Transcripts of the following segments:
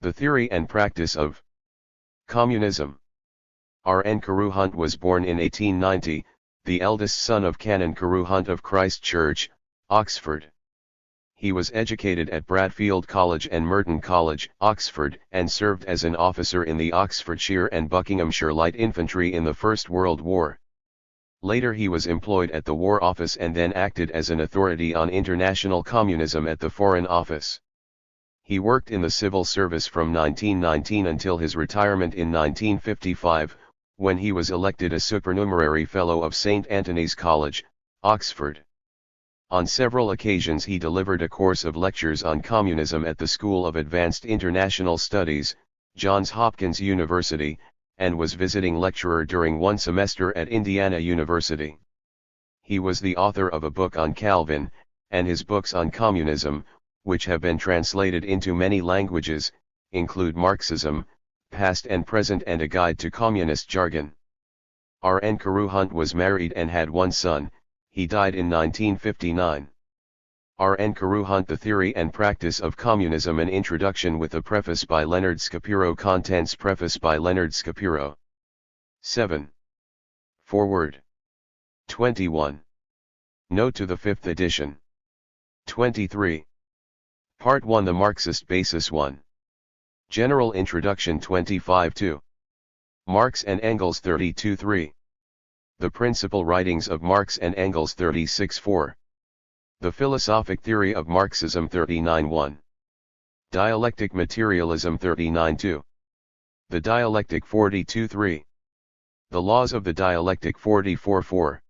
The theory and practice of communism. R.N. Carew Hunt was born in 1890, the eldest son of Canon Carew Hunt of Christ Church, Oxford. He was educated at Bradfield College and Merton College, Oxford, and served as an officer in the Oxfordshire and Buckinghamshire Light Infantry in the First World War. Later he was employed at the War Office and then acted as an authority on international communism at the Foreign Office. He worked in the civil service from 1919 until his retirement in 1955, when he was elected a supernumerary Fellow of St. Antony's College, Oxford. On several occasions he delivered a course of lectures on communism at the School of Advanced International Studies, Johns Hopkins University, and was visiting lecturer during one semester at Indiana University. He was the author of a book on Calvin, and his books on communism, which have been translated into many languages, include Marxism, Past and Present and a Guide to Communist Jargon. R.N. Carew Hunt was married and had one son. He died in 1959. R.N. Carew Hunt, The Theory and Practice of Communism, an Introduction with a Preface by Leonard Scapiro. Contents: Preface by Leonard Scapiro. 7. Foreword. 21. Note to the 5th edition. 23. Part 1, The Marxist Basis 1. General Introduction 25-2. Marx and Engels 32-3. The Principal Writings of Marx and Engels 36-4. The Philosophic Theory of Marxism 39-1. Dialectic Materialism 39-2. The Dialectic 42-3. The Laws of the Dialectic 44-4.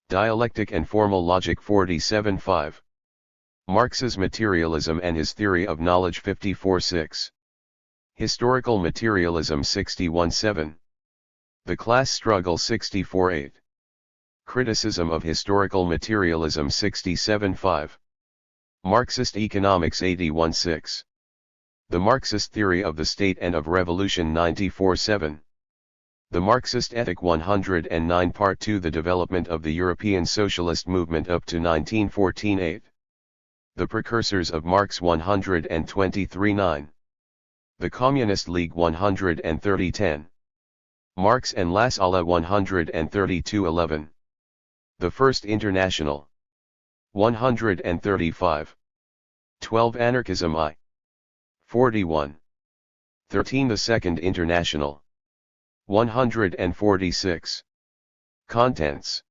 Dialectic and Formal Logic 47-5. Marx's Materialism and His Theory of Knowledge 54-6. Historical Materialism 61-7. The Class Struggle 64-8. Criticism of Historical Materialism 67-5. Marxist Economics 81-6. The Marxist Theory of the State and of Revolution 94-7. The Marxist Ethic 109 Part 2, The Development of the European Socialist Movement up to 1914-8. The Precursors of Marx 123-9. The Communist League 130-10. Marx and Lassalle 132-11. The First International. 135. 12 Anarchism I. 41. 13 The Second International. 146. Contents.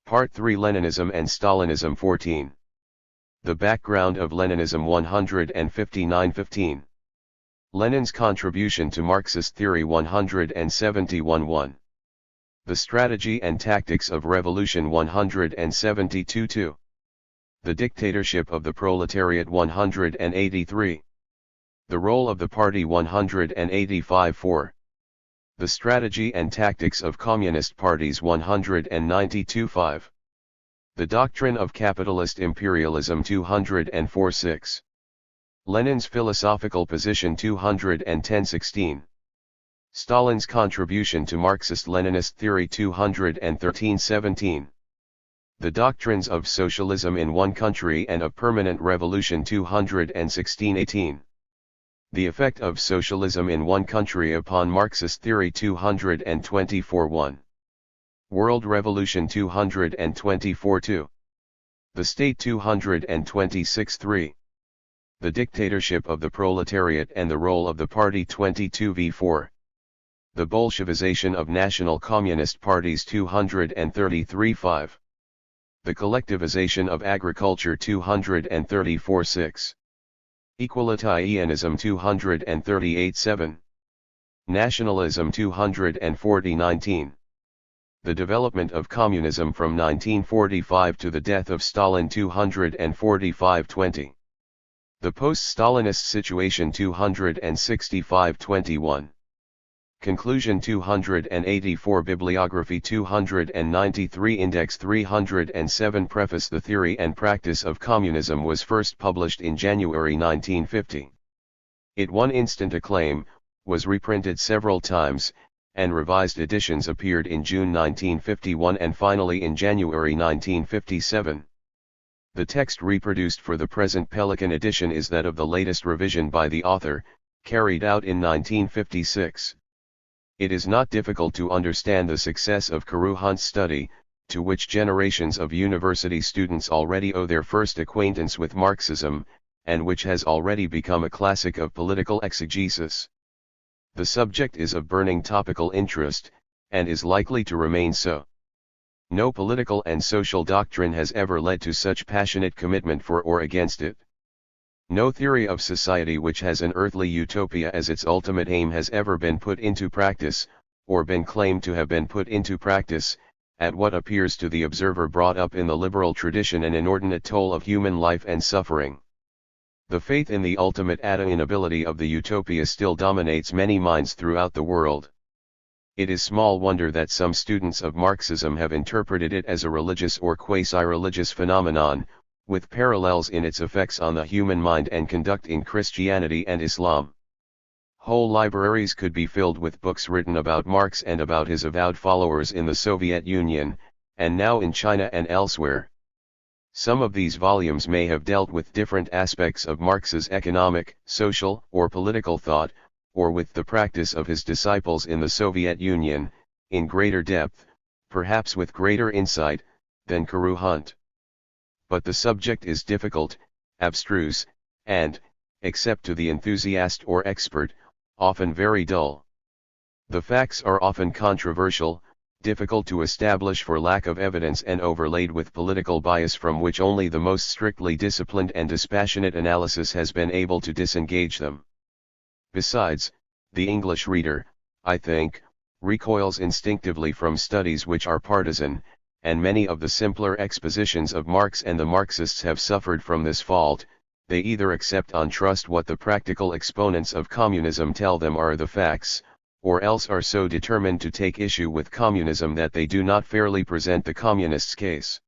Part 3, Leninism and Stalinism 14. The Background of Leninism 159-15. Lenin's Contribution to Marxist Theory 171-1. The Strategy and Tactics of Revolution 172-2. The Dictatorship of the Proletariat 183. The Role of the Party 185-4. The Strategy and Tactics of Communist Parties 192-5. The Doctrine of Capitalist Imperialism 204-6. Lenin's Philosophical Position 210-16. Stalin's Contribution to Marxist-Leninist Theory 213-17. The Doctrines of Socialism in One Country and of Permanent Revolution 216-18. The Effect of Socialism in One Country upon Marxist Theory 224-1. World Revolution 224-2. The State 226-3. The Dictatorship of the Proletariat and the Role of the Party 22v4. The Bolshevization of National Communist Parties 233-5. The Collectivization of Agriculture 234-6. Equalitarianism 238-7. Nationalism 240-19. The Development of Communism from 1945 to the Death of Stalin 245-20. The Post-Stalinist Situation 265-21. Conclusion 284. Bibliography 293. Index 307. Preface. The Theory and Practice of Communism was first published in January 1950. It won instant acclaim, was reprinted several times, and revised editions appeared in June 1951 and finally in January 1957. The text reproduced for the present Pelican edition is that of the latest revision by the author, carried out in 1956. It is not difficult to understand the success of Carew Hunt's study, to which generations of university students already owe their first acquaintance with Marxism, and which has already become a classic of political exegesis. The subject is of burning topical interest, and is likely to remain so. No political and social doctrine has ever led to such passionate commitment for or against it. No theory of society which has an earthly utopia as its ultimate aim has ever been put into practice, or been claimed to have been put into practice, at what appears to the observer brought up in the liberal tradition an inordinate toll of human life and suffering. The faith in the ultimate attainability of the utopia still dominates many minds throughout the world. It is small wonder that some students of Marxism have interpreted it as a religious or quasi-religious phenomenon, with parallels in its effects on the human mind and conduct in Christianity and Islam. Whole libraries could be filled with books written about Marx and about his avowed followers in the Soviet Union, and now in China and elsewhere. Some of these volumes may have dealt with different aspects of Marx's economic, social, or political thought, or with the practice of his disciples in the Soviet Union, in greater depth, perhaps with greater insight, than Carew Hunt. But the subject is difficult, abstruse, and, except to the enthusiast or expert, often very dull. The facts are often controversial, difficult to establish for lack of evidence and overlaid with political bias from which only the most strictly disciplined and dispassionate analysis has been able to disengage them. Besides, the English reader, I think, recoils instinctively from studies which are partisan, and many of the simpler expositions of Marx and the Marxists have suffered from this fault. They either accept on trust what the practical exponents of communism tell them are the facts, or else are so determined to take issue with communism that they do not fairly present the communist's case.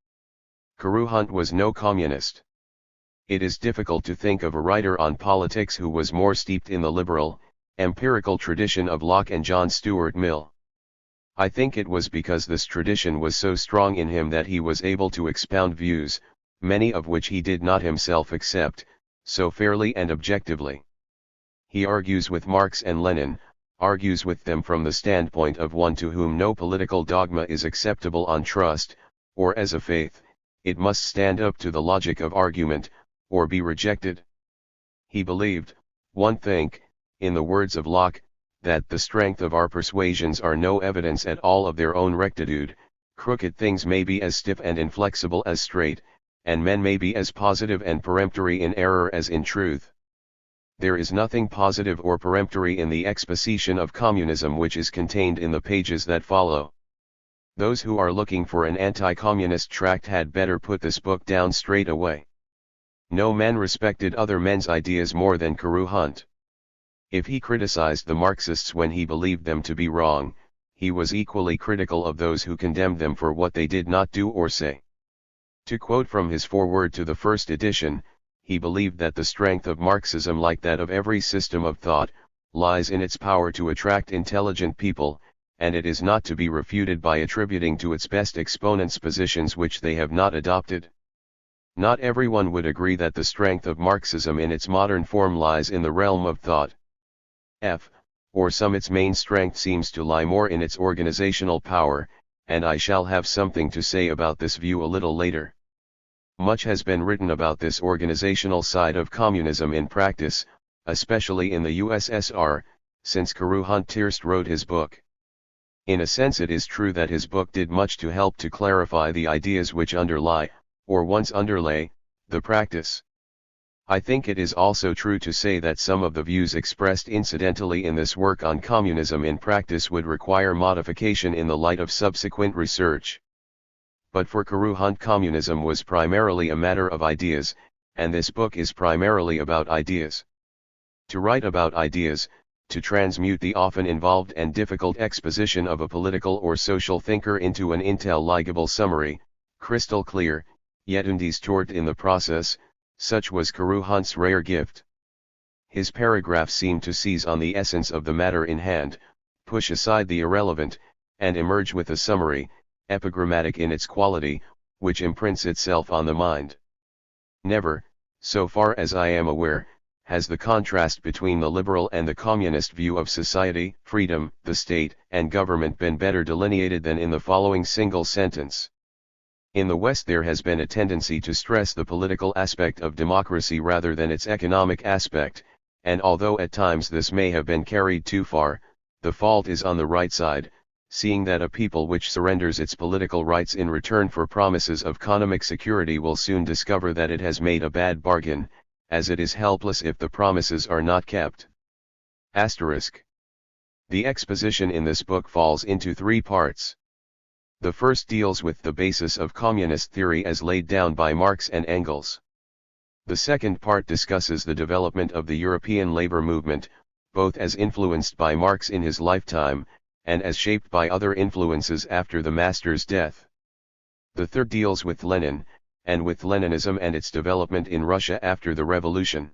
Carew Hunt was no communist. It is difficult to think of a writer on politics who was more steeped in the liberal, empirical tradition of Locke and John Stuart Mill. I think it was because this tradition was so strong in him that he was able to expound views, many of which he did not himself accept, so fairly and objectively. He argues with Marx and Lenin, argues with them from the standpoint of one to whom no political dogma is acceptable on trust, or as a faith. It must stand up to the logic of argument, or be rejected. He believed, one think, in the words of Locke, that the strength of our persuasions are no evidence at all of their own rectitude. Crooked things may be as stiff and inflexible as straight, and men may be as positive and peremptory in error as in truth. There is nothing positive or peremptory in the exposition of communism which is contained in the pages that follow. Those who are looking for an anti-communist tract had better put this book down straight away. No man respected other men's ideas more than Carew Hunt. If he criticized the Marxists when he believed them to be wrong, he was equally critical of those who condemned them for what they did not do or say. To quote from his foreword to the first edition, he believed that the strength of Marxism, like that of every system of thought, lies in its power to attract intelligent people, and it is not to be refuted by attributing to its best exponents positions which they have not adopted. Not everyone would agree that the strength of Marxism in its modern form lies in the realm of thought. Or some its main strength seems to lie more in its organizational power, and I shall have something to say about this view a little later. Much has been written about this organizational side of communism in practice, especially in the USSR, since Carew Hunt first wrote his book. In a sense it is true that his book did much to help to clarify the ideas which underlie, or once underlay, the practice. I think it is also true to say that some of the views expressed incidentally in this work on communism in practice would require modification in the light of subsequent research. But for Carew Hunt, communism was primarily a matter of ideas, and this book is primarily about ideas. To write about ideas, to transmute the often involved and difficult exposition of a political or social thinker into an intelligible summary, crystal clear, yet undistorted in the process, such was Carew Hunt's rare gift. His paragraphs seem to seize on the essence of the matter in hand, push aside the irrelevant, and emerge with a summary, epigrammatic in its quality, which imprints itself on the mind. Never, so far as I am aware, has the contrast between the liberal and the communist view of society, freedom, the state, and government been better delineated than in the following single sentence. In the West there has been a tendency to stress the political aspect of democracy rather than its economic aspect, and although at times this may have been carried too far, the fault is on the right side, seeing that a people which surrenders its political rights in return for promises of economic security will soon discover that it has made a bad bargain, as it is helpless if the promises are not kept. Asterisk. The exposition in this book falls into three parts. The first deals with the basis of communist theory as laid down by Marx and Engels. The second part discusses the development of the European labor movement, both as influenced by Marx in his lifetime, and as shaped by other influences after the master's death. The third deals with Lenin, and with Leninism and its development in Russia after the revolution.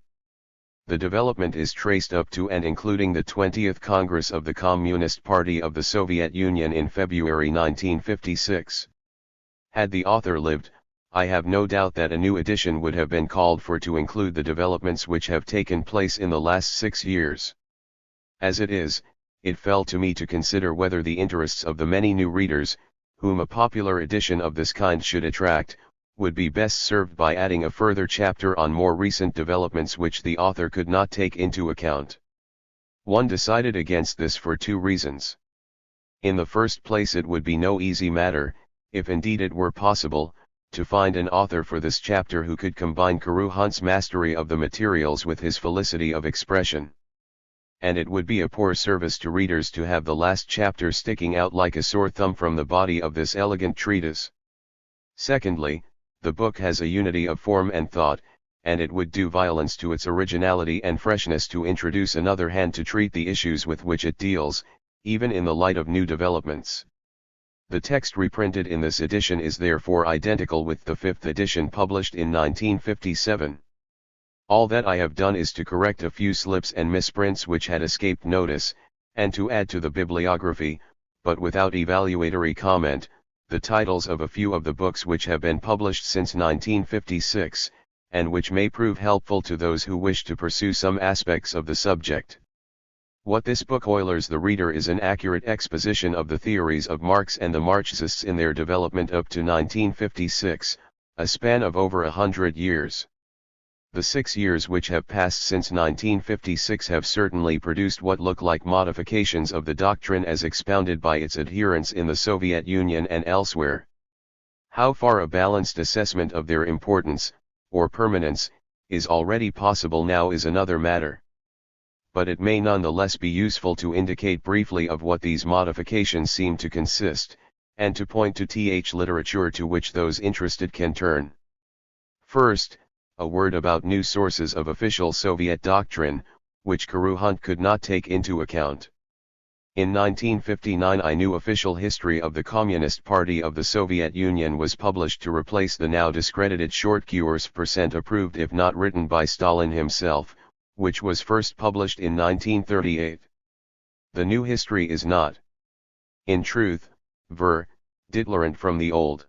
The development is traced up to and including the 20th Congress of the Communist Party of the Soviet Union in February 1956. Had the author lived, I have no doubt that a new edition would have been called for to include the developments which have taken place in the last 6 years. As it is, it fell to me to consider whether the interests of the many new readers, whom a popular edition of this kind should attract, would be best served by adding a further chapter on more recent developments which the author could not take into account. One decided against this for two reasons. In the first place, it would be no easy matter, if indeed it were possible, to find an author for this chapter who could combine Carew Hunt's mastery of the materials with his felicity of expression. And it would be a poor service to readers to have the last chapter sticking out like a sore thumb from the body of this elegant treatise. Secondly, the book has a unity of form and thought, and it would do violence to its originality and freshness to introduce another hand to treat the issues with which it deals, even in the light of new developments. The text reprinted in this edition is therefore identical with the fifth edition published in 1957. All that I have done is to correct a few slips and misprints which had escaped notice, and to add to the bibliography, but without evaluatory comment, the titles of a few of the books which have been published since 1956, and which may prove helpful to those who wish to pursue some aspects of the subject. What this book oilers the reader is an accurate exposition of the theories of Marx and the Marxists in their development up to 1956, a span of over 100 years. The 6 years which have passed since 1956 have certainly produced what look like modifications of the doctrine as expounded by its adherents in the Soviet Union and elsewhere. How far a balanced assessment of their importance, or permanence, is already possible now is another matter. But it may nonetheless be useful to indicate briefly of what these modifications seem to consist, and to point to literature to which those interested can turn. First, a word about new sources of official Soviet doctrine, which Carew Hunt could not take into account. In 1959 a new official history of the Communist Party of the Soviet Union was published to replace the now discredited short course percent approved if not written by Stalin himself, which was first published in 1938. The new history is not, in truth, different from the old.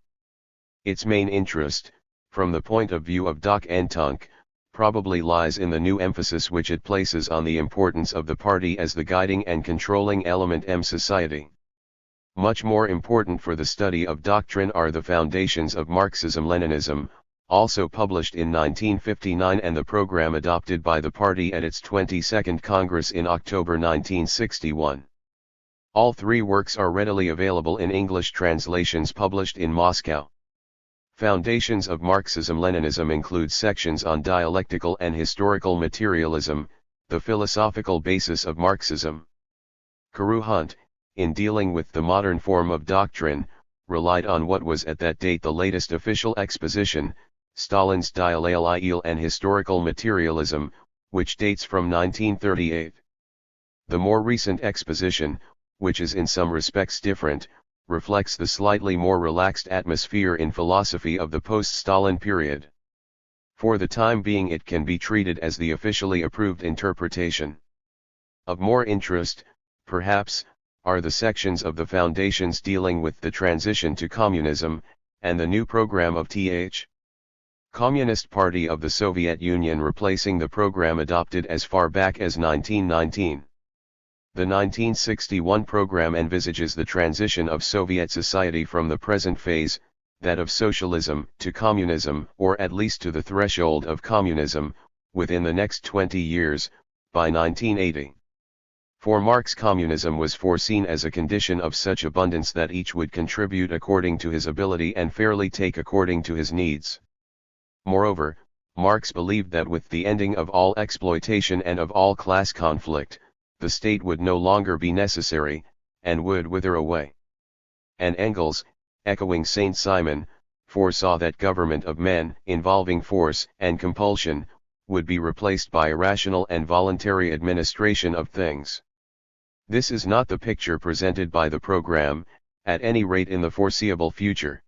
Its main interest, from the point of view of Doc and Tunk, probably lies in the new emphasis which it places on the importance of the party as the guiding and controlling element in society. Much more important for the study of doctrine are the foundations of Marxism-Leninism, also published in 1959 and the program adopted by the party at its 22nd Congress in October 1961. All three works are readily available in English translations published in Moscow. Foundations of Marxism-Leninism include sections on dialectical and historical materialism, the philosophical basis of Marxism. Carew Hunt, in dealing with the modern form of doctrine, relied on what was at that date the latest official exposition, Stalin's Dialectical and Historical Materialism, which dates from 1938. The more recent exposition, which is in some respects different, reflects the slightly more relaxed atmosphere in philosophy of the post-Stalin period. For the time being it can be treated as the officially approved interpretation. Of more interest, perhaps, are the sections of the foundations dealing with the transition to communism, and the new program of Th. Communist Party of the Soviet Union, replacing the program adopted as far back as 1919. The 1961 program envisages the transition of Soviet society from the present phase, that of socialism, to communism, or at least to the threshold of communism, within the next 20 years, by 1980. For Marx, communism was foreseen as a condition of such abundance that each would contribute according to his ability and fairly take according to his needs. Moreover, Marx believed that with the ending of all exploitation and of all class conflict, the state would no longer be necessary, and would wither away. And Engels, echoing Saint Simon, foresaw that government of men, involving force and compulsion, would be replaced by irrational and voluntary administration of things. This is not the picture presented by the program, at any rate in the foreseeable future.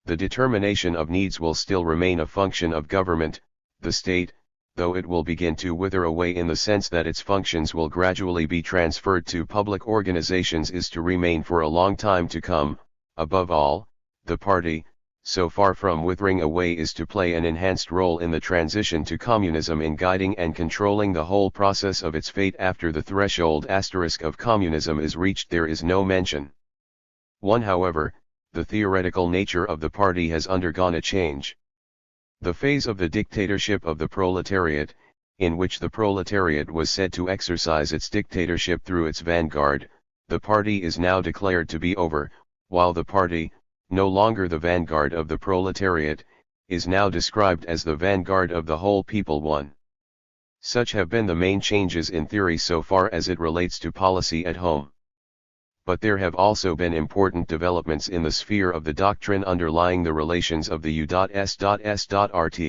The determination of needs will still remain a function of government, the state, though it will begin to wither away in the sense that its functions will gradually be transferred to public organizations, is to remain for a long time to come. Above all, the party, so far from withering away, is to play an enhanced role in the transition to communism, in guiding and controlling the whole process of its fate after the threshold * of communism is reached. There is no mention. However, the theoretical nature of the party has undergone a change. The phase of the dictatorship of the proletariat, in which the proletariat was said to exercise its dictatorship through its vanguard, the party is now declared to be over, while the party, no longer the vanguard of the proletariat, is now described as the vanguard of the whole people. 1. Such have been the main changes in theory so far as it relates to policy at home. But there have also been important developments in the sphere of the doctrine underlying the relations of the U.S.S.RT.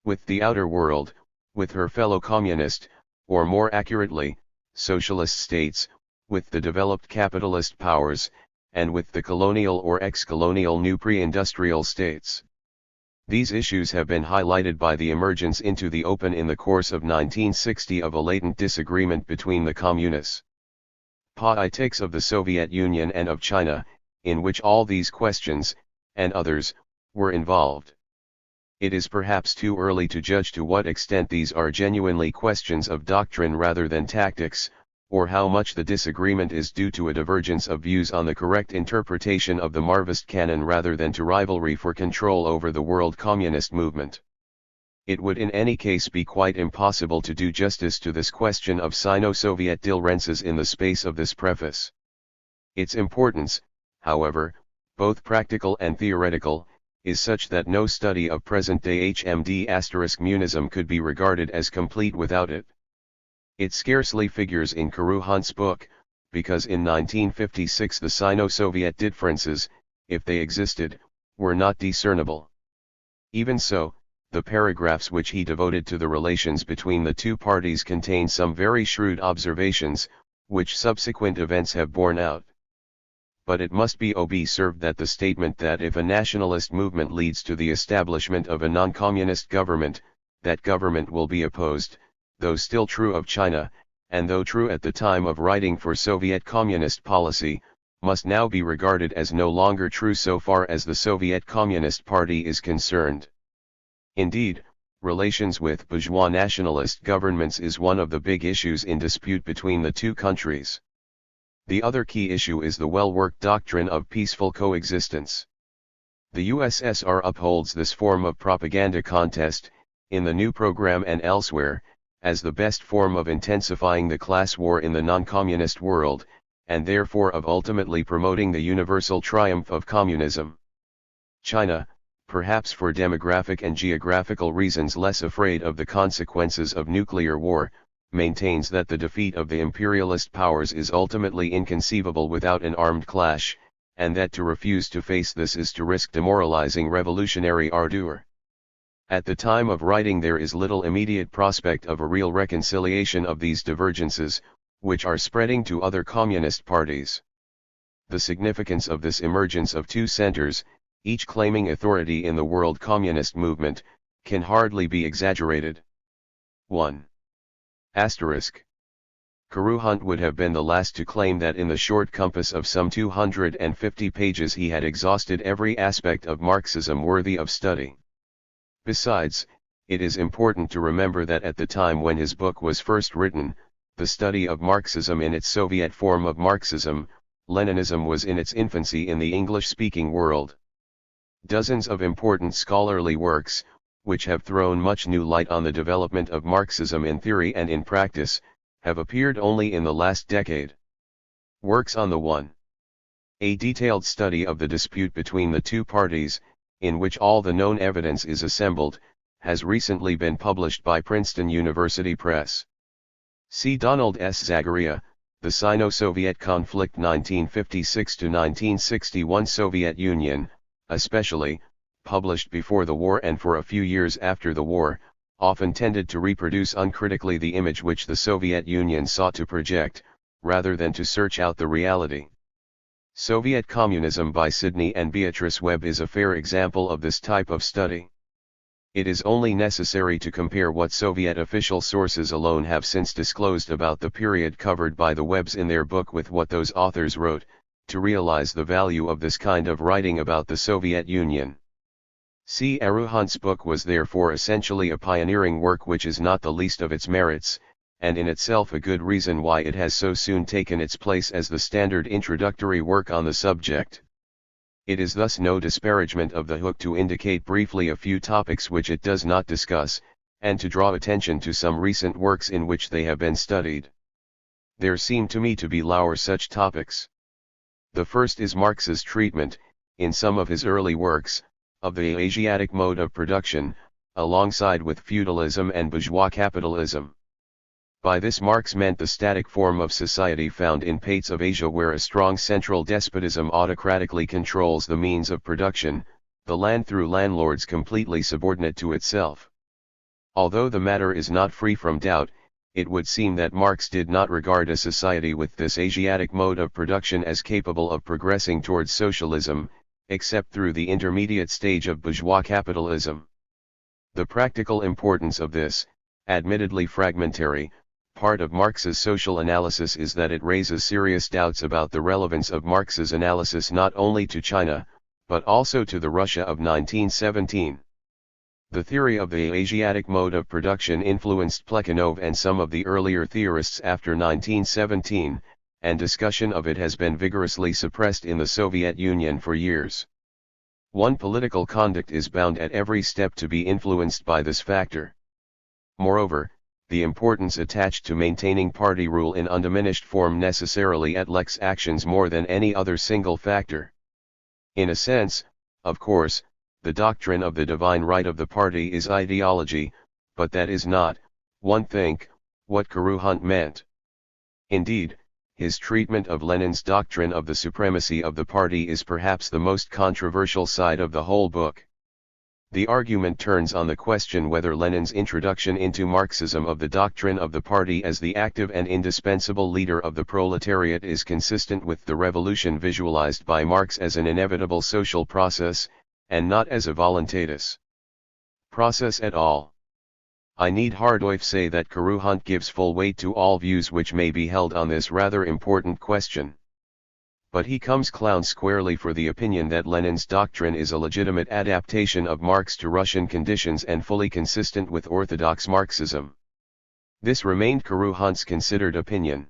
with the outer world, with her fellow communist, or more accurately, socialist states, with the developed capitalist powers, and with the colonial or ex-colonial new pre-industrial states. These issues have been highlighted by the emergence into the open in the course of 1960 of a latent disagreement between the communists' politics of the Soviet Union and of China, in which all these questions, and others, were involved. It is perhaps too early to judge to what extent these are genuinely questions of doctrine rather than tactics, or how much the disagreement is due to a divergence of views on the correct interpretation of the Marxist canon rather than to rivalry for control over the world communist movement. It would in any case be quite impossible to do justice to this question of Sino-Soviet differences in the space of this preface. Its importance, however, both practical and theoretical, is such that no study of present-day HMD*munism could be regarded as complete without it. It scarcely figures in Carew Hunt's book, because in 1956 the Sino-Soviet differences, if they existed, were not discernible. Even so, the paragraphs which he devoted to the relations between the two parties contain some very shrewd observations, which subsequent events have borne out. But it must be observed that the statement that if a nationalist movement leads to the establishment of a non-communist government, that government will be opposed, though still true of China, and though true at the time of writing for Soviet communist policy, must now be regarded as no longer true so far as the Soviet Communist Party is concerned. Indeed, relations with bourgeois nationalist governments is one of the big issues in dispute between the two countries. The other key issue is the well-worked doctrine of peaceful coexistence. The USSR upholds this form of propaganda contest, in the new program and elsewhere, as the best form of intensifying the class war in the non-communist world, and therefore of ultimately promoting the universal triumph of communism. China, perhaps for demographic and geographical reasons less afraid of the consequences of nuclear war, maintains that the defeat of the imperialist powers is ultimately inconceivable without an armed clash, and that to refuse to face this is to risk demoralizing revolutionary ardor. At the time of writing there is little immediate prospect of a real reconciliation of these divergences, which are spreading to other communist parties. The significance of this emergence of two centers, each claiming authority in the world communist movement, can hardly be exaggerated. 1. Carew Hunt would have been the last to claim that in the short compass of some 250 pages he had exhausted every aspect of Marxism worthy of study. Besides, it is important to remember that at the time when his book was first written, the study of Marxism in its Soviet form of Marxism, Leninism, was in its infancy in the English-speaking world. Dozens of important scholarly works, which have thrown much new light on the development of Marxism in theory and in practice, have appeared only in the last decade. Works on the one. A detailed study of the dispute between the two parties, in which all the known evidence is assembled, has recently been published by Princeton University Press. See Donald S. Zagaria, The Sino-Soviet Conflict 1956–1961, Soviet Union, especially, published before the war and for a few years after the war, often tended to reproduce uncritically the image which the Soviet Union sought to project, rather than to search out the reality. Soviet Communism by Sidney and Beatrice Webb is a fair example of this type of study. It is only necessary to compare what Soviet official sources alone have since disclosed about the period covered by the Webbs in their book with what those authors wrote, to realize the value of this kind of writing about the Soviet Union. C. Carew Hunt's book was therefore essentially a pioneering work which is not the least of its merits, and in itself a good reason why it has so soon taken its place as the standard introductory work on the subject. It is thus no disparagement of the book to indicate briefly a few topics which it does not discuss, and to draw attention to some recent works in which they have been studied. There seem to me to be such topics. The first is Marx's treatment, in some of his early works, of the Asiatic mode of production, alongside with feudalism and bourgeois capitalism. By this Marx meant the static form of society found in parts of Asia where a strong central despotism autocratically controls the means of production, the land through landlords completely subordinate to itself. Although the matter is not free from doubt, it would seem that Marx did not regard a society with this Asiatic mode of production as capable of progressing towards socialism, except through the intermediate stage of bourgeois capitalism. The practical importance of this, admittedly fragmentary, part of Marx's social analysis is that it raises serious doubts about the relevance of Marx's analysis not only to China, but also to the Russia of 1917. The theory of the Asiatic mode of production influenced Plekhanov and some of the earlier theorists after 1917, and discussion of it has been vigorously suppressed in the Soviet Union for years. One political conduct is bound at every step to be influenced by this factor. Moreover, the importance attached to maintaining party rule in undiminished form necessarily elects actions more than any other single factor. In a sense, of course, the doctrine of the divine right of the party is ideology, but that is not, one think, what Carew Hunt meant. Indeed, his treatment of Lenin's doctrine of the supremacy of the party is perhaps the most controversial side of the whole book. The argument turns on the question whether Lenin's introduction into Marxism of the doctrine of the party as the active and indispensable leader of the proletariat is consistent with the revolution visualized by Marx as an inevitable social process, and not as a voluntatis process at all. I need hardly say that Carew Hunt gives full weight to all views which may be held on this rather important question. But he comes clown squarely for the opinion that Lenin's doctrine is a legitimate adaptation of Marx to Russian conditions and fully consistent with orthodox Marxism. This remained Carew Hunt's considered opinion.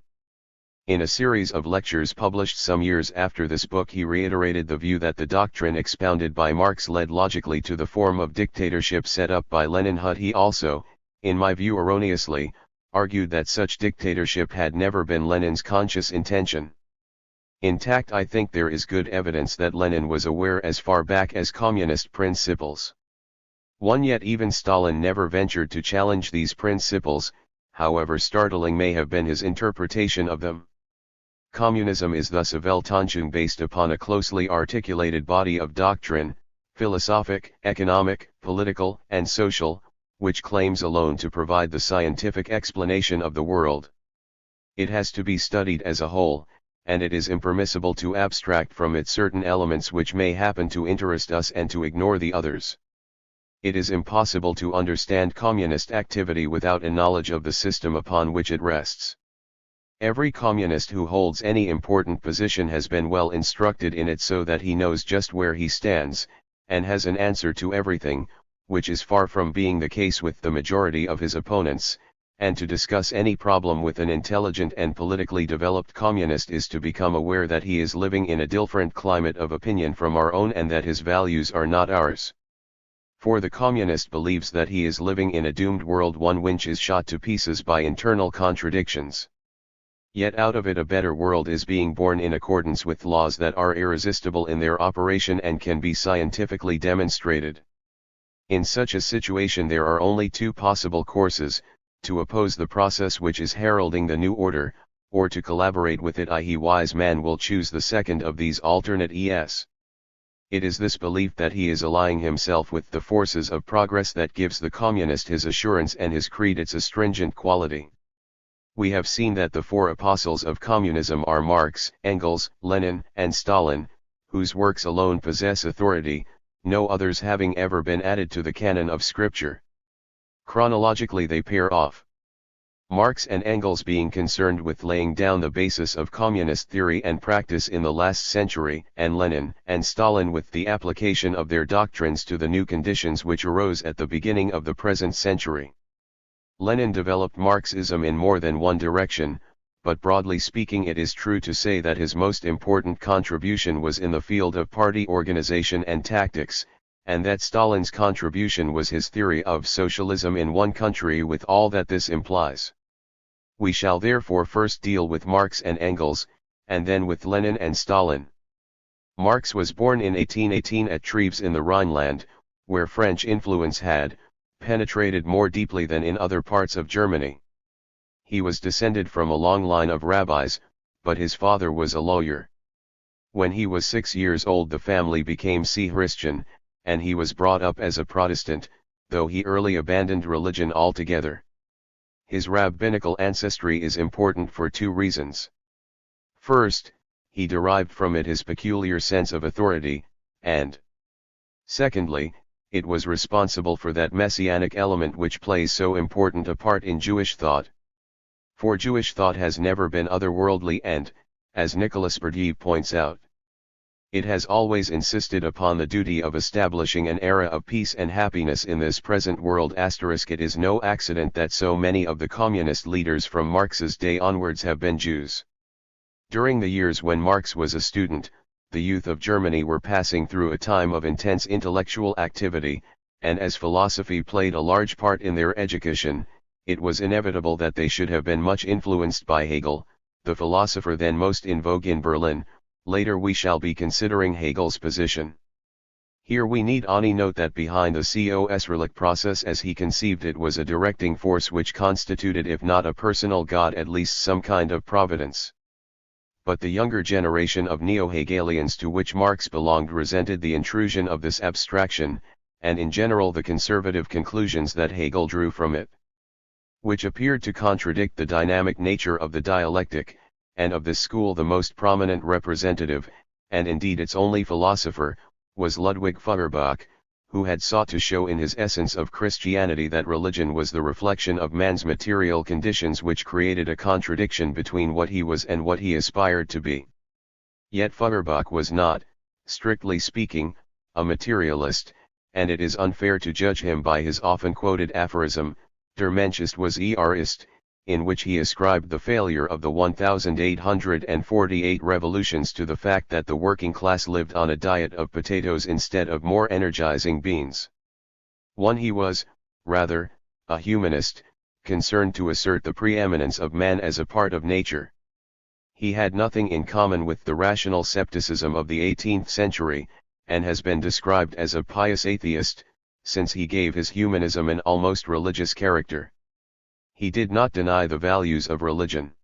In a series of lectures published some years after this book, he reiterated the view that the doctrine expounded by Marx led logically to the form of dictatorship set up by Lenin. He also, in my view erroneously, argued that such dictatorship had never been Lenin's conscious intention. In fact, I think there is good evidence that Lenin was aware as far back as communist principles. Yet even Stalin never ventured to challenge these principles, however startling may have been his interpretation of them. Communism is thus a Weltanschauung based upon a closely articulated body of doctrine, philosophic, economic, political, and social, which claims alone to provide the scientific explanation of the world. It has to be studied as a whole, and it is impermissible to abstract from it certain elements which may happen to interest us and to ignore the others. It is impossible to understand communist activity without a knowledge of the system upon which it rests. Every communist who holds any important position has been well instructed in it so that he knows just where he stands, and has an answer to everything, which is far from being the case with the majority of his opponents, and to discuss any problem with an intelligent and politically developed communist is to become aware that he is living in a different climate of opinion from our own and that his values are not ours. For the communist believes that he is living in a doomed world, one which is shot to pieces by internal contradictions. Yet out of it a better world is being born in accordance with laws that are irresistible in their operation and can be scientifically demonstrated. In such a situation there are only two possible courses: to oppose the process which is heralding the new order, or to collaborate with it. I.e., wise man will choose the second of these alternates. It is this belief that he is allying himself with the forces of progress that gives the communist his assurance and his creed its astringent quality. We have seen that the four apostles of communism are Marx, Engels, Lenin, and Stalin, whose works alone possess authority, no others having ever been added to the canon of scripture. Chronologically they pair off. Marx and Engels being concerned with laying down the basis of communist theory and practice in the last century, and Lenin and Stalin with the application of their doctrines to the new conditions which arose at the beginning of the present century. Lenin developed Marxism in more than one direction, but broadly speaking it is true to say that his most important contribution was in the field of party organization and tactics, and that Stalin's contribution was his theory of socialism in one country with all that this implies. We shall therefore first deal with Marx and Engels, and then with Lenin and Stalin. Marx was born in 1818 at Treves in the Rhineland, where French influence had penetrated more deeply than in other parts of Germany. He was descended from a long line of rabbis, but his father was a lawyer. When he was 6 years old the family became Christian, and he was brought up as a Protestant, though he early abandoned religion altogether. His rabbinical ancestry is important for two reasons. First, he derived from it his peculiar sense of authority, and secondly, it was responsible for that messianic element which plays so important a part in Jewish thought. For Jewish thought has never been otherworldly and, as Nicholas Berdyaev points out, it has always insisted upon the duty of establishing an era of peace and happiness in this present world. It is no accident that so many of the communist leaders from Marx's day onwards have been Jews. During the years when Marx was a student, the youth of Germany were passing through a time of intense intellectual activity, and as philosophy played a large part in their education, it was inevitable that they should have been much influenced by Hegel, the philosopher then most in vogue in Berlin. Later we shall be considering Hegel's position. Here we need only note that behind the Kosrelic process as he conceived it was a directing force which constituted if not a personal God at least some kind of providence. But the younger generation of neo-Hegelians to which Marx belonged resented the intrusion of this abstraction, and in general the conservative conclusions that Hegel drew from it, which appeared to contradict the dynamic nature of the dialectic, and of this school the most prominent representative, and indeed its only philosopher, was Ludwig Feuerbach, who had sought to show in his Essence of Christianity that religion was the reflection of man's material conditions which created a contradiction between what he was and what he aspired to be. Yet Feuerbach was not, strictly speaking, a materialist, and it is unfair to judge him by his often quoted aphorism, Der Mensch ist was ist, in which he ascribed the failure of the 1848 revolutions to the fact that the working class lived on a diet of potatoes instead of more energizing beans. He was, rather, a humanist, concerned to assert the preeminence of man as a part of nature. He had nothing in common with the rational scepticism of the 18th century, and has been described as a pious atheist, since he gave his humanism an almost religious character. He did not deny the values of religion.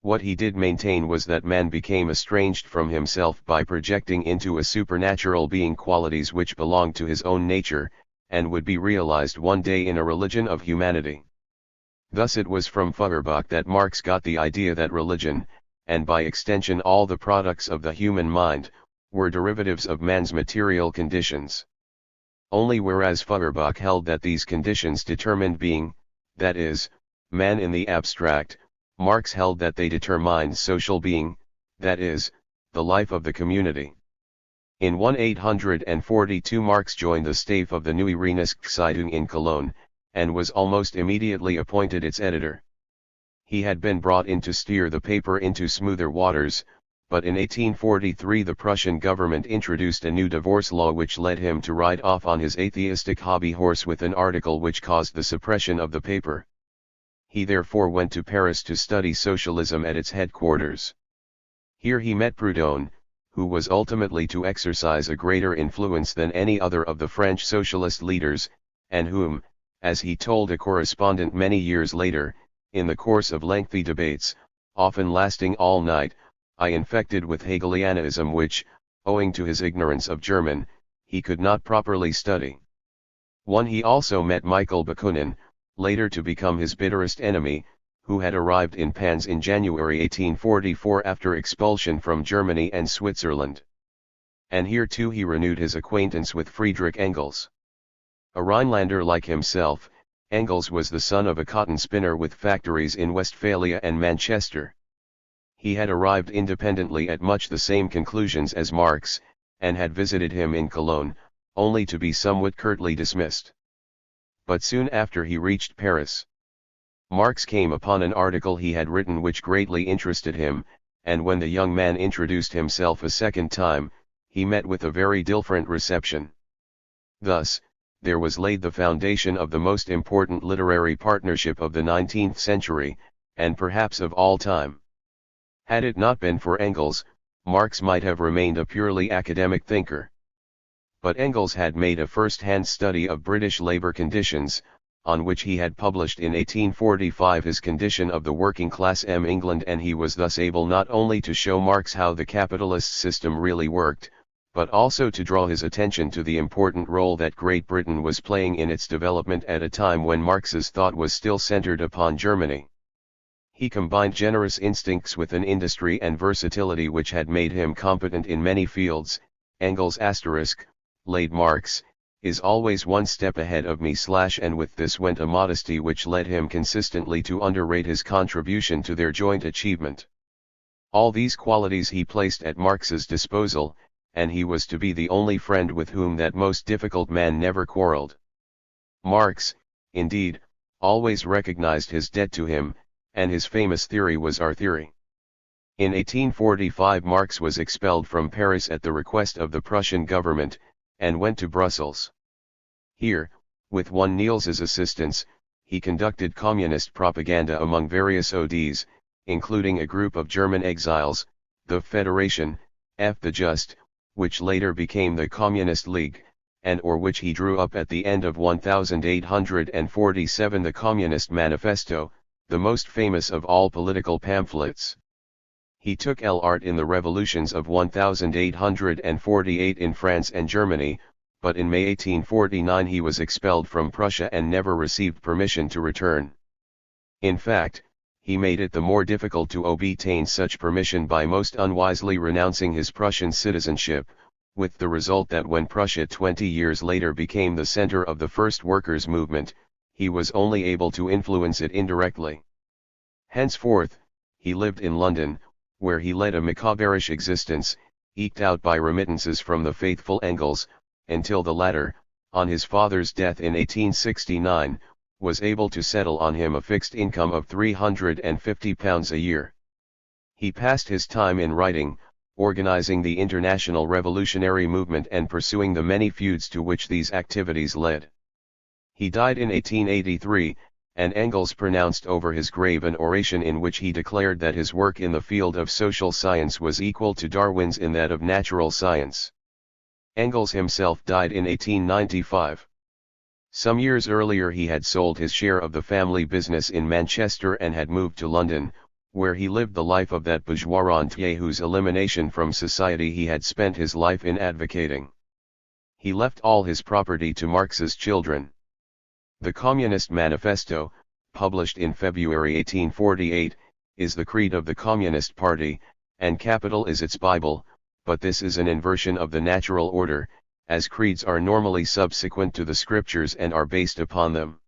What he did maintain was that man became estranged from himself by projecting into a supernatural being qualities which belonged to his own nature, and would be realized one day in a religion of humanity. Thus it was from Feuerbach that Marx got the idea that religion, and by extension all the products of the human mind, were derivatives of man's material conditions. Only whereas Feuerbach held that these conditions determined being, that is, man in the abstract, Marx held that they determined social being, that is, the life of the community. In 1842 Marx joined the staff of the Neue Rheinische Zeitung in Cologne, and was almost immediately appointed its editor. He had been brought in to steer the paper into smoother waters, but in 1843 the Prussian government introduced a new divorce law which led him to ride off on his atheistic hobby horse with an article which caused the suppression of the paper. He therefore went to Paris to study socialism at its headquarters. Here he met Proudhon, who was ultimately to exercise a greater influence than any other of the French socialist leaders, and whom, as he told a correspondent many years later, in the course of lengthy debates, often lasting all night, I infected with Hegelianism which, owing to his ignorance of German, he could not properly study. He also met Michael Bakunin, later to become his bitterest enemy, who had arrived in Pans in January 1844 after expulsion from Germany and Switzerland. And here too he renewed his acquaintance with Friedrich Engels. A Rhinelander like himself, Engels was the son of a cotton spinner with factories in Westphalia and Manchester. He had arrived independently at much the same conclusions as Marx, and had visited him in Cologne, only to be somewhat curtly dismissed. But soon after he reached Paris, Marx came upon an article he had written which greatly interested him, and when the young man introduced himself a second time, he met with a very different reception. Thus, there was laid the foundation of the most important literary partnership of the 19th century, and perhaps of all time. Had it not been for Engels, Marx might have remained a purely academic thinker. But Engels had made a first-hand study of British labour conditions, on which he had published in 1845 his Condition of the Working Class in England, and he was thus able not only to show Marx how the capitalist system really worked, but also to draw his attention to the important role that Great Britain was playing in its development at a time when Marx's thought was still centered upon Germany. He combined generous instincts with an industry and versatility which had made him competent in many fields. Engels laid Marx, is always one step ahead of me / and with this went a modesty which led him consistently to underrate his contribution to their joint achievement. All these qualities he placed at Marx's disposal, and he was to be the only friend with whom that most difficult man never quarreled. Marx, indeed, always recognized his debt to him, and his famous theory was our theory. In 1845 Marx was expelled from Paris at the request of the Prussian government, and went to Brussels. Here, with one Niels's assistance, he conducted communist propaganda among various ODs, including a group of German exiles, the Federation, the Just, which later became the Communist League, or which he drew up at the end of 1847 the Communist Manifesto, the most famous of all political pamphlets. He took part in the revolutions of 1848 in France and Germany, but in May 1849 he was expelled from Prussia and never received permission to return. In fact, he made it the more difficult to obtain such permission by most unwisely renouncing his Prussian citizenship, with the result that when Prussia 20 years later became the center of the first workers' movement, he was only able to influence it indirectly. Henceforth, he lived in London, where he led a macabreish existence, eked out by remittances from the faithful Engels, until the latter, on his father's death in 1869, was able to settle on him a fixed income of £350 a year. He passed his time in writing, organizing the international revolutionary movement and pursuing the many feuds to which these activities led. He died in 1883, and Engels pronounced over his grave an oration in which he declared that his work in the field of social science was equal to Darwin's in that of natural science. Engels himself died in 1895. Some years earlier he had sold his share of the family business in Manchester and had moved to London, where he lived the life of that bourgeois rentier whose elimination from society he had spent his life in advocating. He left all his property to Marx's children. The Communist Manifesto, published in February 1848, is the creed of the Communist Party, and capital is its Bible, but this is an inversion of the natural order, as creeds are normally subsequent to the scriptures and are based upon them.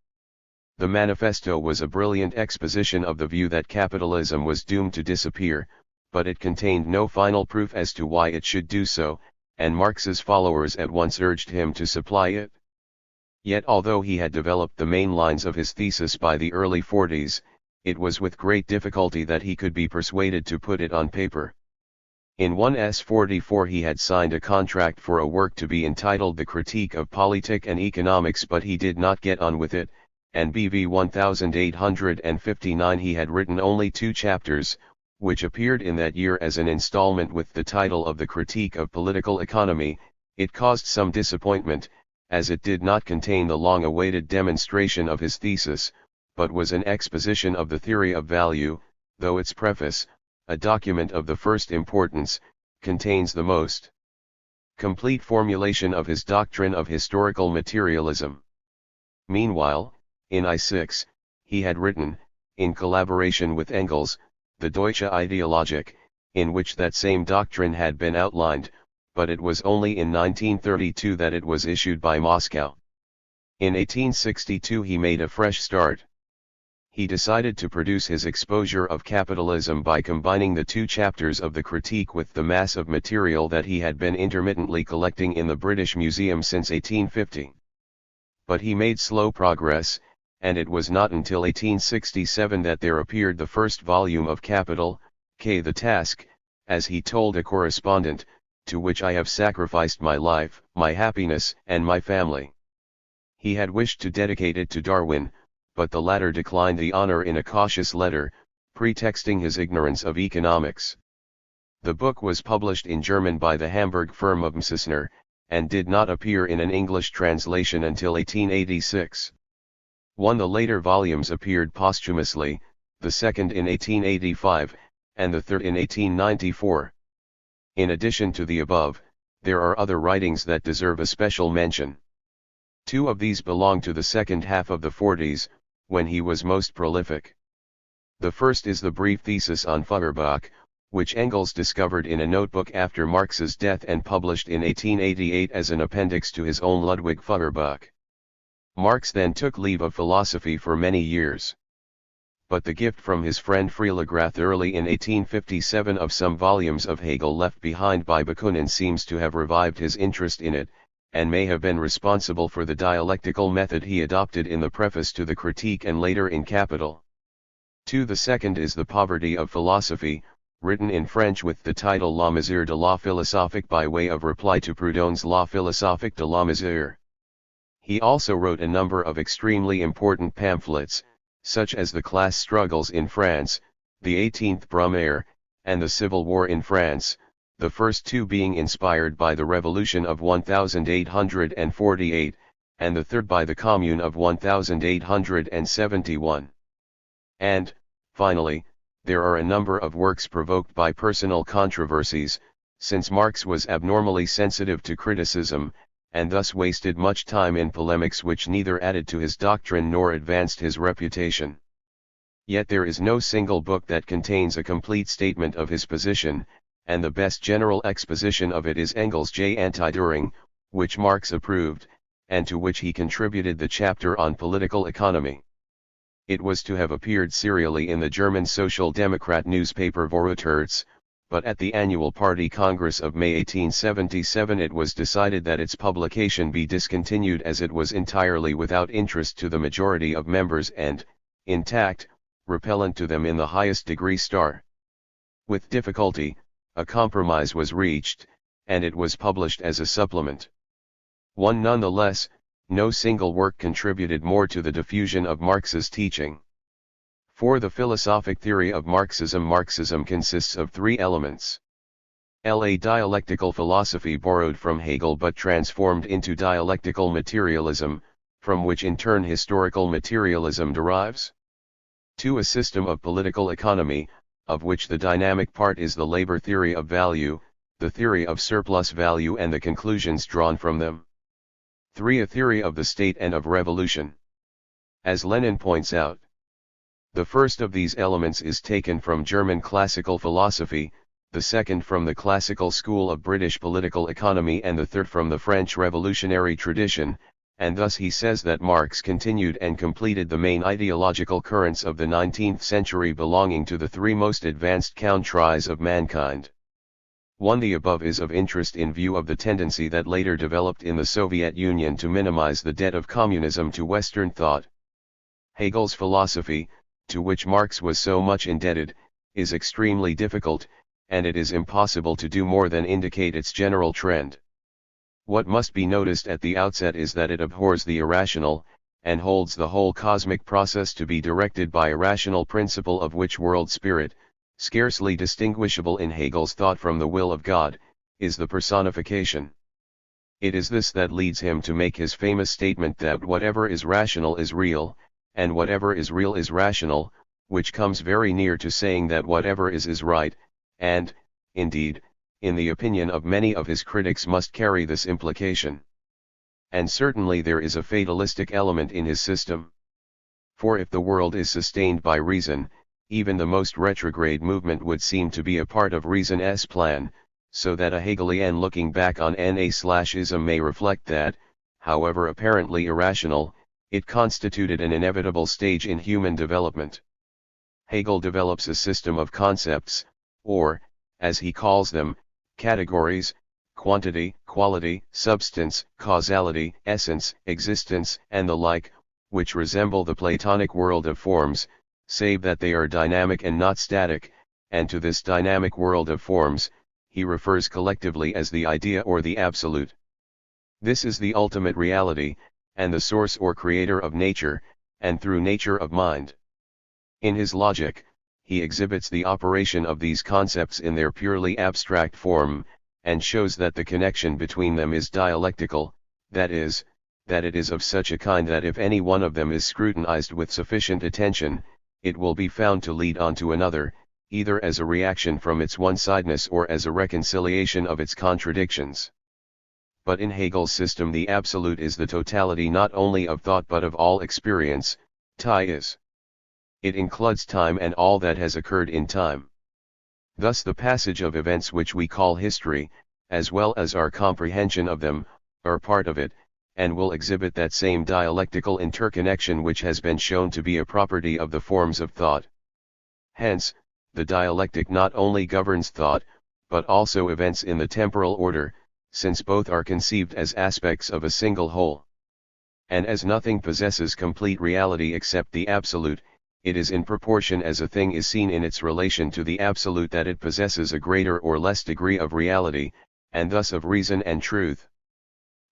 The manifesto was a brilliant exposition of the view that capitalism was doomed to disappear, but it contained no final proof as to why it should do so, and Marx's followers at once urged him to supply it. Yet although he had developed the main lines of his thesis by the early 40s, it was with great difficulty that he could be persuaded to put it on paper. In 1s44 he had signed a contract for a work to be entitled The Critique of Politic and Economics, but he did not get on with it, and BV 1859 he had written only 2 chapters, which appeared in that year as an installment with the title of The Critique of Political Economy. It caused some disappointment, as it did not contain the long-awaited demonstration of his thesis, but was an exposition of the theory of value, though its preface, a document of the first importance, contains the most complete formulation of his doctrine of historical materialism. Meanwhile, in I6, he had written, in collaboration with Engels, the Deutsche Ideologik, in which that same doctrine had been outlined, but it was only in 1932 that it was issued by Moscow. In 1862 he made a fresh start. He decided to produce his exposure of capitalism by combining the 2 chapters of the critique with the mass of material that he had been intermittently collecting in the British Museum since 1850. But he made slow progress, and it was not until 1867 that there appeared the first volume of Capital, The Task, as he told a correspondent, to which I have sacrificed my life, my happiness, and my family. He had wished to dedicate it to Darwin, but the latter declined the honor in a cautious letter, pretexting his ignorance of economics. The book was published in German by the Hamburg firm of Msisner, and did not appear in an English translation until 1886. One the later volumes appeared posthumously, the second in 1885, and the third in 1894. In addition to the above, there are other writings that deserve a special mention. 2 of these belong to the second half of the 40s, when he was most prolific. The first is the brief thesis on Feuerbach, which Engels discovered in a notebook after Marx's death and published in 1888 as an appendix to his own Ludwig Feuerbach. Marx then took leave of philosophy for many years. But the gift from his friend Freiligrath early in 1857 of some volumes of Hegel left behind by Bakunin seems to have revived his interest in it, and may have been responsible for the dialectical method he adopted in the preface to the Critique and later in Capital. 2. The second is The Poverty of Philosophy, written in French with the title La Misère de la Philosophique by way of reply to Proudhon's La Philosophique de la Misère. He also wrote a number of extremely important pamphlets, such as The Class Struggles in France, the 18th Brumaire, and the Civil War in France, the first 2 being inspired by the Revolution of 1848, and the third by the Commune of 1871. And, finally, there are a number of works provoked by personal controversies, since Marx was abnormally sensitive to criticism, and thus wasted much time in polemics which neither added to his doctrine nor advanced his reputation. Yet there is no single book that contains a complete statement of his position, and the best general exposition of it is Engels' J. Anti-Düring, which Marx approved, and to which he contributed the chapter on political economy. It was to have appeared serially in the German Social Democrat newspaper Vorwärts, but at the annual party congress of May 1877 it was decided that its publication be discontinued as it was entirely without interest to the majority of members and, intact, repellent to them in the highest degree. With difficulty, a compromise was reached, and it was published as a supplement. Nonetheless, no single work contributed more to the diffusion of Marx's teaching. For the philosophic theory of Marxism consists of 3 elements. A dialectical philosophy borrowed from Hegel but transformed into dialectical materialism, from which in turn historical materialism derives. 2. A system of political economy, of which the dynamic part is the labor theory of value, the theory of surplus value and the conclusions drawn from them. 3. A theory of the state and of revolution. As Lenin points out, the first of these elements is taken from German classical philosophy, the second from the classical school of British political economy and the third from the French revolutionary tradition, and thus he says that Marx continued and completed the main ideological currents of the 19th century belonging to the 3 most advanced countries of mankind. 1. The above is of interest in view of the tendency that later developed in the Soviet Union to minimize the debt of communism to Western thought. Hegel's philosophy, to which Marx was so much indebted, is extremely difficult, and it is impossible to do more than indicate its general trend. What must be noticed at the outset is that it abhors the irrational, and holds the whole cosmic process to be directed by a rational principle of which world spirit, scarcely distinguishable in Hegel's thought from the will of God, is the personification. It is this that leads him to make his famous statement that whatever is rational is real, and whatever is real is rational, which comes very near to saying that whatever is right, and, indeed, in the opinion of many of his critics must carry this implication. And certainly there is a fatalistic element in his system. For if the world is sustained by reason, even the most retrograde movement would seem to be a part of reason's plan, so that a Hegelian looking back on Na/ism may reflect that, however apparently irrational, it constituted an inevitable stage in human development. Hegel develops a system of concepts, or, as he calls them, categories: quantity, quality, substance, causality, essence, existence, and the like, which resemble the Platonic world of forms, save that they are dynamic and not static, and to this dynamic world of forms, he refers collectively as the idea or the absolute. This is the ultimate reality, and the source or creator of nature, and through nature of mind. In his logic, he exhibits the operation of these concepts in their purely abstract form, and shows that the connection between them is dialectical, that is, that it is of such a kind that if any one of them is scrutinized with sufficient attention, it will be found to lead on to another, either as a reaction from its one-sidedness or as a reconciliation of its contradictions. But in Hegel's system the absolute is the totality not only of thought but of all experience, is. It includes time and all that has occurred in time. Thus the passage of events which we call history, as well as our comprehension of them, are part of it, and will exhibit that same dialectical interconnection which has been shown to be a property of the forms of thought. Hence, the dialectic not only governs thought, but also events in the temporal order, since both are conceived as aspects of a single whole. And as nothing possesses complete reality except the absolute, it is in proportion as a thing is seen in its relation to the absolute that it possesses a greater or less degree of reality, and thus of reason and truth.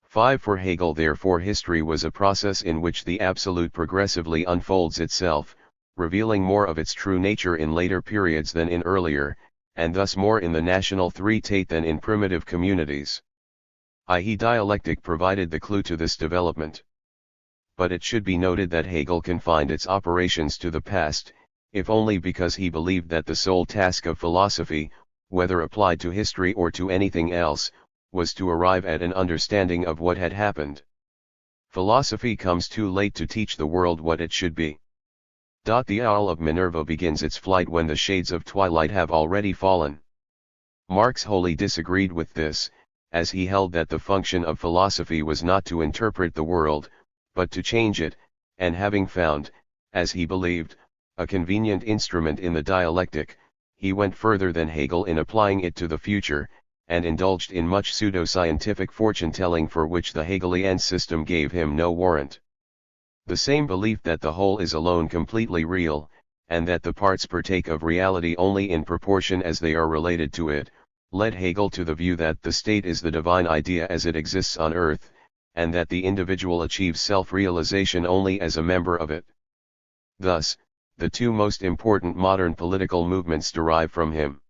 5. For Hegel therefore history was a process in which the absolute progressively unfolds itself, revealing more of its true nature in later periods than in earlier, and thus more in the national three-tate than in primitive communities. I.e. dialectic provided the clue to this development. But it should be noted that Hegel confined its operations to the past, if only because he believed that the sole task of philosophy, whether applied to history or to anything else, was to arrive at an understanding of what had happened. Philosophy comes too late to teach the world what it should be. The owl of Minerva begins its flight when the shades of twilight have already fallen. Marx wholly disagreed with this, as he held that the function of philosophy was not to interpret the world, but to change it, and having found, as he believed, a convenient instrument in the dialectic, he went further than Hegel in applying it to the future, and indulged in much pseudo-scientific fortune-telling for which the Hegelian system gave him no warrant. The same belief that the whole is alone completely real, and that the parts partake of reality only in proportion as they are related to it, led Hegel to the view that the state is the divine idea as it exists on earth, and that the individual achieves self-realization only as a member of it. Thus, the two most important modern political movements derive from him.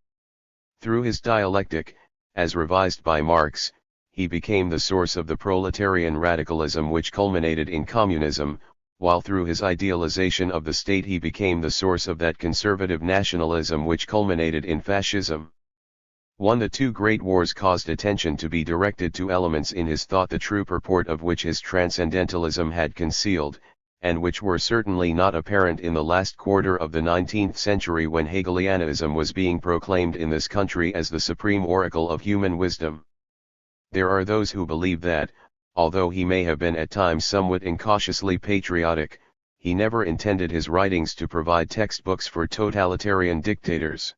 Through his dialectic, as revised by Marx, he became the source of the proletarian radicalism which culminated in communism, while through his idealization of the state he became the source of that conservative nationalism which culminated in fascism. The two great wars caused attention to be directed to elements in his thought the true purport of which his transcendentalism had concealed, and which were certainly not apparent in the last quarter of the 19th century when Hegelianism was being proclaimed in this country as the supreme oracle of human wisdom. There are those who believe that, although he may have been at times somewhat incautiously patriotic, he never intended his writings to provide textbooks for totalitarian dictators.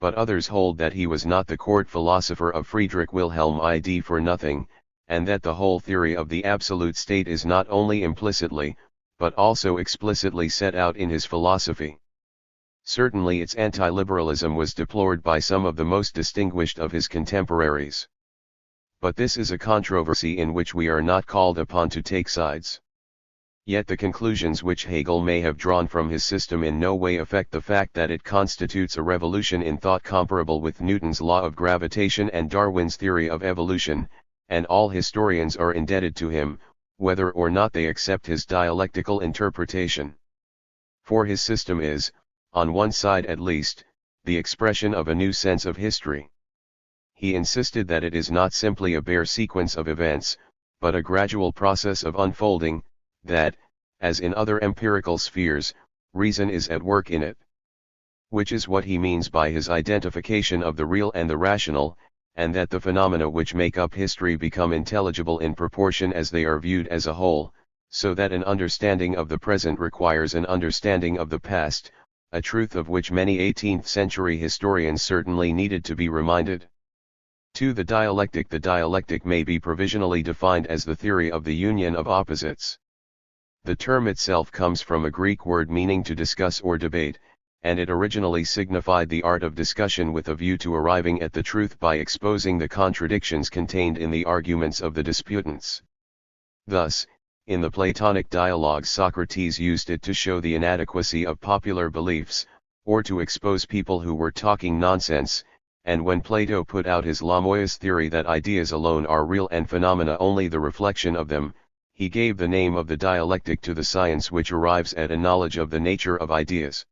but others hold that he was not the court philosopher of Friedrich Wilhelm Id for nothing, and that the whole theory of the absolute state is not only implicitly, but also explicitly set out in his philosophy. Certainly its anti-liberalism was deplored by some of the most distinguished of his contemporaries. But this is a controversy in which we are not called upon to take sides. Yet the conclusions which Hegel may have drawn from his system in no way affect the fact that it constitutes a revolution in thought comparable with Newton's law of gravitation and Darwin's theory of evolution, and all historians are indebted to him, whether or not they accept his dialectical interpretation. For his system is, on one side at least, the expression of a new sense of history. He insisted that it is not simply a bare sequence of events, but a gradual process of unfolding, that, as in other empirical spheres, reason is at work in it. Which is what he means by his identification of the real and the rational, and that the phenomena which make up history become intelligible in proportion as they are viewed as a whole, so that an understanding of the present requires an understanding of the past, a truth of which many 18th-century historians certainly needed to be reminded. To the dialectic may be provisionally defined as the theory of the union of opposites. The term itself comes from a Greek word meaning to discuss or debate, and it originally signified the art of discussion with a view to arriving at the truth by exposing the contradictions contained in the arguments of the disputants. Thus, in the Platonic dialogues, Socrates used it to show the inadequacy of popular beliefs, or to expose people who were talking nonsense, and when Plato put out his Lamoios theory that ideas alone are real and phenomena only the reflection of them, he gave the name of the dialectic to the science which arrives at a knowledge of the nature of ideas.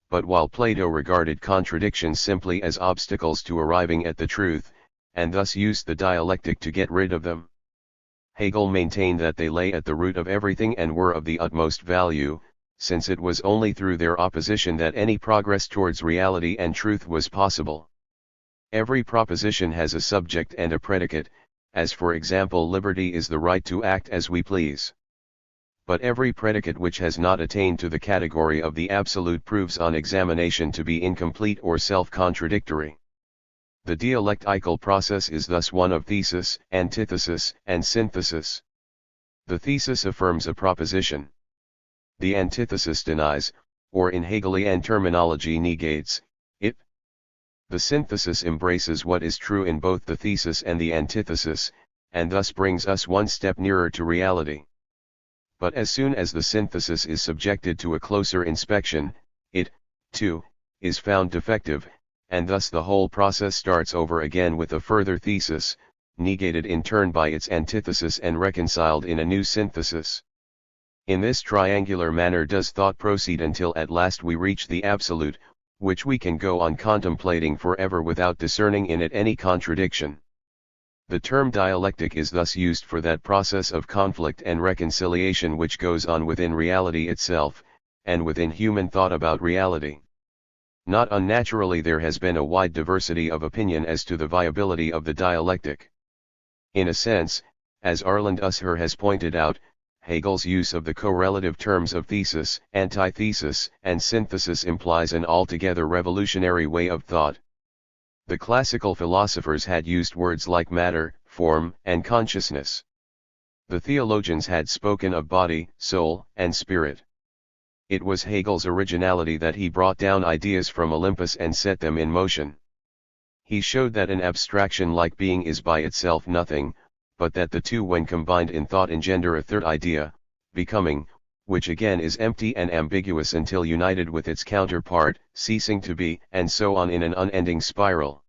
But while Plato regarded contradictions simply as obstacles to arriving at the truth, and thus used the dialectic to get rid of them, Hegel maintained that they lay at the root of everything and were of the utmost value, since it was only through their opposition that any progress towards reality and truth was possible. Every proposition has a subject and a predicate, as for example liberty is the right to act as we please. But every predicate which has not attained to the category of the absolute proves on examination to be incomplete or self-contradictory. The dialectical process is thus one of thesis, antithesis, and synthesis. The thesis affirms a proposition. The antithesis denies, or in Hegelian terminology negates, it. The synthesis embraces what is true in both the thesis and the antithesis, and thus brings us one step nearer to reality. But as soon as the synthesis is subjected to a closer inspection, it, too, is found defective, and thus the whole process starts over again with a further thesis, negated in turn by its antithesis and reconciled in a new synthesis. In this triangular manner does thought proceed until at last we reach the absolute, which we can go on contemplating forever without discerning in it any contradiction. The term dialectic is thus used for that process of conflict and reconciliation which goes on within reality itself, and within human thought about reality. Not unnaturally there has been a wide diversity of opinion as to the viability of the dialectic. In a sense, as Arland Husserl has pointed out, Hegel's use of the correlative terms of thesis, antithesis, and synthesis implies an altogether revolutionary way of thought. The classical philosophers had used words like matter, form, and consciousness. The theologians had spoken of body, soul, and spirit. It was Hegel's originality that he brought down ideas from Olympus and set them in motion. He showed that an abstraction like being is by itself nothing, but that the two when combined in thought engender a third idea, becoming, which again is empty and ambiguous until united with its counterpart, ceasing to be, and so on in an unending spiral.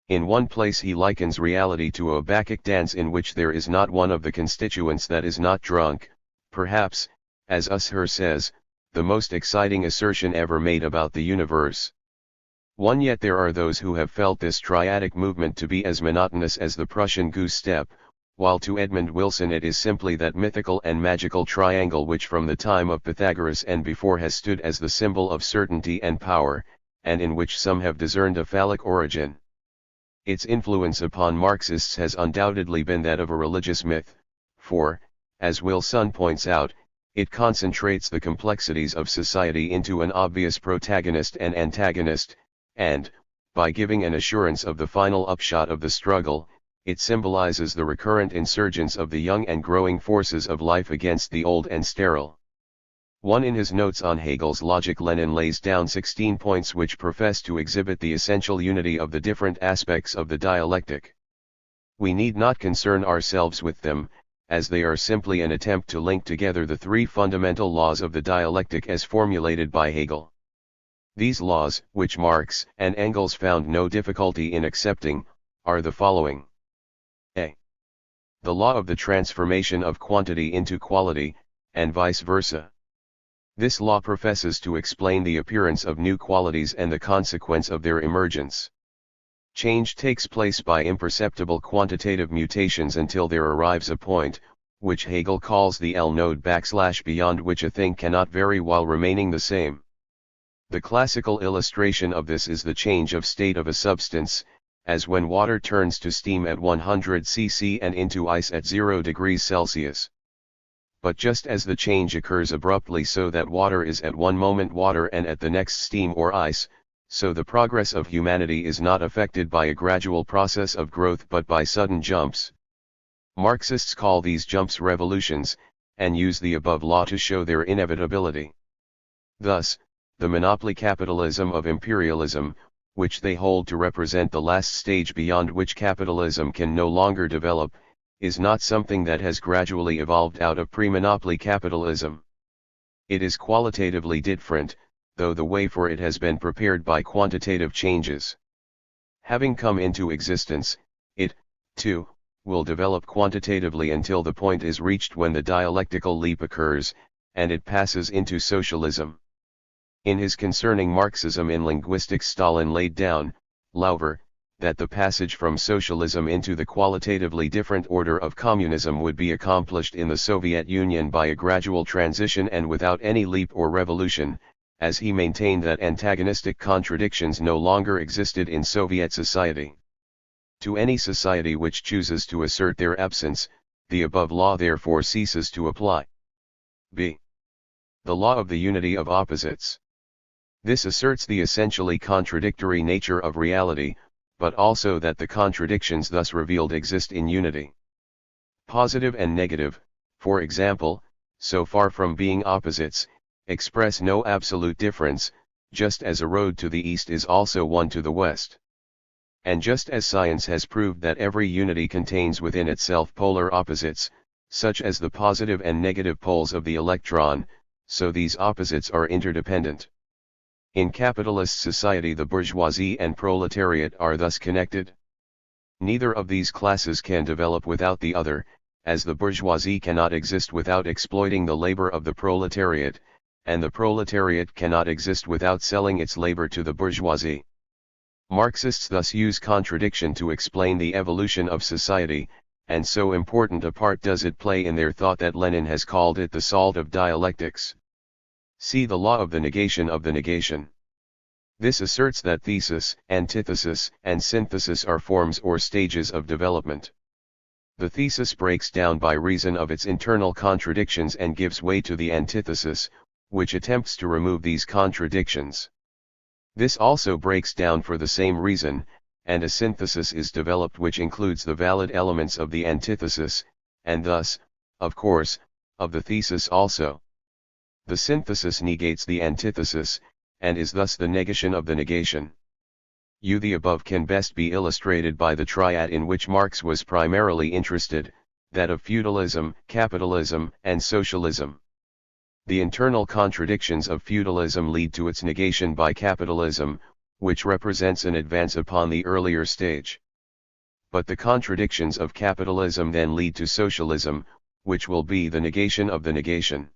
In one place he likens reality to a Bacchic dance in which there is not one of the constituents that is not drunk, perhaps, as Husserl says, the most exciting assertion ever made about the universe. Yet there are those who have felt this triadic movement to be as monotonous as the Prussian goose step, while to Edmund Wilson it is simply that mythical and magical triangle which from the time of Pythagoras and before has stood as the symbol of certainty and power, and in which some have discerned a phallic origin. Its influence upon Marxists has undoubtedly been that of a religious myth, for, as Wilson points out, it concentrates the complexities of society into an obvious protagonist and antagonist, and, By giving an assurance of the final upshot of the struggle, it symbolizes the recurrent insurgence of the young and growing forces of life against the old and sterile. 1. In his notes on Hegel's logic, Lenin lays down 16 points which profess to exhibit the essential unity of the different aspects of the dialectic. We need not concern ourselves with them, as they are simply an attempt to link together the three fundamental laws of the dialectic as formulated by Hegel. These laws, which Marx and Engels found no difficulty in accepting, are the following. A. The law of the transformation of quantity into quality, and vice versa. This law professes to explain the appearance of new qualities and the consequence of their emergence. Change takes place by imperceptible quantitative mutations until there arrives a point, which Hegel calls the L-node / beyond which a thing cannot vary while remaining the same. The classical illustration of this is the change of state of a substance, as when water turns to steam at 100 cc and into ice at 0 degrees Celsius. But just as the change occurs abruptly so that water is at one moment water and at the next steam or ice, so the progress of humanity is not affected by a gradual process of growth but by sudden jumps. Marxists call these jumps revolutions, and use the above law to show their inevitability. Thus, the monopoly capitalism of imperialism, which they hold to represent the last stage beyond which capitalism can no longer develop, is not something that has gradually evolved out of pre-monopoly capitalism. It is qualitatively different, though the way for it has been prepared by quantitative changes. Having come into existence, it, too, will develop quantitatively until the point is reached when the dialectical leap occurs, and it passes into socialism. In his Concerning Marxism in Linguistics, Stalin laid down, Lauver, that the passage from socialism into the qualitatively different order of communism would be accomplished in the Soviet Union by a gradual transition and without any leap or revolution, as he maintained that antagonistic contradictions no longer existed in Soviet society. To any society which chooses to assert their absence, the above law therefore ceases to apply. B. The law of the unity of opposites. This asserts the essentially contradictory nature of reality, but also that the contradictions thus revealed exist in unity. Positive and negative, for example, so far from being opposites, express no absolute difference, just as a road to the east is also one to the west. And just as science has proved that every unity contains within itself polar opposites, such as the positive and negative poles of the electron, so these opposites are interdependent. In capitalist society, the bourgeoisie and proletariat are thus connected. Neither of these classes can develop without the other, as the bourgeoisie cannot exist without exploiting the labor of the proletariat, and the proletariat cannot exist without selling its labor to the bourgeoisie. Marxists thus use contradiction to explain the evolution of society, and so important a part does it play in their thought that Lenin has called it the salt of dialectics. See the law of the negation of the negation. This asserts that thesis, antithesis, and synthesis are forms or stages of development. The thesis breaks down by reason of its internal contradictions and gives way to the antithesis, which attempts to remove these contradictions. This also breaks down for the same reason, and a synthesis is developed which includes the valid elements of the antithesis, and thus, of course, of the thesis also. The synthesis negates the antithesis, and is thus the negation of the negation. The above can best be illustrated by the triad in which Marx was primarily interested, that of feudalism, capitalism, and socialism. The internal contradictions of feudalism lead to its negation by capitalism, which represents an advance upon the earlier stage. But the contradictions of capitalism then lead to socialism, which will be the negation of the negation.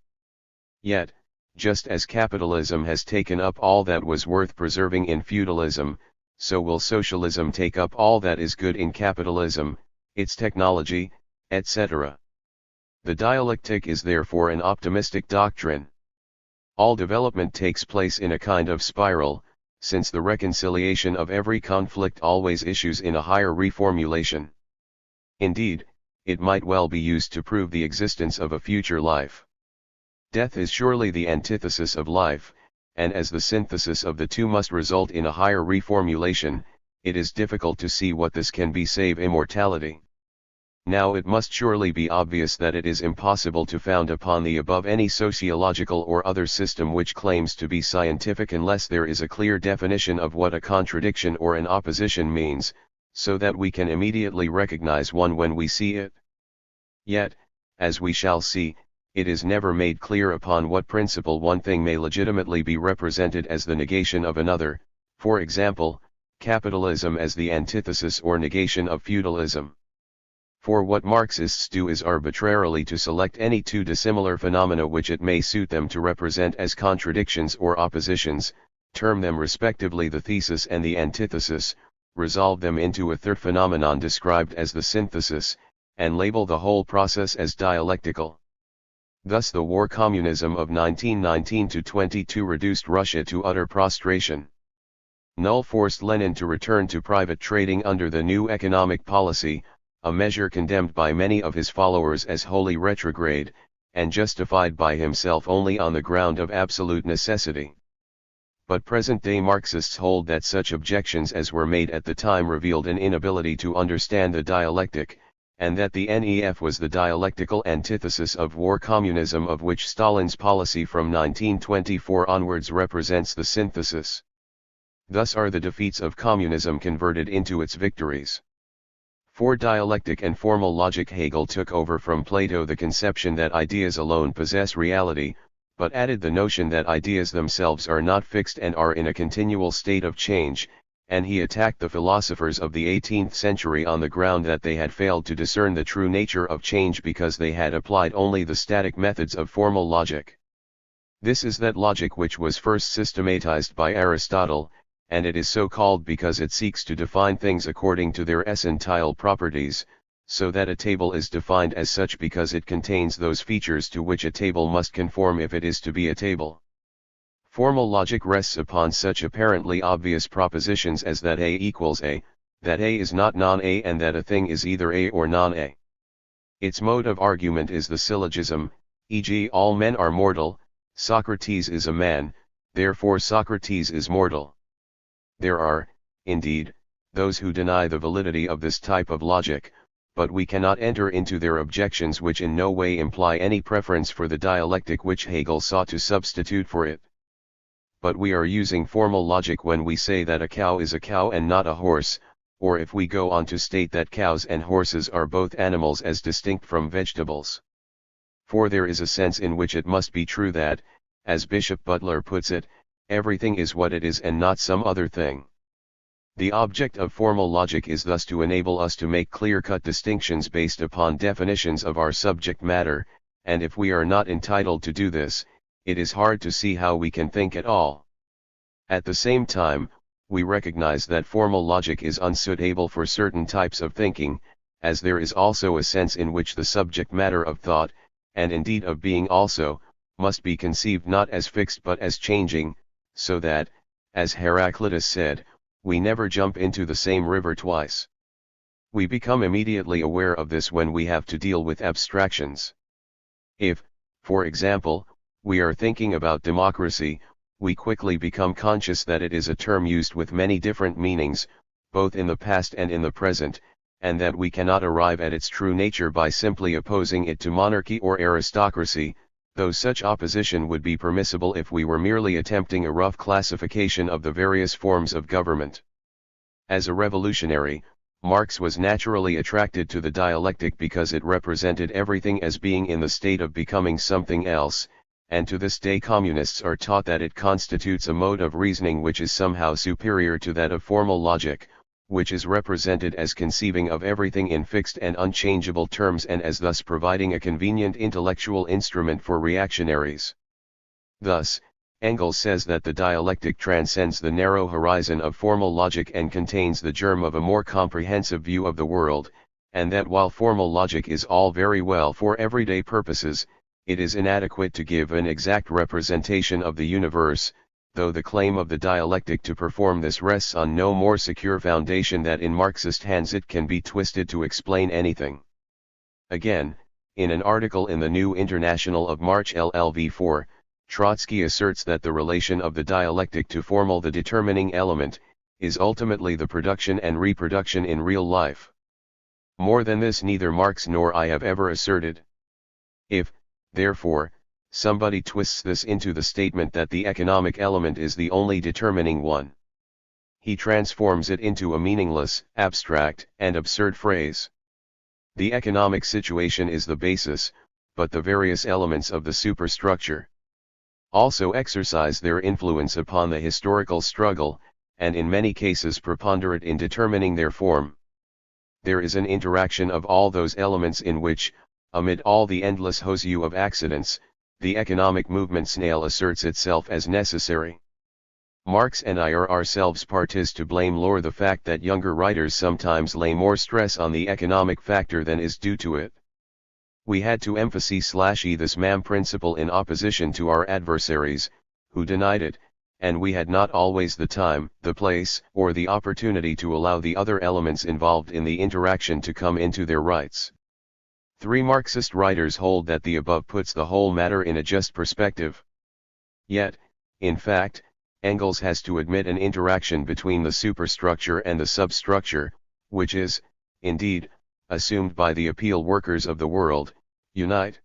Yet, just as capitalism has taken up all that was worth preserving in feudalism, so will socialism take up all that is good in capitalism, its technology, etc. The dialectic is therefore an optimistic doctrine. All development takes place in a kind of spiral, since the reconciliation of every conflict always issues in a higher reformulation. Indeed, it might well be used to prove the existence of a future life. Death is surely the antithesis of life, and as the synthesis of the two must result in a higher reformulation, it is difficult to see what this can be save immortality. Now it must surely be obvious that it is impossible to found upon the above any sociological or other system which claims to be scientific unless there is a clear definition of what a contradiction or an opposition means, so that we can immediately recognize one when we see it. Yet, as we shall see, it is never made clear upon what principle one thing may legitimately be represented as the negation of another, for example, capitalism as the antithesis or negation of feudalism. For what Marxists do is arbitrarily to select any two dissimilar phenomena which it may suit them to represent as contradictions or oppositions, term them respectively the thesis and the antithesis, resolve them into a third phenomenon described as the synthesis, and label the whole process as dialectical. Thus the war communism of 1919-22 reduced Russia to utter prostration. Null forced Lenin to return to private trading under the new economic policy, a measure condemned by many of his followers as wholly retrograde, and justified by himself only on the ground of absolute necessity. But present-day Marxists hold that such objections as were made at the time revealed an inability to understand the dialectic, and that the NEF was the dialectical antithesis of war communism of which Stalin's policy from 1924 onwards represents the synthesis. Thus are the defeats of communism converted into its victories. For dialectic and formal logic, Hegel took over from Plato the conception that ideas alone possess reality, but added the notion that ideas themselves are not fixed and are in a continual state of change, and he attacked the philosophers of the 18th century on the ground that they had failed to discern the true nature of change because they had applied only the static methods of formal logic. This is that logic which was first systematized by Aristotle, and it is so called because it seeks to define things according to their essential properties, so that a table is defined as such because it contains those features to which a table must conform if it is to be a table. Formal logic rests upon such apparently obvious propositions as that A equals A, that A is not non-A, and that a thing is either A or non-A. Its mode of argument is the syllogism, e.g. all men are mortal, Socrates is a man, therefore Socrates is mortal. There are, indeed, those who deny the validity of this type of logic, but we cannot enter into their objections which in no way imply any preference for the dialectic which Hegel sought to substitute for it. But we are using formal logic when we say that a cow is a cow and not a horse, or if we go on to state that cows and horses are both animals as distinct from vegetables. For there is a sense in which it must be true that, as Bishop Butler puts it, everything is what it is and not some other thing. The object of formal logic is thus to enable us to make clear-cut distinctions based upon definitions of our subject matter, and if we are not entitled to do this, it is hard to see how we can think at all. At the same time, we recognize that formal logic is unsuitable for certain types of thinking, as there is also a sense in which the subject matter of thought, and indeed of being also, must be conceived not as fixed but as changing, so that, as Heraclitus said, we never jump into the same river twice. We become immediately aware of this when we have to deal with abstractions. If, for example, we are thinking about democracy, we quickly become conscious that it is a term used with many different meanings, both in the past and in the present, and that we cannot arrive at its true nature by simply opposing it to monarchy or aristocracy, though such opposition would be permissible if we were merely attempting a rough classification of the various forms of government. As a revolutionary, Marx was naturally attracted to the dialectic because it represented everything as being in the state of becoming something else, and to this day communists are taught that it constitutes a mode of reasoning which is somehow superior to that of formal logic, which is represented as conceiving of everything in fixed and unchangeable terms and as thus providing a convenient intellectual instrument for reactionaries. Thus, Engels says that the dialectic transcends the narrow horizon of formal logic and contains the germ of a more comprehensive view of the world, and that while formal logic is all very well for everyday purposes, it is inadequate to give an exact representation of the universe, though the claim of the dialectic to perform this rests on no more secure foundation that in Marxist hands it can be twisted to explain anything. Again, in an article in the New International of March LLV4, Trotsky asserts that the relation of the dialectic to formal, the determining element, is ultimately the production and reproduction in real life. More than this neither Marx nor I have ever asserted. If, therefore, somebody twists this into the statement that the economic element is the only determining one, he transforms it into a meaningless, abstract, and absurd phrase. The economic situation is the basis, but the various elements of the superstructure also exercise their influence upon the historical struggle, and in many cases preponderate in determining their form. There is an interaction of all those elements in which, amid all the endless hozoo of accidents, the economic movement snail asserts itself as necessary. Marx and I are ourselves parties to blame lor the fact that younger writers sometimes lay more stress on the economic factor than is due to it. We had to emphasize this MAM principle in opposition to our adversaries, who denied it, and we had not always the time, the place, or the opportunity to allow the other elements involved in the interaction to come into their rights. 3 Marxist writers hold that the above puts the whole matter in a just perspective. Yet, in fact, Engels has to admit an interaction between the superstructure and the substructure, which is, indeed, assumed by the appeal workers of the world, unite.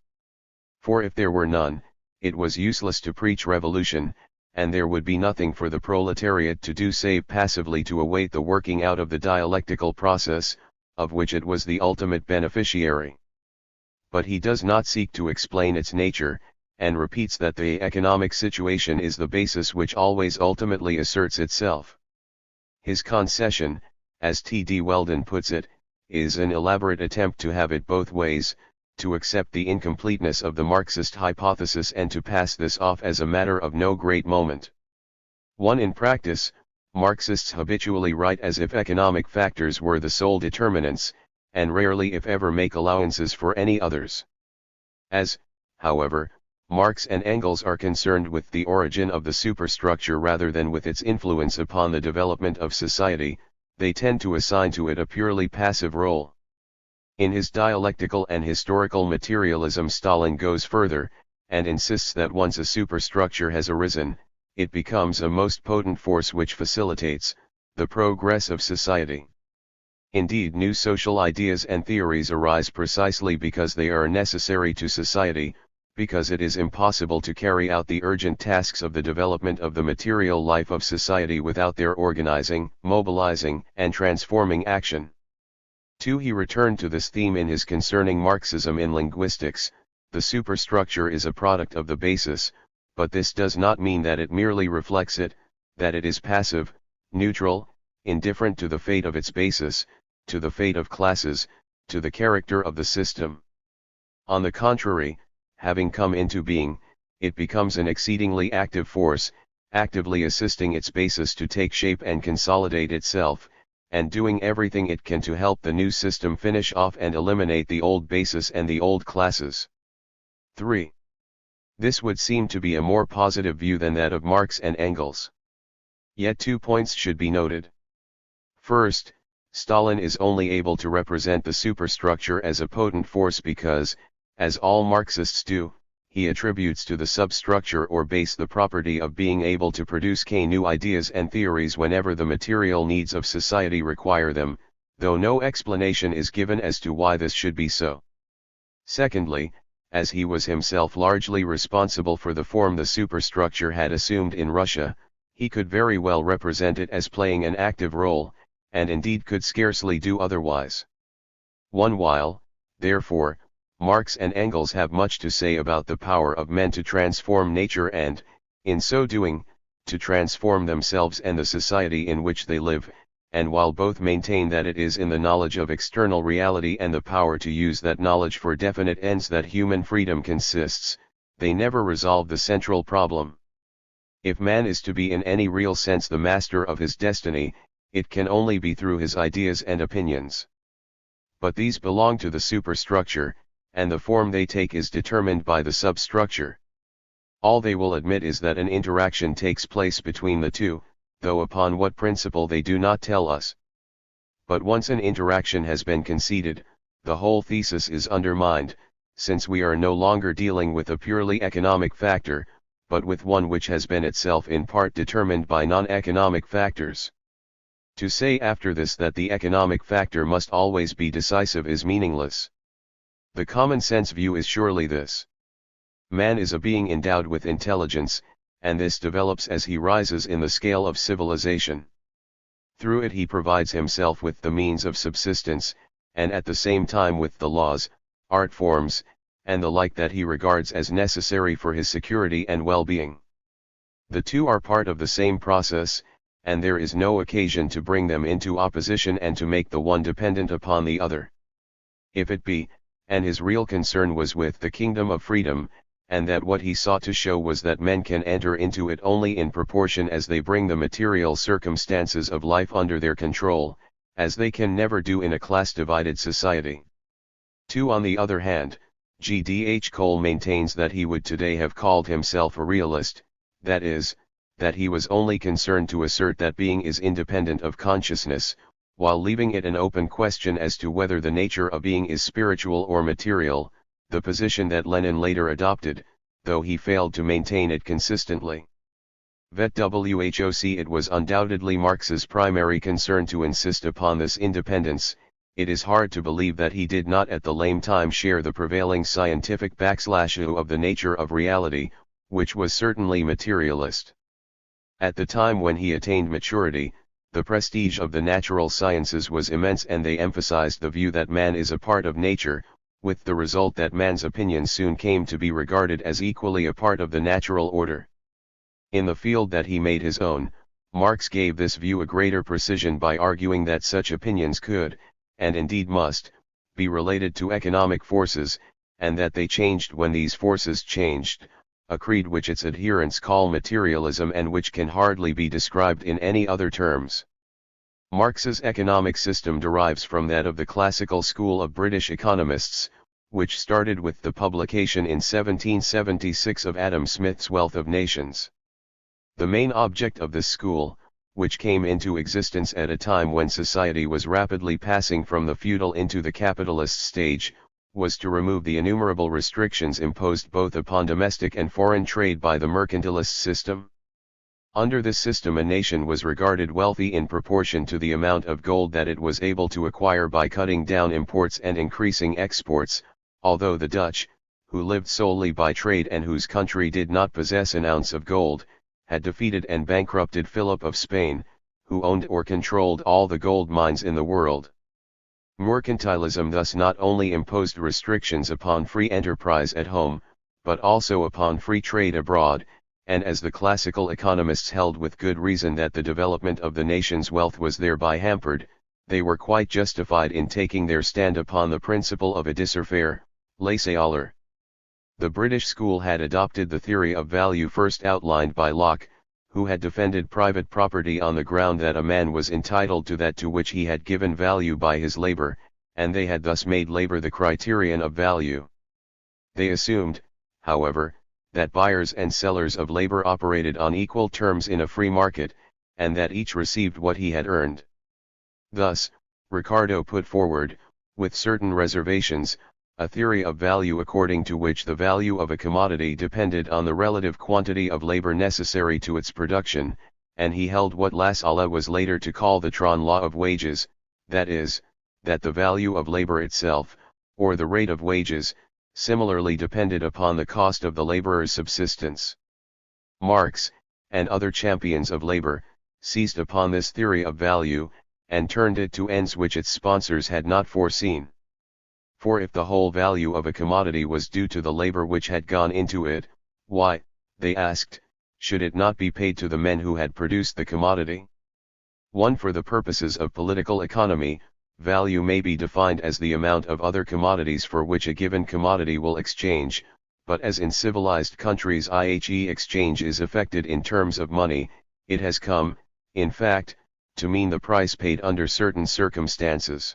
For if there were none, it was useless to preach revolution, and there would be nothing for the proletariat to do save passively to await the working out of the dialectical process, of which it was the ultimate beneficiary. But he does not seek to explain its nature, and repeats that the economic situation is the basis which always ultimately asserts itself. His concession, as T.D. Weldon puts it, is an elaborate attempt to have it both ways, to accept the incompleteness of the Marxist hypothesis and to pass this off as a matter of no great moment. 1. In practice, Marxists habitually write as if economic factors were the sole determinants, and rarely if ever make allowances for any others. As, however, Marx and Engels are concerned with the origin of the superstructure rather than with its influence upon the development of society, they tend to assign to it a purely passive role. In his dialectical and historical materialism, Stalin goes further, and insists that once a superstructure has arisen, it becomes a most potent force which facilitates the progress of society. Indeed, new social ideas and theories arise precisely because they are necessary to society, because it is impossible to carry out the urgent tasks of the development of the material life of society without their organizing, mobilizing, and transforming action. 2. He returned to this theme in his Concerning Marxism in Linguistics. The superstructure is a product of the basis, but this does not mean that it merely reflects it, that it is passive, neutral, indifferent to the fate of its basis, to the fate of classes, to the character of the system. On the contrary, having come into being, it becomes an exceedingly active force, actively assisting its basis to take shape and consolidate itself, and doing everything it can to help the new system finish off and eliminate the old basis and the old classes. 3. This would seem to be a more positive view than that of Marx and Engels. Yet 2 points should be noted. First, Stalin is only able to represent the superstructure as a potent force because, as all Marxists do, he attributes to the substructure or base the property of being able to produce new ideas and theories whenever the material needs of society require them, though no explanation is given as to why this should be so. Secondly, as he was himself largely responsible for the form the superstructure had assumed in Russia, he could very well represent it as playing an active role, and indeed could scarcely do otherwise. While, therefore, Marx and Engels have much to say about the power of men to transform nature and, in so doing, to transform themselves and the society in which they live, and while both maintain that it is in the knowledge of external reality and the power to use that knowledge for definite ends that human freedom consists, they never resolve the central problem. If man is to be in any real sense the master of his destiny, it can only be through his ideas and opinions. But these belong to the superstructure, and the form they take is determined by the substructure. All they will admit is that an interaction takes place between the two, though upon what principle they do not tell us. But once an interaction has been conceded, the whole thesis is undermined, since we are no longer dealing with a purely economic factor, but with one which has been itself in part determined by non-economic factors. To say after this that the economic factor must always be decisive is meaningless. The common sense view is surely this. Man is a being endowed with intelligence, and this develops as he rises in the scale of civilization. Through it he provides himself with the means of subsistence, and at the same time with the laws, art forms, and the like that he regards as necessary for his security and well-being. The two are part of the same process, and there is no occasion to bring them into opposition and to make the one dependent upon the other. If it be, and his real concern was with the kingdom of freedom, and that what he sought to show was that men can enter into it only in proportion as they bring the material circumstances of life under their control, as they can never do in a class-divided society. 2. On the other hand, G.D.H. Cole maintains that he would today have called himself a realist, that is, that he was only concerned to assert that being is independent of consciousness, while leaving it an open question as to whether the nature of being is spiritual or material, the position that Lenin later adopted, though he failed to maintain it consistently. Vet Whoc It was undoubtedly Marx's primary concern to insist upon this independence. It is hard to believe that he did not at the same time share the prevailing scientific view of the nature of reality, which was certainly materialist. At the time when he attained maturity, the prestige of the natural sciences was immense, and they emphasized the view that man is a part of nature, with the result that man's opinions soon came to be regarded as equally a part of the natural order. In the field that he made his own, Marx gave this view a greater precision by arguing that such opinions could, and indeed must, be related to economic forces, and that they changed when these forces changed, a creed which its adherents call materialism and which can hardly be described in any other terms. Marx's economic system derives from that of the classical school of British economists, which started with the publication in 1776 of Adam Smith's Wealth of Nations. The main object of this school, which came into existence at a time when society was rapidly passing from the feudal into the capitalist stage, was to remove the innumerable restrictions imposed both upon domestic and foreign trade by the mercantilist system. Under this system, a nation was regarded wealthy in proportion to the amount of gold that it was able to acquire by cutting down imports and increasing exports, although the Dutch, who lived solely by trade and whose country did not possess an ounce of gold, had defeated and bankrupted Philip of Spain, who owned or controlled all the gold mines in the world. Mercantilism thus not only imposed restrictions upon free enterprise at home, but also upon free trade abroad, and as the classical economists held with good reason that the development of the nation's wealth was thereby hampered, they were quite justified in taking their stand upon the principle of a laissez-faire, laissez-aller. The British school had adopted the theory of value first outlined by Locke, who had defended private property on the ground that a man was entitled to that to which he had given value by his labor, and they had thus made labor the criterion of value. They assumed, however, that buyers and sellers of labor operated on equal terms in a free market, and that each received what he had earned. Thus, Ricardo put forward, with certain reservations, a theory of value according to which the value of a commodity depended on the relative quantity of labor necessary to its production, and he held what Lassalle was later to call the Tron law of wages, that is, that the value of labor itself, or the rate of wages, similarly depended upon the cost of the laborer's subsistence. Marx, and other champions of labor, seized upon this theory of value, and turned it to ends which its sponsors had not foreseen. For if the whole value of a commodity was due to the labor which had gone into it, why, they asked, should it not be paid to the men who had produced the commodity? 1. For the purposes of political economy, value may be defined as the amount of other commodities for which a given commodity will exchange, but as in civilized countries exchange is effected in terms of money, it has come, in fact, to mean the price paid under certain circumstances.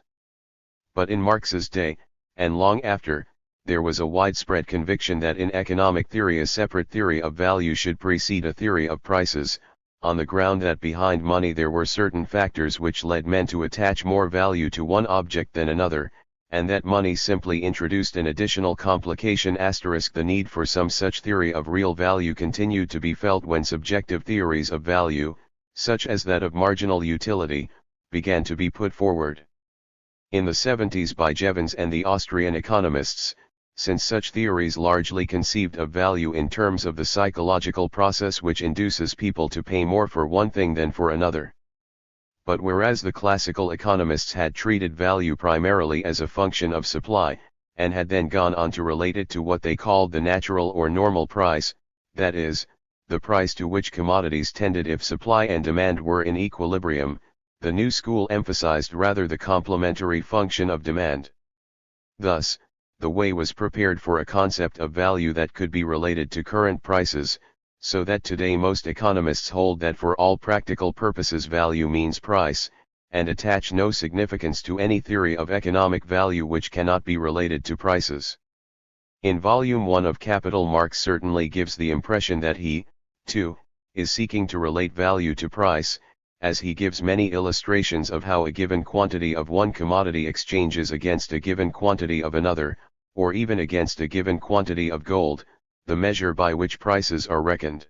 But in Marx's day, and long after, there was a widespread conviction that in economic theory a separate theory of value should precede a theory of prices, on the ground that behind money there were certain factors which led men to attach more value to one object than another, and that money simply introduced an additional complication. The need for some such theory of real value continued to be felt when subjective theories of value, such as that of marginal utility, began to be put forward. In the 70s by Jevons and the Austrian economists, since such theories largely conceived of value in terms of the psychological process which induces people to pay more for one thing than for another. But whereas the classical economists had treated value primarily as a function of supply, and had then gone on to relate it to what they called the natural or normal price, that is, the price to which commodities tended if supply and demand were in equilibrium, the new school emphasized rather the complementary function of demand. Thus, the way was prepared for a concept of value that could be related to current prices, so that today most economists hold that for all practical purposes value means price, and attach no significance to any theory of economic value which cannot be related to prices. In Volume 1 of Capital, Marx certainly gives the impression that he, too, is seeking to relate value to price, as he gives many illustrations of how a given quantity of one commodity exchanges against a given quantity of another, or even against a given quantity of gold, the measure by which prices are reckoned.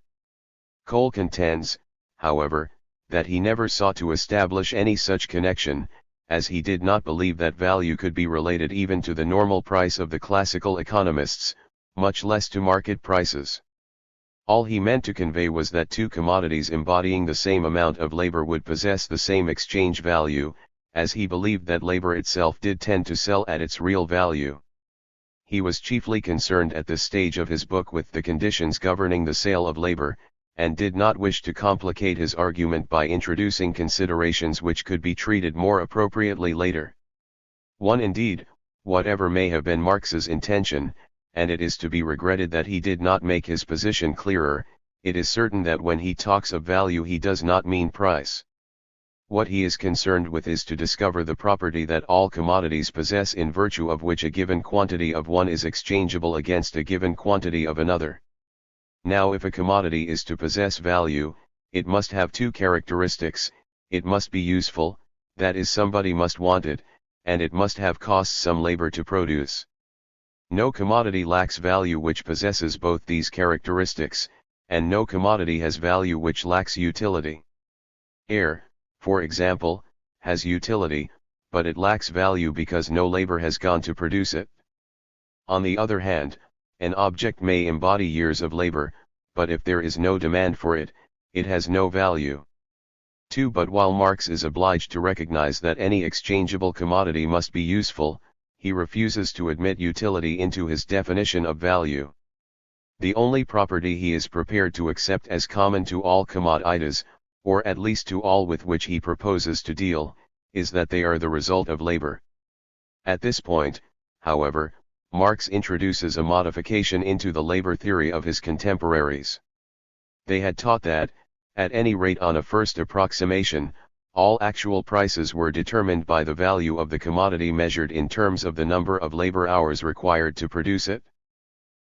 Cole contends, however, that he never sought to establish any such connection, as he did not believe that value could be related even to the normal price of the classical economists, much less to market prices. All he meant to convey was that two commodities embodying the same amount of labor would possess the same exchange value, as he believed that labor itself did tend to sell at its real value. He was chiefly concerned at this stage of his book with the conditions governing the sale of labor, and did not wish to complicate his argument by introducing considerations which could be treated more appropriately later. One indeed, whatever may have been Marx's intention, and it is to be regretted that he did not make his position clearer, it is certain that when he talks of value he does not mean price. What he is concerned with is to discover the property that all commodities possess in virtue of which a given quantity of one is exchangeable against a given quantity of another. Now if a commodity is to possess value, it must have two characteristics: it must be useful, that is, somebody must want it, and it must have cost some labor to produce. No commodity lacks value which possesses both these characteristics, and no commodity has value which lacks utility. Air, for example, has utility, but it lacks value because no labor has gone to produce it. On the other hand, an object may embody years of labor, but if there is no demand for it, it has no value. 2. But while Marx is obliged to recognize that any exchangeable commodity must be useful, he refuses to admit utility into his definition of value. The only property he is prepared to accept as common to all commodities, or at least to all with which he proposes to deal, is that they are the result of labor. At this point, however, Marx introduces a modification into the labor theory of his contemporaries. They had taught that, at any rate on a first approximation, all actual prices were determined by the value of the commodity measured in terms of the number of labor hours required to produce it.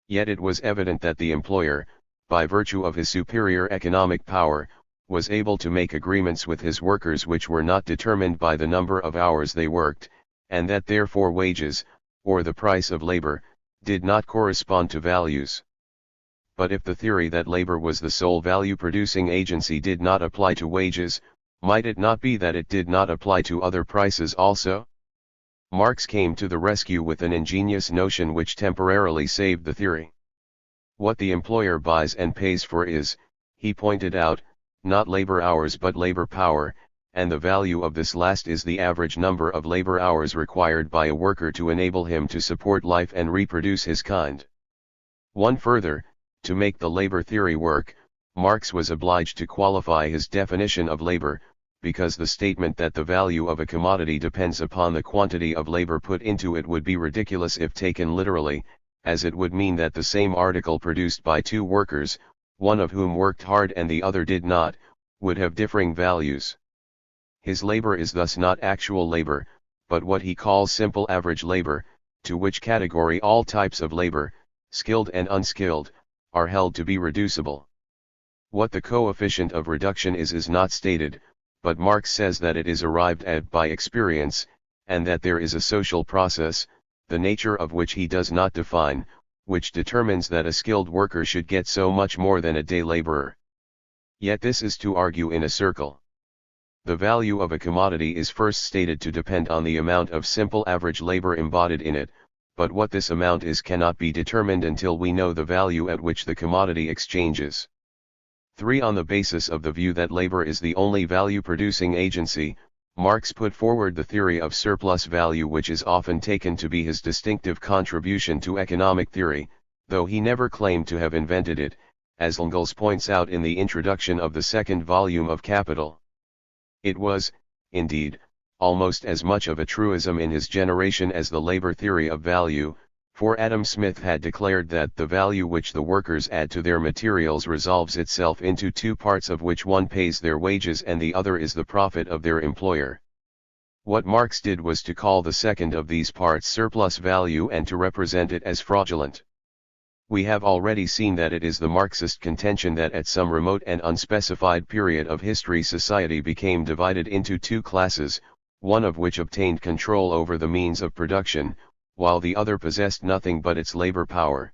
Yet it was evident that the employer, by virtue of his superior economic power, was able to make agreements with his workers which were not determined by the number of hours they worked, and that therefore wages, or the price of labor, did not correspond to values. But if the theory that labor was the sole value-producing agency did not apply to wages, might it not be that it did not apply to other prices also? Marx came to the rescue with an ingenious notion which temporarily saved the theory. What the employer buys and pays for is, he pointed out, not labor hours but labor power, and the value of this last is the average number of labor hours required by a worker to enable him to support life and reproduce his kind. One further, to make the labor theory work, Marx was obliged to qualify his definition of labor, because the statement that the value of a commodity depends upon the quantity of labor put into it would be ridiculous if taken literally, as it would mean that the same article produced by two workers, one of whom worked hard and the other did not, would have differing values. His labor is thus not actual labor, but what he calls simple average labor, to which category all types of labor, skilled and unskilled, are held to be reducible. What the coefficient of reduction is not stated, but Marx says that it is arrived at by experience, and that there is a social process, the nature of which he does not define, which determines that a skilled worker should get so much more than a day laborer. Yet this is to argue in a circle. The value of a commodity is first stated to depend on the amount of simple average labor embodied in it, but what this amount is cannot be determined until we know the value at which the commodity exchanges. 3. On the basis of the view that labor is the only value-producing agency, Marx put forward the theory of surplus value, which is often taken to be his distinctive contribution to economic theory, though he never claimed to have invented it, as Engels points out in the introduction of the second volume of Capital. It was, indeed, almost as much of a truism in his generation as the labor theory of value, for Adam Smith had declared that the value which the workers add to their materials resolves itself into two parts, of which one pays their wages and the other is the profit of their employer. What Marx did was to call the second of these parts surplus value and to represent it as fraudulent. We have already seen that it is the Marxist contention that at some remote and unspecified period of history society became divided into two classes, one of which obtained control over the means of production, while the other possessed nothing but its labor power.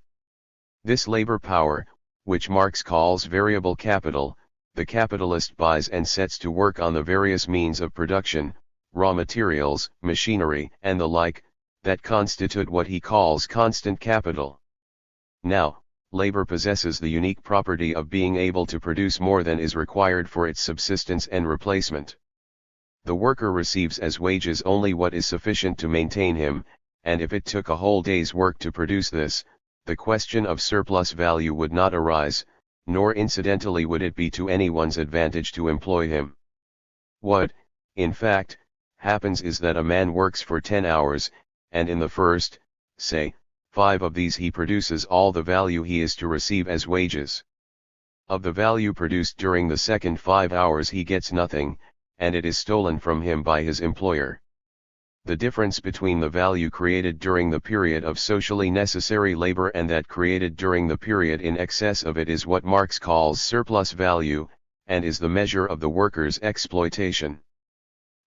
This labor power, which Marx calls variable capital, the capitalist buys and sets to work on the various means of production, raw materials, machinery, and the like, that constitute what he calls constant capital. Now, labor possesses the unique property of being able to produce more than is required for its subsistence and replacement. The worker receives as wages only what is sufficient to maintain him, and if it took a whole day's work to produce this, the question of surplus value would not arise, nor incidentally would it be to anyone's advantage to employ him. What, in fact, happens is that a man works for 10 hours, and in the first, say, 5 of these he produces all the value he is to receive as wages. Of the value produced during the second 5 hours he gets nothing, and it is stolen from him by his employer. The difference between the value created during the period of socially necessary labor and that created during the period in excess of it is what Marx calls surplus value, and is the measure of the worker's exploitation.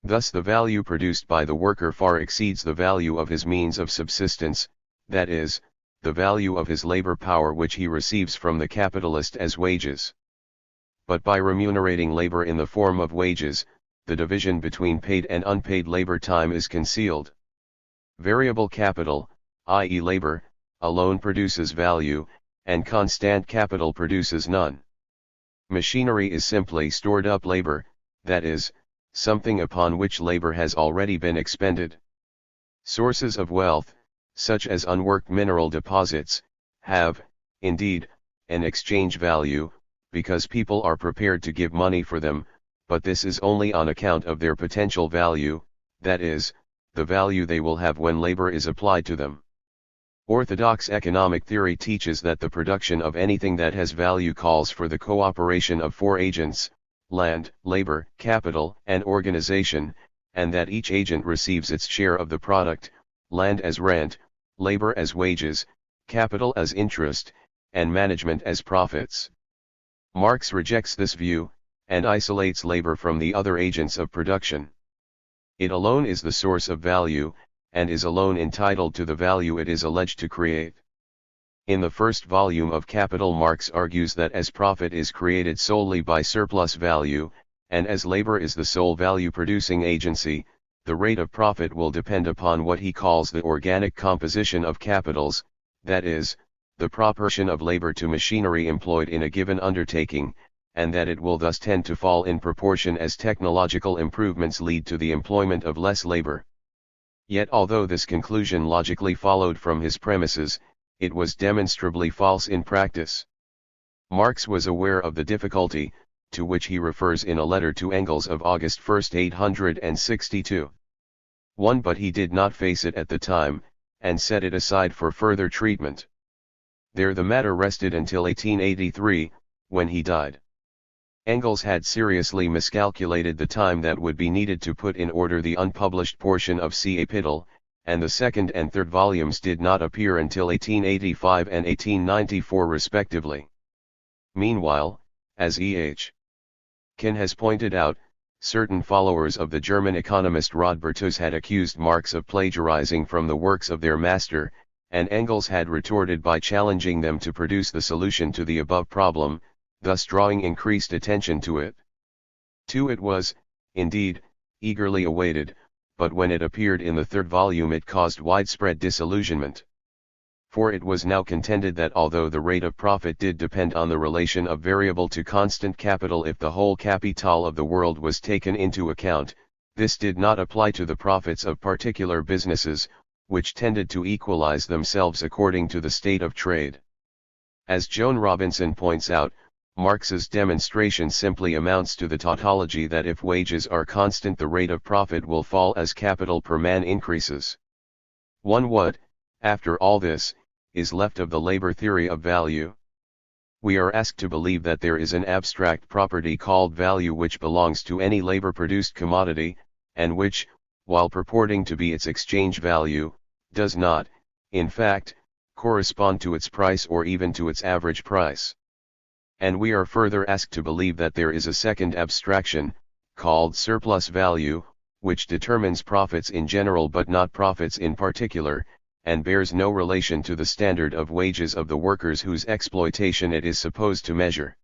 Thus the value produced by the worker far exceeds the value of his means of subsistence, that is, the value of his labor power which he receives from the capitalist as wages. But by remunerating labor in the form of wages, the division between paid and unpaid labor time is concealed. Variable capital, i.e. labor, alone produces value, and constant capital produces none. Machinery is simply stored up labor, that is, something upon which labor has already been expended. Sources of wealth, such as unworked mineral deposits, have, indeed, an exchange value, because people are prepared to give money for them, but this is only on account of their potential value, that is, the value they will have when labor is applied to them. Orthodox economic theory teaches that the production of anything that has value calls for the cooperation of 4 agents, land, labor, capital, and organization, and that each agent receives its share of the product, land as rent, labor as wages, capital as interest, and management as profits. Marx rejects this view, and isolates labor from the other agents of production. It alone is the source of value, and is alone entitled to the value it is alleged to create. In the first volume of Capital, Marx argues that as profit is created solely by surplus value, and as labor is the sole value-producing agency, the rate of profit will depend upon what he calls the organic composition of capitals, that is, the proportion of labor to machinery employed in a given undertaking, and that it will thus tend to fall in proportion as technological improvements lead to the employment of less labor. Yet although this conclusion logically followed from his premises, it was demonstrably false in practice. Marx was aware of the difficulty, to which he refers in a letter to Engels of August 1, 1862. But he did not face it at the time, and set it aside for further treatment. There the matter rested until 1883, when he died. Engels had seriously miscalculated the time that would be needed to put in order the unpublished portion of Capital, and the second and third volumes did not appear until 1885 and 1894 respectively. Meanwhile, as E.H. Kuhn has pointed out, certain followers of the German economist Rodbertus had accused Marx of plagiarizing from the works of their master, and Engels had retorted by challenging them to produce the solution to the above problem, thus drawing increased attention to it. It was, indeed, eagerly awaited, but when it appeared in the third volume it caused widespread disillusionment. For it was now contended that although the rate of profit did depend on the relation of variable to constant capital if the whole capital of the world was taken into account, this did not apply to the profits of particular businesses, which tended to equalize themselves according to the state of trade. As Joan Robinson points out, Marx's demonstration simply amounts to the tautology that if wages are constant the rate of profit will fall as capital per man increases. What, after all this, is left of the labor theory of value? We are asked to believe that there is an abstract property called value which belongs to any labor-produced commodity, and which, while purporting to be its exchange value, does not, in fact, correspond to its price or even to its average price. And we are further asked to believe that there is a second abstraction, called surplus value, which determines profits in general but not profits in particular, and bears no relation to the standard of wages of the workers whose exploitation it is supposed to measure.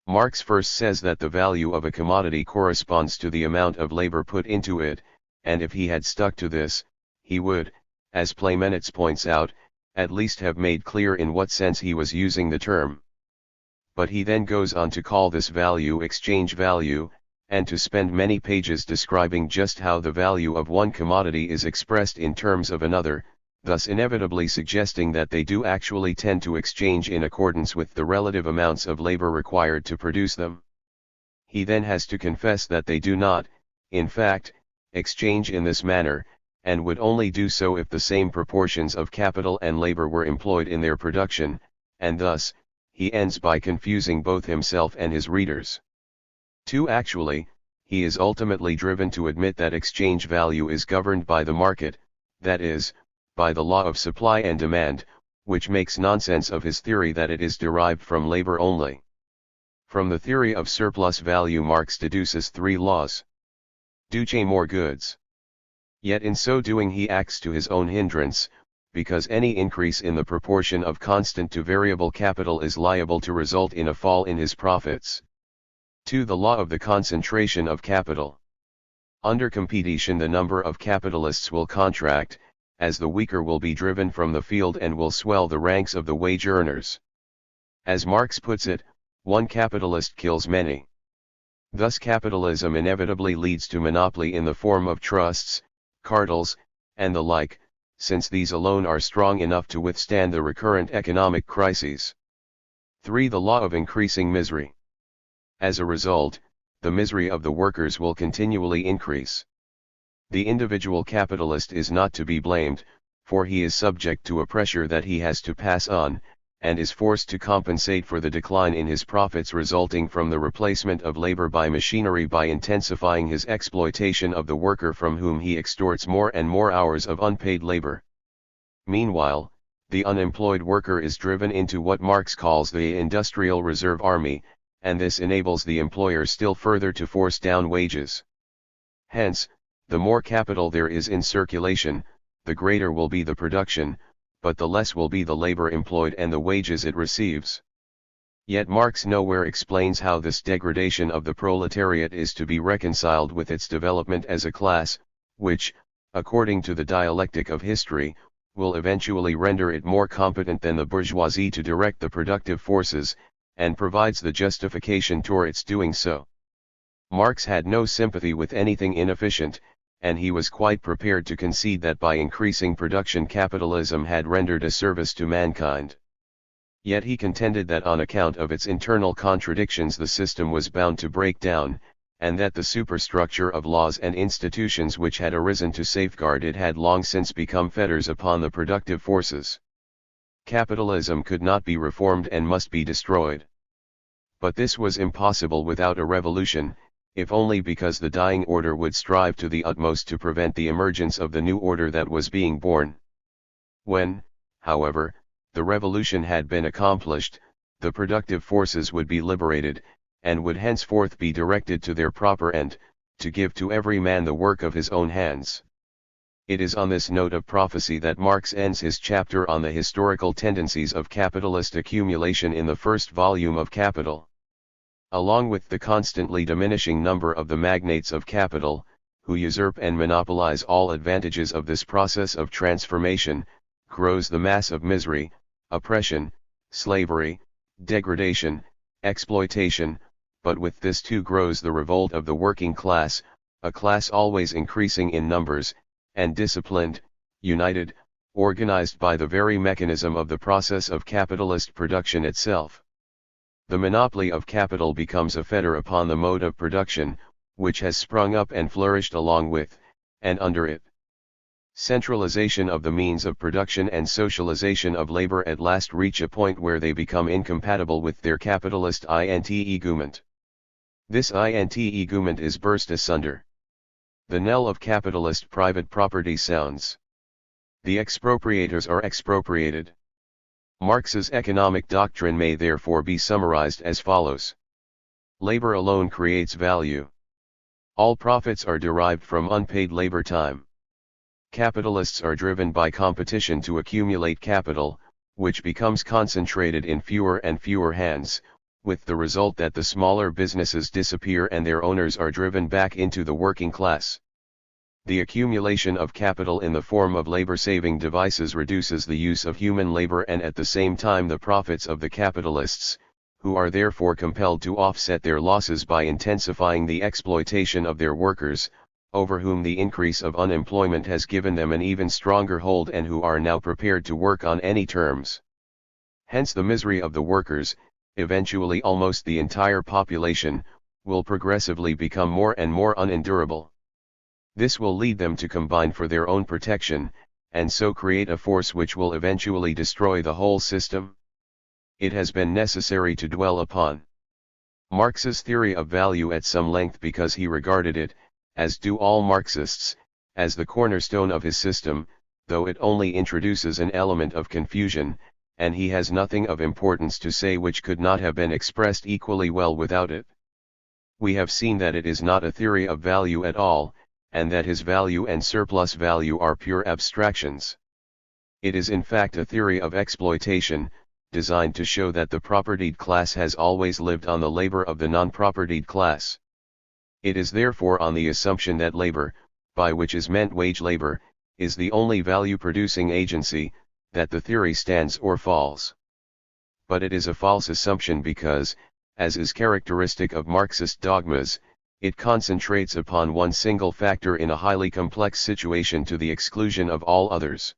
Marx first says that the value of a commodity corresponds to the amount of labor put into it, and if he had stuck to this, he would, as Playmenitz points out, at least have made clear in what sense he was using the term. But he then goes on to call this value exchange value, and to spend many pages describing just how the value of one commodity is expressed in terms of another, thus inevitably suggesting that they do actually tend to exchange in accordance with the relative amounts of labor required to produce them. He then has to confess that they do not, in fact, exchange in this manner, and would only do so if the same proportions of capital and labor were employed in their production, and thus, he ends by confusing both himself and his readers. Actually, he is ultimately driven to admit that exchange value is governed by the market, that is, by the law of supply and demand, which makes nonsense of his theory that it is derived from labor only. From the theory of surplus value Marx deduces three laws. Duce more goods. Yet in so doing he acts to his own hindrance, because any increase in the proportion of constant to variable capital is liable to result in a fall in his profits. The law of the concentration of capital. Under competition the number of capitalists will contract, as the weaker will be driven from the field and will swell the ranks of the wage earners. As Marx puts it, one capitalist kills many. Thus capitalism inevitably leads to monopoly in the form of trusts, cartels, and the like, since these alone are strong enough to withstand the recurrent economic crises. The law of increasing misery. As a result, the misery of the workers will continually increase. The individual capitalist is not to be blamed, for he is subject to a pressure that he has to pass on, and is forced to compensate for the decline in his profits resulting from the replacement of labor by machinery by intensifying his exploitation of the worker from whom he extorts more and more hours of unpaid labor. Meanwhile, the unemployed worker is driven into what Marx calls the industrial reserve army, and this enables the employer still further to force down wages. Hence, the more capital there is in circulation, the greater will be the production, but the less will be the labor employed and the wages it receives. Yet Marx nowhere explains how this degradation of the proletariat is to be reconciled with its development as a class, which, according to the dialectic of history, will eventually render it more competent than the bourgeoisie to direct the productive forces, and provides the justification for its doing so. Marx had no sympathy with anything inefficient, and he was quite prepared to concede that by increasing production capitalism had rendered a service to mankind. Yet he contended that on account of its internal contradictions the system was bound to break down, and that the superstructure of laws and institutions which had arisen to safeguard it had long since become fetters upon the productive forces. Capitalism could not be reformed and must be destroyed. But this was impossible without a revolution, if only because the dying order would strive to the utmost to prevent the emergence of the new order that was being born. When, however, the revolution had been accomplished, the productive forces would be liberated, and would henceforth be directed to their proper end, to give to every man the work of his own hands. It is on this note of prophecy that Marx ends his chapter on the historical tendencies of capitalist accumulation in the first volume of Capital. Along with the constantly diminishing number of the magnates of capital, who usurp and monopolize all advantages of this process of transformation, grows the mass of misery, oppression, slavery, degradation, exploitation, but with this too grows the revolt of the working class, a class always increasing in numbers, and disciplined, united, organized by the very mechanism of the process of capitalist production itself. The monopoly of capital becomes a fetter upon the mode of production, which has sprung up and flourished along with, and under it. Centralization of the means of production and socialization of labor at last reach a point where they become incompatible with their capitalist int-egumment. This int-egumment is burst asunder. The knell of capitalist private property sounds. The expropriators are expropriated. Marx's economic doctrine may therefore be summarized as follows. Labor alone creates value. All profits are derived from unpaid labor time. Capitalists are driven by competition to accumulate capital, which becomes concentrated in fewer and fewer hands, with the result that the smaller businesses disappear and their owners are driven back into the working class. The accumulation of capital in the form of labor-saving devices reduces the use of human labor and at the same time the profits of the capitalists, who are therefore compelled to offset their losses by intensifying the exploitation of their workers, over whom the increase of unemployment has given them an even stronger hold and who are now prepared to work on any terms. Hence the misery of the workers, eventually almost the entire population, will progressively become more and more unendurable. This will lead them to combine for their own protection, and so create a force which will eventually destroy the whole system. It has been necessary to dwell upon Marx's theory of value at some length because he regarded it, as do all Marxists, as the cornerstone of his system, though it only introduces an element of confusion, and he has nothing of importance to say which could not have been expressed equally well without it. We have seen that it is not a theory of value at all, and that his value and surplus value are pure abstractions. It is in fact a theory of exploitation, designed to show that the propertied class has always lived on the labor of the non-propertied class. It is therefore on the assumption that labor, by which is meant wage labor, is the only value-producing agency, that the theory stands or falls. But it is a false assumption because, as is characteristic of Marxist dogmas, it concentrates upon one single factor in a highly complex situation to the exclusion of all others.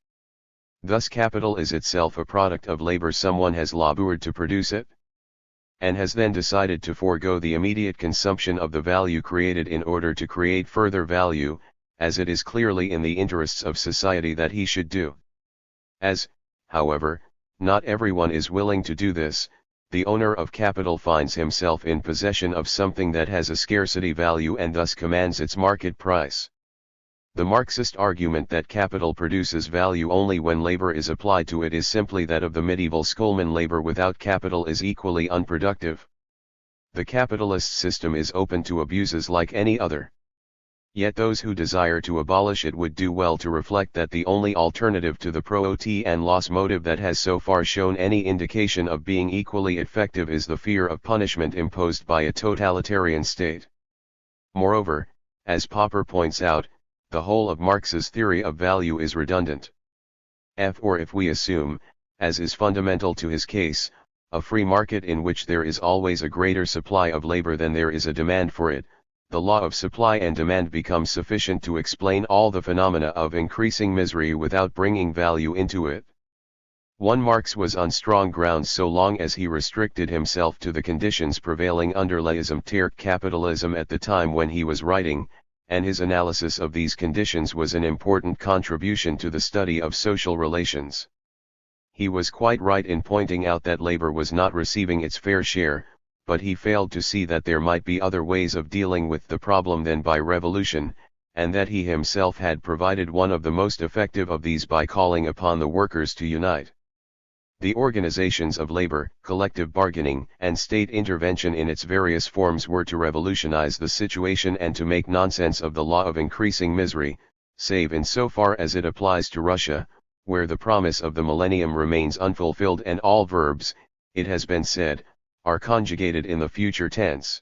Thus capital is itself a product of labor someone has labored to produce it, and has then decided to forego the immediate consumption of the value created in order to create further value, as it is clearly in the interests of society that he should do. As, however, not everyone is willing to do this, the owner of capital finds himself in possession of something that has a scarcity value and thus commands its market price. The Marxist argument that capital produces value only when labor is applied to it is simply that of the medieval schoolman: labor without capital is equally unproductive. The capitalist system is open to abuses like any other. Yet those who desire to abolish it would do well to reflect that the only alternative to the profit and loss motive that has so far shown any indication of being equally effective is the fear of punishment imposed by a totalitarian state. Moreover, as Popper points out, the whole of Marx's theory of value is redundant. If we assume, as is fundamental to his case, a free market in which there is always a greater supply of labor than there is a demand for it, the law of supply and demand becomes sufficient to explain all the phenomena of increasing misery without bringing value into it. Marx was on strong grounds so long as he restricted himself to the conditions prevailing under laissez-faire capitalism at the time when he was writing, and his analysis of these conditions was an important contribution to the study of social relations. He was quite right in pointing out that labor was not receiving its fair share, but he failed to see that there might be other ways of dealing with the problem than by revolution, and that he himself had provided one of the most effective of these by calling upon the workers to unite. The organizations of labor, collective bargaining, and state intervention in its various forms were to revolutionize the situation and to make nonsense of the law of increasing misery, save in so far as it applies to Russia, where the promise of the millennium remains unfulfilled and all verbs, it has been said, are conjugated in the future tense.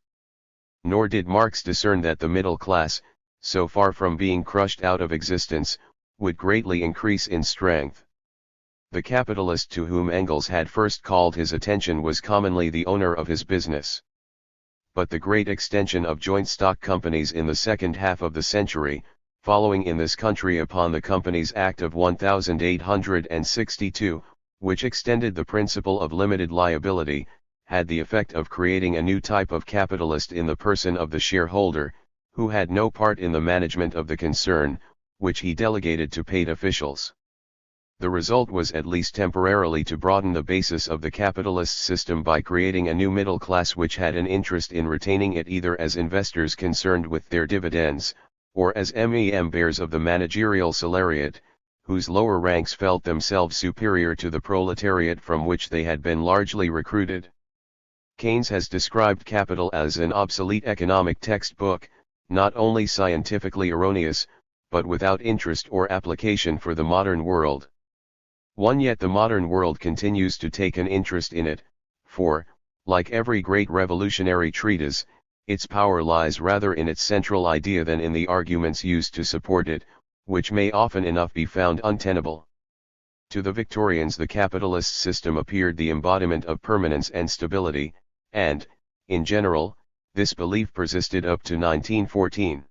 Nor did Marx discern that the middle class, so far from being crushed out of existence, would greatly increase in strength. The capitalist to whom Engels had first called his attention was commonly the owner of his business. But the great extension of joint stock companies in the second half of the century, following in this country upon the Companies Act of 1862, which extended the principle of limited liability, had the effect of creating a new type of capitalist in the person of the shareholder, who had no part in the management of the concern, which he delegated to paid officials. The result was at least temporarily to broaden the basis of the capitalist system by creating a new middle class which had an interest in retaining it either as investors concerned with their dividends, or as bearers of the managerial salariat, whose lower ranks felt themselves superior to the proletariat from which they had been largely recruited. Keynes has described Capital as an obsolete economic textbook, not only scientifically erroneous, but without interest or application for the modern world. Yet the modern world continues to take an interest in it, for, like every great revolutionary treatise, its power lies rather in its central idea than in the arguments used to support it, which may often enough be found untenable. To the Victorians the capitalist system appeared the embodiment of permanence and stability, and, in general, this belief persisted up to 1914.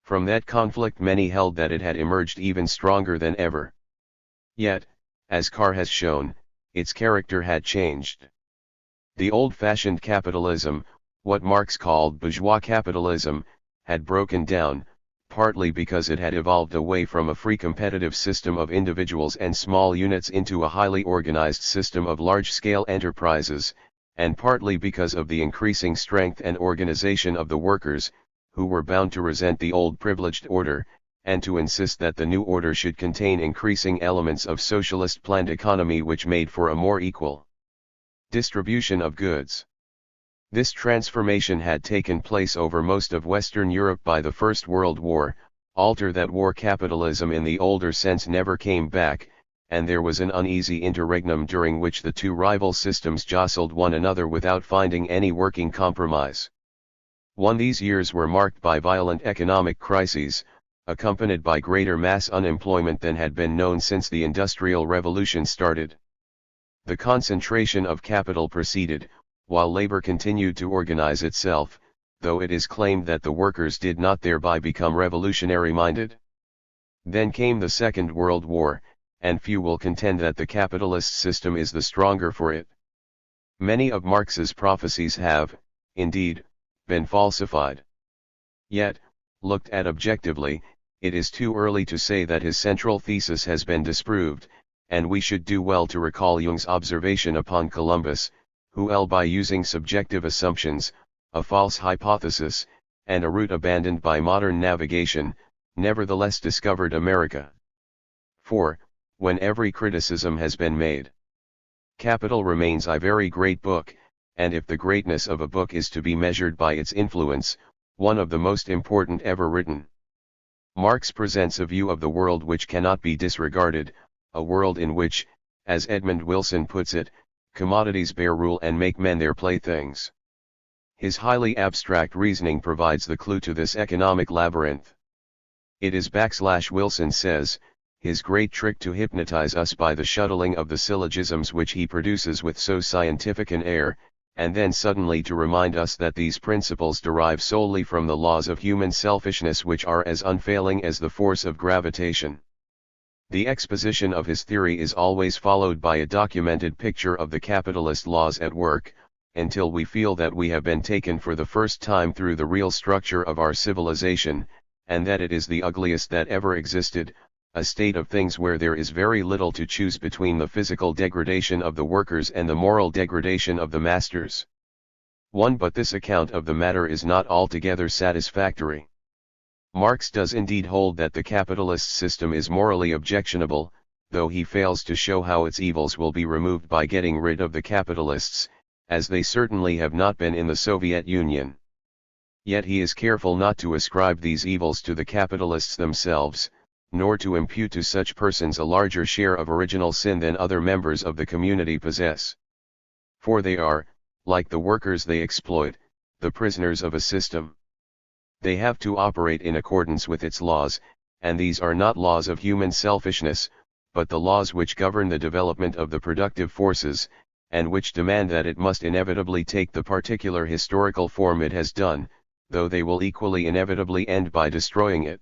From that conflict many held that it had emerged even stronger than ever. Yet, as Carr has shown, its character had changed. The old-fashioned capitalism, what Marx called bourgeois capitalism, had broken down, partly because it had evolved away from a free competitive system of individuals and small units into a highly organized system of large-scale enterprises, and partly because of the increasing strength and organization of the workers, who were bound to resent the old privileged order, and to insist that the new order should contain increasing elements of socialist planned economy which made for a more equal distribution of goods. This transformation had taken place over most of Western Europe by the First World War. After that war capitalism in the older sense never came back, and there was an uneasy interregnum during which the two rival systems jostled one another without finding any working compromise. These years were marked by violent economic crises, accompanied by greater mass unemployment than had been known since the Industrial Revolution started. The concentration of capital proceeded, while labor continued to organize itself, though it is claimed that the workers did not thereby become revolutionary-minded. Then came the Second World War, and few will contend that the capitalist system is the stronger for it. Many of Marx's prophecies have, indeed, been falsified. Yet, looked at objectively, it is too early to say that his central thesis has been disproved, and we should do well to recall Jung's observation upon Columbus, who by using subjective assumptions, a false hypothesis, and a route abandoned by modern navigation, nevertheless discovered America. For, when every criticism has been made, Capital remains a very great book, and if the greatness of a book is to be measured by its influence, one of the most important ever written. Marx presents a view of the world which cannot be disregarded, a world in which, as Edmund Wilson puts it, commodities bear rule and make men their playthings. His highly abstract reasoning provides the clue to this economic labyrinth. It is Wilson says, his great trick to hypnotize us by the shuttling of the syllogisms which he produces with so scientific an air, and then suddenly to remind us that these principles derive solely from the laws of human selfishness which are as unfailing as the force of gravitation. The exposition of his theory is always followed by a documented picture of the capitalist laws at work, until we feel that we have been taken for the first time through the real structure of our civilization, and that it is the ugliest that ever existed, a state of things where there is very little to choose between the physical degradation of the workers and the moral degradation of the masters. But this account of the matter is not altogether satisfactory. Marx does indeed hold that the capitalist system is morally objectionable, though he fails to show how its evils will be removed by getting rid of the capitalists, as they certainly have not been in the Soviet Union. Yet he is careful not to ascribe these evils to the capitalists themselves, nor to impute to such persons a larger share of original sin than other members of the community possess. For they are, like the workers they exploit, the prisoners of a system. They have to operate in accordance with its laws, and these are not laws of human selfishness, but the laws which govern the development of the productive forces, and which demand that it must inevitably take the particular historical form it has done, though they will equally inevitably end by destroying it.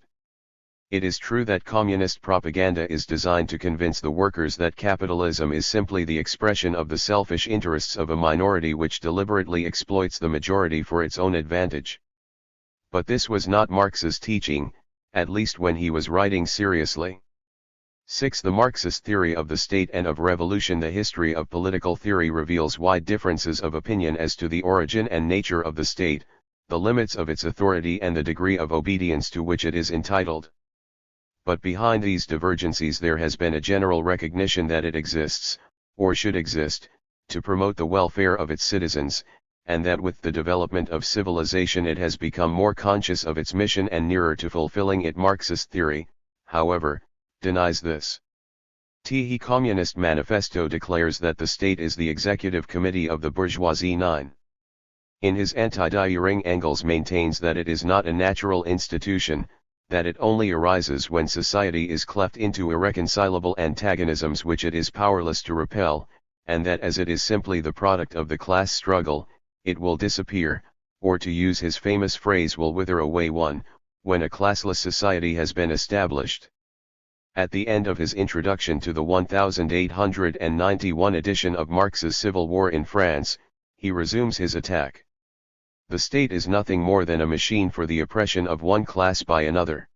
It is true that communist propaganda is designed to convince the workers that capitalism is simply the expression of the selfish interests of a minority which deliberately exploits the majority for its own advantage. But this was not Marx's teaching, at least when he was writing seriously. 6. The Marxist theory of the state and of revolution. The history of political theory reveals wide differences of opinion as to the origin and nature of the state, the limits of its authority and the degree of obedience to which it is entitled. But behind these divergencies there has been a general recognition that it exists, or should exist, to promote the welfare of its citizens, and that with the development of civilization it has become more conscious of its mission and nearer to fulfilling it. Marxist theory, however, denies this. The Communist Manifesto declares that the state is the executive committee of the bourgeoisie. 9. In his Anti-Die Engels maintains that it is not a natural institution, that it only arises when society is cleft into irreconcilable antagonisms which it is powerless to repel, and that as it is simply the product of the class struggle, it will disappear, or to use his famous phrase will wither away when a classless society has been established. At the end of his introduction to the 1891 edition of Marx's Civil War in France, he resumes his attack. The state is nothing more than a machine for the oppression of one class by another.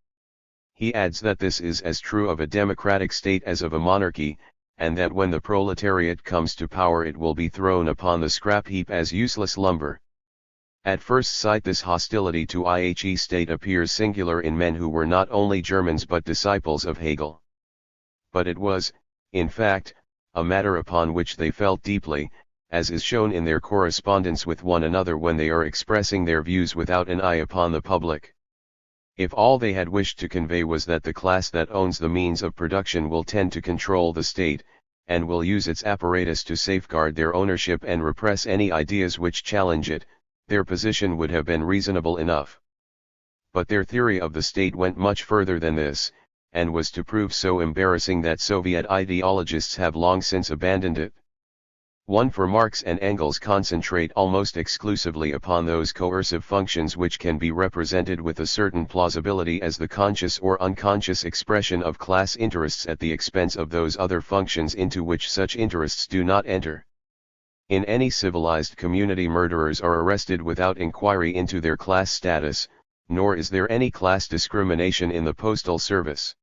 He adds that this is as true of a democratic state as of a monarchy, and that when the proletariat comes to power it will be thrown upon the scrap heap as useless lumber. At first sight this hostility to the state appears singular in men who were not only Germans but disciples of Hegel. But it was, in fact, a matter upon which they felt deeply, as is shown in their correspondence with one another when they are expressing their views without an eye upon the public. If all they had wished to convey was that the class that owns the means of production will tend to control the state, and will use its apparatus to safeguard their ownership and repress any ideas which challenge it, their position would have been reasonable enough. But their theory of the state went much further than this, and was to prove so embarrassing that Soviet ideologists have long since abandoned it. 1. For Marx and Engels concentrate almost exclusively upon those coercive functions which can be represented with a certain plausibility as the conscious or unconscious expression of class interests at the expense of those other functions into which such interests do not enter. In any civilized community murderers are arrested without inquiry into their class status, nor is there any class discrimination in the postal service.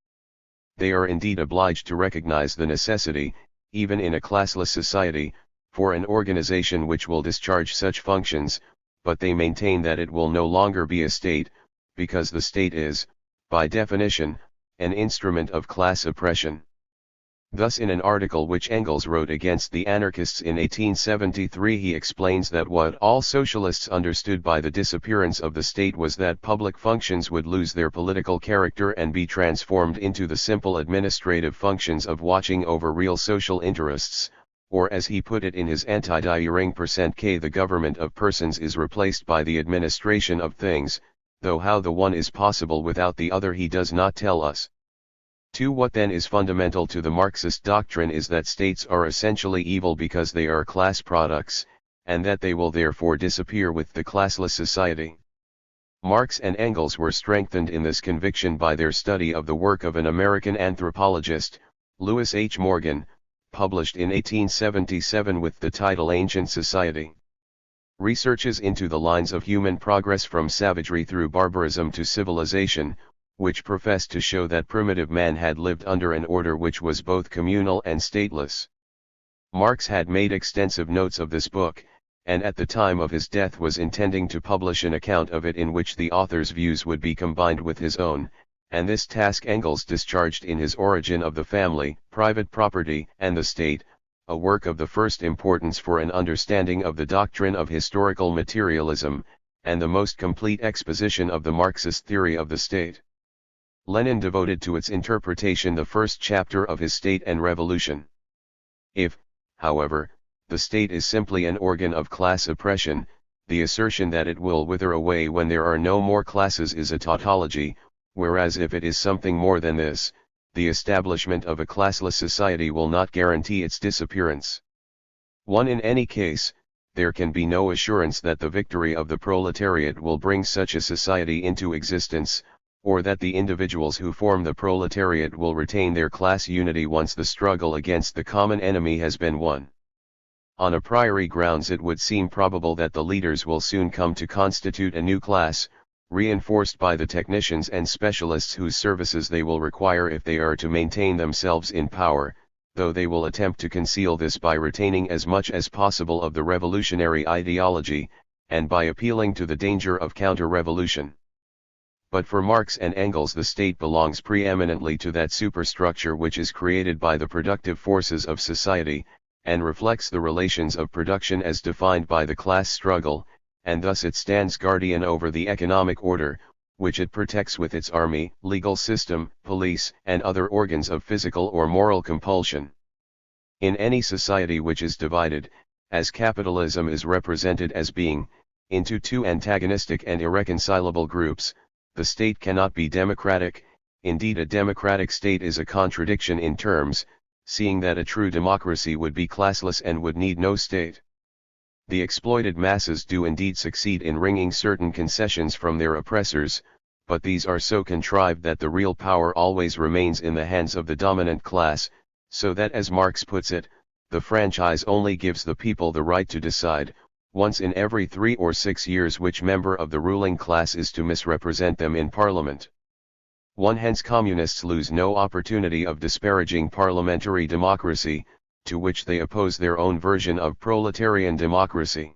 They are indeed obliged to recognize the necessity, even in a classless society, for an organization which will discharge such functions, but they maintain that it will no longer be a state, because the state is, by definition, an instrument of class oppression. Thus in an article which Engels wrote against the anarchists in 1873 he explains that what all socialists understood by the disappearance of the state was that public functions would lose their political character and be transformed into the simple administrative functions of watching over real social interests, or as he put it in his Anti-Die %K, the government of persons is replaced by the administration of things, though how the one is possible without the other he does not tell us. 2. What then is fundamental to the Marxist doctrine is that states are essentially evil because they are class products, and that they will therefore disappear with the classless society. Marx and Engels were strengthened in this conviction by their study of the work of an American anthropologist, Lewis H. Morgan, published in 1877 with the title Ancient Society. Researches into the lines of human progress from savagery through barbarism to civilization, which professed to show that primitive man had lived under an order which was both communal and stateless. Marx had made extensive notes of this book, and at the time of his death was intending to publish an account of it in which the author's views would be combined with his own, and this task Engels discharged in his Origin of the Family, Private Property, and the State, a work of the first importance for an understanding of the doctrine of historical materialism, and the most complete exposition of the Marxist theory of the state. Lenin devoted to its interpretation the first chapter of his State and Revolution. If, however, the state is simply an organ of class oppression. The assertion that it will wither away when there are no more classes is a tautology, whereas if it is something more than this, the establishment of a classless society will not guarantee its disappearance. In any case, there can be no assurance that the victory of the proletariat will bring such a society into existence, or that the individuals who form the proletariat will retain their class unity once the struggle against the common enemy has been won. On a priori grounds, it would seem probable that the leaders will soon come to constitute a new class, reinforced by the technicians and specialists whose services they will require if they are to maintain themselves in power, though they will attempt to conceal this by retaining as much as possible of the revolutionary ideology, and by appealing to the danger of counter-revolution. But for Marx and Engels, the state belongs preeminently to that superstructure which is created by the productive forces of society, and reflects the relations of production as defined by the class struggle, and thus it stands guardian over the economic order, which it protects with its army, legal system, police, and other organs of physical or moral compulsion. In any society which is divided, as capitalism is represented as being, into two antagonistic and irreconcilable groups, the state cannot be democratic. Indeed, a democratic state is a contradiction in terms, seeing that a true democracy would be classless and would need no state. The exploited masses do indeed succeed in wringing certain concessions from their oppressors, but these are so contrived that the real power always remains in the hands of the dominant class, so that, as Marx puts it, the franchise only gives the people the right to decide, once in every 3 or 6 years, which member of the ruling class is to misrepresent them in Parliament. Hence communists lose no opportunity of disparaging parliamentary democracy, to which they oppose their own version of proletarian democracy.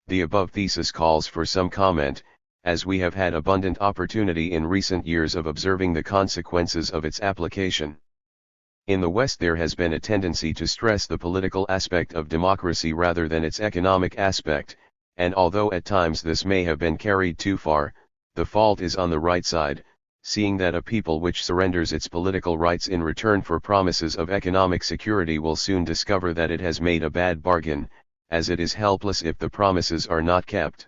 The above thesis calls for some comment, as we have had abundant opportunity in recent years of observing the consequences of its application. In the West there has been a tendency to stress the political aspect of democracy rather than its economic aspect, and although at times this may have been carried too far, the fault is on the right side, seeing that a people which surrenders its political rights in return for promises of economic security will soon discover that it has made a bad bargain, as it is helpless if the promises are not kept.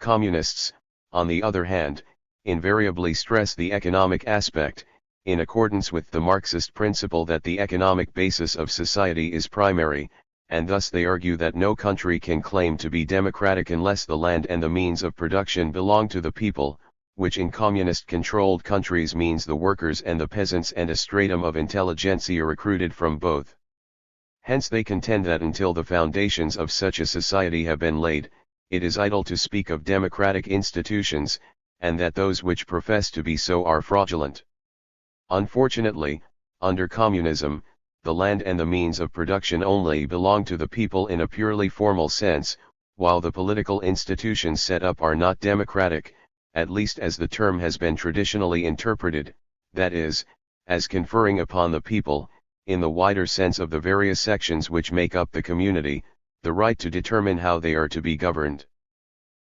Communists, on the other hand, invariably stress the economic aspect, in accordance with the Marxist principle that the economic basis of society is primary, and thus they argue that no country can claim to be democratic unless the land and the means of production belong to the people, which in communist-controlled countries means the workers and the peasants and a stratum of intelligentsia recruited from both. Hence they contend that until the foundations of such a society have been laid, it is idle to speak of democratic institutions, and that those which profess to be so are fraudulent. Unfortunately, under communism, the land and the means of production only belong to the people in a purely formal sense, while the political institutions set up are not democratic, at least as the term has been traditionally interpreted, that is, as conferring upon the people, in the wider sense of the various sections which make up the community, the right to determine how they are to be governed.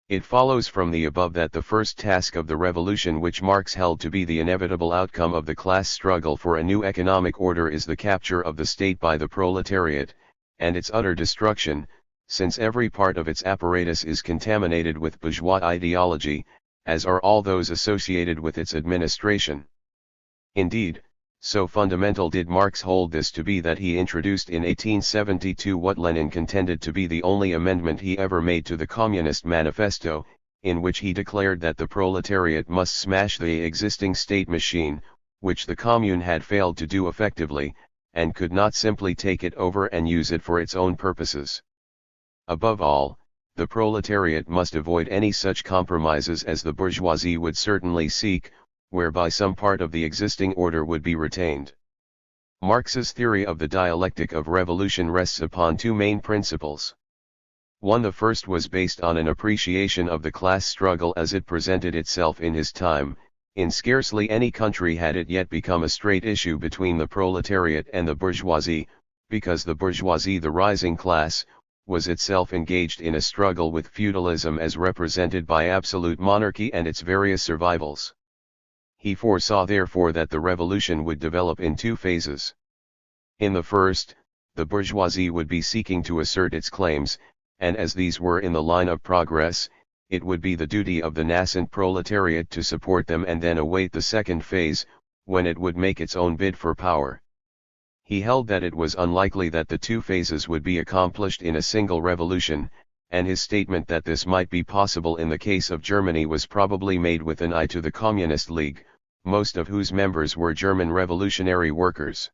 It follows from the above that the first task of the revolution, which Marx held to be the inevitable outcome of the class struggle for a new economic order, is the capture of the state by the proletariat, and its utter destruction, since every part of its apparatus is contaminated with bourgeois ideology, as are all those associated with its administration. Indeed, so fundamental did Marx hold this to be that he introduced in 1872 what Lenin contended to be the only amendment he ever made to the Communist Manifesto, in which he declared that the proletariat must smash the existing state machine, which the Commune had failed to do effectively, and could not simply take it over and use it for its own purposes. Above all, the proletariat must avoid any such compromises as the bourgeoisie would certainly seek, whereby some part of the existing order would be retained. Marx's theory of the dialectic of revolution rests upon two main principles. The first was based on an appreciation of the class struggle as it presented itself in his time. In scarcely any country had it yet become a straight issue between the proletariat and the bourgeoisie, because the bourgeoisie, the rising class, was itself engaged in a struggle with feudalism as represented by absolute monarchy and its various survivals. He foresaw therefore that the revolution would develop in two phases. In the first, the bourgeoisie would be seeking to assert its claims, and as these were in the line of progress, it would be the duty of the nascent proletariat to support them and then await the second phase, when it would make its own bid for power. He held that it was unlikely that the two phases would be accomplished in a single revolution, and his statement that this might be possible in the case of Germany was probably made with an eye to the Communist League, most of whose members were German revolutionary workers.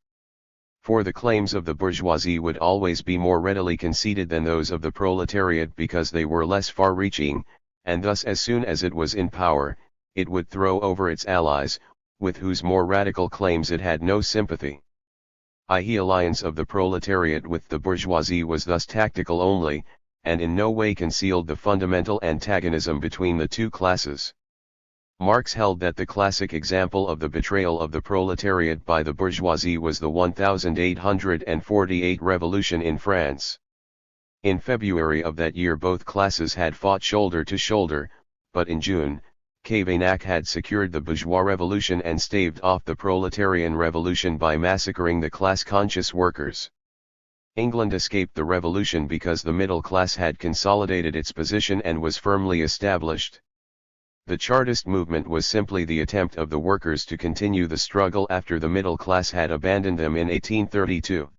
For the claims of the bourgeoisie would always be more readily conceded than those of the proletariat because they were less far-reaching, and thus as soon as it was in power, it would throw over its allies, with whose more radical claims it had no sympathy. The alliance of the proletariat with the bourgeoisie was thus tactical only, and in no way concealed the fundamental antagonism between the two classes. Marx held that the classic example of the betrayal of the proletariat by the bourgeoisie was the 1848 revolution in France. In February of that year both classes had fought shoulder to shoulder, but in June, Cavaignac had secured the bourgeois revolution and staved off the proletarian revolution by massacring the class-conscious workers. England escaped the revolution because the middle class had consolidated its position and was firmly established. The Chartist movement was simply the attempt of the workers to continue the struggle after the middle class had abandoned them in 1832.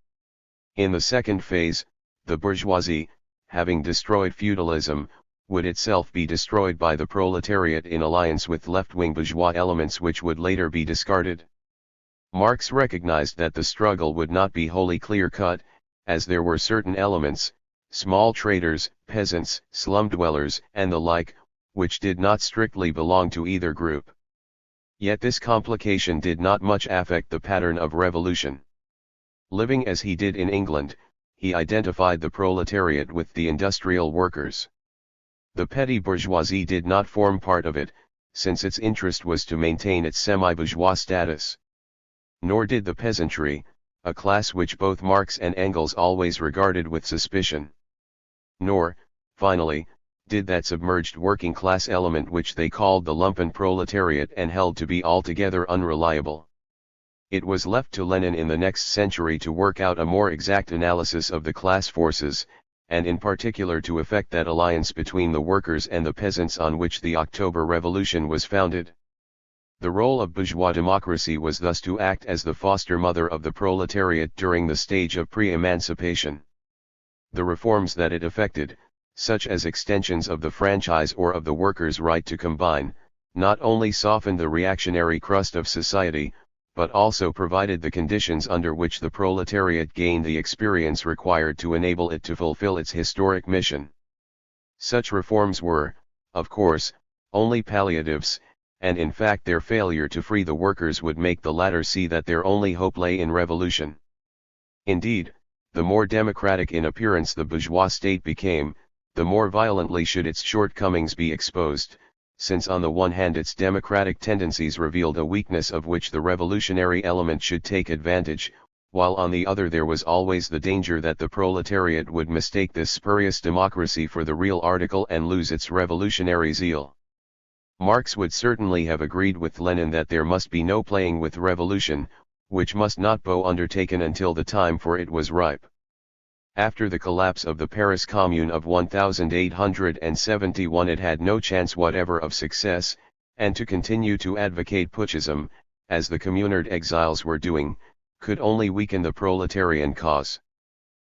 In the second phase, the bourgeoisie, having destroyed feudalism, would itself be destroyed by the proletariat in alliance with left-wing bourgeois elements which would later be discarded. Marx recognized that the struggle would not be wholly clear-cut, as there were certain elements, small traders, peasants, slum dwellers, and the like, which did not strictly belong to either group. Yet this complication did not much affect the pattern of revolution. Living as he did in England, he identified the proletariat with the industrial workers. The petty bourgeoisie did not form part of it, since its interest was to maintain its semi-bourgeois status. Nor did the peasantry, a class which both Marx and Engels always regarded with suspicion. Nor, finally, did that submerged working-class element which they called the lumpen proletariat and held to be altogether unreliable. It was left to Lenin in the next century to work out a more exact analysis of the class forces, and in particular to effect that alliance between the workers and the peasants on which the October Revolution was founded. The role of bourgeois democracy was thus to act as the foster mother of the proletariat during the stage of pre-emancipation. The reforms that it effected, such as extensions of the franchise or of the workers' right to combine, not only softened the reactionary crust of society, but also provided the conditions under which the proletariat gained the experience required to enable it to fulfill its historic mission. Such reforms were, of course, only palliatives, and in fact their failure to free the workers would make the latter see that their only hope lay in revolution. Indeed, the more democratic in appearance the bourgeois state became, the more violently should its shortcomings be exposed, since on the one hand its democratic tendencies revealed a weakness of which the revolutionary element should take advantage, while on the other there was always the danger that the proletariat would mistake this spurious democracy for the real article and lose its revolutionary zeal. Marx would certainly have agreed with Lenin that there must be no playing with revolution, which must not be undertaken until the time for it was ripe. After the collapse of the Paris Commune of 1871 it had no chance whatever of success, and to continue to advocate putschism, as the communard exiles were doing, could only weaken the proletarian cause.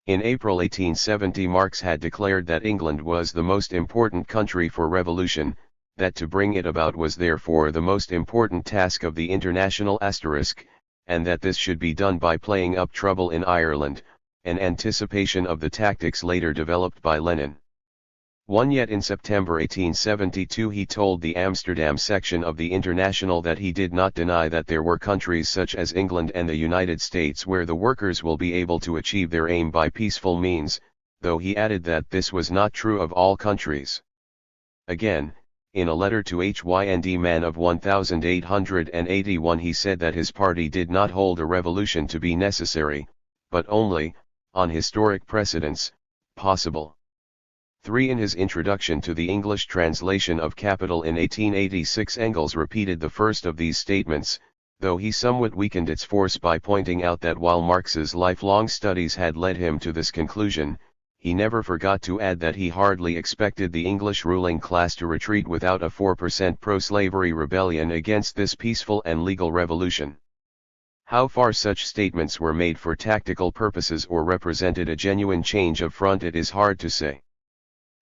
In April 1870 Marx had declared that England was the most important country for revolution, that to bring it about was therefore the most important task of the international asterisk, and that this should be done by playing up trouble in Ireland, an anticipation of the tactics later developed by Lenin. Yet in September 1872 he told the Amsterdam section of the International that he did not deny that there were countries such as England and the United States where the workers will be able to achieve their aim by peaceful means, though he added that this was not true of all countries. Again, in a letter to Hynd Man of 1881 he said that his party did not hold a revolution to be necessary, but only, on historic precedents, possible. 3. In his introduction to the English translation of Capital in 1886 Engels repeated the first of these statements, though he somewhat weakened its force by pointing out that while Marx's lifelong studies had led him to this conclusion, he never forgot to add that he hardly expected the English ruling class to retreat without a 4% pro-slavery rebellion against this peaceful and legal revolution. How far such statements were made for tactical purposes or represented a genuine change of front it is hard to say.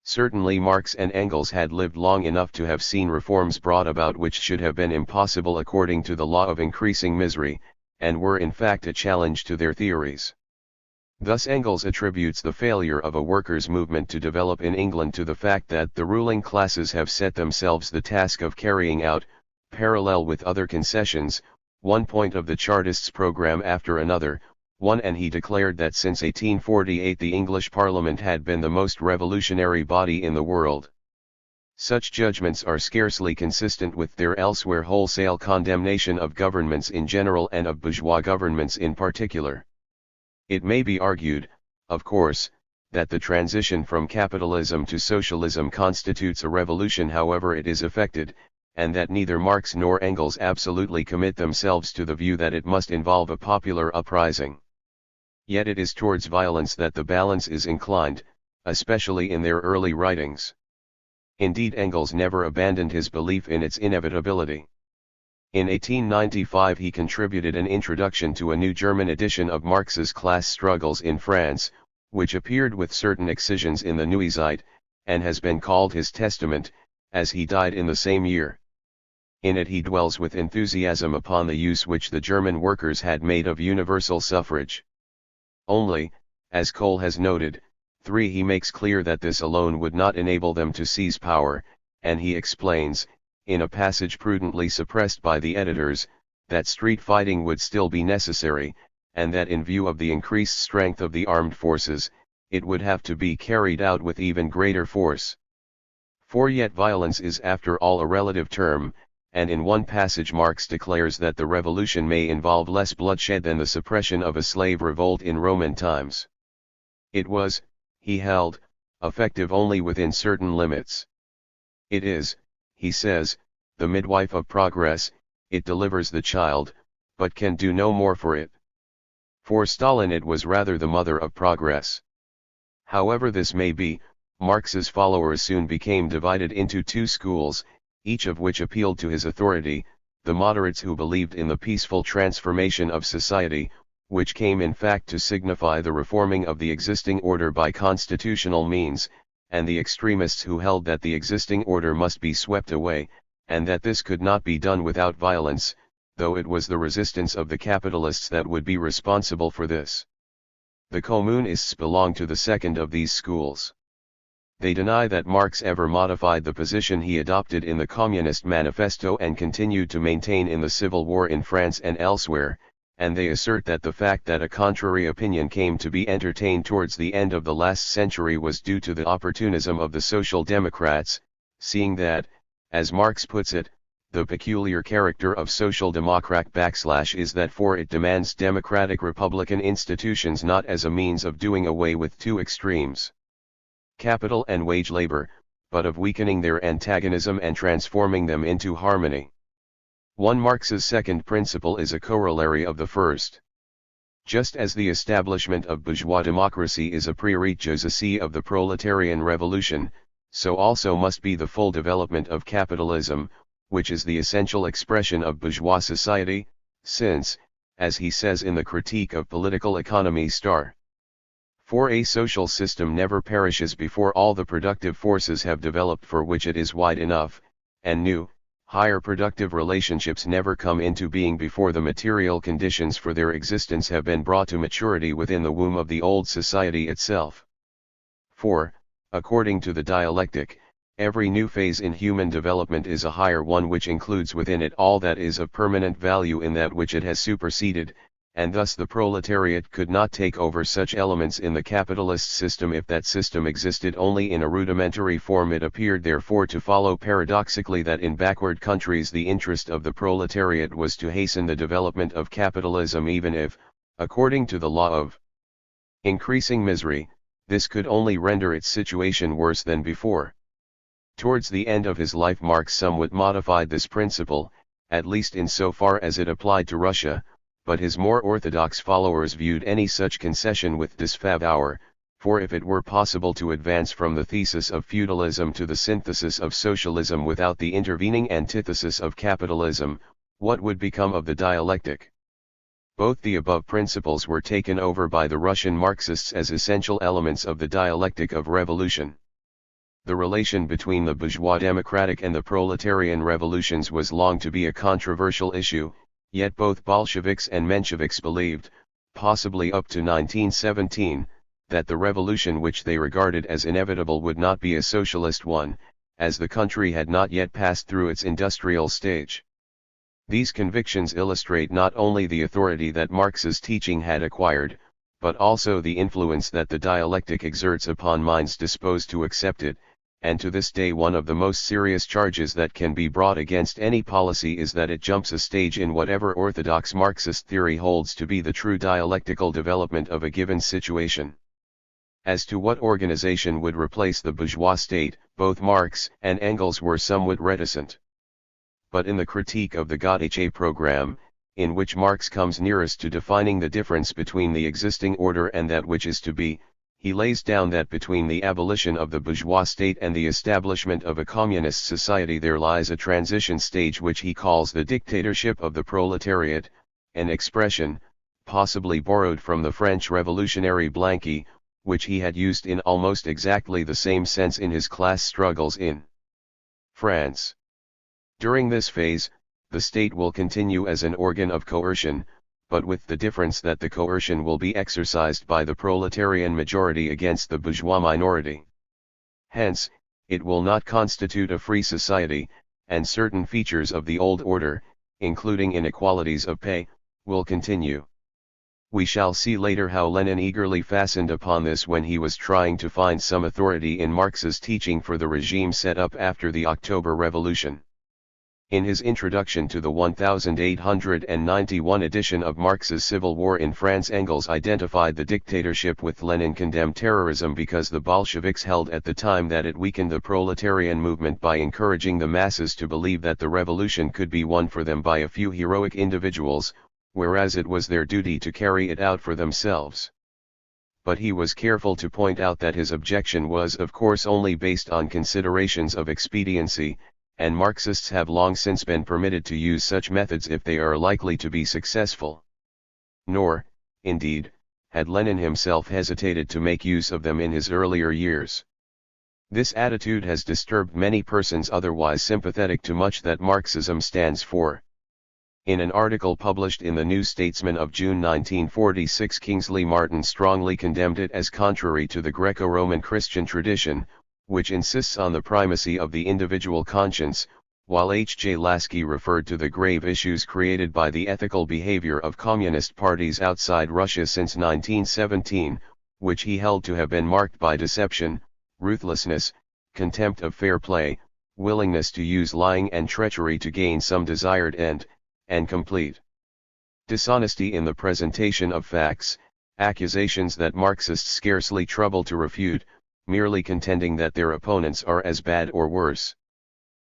Certainly Marx and Engels had lived long enough to have seen reforms brought about which should have been impossible according to the law of increasing misery, and were in fact a challenge to their theories. Thus Engels attributes the failure of a workers' movement to develop in England to the fact that the ruling classes have set themselves the task of carrying out, parallel with other concessions, one point of the Chartists' program after another, and he declared that since 1848 the English Parliament had been the most revolutionary body in the world. Such judgments are scarcely consistent with their elsewhere wholesale condemnation of governments in general and of bourgeois governments in particular. It may be argued, of course, that the transition from capitalism to socialism constitutes a revolution however it is effected, and that neither Marx nor Engels absolutely commit themselves to the view that it must involve a popular uprising. Yet it is towards violence that the balance is inclined, especially in their early writings. Indeed, Engels never abandoned his belief in its inevitability. In 1895 he contributed an introduction to a new German edition of Marx's Class Struggles in France, which appeared with certain excisions in the Neue Zeit, and has been called his testament, as he died in the same year. In it he dwells with enthusiasm upon the use which the German workers had made of universal suffrage. Only, as Cole has noted, he makes clear that this alone would not enable them to seize power, and he explains, in a passage prudently suppressed by the editors, that street fighting would still be necessary, and that in view of the increased strength of the armed forces, it would have to be carried out with even greater force. For yet violence is after all a relative term, and in one passage Marx declares that the revolution may involve less bloodshed than the suppression of a slave revolt in Roman times. It was, he held, effective only within certain limits. It is, he says, the midwife of progress, it delivers the child, but can do no more for it. For Stalin it was rather the mother of progress. However this may be, Marx's followers soon became divided into two schools, each of which appealed to his authority, the moderates who believed in the peaceful transformation of society, which came in fact to signify the reforming of the existing order by constitutional means, and the extremists who held that the existing order must be swept away, and that this could not be done without violence, though it was the resistance of the capitalists that would be responsible for this. The communists belong to the second of these schools. They deny that Marx ever modified the position he adopted in the Communist Manifesto and continued to maintain in the Civil War in France and elsewhere, and they assert that the fact that a contrary opinion came to be entertained towards the end of the last century was due to the opportunism of the Social Democrats, seeing that, as Marx puts it, the peculiar character of Social Democrat / is that for it demands democratic republican institutions not as a means of doing away with two extremes, capital and wage labor, but of weakening their antagonism and transforming them into harmony. Marx's second principle is a corollary of the first. Just as the establishment of bourgeois democracy is a prerequisite of the proletarian revolution, so also must be the full development of capitalism, which is the essential expression of bourgeois society, since, as he says in the Critique of Political Economy For a social system never perishes before all the productive forces have developed for which it is wide enough, and new, higher productive relationships never come into being before the material conditions for their existence have been brought to maturity within the womb of the old society itself. For, according to the dialectic, every new phase in human development is a higher one which includes within it all that is of permanent value in that which it has superseded, and thus the proletariat could not take over such elements in the capitalist system if that system existed only in a rudimentary form. It appeared therefore to follow paradoxically that in backward countries the interest of the proletariat was to hasten the development of capitalism even if, according to the law of increasing misery, this could only render its situation worse than before. Towards the end of his life Marx somewhat modified this principle, at least insofar as it applied to Russia, but his more orthodox followers viewed any such concession with disfavor, for if it were possible to advance from the thesis of feudalism to the synthesis of socialism without the intervening antithesis of capitalism, what would become of the dialectic? Both the above principles were taken over by the Russian Marxists as essential elements of the dialectic of revolution. The relation between the bourgeois democratic and the proletarian revolutions was long to be a controversial issue, yet both Bolsheviks and Mensheviks believed, possibly up to 1917, that the revolution which they regarded as inevitable would not be a socialist one, as the country had not yet passed through its industrial stage. These convictions illustrate not only the authority that Marx's teaching had acquired, but also the influence that the dialectic exerts upon minds disposed to accept it, and to this day one of the most serious charges that can be brought against any policy is that it jumps a stage in whatever orthodox Marxist theory holds to be the true dialectical development of a given situation. As to what organization would replace the bourgeois state, both Marx and Engels were somewhat reticent. But in the critique of the Gaudice program, in which Marx comes nearest to defining the difference between the existing order and that which is to be, he lays down that between the abolition of the bourgeois state and the establishment of a communist society there lies a transition stage which he calls the dictatorship of the proletariat, an expression, possibly borrowed from the French revolutionary Blanqui, which he had used in almost exactly the same sense in his class struggles in France. During this phase, the state will continue as an organ of coercion, but with the difference that the coercion will be exercised by the proletarian majority against the bourgeois minority. Hence, it will not constitute a free society, and certain features of the old order, including inequalities of pay, will continue. We shall see later how Lenin eagerly fastened upon this when he was trying to find some authority in Marx's teaching for the regime set up after the October Revolution. In his introduction to the 1891 edition of Marx's Civil War in France, Engels identified the dictatorship with Lenin condemned terrorism because the Bolsheviks held at the time that it weakened the proletarian movement by encouraging the masses to believe that the revolution could be won for them by a few heroic individuals, whereas it was their duty to carry it out for themselves. But he was careful to point out that his objection was of course only based on considerations of expediency, and Marxists have long since been permitted to use such methods if they are likely to be successful. Nor, indeed, had Lenin himself hesitated to make use of them in his earlier years. This attitude has disturbed many persons otherwise sympathetic to much that Marxism stands for. In an article published in the New Statesman of June 1946, Kingsley Martin strongly condemned it as contrary to the Greco-Roman Christian tradition, which insists on the primacy of the individual conscience, while H. J. Lasky referred to the grave issues created by the ethical behavior of communist parties outside Russia since 1917, which he held to have been marked by deception, ruthlessness, contempt of fair play, willingness to use lying and treachery to gain some desired end, and complete dishonesty in the presentation of facts, accusations that Marxists scarcely trouble to refute, merely contending that their opponents are as bad or worse.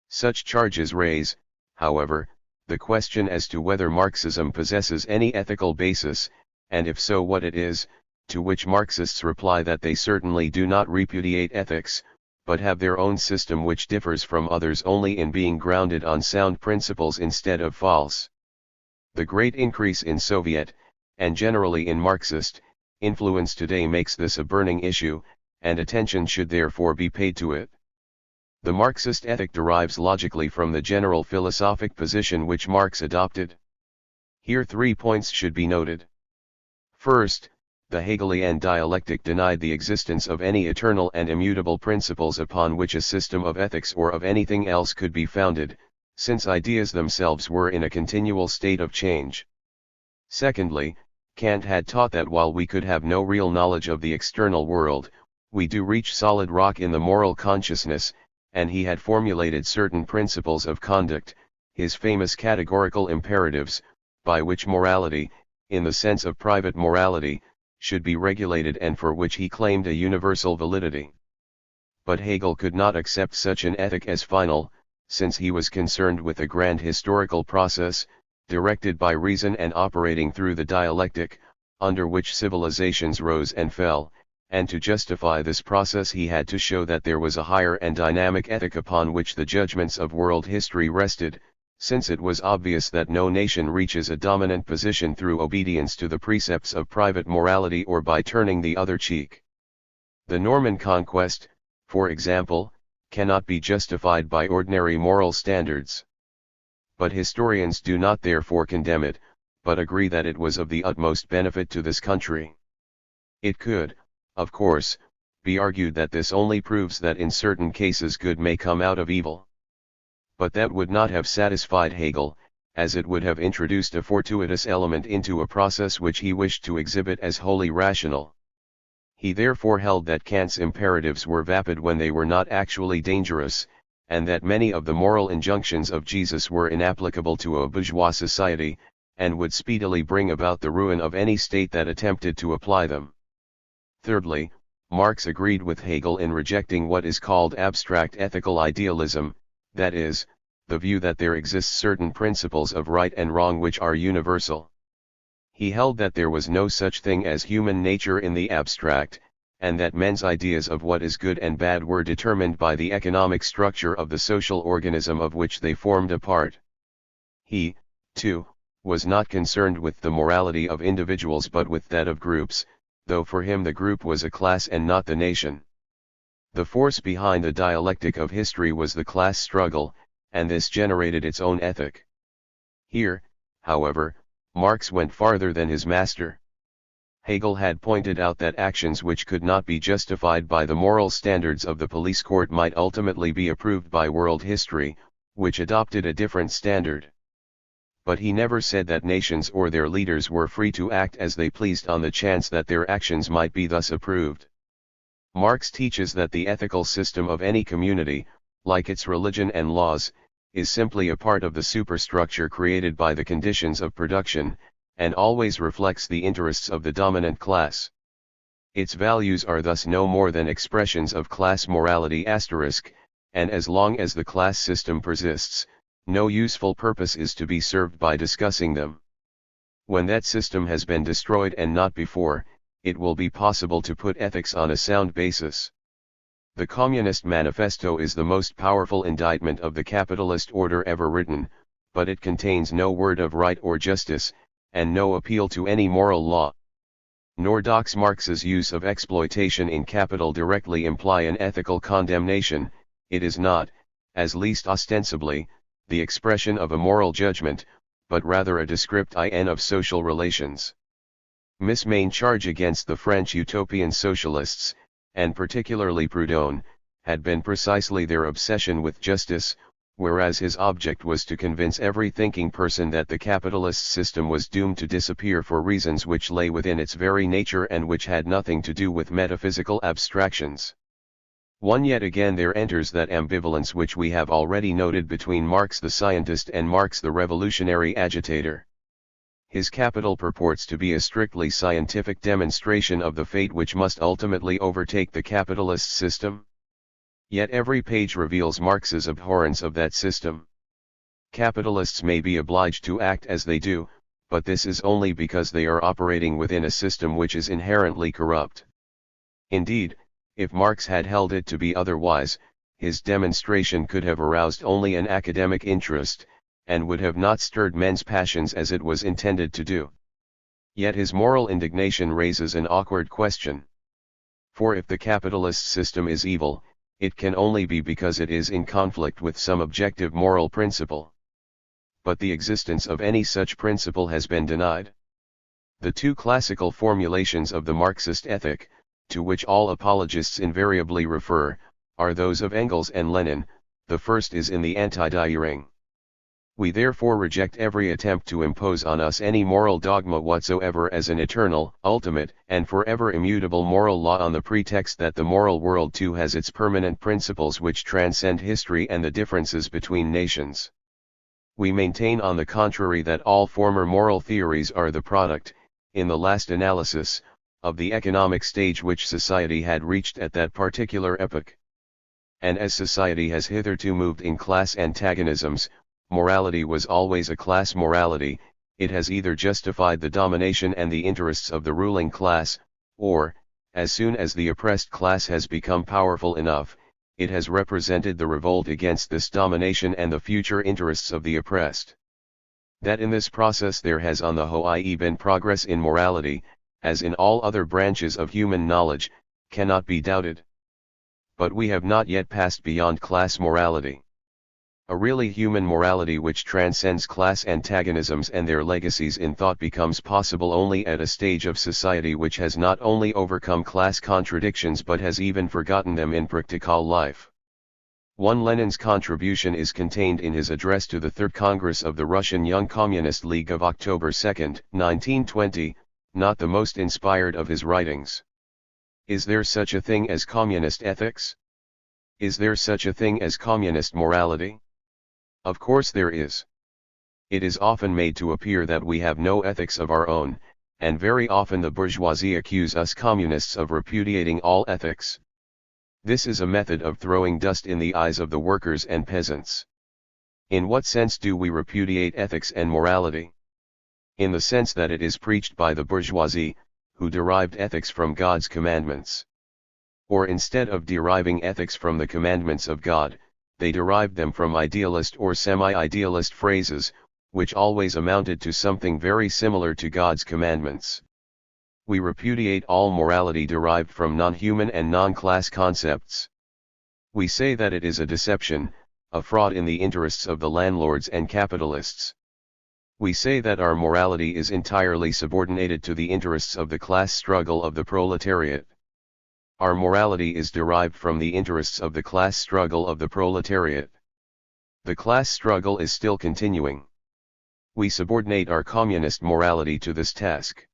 Such charges raise, however, the question as to whether Marxism possesses any ethical basis, and if so what it is, to which Marxists reply that they certainly do not repudiate ethics, but have their own system which differs from others only in being grounded on sound principles instead of false. The great increase in Soviet, and generally in Marxist, influence today makes this a burning issue, and attention should therefore be paid to it. The Marxist ethic derives logically from the general philosophic position which Marx adopted. Here 3 points should be noted. First, the Hegelian dialectic denied the existence of any eternal and immutable principles upon which a system of ethics or of anything else could be founded, since ideas themselves were in a continual state of change. Secondly, Kant had taught that while we could have no real knowledge of the external world, we do reach solid rock in the moral consciousness, and he had formulated certain principles of conduct, his famous categorical imperatives, by which morality, in the sense of private morality, should be regulated and for which he claimed a universal validity. But Hegel could not accept such an ethic as final, since he was concerned with a grand historical process, directed by reason and operating through the dialectic, under which civilizations rose and fell, and to justify this process he had to show that there was a higher and dynamic ethic upon which the judgments of world history rested, since it was obvious that no nation reaches a dominant position through obedience to the precepts of private morality or by turning the other cheek. The Norman conquest, for example, cannot be justified by ordinary moral standards. But historians do not therefore condemn it, but agree that it was of the utmost benefit to this country. It could, of course, be argued that this only proves that in certain cases good may come out of evil. But that would not have satisfied Hegel, as it would have introduced a fortuitous element into a process which he wished to exhibit as wholly rational. He therefore held that Kant's imperatives were vapid when they were not actually dangerous, and that many of the moral injunctions of Jesus were inapplicable to a bourgeois society, and would speedily bring about the ruin of any state that attempted to apply them. Thirdly, Marx agreed with Hegel in rejecting what is called abstract ethical idealism, that is, the view that there exist certain principles of right and wrong which are universal. He held that there was no such thing as human nature in the abstract, and that men's ideas of what is good and bad were determined by the economic structure of the social organism of which they formed a part. He, too, was not concerned with the morality of individuals but with that of groups, though for him the group was a class and not the nation. The force behind the dialectic of history was the class struggle, and this generated its own ethic. Here, however, Marx went farther than his master. Hegel had pointed out that actions which could not be justified by the moral standards of the police court might ultimately be approved by world history, which adopted a different standard. But he never said that nations or their leaders were free to act as they pleased on the chance that their actions might be thus approved. Marx teaches that the ethical system of any community, like its religion and laws, is simply a part of the superstructure created by the conditions of production, and always reflects the interests of the dominant class. Its values are thus no more than expressions of class morality *, and as long as the class system persists, no useful purpose is to be served by discussing them. When that system has been destroyed and not before, it will be possible to put ethics on a sound basis. The Communist Manifesto is the most powerful indictment of the capitalist order ever written, but it contains no word of right or justice, and no appeal to any moral law. Nor does Marx's use of exploitation in capital directly imply an ethical condemnation. It is not, as least ostensibly, the expression of a moral judgment, but rather a description of social relations. Miss main charge against the French utopian socialists, and particularly Proudhon, had been precisely their obsession with justice, whereas his object was to convince every thinking person that the capitalist system was doomed to disappear for reasons which lay within its very nature and which had nothing to do with metaphysical abstractions. Yet again there enters that ambivalence which we have already noted between Marx the scientist and Marx the revolutionary agitator. His Capital purports to be a strictly scientific demonstration of the fate which must ultimately overtake the capitalist system. Yet every page reveals Marx's abhorrence of that system. Capitalists may be obliged to act as they do, but this is only because they are operating within a system which is inherently corrupt. Indeed, if Marx had held it to be otherwise, his demonstration could have aroused only an academic interest, and would have not stirred men's passions as it was intended to do. Yet his moral indignation raises an awkward question. For if the capitalist system is evil, it can only be because it is in conflict with some objective moral principle. But the existence of any such principle has been denied. The two classical formulations of the Marxist ethic, to which all apologists invariably refer, are those of Engels and Lenin. The first is in the Anti-Die Ring. We therefore reject every attempt to impose on us any moral dogma whatsoever as an eternal, ultimate, and forever immutable moral law on the pretext that the moral world too has its permanent principles which transcend history and the differences between nations. We maintain on the contrary that all former moral theories are the product, in the last analysis, of the economic stage which society had reached at that particular epoch. and as society has hitherto moved in class antagonisms, morality was always a class morality. It has either justified the domination and the interests of the ruling class, or, as soon as the oppressed class has become powerful enough, it has represented the revolt against this domination and the future interests of the oppressed. That in this process there has on the whole been progress in morality, as in all other branches of human knowledge, cannot be doubted. But we have not yet passed beyond class morality. A really human morality which transcends class antagonisms and their legacies in thought becomes possible only at a stage of society which has not only overcome class contradictions but has even forgotten them in practical life. Lenin's contribution is contained in his address to the Third Congress of the Russian Young Communist League of October 2, 1920, not the most inspired of his writings. Is there such a thing as communist ethics? Is there such a thing as communist morality? Of course there is. It is often made to appear that we have no ethics of our own, and very often the bourgeoisie accuse us communists of repudiating all ethics. This is a method of throwing dust in the eyes of the workers and peasants. In what sense do we repudiate ethics and morality? In the sense that it is preached by the bourgeoisie, who derived ethics from God's commandments. Or instead of deriving ethics from the commandments of God, they derived them from idealist or semi-idealist phrases, which always amounted to something very similar to God's commandments. We repudiate all morality derived from non-human and non-class concepts. We say that it is a deception, a fraud in the interests of the landlords and capitalists. We say that our morality is entirely subordinated to the interests of the class struggle of the proletariat. Our morality is derived from the interests of the class struggle of the proletariat. The class struggle is still continuing. We subordinate our communist morality to this task.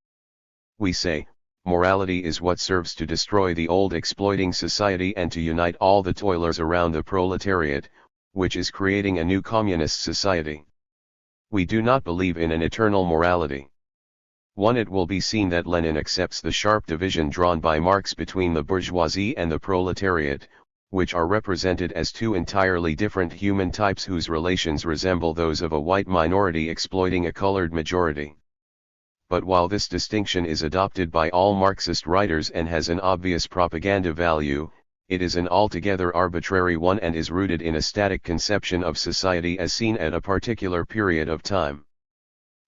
We say, morality is what serves to destroy the old exploiting society and to unite all the toilers around the proletariat, which is creating a new communist society. We do not believe in an eternal morality. It will be seen that Lenin accepts the sharp division drawn by Marx between the bourgeoisie and the proletariat, which are represented as two entirely different human types whose relations resemble those of a white minority exploiting a colored majority. But while this distinction is adopted by all Marxist writers and has an obvious propaganda value, it is an altogether arbitrary one and is rooted in a static conception of society as seen at a particular period of time.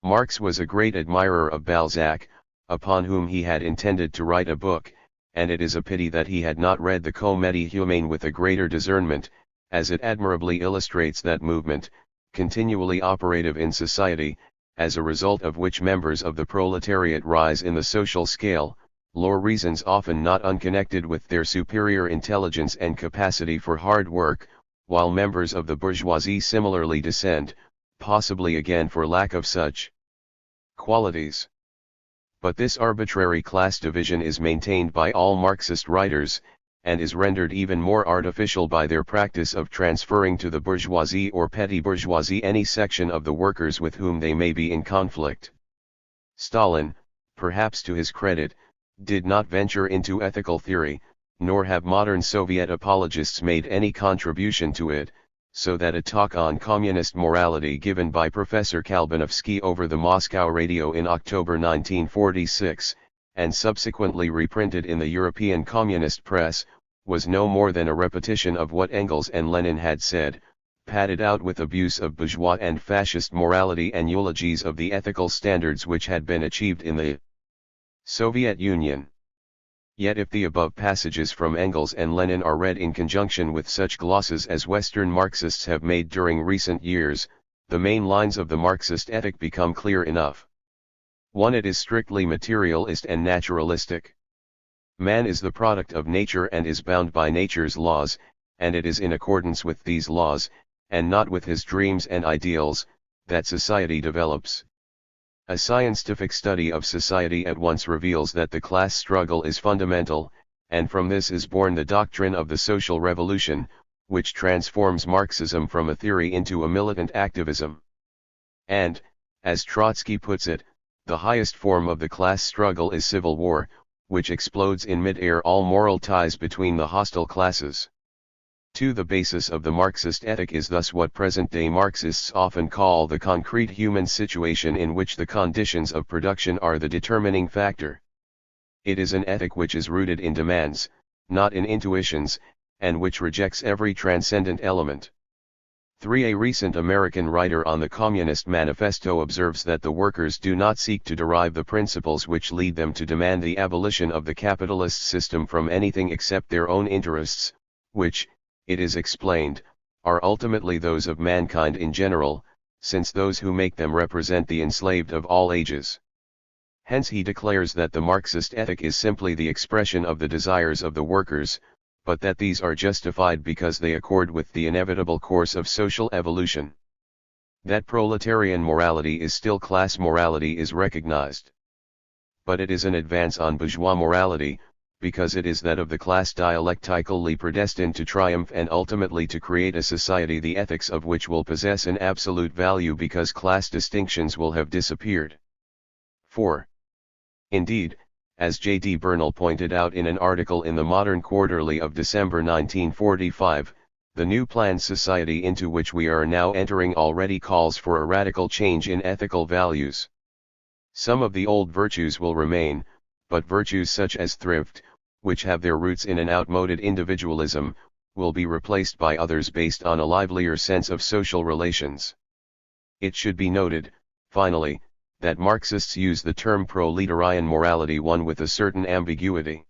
Marx was a great admirer of Balzac, upon whom he had intended to write a book, and it is a pity that he had not read the Comédie Humaine with a greater discernment, as it admirably illustrates that movement, continually operative in society, as a result of which members of the proletariat rise in the social scale, for reasons often not unconnected with their superior intelligence and capacity for hard work, while members of the bourgeoisie similarly descend, possibly again for lack of such qualities. But this arbitrary class division is maintained by all Marxist writers, and is rendered even more artificial by their practice of transferring to the bourgeoisie or petty bourgeoisie any section of the workers with whom they may be in conflict. Stalin, perhaps to his credit, did not venture into ethical theory, nor have modern Soviet apologists made any contribution to it, so that a talk on communist morality given by Professor Kalbanovsky over the Moscow radio in October 1946, and subsequently reprinted in the European Communist press, was no more than a repetition of what Engels and Lenin had said, padded out with abuse of bourgeois and fascist morality and eulogies of the ethical standards which had been achieved in the Soviet Union. Yet if the above passages from Engels and Lenin are read in conjunction with such glosses as Western Marxists have made during recent years, the main lines of the Marxist ethic become clear enough. 1. It is strictly materialist and naturalistic. Man is the product of nature and is bound by nature's laws, and it is in accordance with these laws, and not with his dreams and ideals, that society develops. A scientific study of society at once reveals that the class struggle is fundamental, and from this is born the doctrine of the social revolution, which transforms Marxism from a theory into a militant activism. And, as Trotsky puts it, the highest form of the class struggle is civil war, which explodes in mid-air all moral ties between the hostile classes. 2. The basis of the Marxist ethic is thus what present-day Marxists often call the concrete human situation, in which the conditions of production are the determining factor. It is an ethic which is rooted in demands, not in intuitions, and which rejects every transcendent element. 3. A recent American writer on the Communist Manifesto observes that the workers do not seek to derive the principles which lead them to demand the abolition of the capitalist system from anything except their own interests, which, it is explained, are ultimately those of mankind in general, since those who make them represent the enslaved of all ages. Hence he declares that the Marxist ethic is simply the expression of the desires of the workers, but that these are justified because they accord with the inevitable course of social evolution. That proletarian morality is still class morality is recognized. But it is an advance on bourgeois morality, because it is that of the class dialectically predestined to triumph and ultimately to create a society the ethics of which will possess an absolute value because class distinctions will have disappeared. 4. Indeed, as J.D. Bernal pointed out in an article in the Modern Quarterly of December 1945, the new planned society into which we are now entering already calls for a radical change in ethical values. Some of the old virtues will remain, but virtues such as thrift, which have their roots in an outmoded individualism, will be replaced by others based on a livelier sense of social relations. It should be noted, finally, that Marxists use the term proletarian morality one with a certain ambiguity.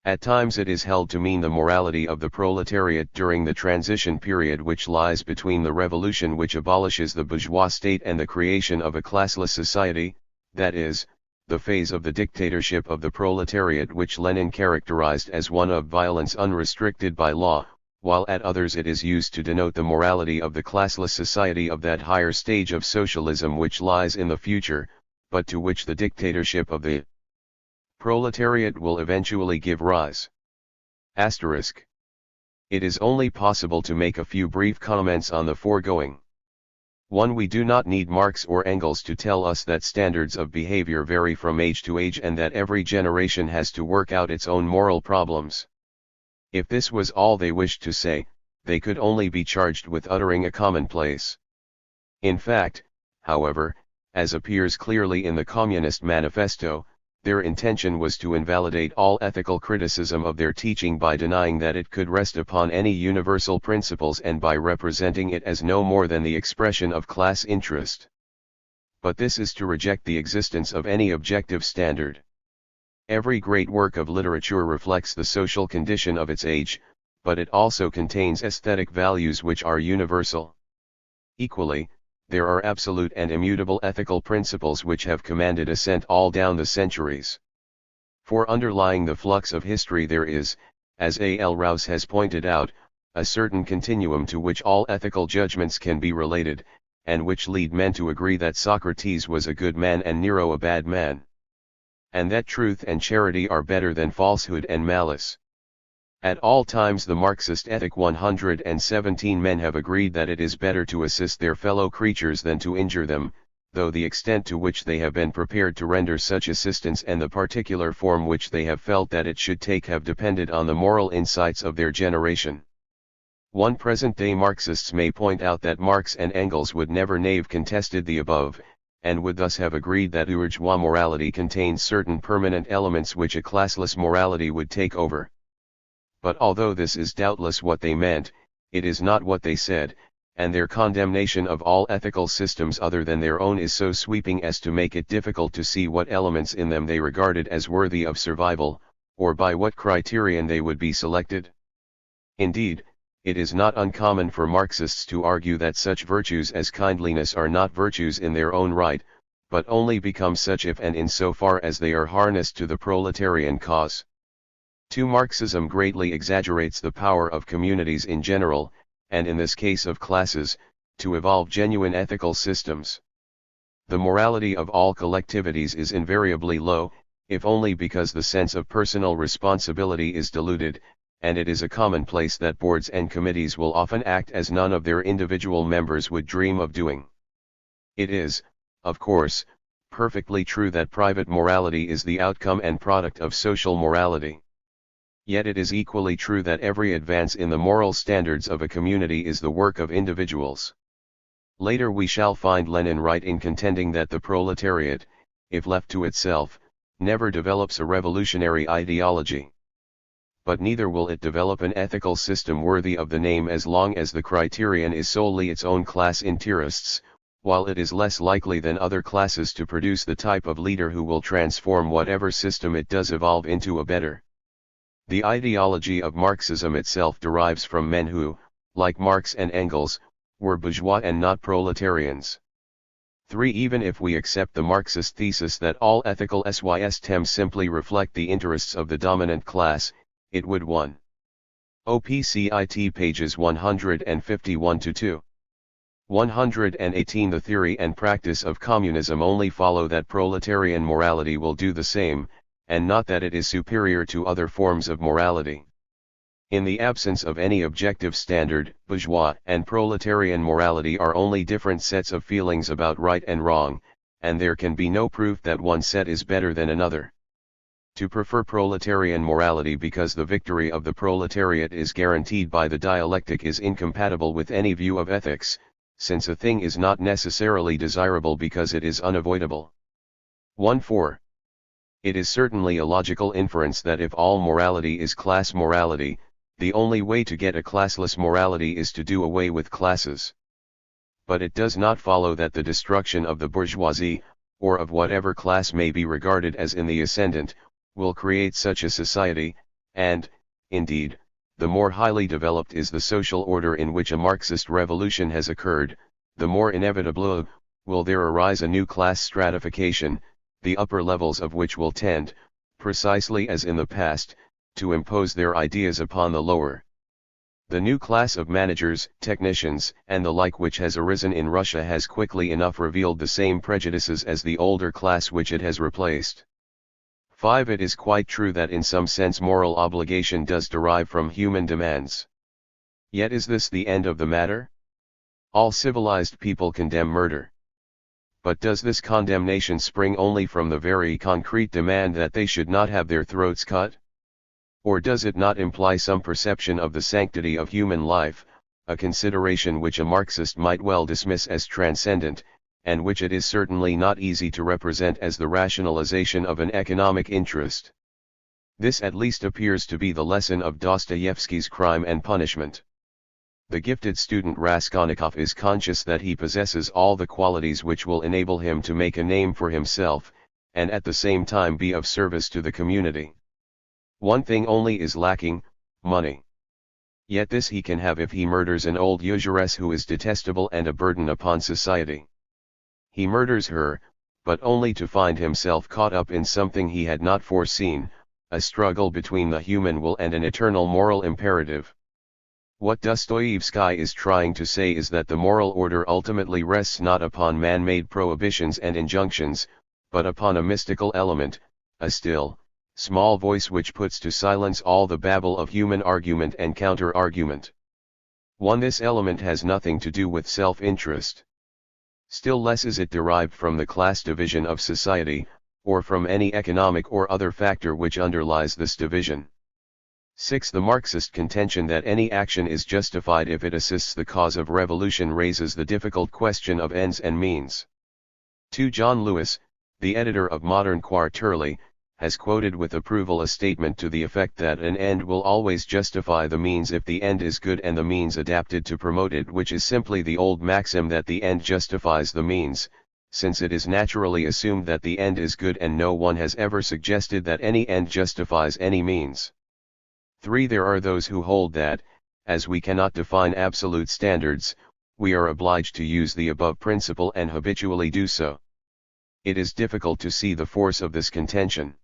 At times it is held to mean the morality of the proletariat during the transition period which lies between the revolution which abolishes the bourgeois state and the creation of a classless society, that is, the phase of the dictatorship of the proletariat which Lenin characterized as one of violence unrestricted by law, while at others it is used to denote the morality of the classless society of that higher stage of socialism which lies in the future, but to which the dictatorship of the proletariat will eventually give rise. Asterisk. It is only possible to make a few brief comments on the foregoing. 1. We do not need Marx or Engels to tell us that standards of behavior vary from age to age and that every generation has to work out its own moral problems. If this was all they wished to say, they could only be charged with uttering a commonplace. In fact, however, as appears clearly in the Communist Manifesto, their intention was to invalidate all ethical criticism of their teaching by denying that it could rest upon any universal principles and by representing it as no more than the expression of class interest. But this is to reject the existence of any objective standard. Every great work of literature reflects the social condition of its age, but it also contains aesthetic values which are universal. Equally, there are absolute and immutable ethical principles which have commanded assent all down the centuries. For underlying the flux of history there is, as A. L. Rouse has pointed out, a certain continuum to which all ethical judgments can be related, and which lead men to agree that Socrates was a good man and Nero a bad man, and that truth and charity are better than falsehood and malice. At all times the Marxist ethic 117 men have agreed that it is better to assist their fellow creatures than to injure them, though the extent to which they have been prepared to render such assistance and the particular form which they have felt that it should take have depended on the moral insights of their generation. One present-day Marxists may point out that Marx and Engels would never have contested the above, and would thus have agreed that bourgeois morality contains certain permanent elements which a classless morality would take over. But although this is doubtless what they meant, it is not what they said, and their condemnation of all ethical systems other than their own is so sweeping as to make it difficult to see what elements in them they regarded as worthy of survival, or by what criterion they would be selected. Indeed, it is not uncommon for Marxists to argue that such virtues as kindliness are not virtues in their own right, but only become such if and in so far as they are harnessed to the proletarian cause. 2. Marxism greatly exaggerates the power of communities in general, and in this case of classes, to evolve genuine ethical systems. The morality of all collectivities is invariably low, if only because the sense of personal responsibility is diluted, and it is a commonplace that boards and committees will often act as none of their individual members would dream of doing. It is, of course, perfectly true that private morality is the outcome and product of social morality. Yet it is equally true that every advance in the moral standards of a community is the work of individuals. Later we shall find Lenin right in contending that the proletariat, if left to itself, never develops a revolutionary ideology. But neither will it develop an ethical system worthy of the name as long as the criterion is solely its own class interests, while it is less likely than other classes to produce the type of leader who will transform whatever system it does evolve into a better. The ideology of Marxism itself derives from men who, like Marx and Engels, were bourgeois and not proletarians. 3. Even if we accept the Marxist thesis that all ethical systems simply reflect the interests of the dominant class, it would 1. OPCIT pages 151-2. 118. The theory and practice of communism only follow that proletarian morality will do the same, and not that it is superior to other forms of morality. In the absence of any objective standard, bourgeois and proletarian morality are only different sets of feelings about right and wrong, and there can be no proof that one set is better than another. To prefer proletarian morality because the victory of the proletariat is guaranteed by the dialectic is incompatible with any view of ethics, since a thing is not necessarily desirable because it is unavoidable. 1-4. It is certainly a logical inference that if all morality is class morality, the only way to get a classless morality is to do away with classes. But it does not follow that the destruction of the bourgeoisie, or of whatever class may be regarded as in the ascendant, will create such a society, and, indeed, the more highly developed is the social order in which a Marxist revolution has occurred, the more inevitably will there arise a new class stratification, the upper levels of which will tend, precisely as in the past, to impose their ideas upon the lower. The new class of managers, technicians, and the like which has arisen in Russia has quickly enough revealed the same prejudices as the older class which it has replaced. 5. It is quite true that in some sense moral obligation does derive from human demands. Yet is this the end of the matter? All civilized people condemn murder. But does this condemnation spring only from the very concrete demand that they should not have their throats cut? Or does it not imply some perception of the sanctity of human life, a consideration which a Marxist might well dismiss as transcendent, and which it is certainly not easy to represent as the rationalization of an economic interest? This at least appears to be the lesson of Dostoevsky's Crime and Punishment. The gifted student Raskolnikov is conscious that he possesses all the qualities which will enable him to make a name for himself, and at the same time be of service to the community. One thing only is lacking, money. Yet this he can have if he murders an old usuress who is detestable and a burden upon society. He murders her, but only to find himself caught up in something he had not foreseen, a struggle between the human will and an eternal moral imperative. What Dostoevsky is trying to say is that the moral order ultimately rests not upon man-made prohibitions and injunctions, but upon a mystical element, a still, small voice which puts to silence all the babble of human argument and counter-argument. 1. This element has nothing to do with self-interest. Still less is it derived from the class division of society, or from any economic or other factor which underlies this division. 6. The Marxist contention that any action is justified if it assists the cause of revolution raises the difficult question of ends and means. 2. John Lewis, the editor of Modern Quarterly, has quoted with approval a statement to the effect that an end will always justify the means if the end is good and the means adapted to promote it, which is simply the old maxim that the end justifies the means, since it is naturally assumed that the end is good and no one has ever suggested that any end justifies any means. 3. There are those who hold that, as we cannot define absolute standards, we are obliged to use the above principle and habitually do so. It is difficult to see the force of this contention.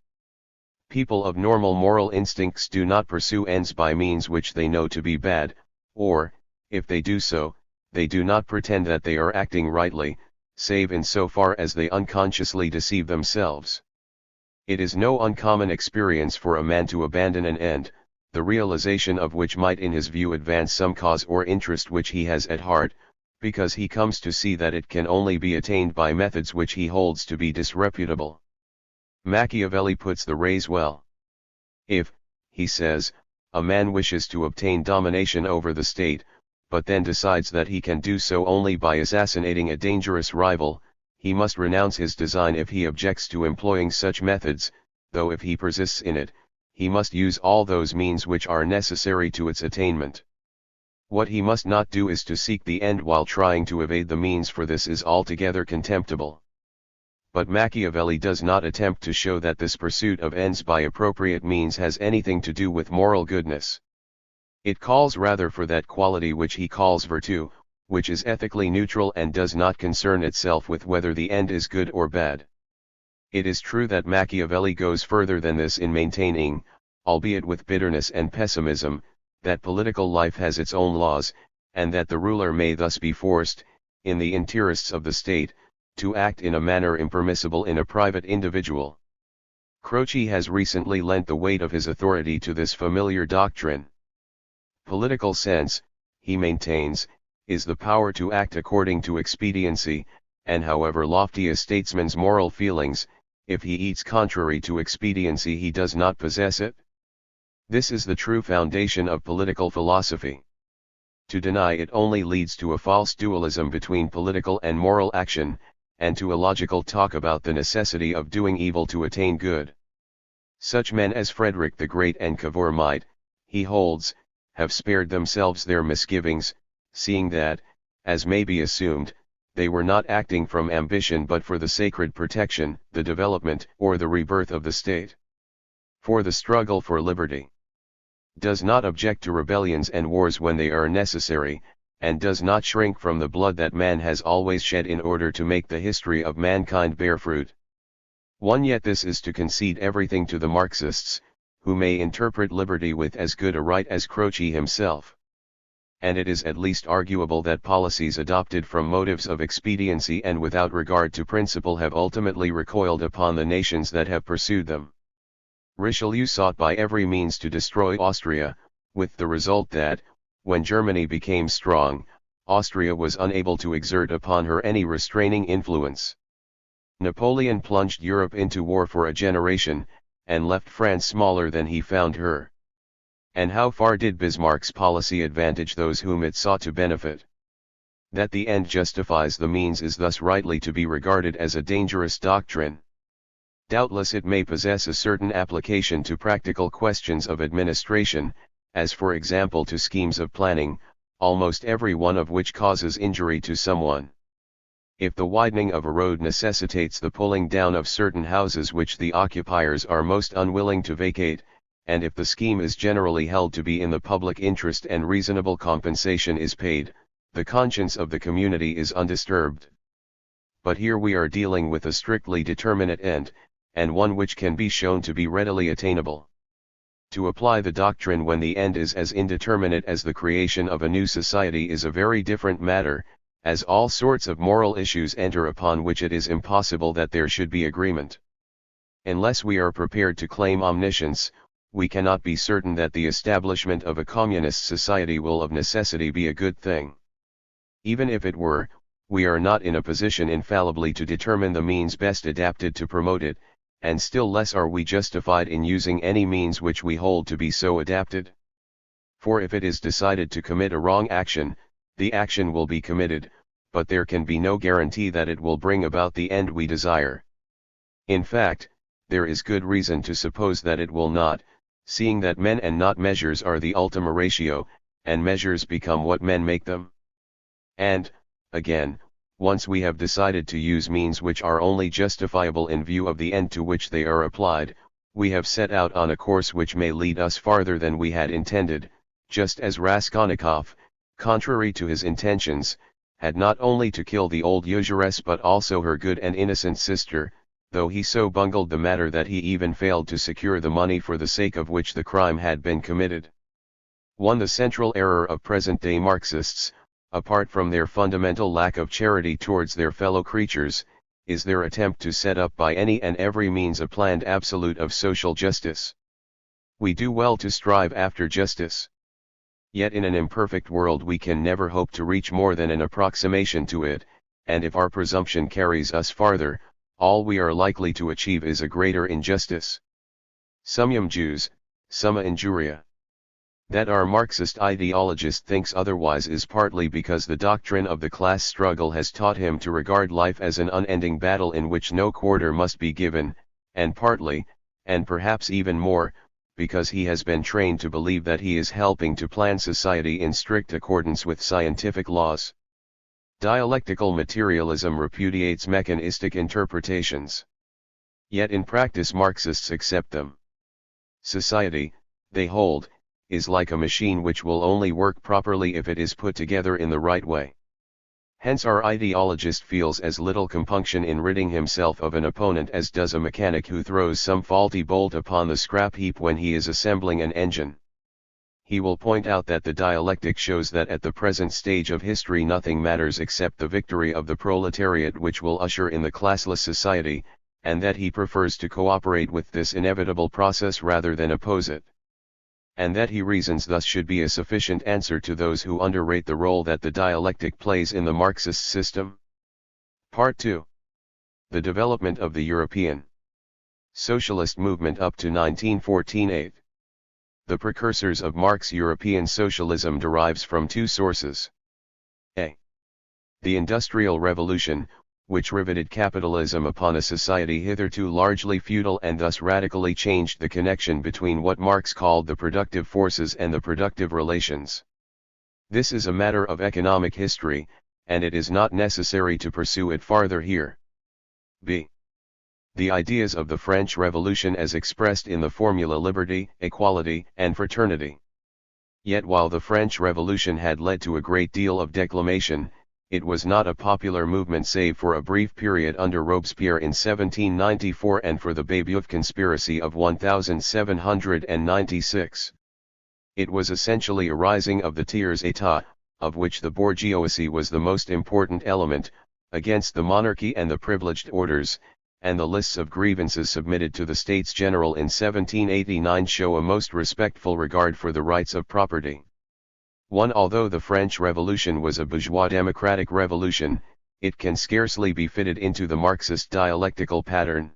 People of normal moral instincts do not pursue ends by means which they know to be bad, or, if they do so, they do not pretend that they are acting rightly, save in so far as they unconsciously deceive themselves. It is no uncommon experience for a man to abandon an end, the realization of which might in his view advance some cause or interest which he has at heart, because he comes to see that it can only be attained by methods which he holds to be disreputable. Machiavelli puts the race well. If, he says, a man wishes to obtain domination over the state, but then decides that he can do so only by assassinating a dangerous rival, he must renounce his design if he objects to employing such methods, though if he persists in it, he must use all those means which are necessary to its attainment. What he must not do is to seek the end while trying to evade the means, for this is altogether contemptible. But Machiavelli does not attempt to show that this pursuit of ends by appropriate means has anything to do with moral goodness. It calls rather for that quality which he calls virtue, which is ethically neutral and does not concern itself with whether the end is good or bad. It is true that Machiavelli goes further than this in maintaining, albeit with bitterness and pessimism, that political life has its own laws, and that the ruler may thus be forced, in the interests of the state, to act in a manner impermissible in a private individual. Croce has recently lent the weight of his authority to this familiar doctrine. Political sense, he maintains, is the power to act according to expediency, and however lofty a statesman's moral feelings, if he eats contrary to expediency he does not possess it. This is the true foundation of political philosophy. To deny it only leads to a false dualism between political and moral action, and to a logical talk about the necessity of doing evil to attain good. Such men as Frederick the Great and Cavour might, he holds, have spared themselves their misgivings, seeing that, as may be assumed, they were not acting from ambition but for the sacred protection, the development, or the rebirth of the state. For the struggle for liberty does not object to rebellions and wars when they are necessary, and does not shrink from the blood that man has always shed in order to make the history of mankind bear fruit. Yet this is to concede everything to the Marxists, who may interpret liberty with as good a right as Croce himself. And it is at least arguable that policies adopted from motives of expediency and without regard to principle have ultimately recoiled upon the nations that have pursued them. Richelieu sought by every means to destroy Austria, with the result that, when Germany became strong, Austria was unable to exert upon her any restraining influence. Napoleon plunged Europe into war for a generation, and left France smaller than he found her. And how far did Bismarck's policy advantage those whom it sought to benefit? That the end justifies the means is thus rightly to be regarded as a dangerous doctrine. Doubtless it may possess a certain application to practical questions of administration, as for example to schemes of planning, almost every one of which causes injury to someone. If the widening of a road necessitates the pulling down of certain houses which the occupiers are most unwilling to vacate, and if the scheme is generally held to be in the public interest and reasonable compensation is paid, the conscience of the community is undisturbed. But here we are dealing with a strictly determinate end, and one which can be shown to be readily attainable. To apply the doctrine when the end is as indeterminate as the creation of a new society is a very different matter, as all sorts of moral issues enter upon which it is impossible that there should be agreement. Unless we are prepared to claim omniscience, we cannot be certain that the establishment of a communist society will of necessity be a good thing. Even if it were, we are not in a position infallibly to determine the means best adapted to promote it, and still less are we justified in using any means which we hold to be so adapted. For if it is decided to commit a wrong action, the action will be committed, but there can be no guarantee that it will bring about the end we desire. In fact, there is good reason to suppose that it will not, seeing that men and not measures are the ultima ratio, and measures become what men make them. And, again, once we have decided to use means which are only justifiable in view of the end to which they are applied, we have set out on a course which may lead us farther than we had intended, just as Raskolnikov, contrary to his intentions, had not only to kill the old usuress but also her good and innocent sister, though he so bungled the matter that he even failed to secure the money for the sake of which the crime had been committed. The central error of present-day Marxists, apart from their fundamental lack of charity towards their fellow creatures, is their attempt to set up by any and every means a planned absolute of social justice. We do well to strive after justice. Yet in an imperfect world we can never hope to reach more than an approximation to it, and if our presumption carries us farther, all we are likely to achieve is a greater injustice. Summum jus, summa injuria. That our Marxist ideologist thinks otherwise is partly because the doctrine of the class struggle has taught him to regard life as an unending battle in which no quarter must be given, and partly, and perhaps even more, because he has been trained to believe that he is helping to plan society in strict accordance with scientific laws. Dialectical materialism repudiates mechanistic interpretations. Yet in practice Marxists accept them. Society, they hold, is like a machine which will only work properly if it is put together in the right way. Hence our ideologist feels as little compunction in ridding himself of an opponent as does a mechanic who throws some faulty bolt upon the scrap heap when he is assembling an engine. He will point out that the dialectic shows that at the present stage of history nothing matters except the victory of the proletariat which will usher in the classless society, and that he prefers to cooperate with this inevitable process rather than oppose it. And that he reasons thus should be a sufficient answer to those who underrate the role that the dialectic plays in the Marxist system. Part 2. The development of the European socialist movement up to 1914. The precursors of Marx's European socialism derives from two sources. A. The Industrial Revolution, which riveted capitalism upon a society hitherto largely feudal and thus radically changed the connection between what Marx called the productive forces and the productive relations. This is a matter of economic history, and it is not necessary to pursue it farther here. B. The ideas of the French Revolution as expressed in the formula liberty, equality, and fraternity. Yet while the French Revolution had led to a great deal of declamation, it was not a popular movement save for a brief period under Robespierre in 1794 and for the Babeuf conspiracy of 1796. It was essentially a rising of the tiers état, of which the bourgeoisie was the most important element, against the monarchy and the privileged orders, and the lists of grievances submitted to the States General in 1789 show a most respectful regard for the rights of property. Although the French Revolution was a bourgeois democratic revolution, it can scarcely be fitted into the Marxist dialectical pattern.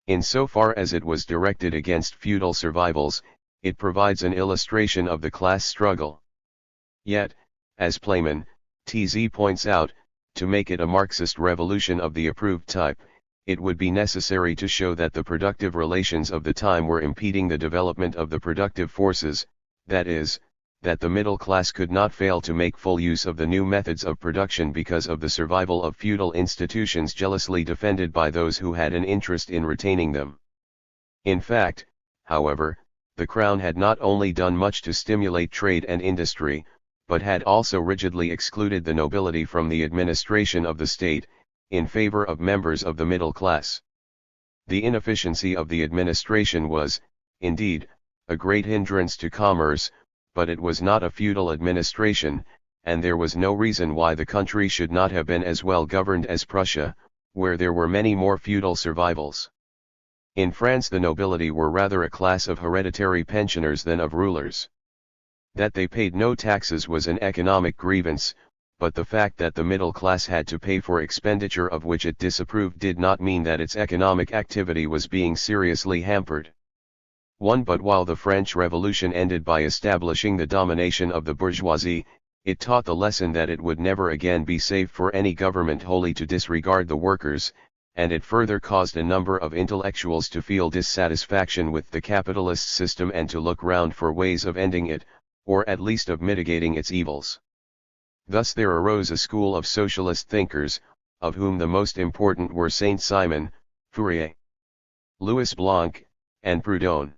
In so far as it was directed against feudal survivals, it provides an illustration of the class struggle. Yet, as Playman, TZ points out, to make it a Marxist revolution of the approved type, it would be necessary to show that the productive relations of the time were impeding the development of the productive forces, that is, that the middle class could not fail to make full use of the new methods of production because of the survival of feudal institutions jealously defended by those who had an interest in retaining them. In fact, however, the Crown had not only done much to stimulate trade and industry, but had also rigidly excluded the nobility from the administration of the state, in favor of members of the middle class. The inefficiency of the administration was, indeed, a great hindrance to commerce, but it was not a feudal administration, and there was no reason why the country should not have been as well governed as Prussia, where there were many more feudal survivals. In France the nobility were rather a class of hereditary pensioners than of rulers. That they paid no taxes was an economic grievance, but the fact that the middle class had to pay for expenditure of which it disapproved did not mean that its economic activity was being seriously hampered. But while the French Revolution ended by establishing the domination of the bourgeoisie, it taught the lesson that it would never again be safe for any government wholly to disregard the workers, and it further caused a number of intellectuals to feel dissatisfaction with the capitalist system and to look round for ways of ending it, or at least of mitigating its evils. Thus there arose a school of socialist thinkers, of whom the most important were Saint-Simon, Fourier, Louis Blanc, and Proudhon.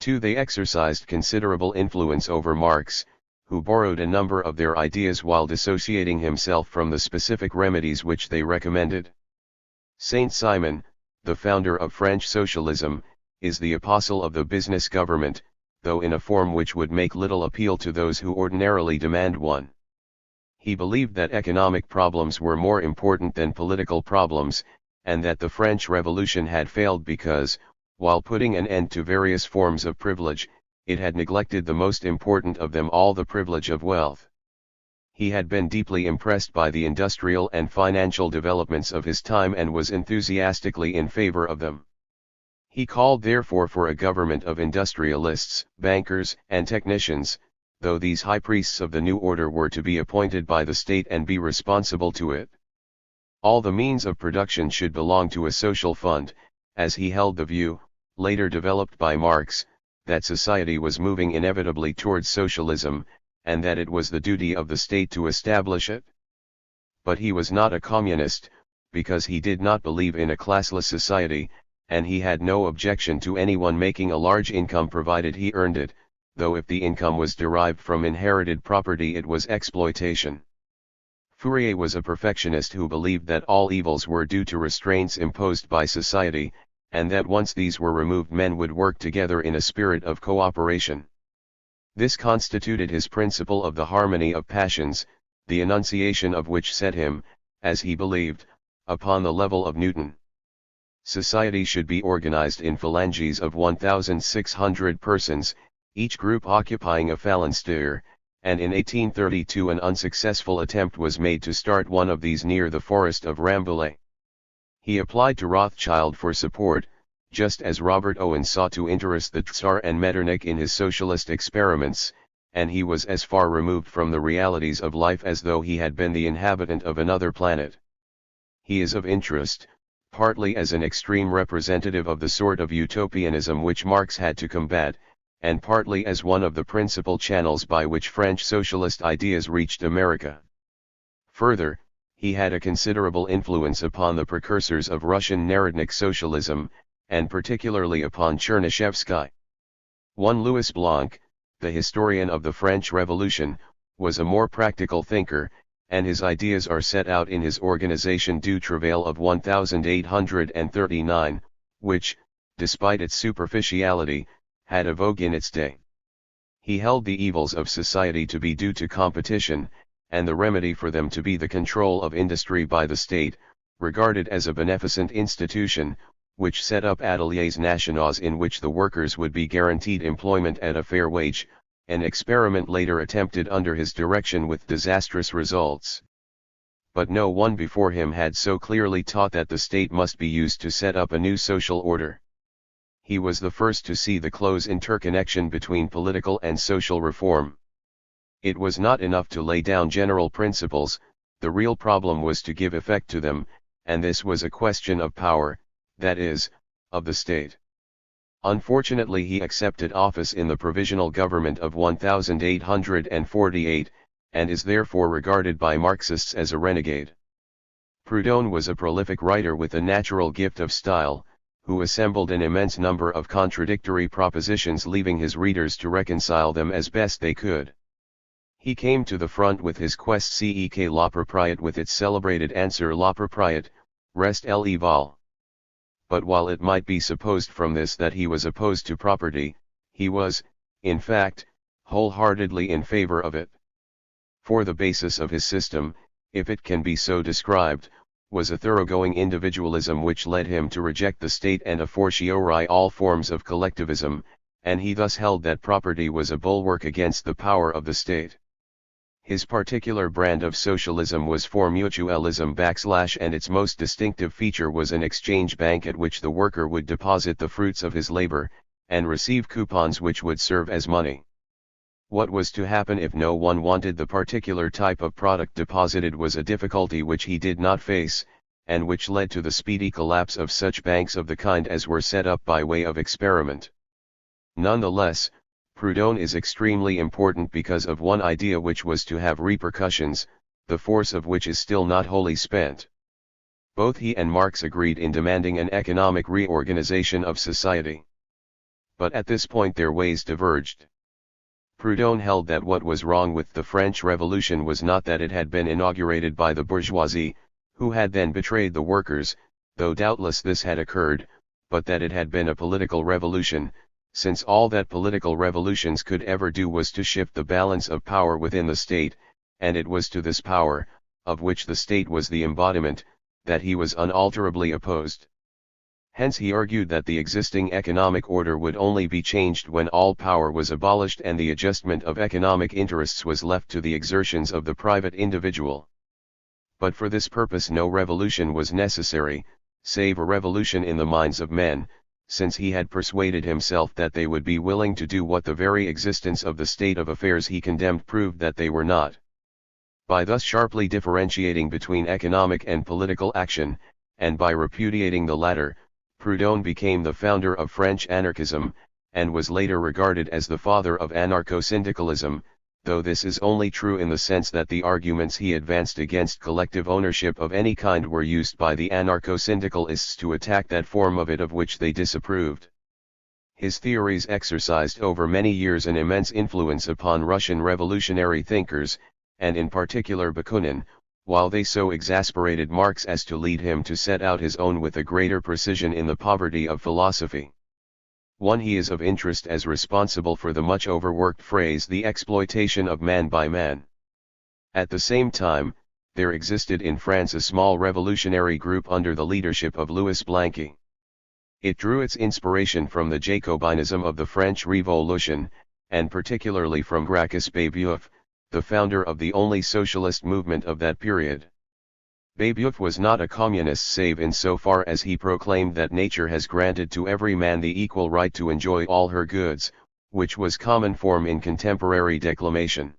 They exercised considerable influence over Marx, who borrowed a number of their ideas while dissociating himself from the specific remedies which they recommended. Saint-Simon, the founder of French socialism, is the apostle of the business government, though in a form which would make little appeal to those who ordinarily demand one. He believed that economic problems were more important than political problems, and that the French Revolution had failed because, while putting an end to various forms of privilege, it had neglected the most important of them all, the privilege of wealth. He had been deeply impressed by the industrial and financial developments of his time and was enthusiastically in favor of them. He called therefore for a government of industrialists, bankers, and technicians, though these high priests of the new order were to be appointed by the state and be responsible to it. All the means of production should belong to a social fund, as he held the view, later developed by Marx, that society was moving inevitably towards socialism, and that it was the duty of the state to establish it. But he was not a communist, because he did not believe in a classless society, and he had no objection to anyone making a large income provided he earned it, though if the income was derived from inherited property it was exploitation. Fourier was a perfectionist who believed that all evils were due to restraints imposed by society, and that once these were removed men would work together in a spirit of cooperation. This constituted his principle of the harmony of passions, the enunciation of which set him, as he believed, upon the level of Newton. Society should be organized in phalanges of 1,600 persons, each group occupying a phalanstère, and in 1832 an unsuccessful attempt was made to start one of these near the forest of Rambouillet. He applied to Rothschild for support, just as Robert Owen sought to interest the Tsar and Metternich in his socialist experiments, and he was as far removed from the realities of life as though he had been the inhabitant of another planet. He is of interest, partly as an extreme representative of the sort of utopianism which Marx had to combat, and partly as one of the principal channels by which French socialist ideas reached America. Further, he had a considerable influence upon the precursors of Russian Narodnik socialism, and particularly upon Chernyshevsky. One Louis Blanc, the historian of the French Revolution, was a more practical thinker, and his ideas are set out in his Organisation du Travail of 1839, which, despite its superficiality, had a vogue in its day. He held the evils of society to be due to competition, and the remedy for them to be the control of industry by the state, regarded as a beneficent institution, which set up ateliers nationaux in which the workers would be guaranteed employment at a fair wage, an experiment later attempted under his direction with disastrous results. But no one before him had so clearly taught that the state must be used to set up a new social order. He was the first to see the close interconnection between political and social reform. It was not enough to lay down general principles, the real problem was to give effect to them, and this was a question of power, that is, of the state. Unfortunately he accepted office in the Provisional Government of 1848, and is therefore regarded by Marxists as a renegade. Proudhon was a prolific writer with a natural gift of style, who assembled an immense number of contradictory propositions, leaving his readers to reconcile them as best they could. He came to the front with his quest Cec la propriété with its celebrated answer La propriété, reste l'Éval. But while it might be supposed from this that he was opposed to property, he was, in fact, wholeheartedly in favor of it. For the basis of his system, if it can be so described, was a thoroughgoing individualism which led him to reject the state and a fortiori all forms of collectivism, and he thus held that property was a bulwark against the power of the state. His particular brand of socialism was for mutualism / and its most distinctive feature was an exchange bank at which the worker would deposit the fruits of his labor, and receive coupons which would serve as money. What was to happen if no one wanted the particular type of product deposited was a difficulty which he did not face, and which led to the speedy collapse of such banks of the kind as were set up by way of experiment. Nonetheless, Proudhon is extremely important because of one idea which was to have repercussions, the force of which is still not wholly spent. Both he and Marx agreed in demanding an economic reorganization of society. But at this point their ways diverged. Proudhon held that what was wrong with the French Revolution was not that it had been inaugurated by the bourgeoisie, who had then betrayed the workers, though doubtless this had occurred, but that it had been a political revolution, since all that political revolutions could ever do was to shift the balance of power within the state, and it was to this power, of which the state was the embodiment, that he was unalterably opposed. Hence he argued that the existing economic order would only be changed when all power was abolished and the adjustment of economic interests was left to the exertions of the private individual. But for this purpose no revolution was necessary, save a revolution in the minds of men, since he had persuaded himself that they would be willing to do what the very existence of the state of affairs he condemned proved that they were not. By thus sharply differentiating between economic and political action, and by repudiating the latter, Proudhon became the founder of French anarchism, and was later regarded as the father of anarcho-syndicalism, though this is only true in the sense that the arguments he advanced against collective ownership of any kind were used by the anarcho-syndicalists to attack that form of it of which they disapproved. His theories exercised over many years an immense influence upon Russian revolutionary thinkers, and in particular Bakunin, while they so exasperated Marx as to lead him to set out his own with a greater precision in the poverty of philosophy. One, he is of interest as responsible for the much overworked phrase the exploitation of man by man. At the same time, there existed in France a small revolutionary group under the leadership of Louis Blanqui. It drew its inspiration from the Jacobinism of the French Revolution, and particularly from Gracchus Babeuf, the founder of the only socialist movement of that period. Babeuf was not a communist save in so far as he proclaimed that nature has granted to every man the equal right to enjoy all her goods, which was common form in contemporary declamation.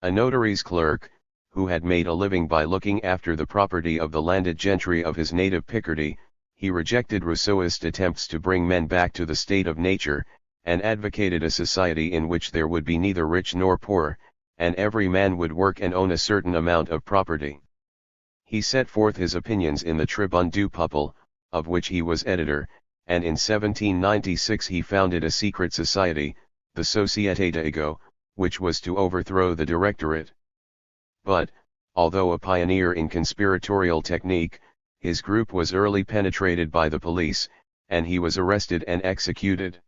A notary's clerk, who had made a living by looking after the property of the landed gentry of his native Picardy, he rejected Rousseauist attempts to bring men back to the state of nature, and advocated a society in which there would be neither rich nor poor, and every man would work and own a certain amount of property. He set forth his opinions in the Tribune du Peuple, of which he was editor, and in 1796 he founded a secret society, the Société d'Ego, which was to overthrow the Directorate. But, although a pioneer in conspiratorial technique, his group was early penetrated by the police, and he was arrested and executed.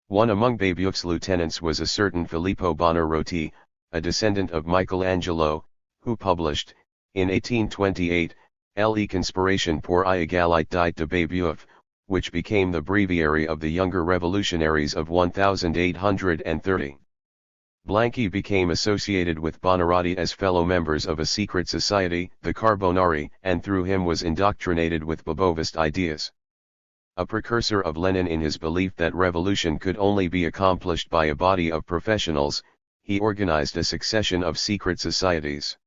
One among Babeuf's lieutenants was a certain Filippo Buonarroti, a descendant of Michelangelo, who published, in 1828, Le Conspiration pour l'égalité de Babeuf, which became the breviary of the younger revolutionaries of 1830. Blanqui became associated with Buonarroti as fellow members of a secret society, the Carbonari, and through him was indoctrinated with Babovist ideas. A precursor of Lenin in his belief that revolution could only be accomplished by a body of professionals, he organized a succession of secret societies.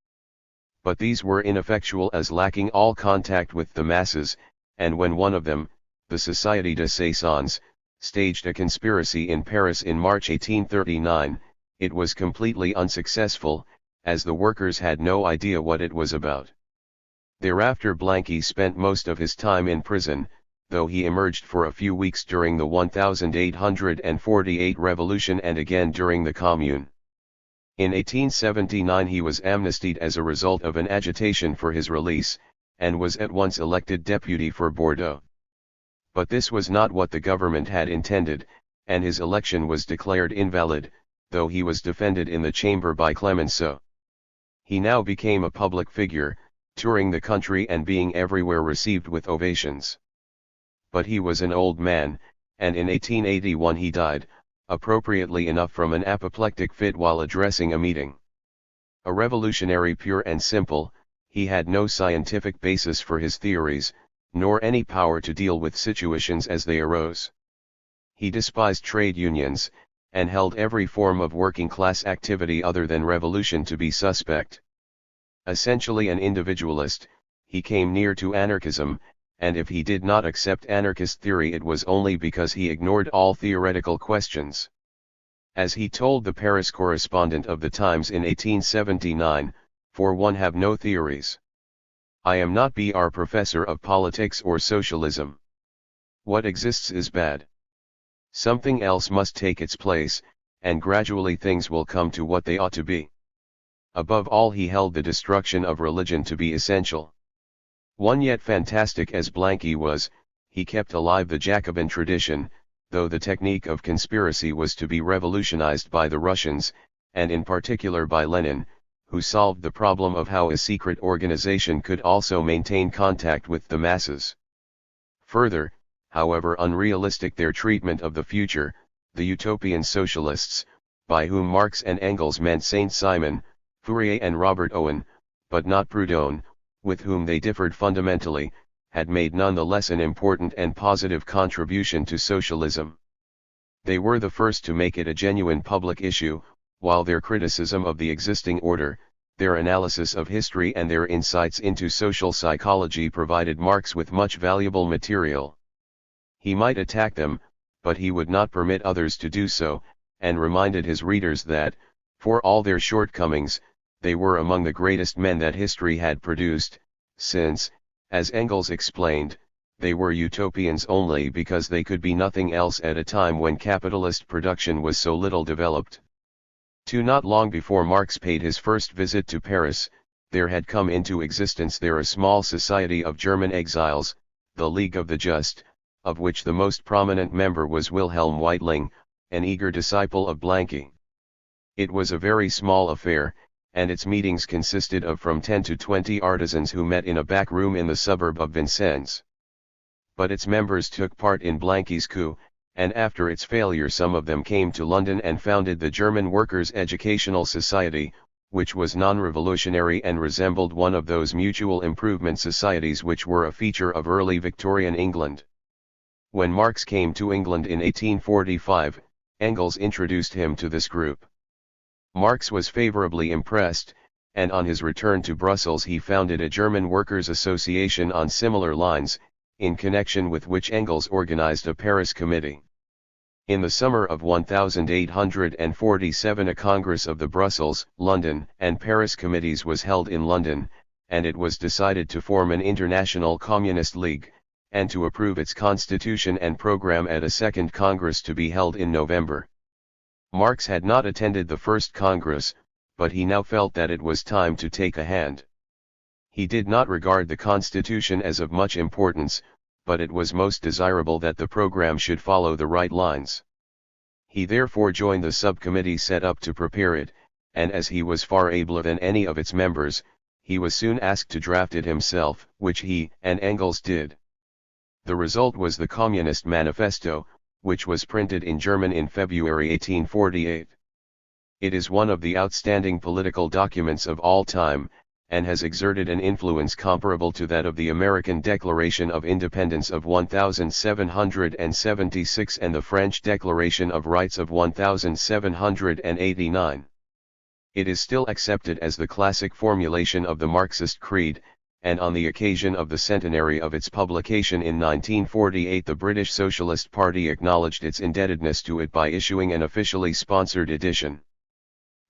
But these were ineffectual as lacking all contact with the masses, and when one of them, the Société de Saisons, staged a conspiracy in Paris in March 1839, it was completely unsuccessful, as the workers had no idea what it was about. Thereafter Blanqui spent most of his time in prison, though he emerged for a few weeks during the 1848 revolution and again during the Commune. In 1879 he was amnestied as a result of an agitation for his release, and was at once elected deputy for Bordeaux. But this was not what the government had intended, and his election was declared invalid, though he was defended in the chamber by Clemenceau. He now became a public figure, touring the country and being everywhere received with ovations. But he was an old man, and in 1881 he died, appropriately enough from an apoplectic fit while addressing a meeting. A revolutionary pure and simple, he had no scientific basis for his theories, nor any power to deal with situations as they arose. He despised trade unions, and held every form of working-class activity other than revolution to be suspect. Essentially an individualist, he came near to anarchism, and if he did not accept anarchist theory it was only because he ignored all theoretical questions. As he told the Paris correspondent of the Times in 1879, "For one have no theories. I am not Br. Professor of Politics or Socialism. What exists is bad. Something else must take its place, and gradually things will come to what they ought to be." Above all he held the destruction of religion to be essential. One yet fantastic as Blanqui was, he kept alive the Jacobin tradition, though the technique of conspiracy was to be revolutionized by the Russians, and in particular by Lenin, who solved the problem of how a secret organization could also maintain contact with the masses. Further, however unrealistic their treatment of the future, the utopian socialists, by whom Marx and Engels meant Saint-Simon, Fourier and Robert Owen, but not Proudhon, with whom they differed fundamentally, had made none the less an important and positive contribution to socialism. They were the first to make it a genuine public issue, while their criticism of the existing order, their analysis of history and their insights into social psychology provided Marx with much valuable material. He might attack them, but he would not permit others to do so, and reminded his readers that, for all their shortcomings, they were among the greatest men that history had produced, since, as Engels explained, they were utopians only because they could be nothing else at a time when capitalist production was so little developed. Not long before Marx paid his first visit to Paris, there had come into existence there a small society of German exiles, the League of the Just, of which the most prominent member was Wilhelm Weitling, an eager disciple of Blanqui. It was a very small affair, and its meetings consisted of from 10 to 20 artisans who met in a back room in the suburb of Vincennes. But its members took part in Blanqui's coup, and after its failure some of them came to London and founded the German Workers' Educational Society, which was non-revolutionary and resembled one of those mutual improvement societies which were a feature of early Victorian England. When Marx came to England in 1845, Engels introduced him to this group. Marx was favorably impressed, and on his return to Brussels he founded a German Workers' Association on similar lines, in connection with which Engels organized a Paris committee. In the summer of 1847 a Congress of the Brussels, London, and Paris committees was held in London, and it was decided to form an international communist league, and to approve its constitution and program at a second Congress to be held in November. Marx had not attended the first Congress, but he now felt that it was time to take a hand. He did not regard the constitution as of much importance, but it was most desirable that the program should follow the right lines. He therefore joined the subcommittee set up to prepare it, and as he was far abler than any of its members, he was soon asked to draft it himself, which he and Engels did. The result was the Communist Manifesto, which was printed in German in February 1848. It is one of the outstanding political documents of all time, and has exerted an influence comparable to that of the American Declaration of Independence of 1776 and the French Declaration of Rights of 1789. It is still accepted as the classic formulation of the Marxist creed, and on the occasion of the centenary of its publication in 1948 the British Socialist Party acknowledged its indebtedness to it by issuing an officially sponsored edition.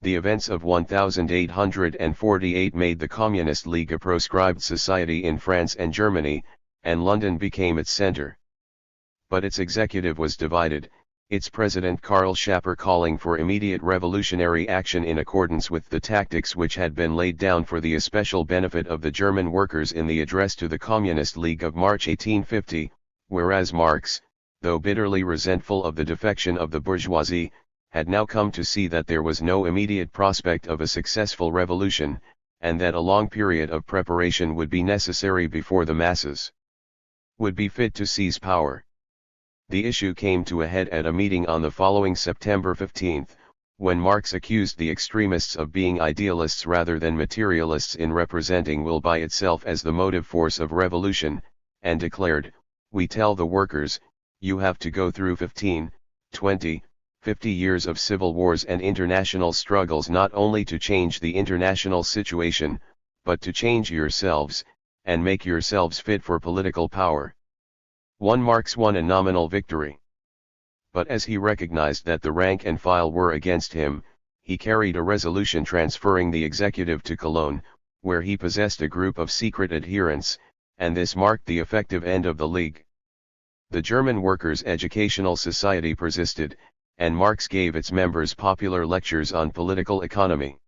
The events of 1848 made the Communist League a proscribed society in France and Germany, and London became its center. But its executive was divided, its president Karl Schapper calling for immediate revolutionary action in accordance with the tactics which had been laid down for the especial benefit of the German workers in the address to the Communist League of March 1850, whereas Marx, though bitterly resentful of the defection of the bourgeoisie, had now come to see that there was no immediate prospect of a successful revolution, and that a long period of preparation would be necessary before the masses would be fit to seize power. The issue came to a head at a meeting on the following September 15, when Marx accused the extremists of being idealists rather than materialists in representing will by itself as the motive force of revolution, and declared, "We tell the workers, you have to go through 15, 20, 50 years of civil wars and international struggles not only to change the international situation, but to change yourselves, and make yourselves fit for political power." Marx won a nominal victory. But as he recognized that the rank and file were against him, he carried a resolution transferring the executive to Cologne, where he possessed a group of secret adherents, and this marked the effective end of the League. The German Workers' Educational Society persisted, and Marx gave its members popular lectures on political economy.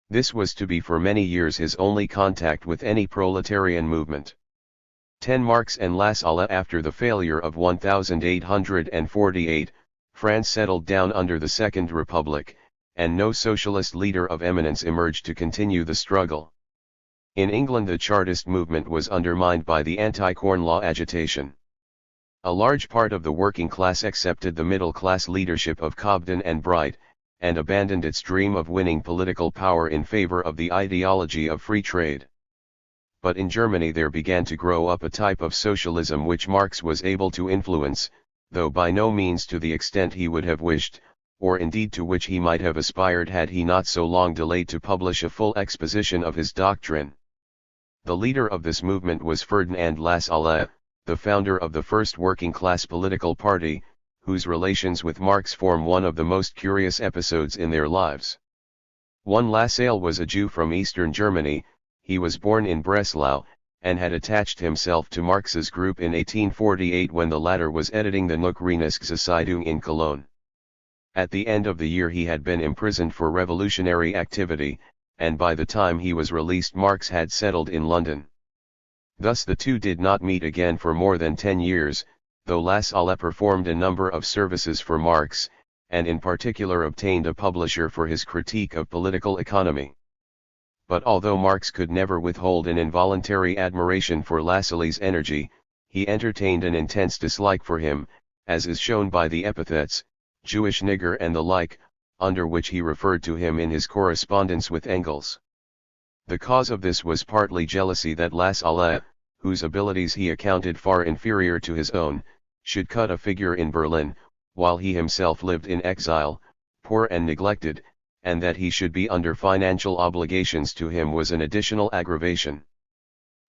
This was to be for many years his only contact with any proletarian movement. Marx and La Salle. After the failure of 1848, France settled down under the Second Republic, and no socialist leader of eminence emerged to continue the struggle. In England the Chartist movement was undermined by the anti-Corn Law agitation. A large part of the working class accepted the middle-class leadership of Cobden and Bright, and abandoned its dream of winning political power in favor of the ideology of free trade. but in Germany there began to grow up a type of socialism which Marx was able to influence, though by no means to the extent he would have wished, or indeed to which he might have aspired had he not so long delayed to publish a full exposition of his doctrine. The leader of this movement was Ferdinand Lassalle, the founder of the first working-class political party, whose relations with Marx form one of the most curious episodes in their lives. Lassalle was a Jew from Eastern Germany. He was born in Breslau, and had attached himself to Marx's group in 1848 when the latter was editing the Nukriniske Zeitung in Cologne. At the end of the year he had been imprisoned for revolutionary activity, and by the time he was released Marx had settled in London. Thus the two did not meet again for more than 10 years, though Lassalle performed a number of services for Marx, and in particular obtained a publisher for his critique of political economy. But although Marx could never withhold an involuntary admiration for Lassalle's energy, he entertained an intense dislike for him, as is shown by the epithets, Jewish nigger and the like, under which he referred to him in his correspondence with Engels. The cause of this was partly jealousy that Lassalle, whose abilities he accounted far inferior to his own, should cut a figure in Berlin, while he himself lived in exile, poor and neglected, and that he should be under financial obligations to him was an additional aggravation.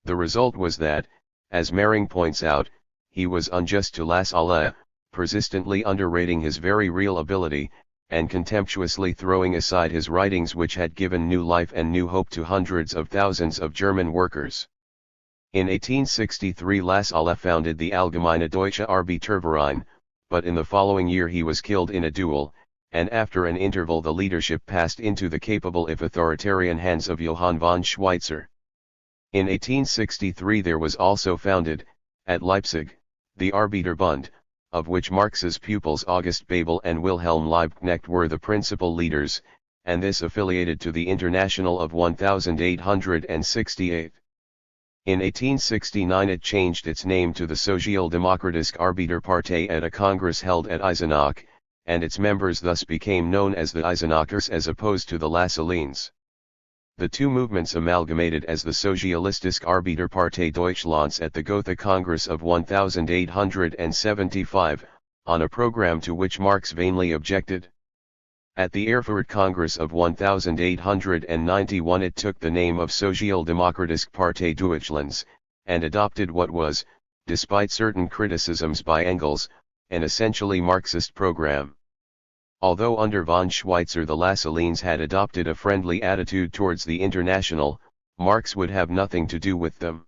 The result was that, as Mering points out, he was unjust to Lassalle, persistently underrating his very real ability, and contemptuously throwing aside his writings which had given new life and new hope to hundreds of thousands of German workers. In 1863 Lassalle founded the Allgemeine Deutsche Arbeiterverein, but in the following year he was killed in a duel, and after an interval the leadership passed into the capable if authoritarian hands of Johann von Schweitzer. In 1863 there was also founded, at Leipzig, the Arbeiterbund, of which Marx's pupils August Bebel and Wilhelm Liebknecht were the principal leaders, and this affiliated to the International of 1868. In 1869 it changed its name to the Sozialdemokratische Arbeiterpartei at a congress held at Eisenach, and its members thus became known as the Eisenachers as opposed to the Lassalleans. The two movements amalgamated as the Sozialistische Arbeiterpartei Deutschlands at the Gotha Congress of 1875, on a program to which Marx vainly objected. At the Erfurt Congress of 1891 it took the name of Sozialdemokratische Partei Deutschlands, and adopted what was, despite certain criticisms by Engels, an essentially Marxist program. Although under von Schweitzer the Lassalleans had adopted a friendly attitude towards the International, Marx would have nothing to do with them.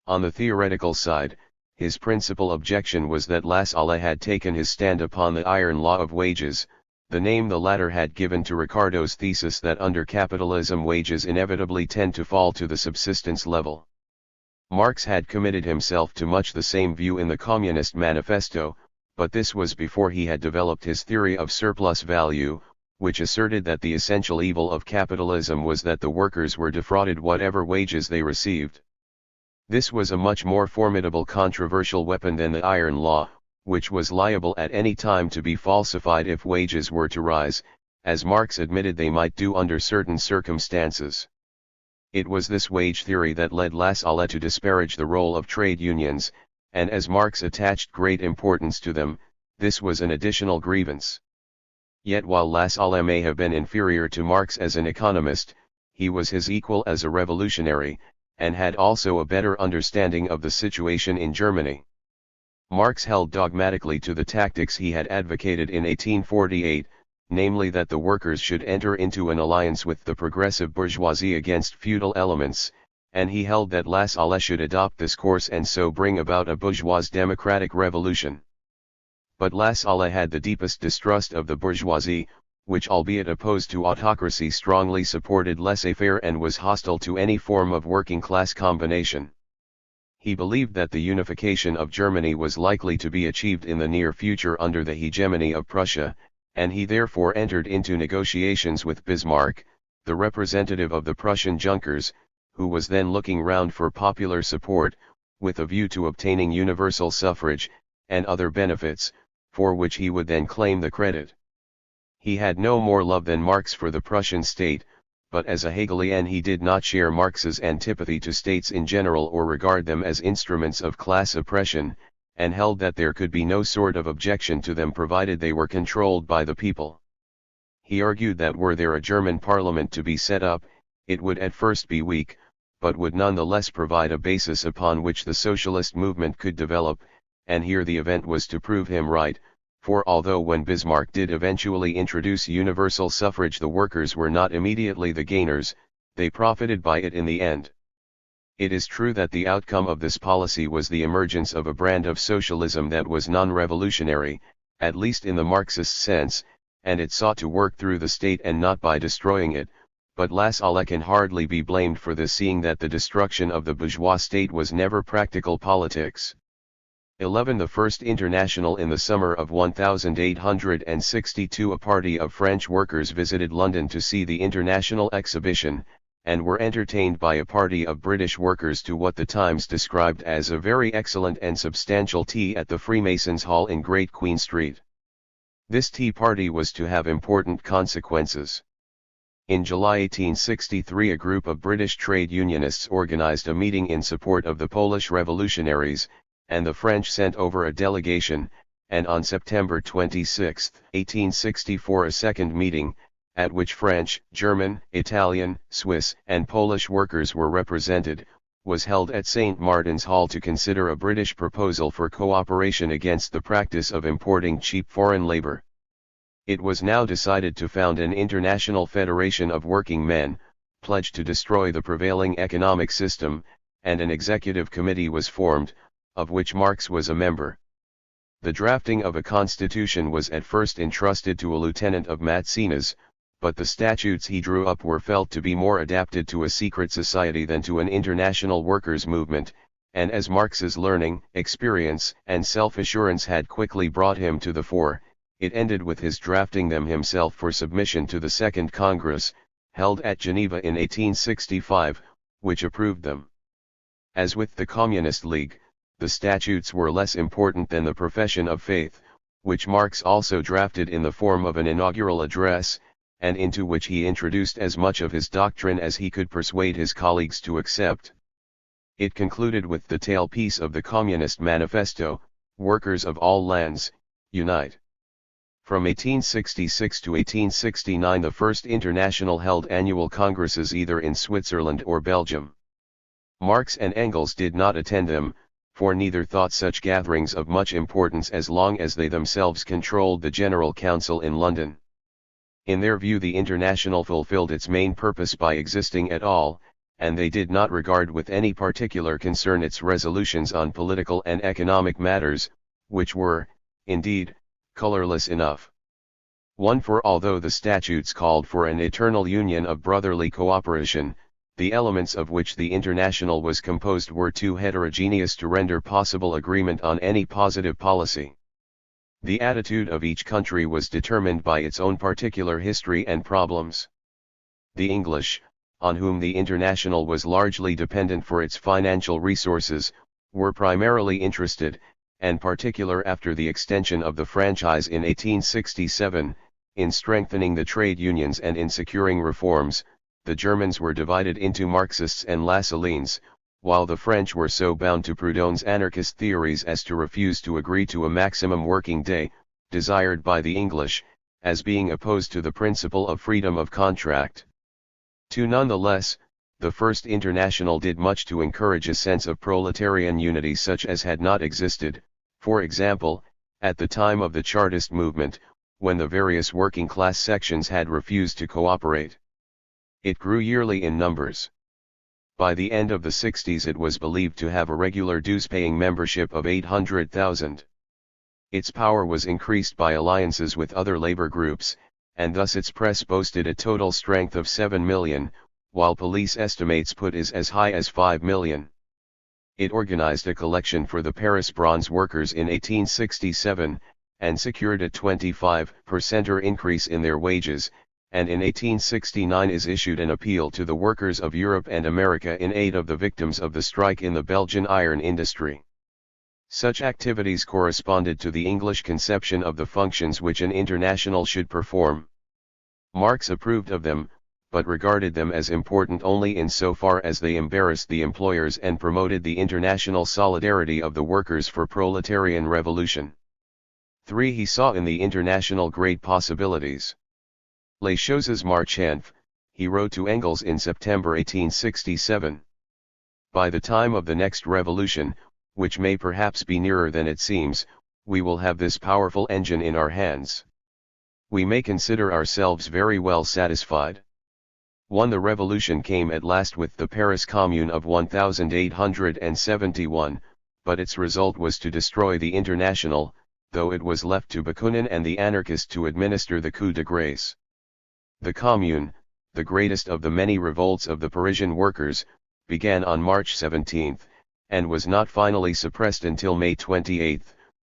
On the theoretical side, his principal objection was that Lassalle had taken his stand upon the iron law of wages, the name the latter had given to Ricardo's thesis that under capitalism wages inevitably tend to fall to the subsistence level. Marx had committed himself to much the same view in the Communist Manifesto, but this was before he had developed his theory of surplus value, which asserted that the essential evil of capitalism was that the workers were defrauded whatever wages they received. This was a much more formidable controversial weapon than the iron law, which was liable at any time to be falsified if wages were to rise, as Marx admitted they might do under certain circumstances. It was this wage theory that led Lassalle to disparage the role of trade unions, and as Marx attached great importance to them, this was an additional grievance. Yet while Lassalle may have been inferior to Marx as an economist, he was his equal as a revolutionary, and had also a better understanding of the situation in Germany. Marx held dogmatically to the tactics he had advocated in 1848, namely that the workers should enter into an alliance with the progressive bourgeoisie against feudal elements, and he held that Lassalle should adopt this course and so bring about a bourgeois democratic revolution. But Lassalle had the deepest distrust of the bourgeoisie, which albeit opposed to autocracy strongly supported laissez-faire and was hostile to any form of working-class combination. He believed that the unification of Germany was likely to be achieved in the near future under the hegemony of Prussia, and he therefore entered into negotiations with Bismarck, the representative of the Prussian Junkers, who was then looking round for popular support, with a view to obtaining universal suffrage, and other benefits, for which he would then claim the credit. He had no more love than Marx for the Prussian state, but as a Hegelian he did not share Marx's antipathy to states in general or regard them as instruments of class oppression, and held that there could be no sort of objection to them provided they were controlled by the people. He argued that were there a German parliament to be set up, it would at first be weak, but would nonetheless provide a basis upon which the socialist movement could develop, and here the event was to prove him right, for although when Bismarck did eventually introduce universal suffrage the workers were not immediately the gainers, they profited by it in the end. It is true that the outcome of this policy was the emergence of a brand of socialism that was non-revolutionary, at least in the Marxist sense, and it sought to work through the state and not by destroying it, but Lassalle can hardly be blamed for this, seeing that the destruction of the bourgeois state was never practical politics. 11. The First International. In the summer of 1862 a party of French workers visited London to see the International Exhibition, and were entertained by a party of British workers to what the Times described as a very excellent and substantial tea at the Freemasons' Hall in Great Queen Street. This tea party was to have important consequences. In July 1863 a group of British trade unionists organized a meeting in support of the Polish revolutionaries, and the French sent over a delegation, and on September 26, 1864 a second meeting, at which French, German, Italian, Swiss, and Polish workers were represented, was held at St. Martin's Hall to consider a British proposal for cooperation against the practice of importing cheap foreign labor. It was now decided to found an international federation of working men, pledged to destroy the prevailing economic system, and an executive committee was formed, of which Marx was a member. The drafting of a constitution was at first entrusted to a lieutenant of Maecenas, but the statutes he drew up were felt to be more adapted to a secret society than to an international workers' movement, and as Marx's learning, experience, and self-assurance had quickly brought him to the fore, it ended with his drafting them himself for submission to the Second Congress, held at Geneva in 1865, which approved them. As with the Communist League, the statutes were less important than the profession of faith, which Marx also drafted in the form of an inaugural address, and into which he introduced as much of his doctrine as he could persuade his colleagues to accept. It concluded with the tailpiece of the Communist Manifesto, "Workers of all lands, unite." From 1866 to 1869 the First International held annual congresses either in Switzerland or Belgium. Marx and Engels did not attend them, for neither thought such gatherings of much importance as long as they themselves controlled the General Council in London. In their view the International fulfilled its main purpose by existing at all, and they did not regard with any particular concern its resolutions on political and economic matters, which were, indeed, colorless enough. 1. For although the statutes called for an eternal union of brotherly cooperation, the elements of which the International was composed were too heterogeneous to render possible agreement on any positive policy. The attitude of each country was determined by its own particular history and problems. The English, on whom the International was largely dependent for its financial resources, were primarily interested, and particular after the extension of the franchise in 1867, in strengthening the trade unions and in securing reforms. The Germans were divided into Marxists and Lassalleans, while the French were so bound to Proudhon's anarchist theories as to refuse to agree to a maximum working day, desired by the English, as being opposed to the principle of freedom of contract. 2. Nonetheless, the First International did much to encourage a sense of proletarian unity such as had not existed, for example, at the time of the Chartist movement, when the various working class sections had refused to cooperate. It grew yearly in numbers. By the end of the 60s it was believed to have a regular dues-paying membership of 800,000. Its power was increased by alliances with other labor groups, and thus its press boasted a total strength of 7 million, while police estimates put it as high as 5 million. It organized a collection for the Paris bronze workers in 1867, and secured a 25% increase in their wages, and in 1869 is issued an appeal to the workers of Europe and America in aid of the victims of the strike in the Belgian iron industry. Such activities corresponded to the English conception of the functions which an international should perform. Marx approved of them, but regarded them as important only insofar as they embarrassed the employers and promoted the international solidarity of the workers for proletarian revolution. 3. He saw in the International great possibilities. Les choses marchent, he wrote to Engels in September 1867. By the time of the next revolution, which may perhaps be nearer than it seems, we will have this powerful engine in our hands. We may consider ourselves very well satisfied. 1. The revolution came at last with the Paris Commune of 1871, but its result was to destroy the International, though it was left to Bakunin and the anarchists to administer the coup de grâce. The Commune, the greatest of the many revolts of the Parisian workers, began on March 17, and was not finally suppressed until May 28,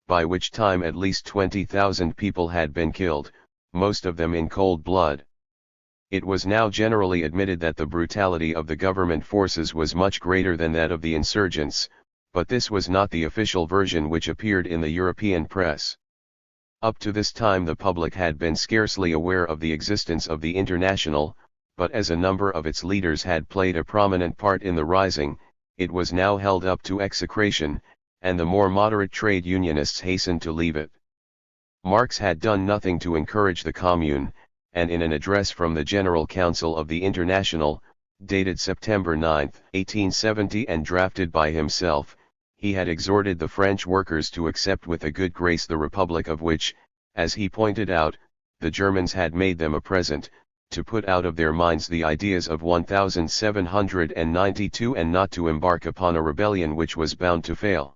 by which time at least 20,000 people had been killed, most of them in cold blood. It was now generally admitted that the brutality of the government forces was much greater than that of the insurgents, but this was not the official version which appeared in the European press. Up to this time the public had been scarcely aware of the existence of the International, but as a number of its leaders had played a prominent part in the rising, it was now held up to execration, and the more moderate trade unionists hastened to leave it. Marx had done nothing to encourage the Commune, and in an address from the General Council of the International, dated September 9, 1870 and drafted by himself, he had exhorted the French workers to accept with a good grace the republic of which, as he pointed out, the Germans had made them a present, to put out of their minds the ideas of 1792 and not to embark upon a rebellion which was bound to fail.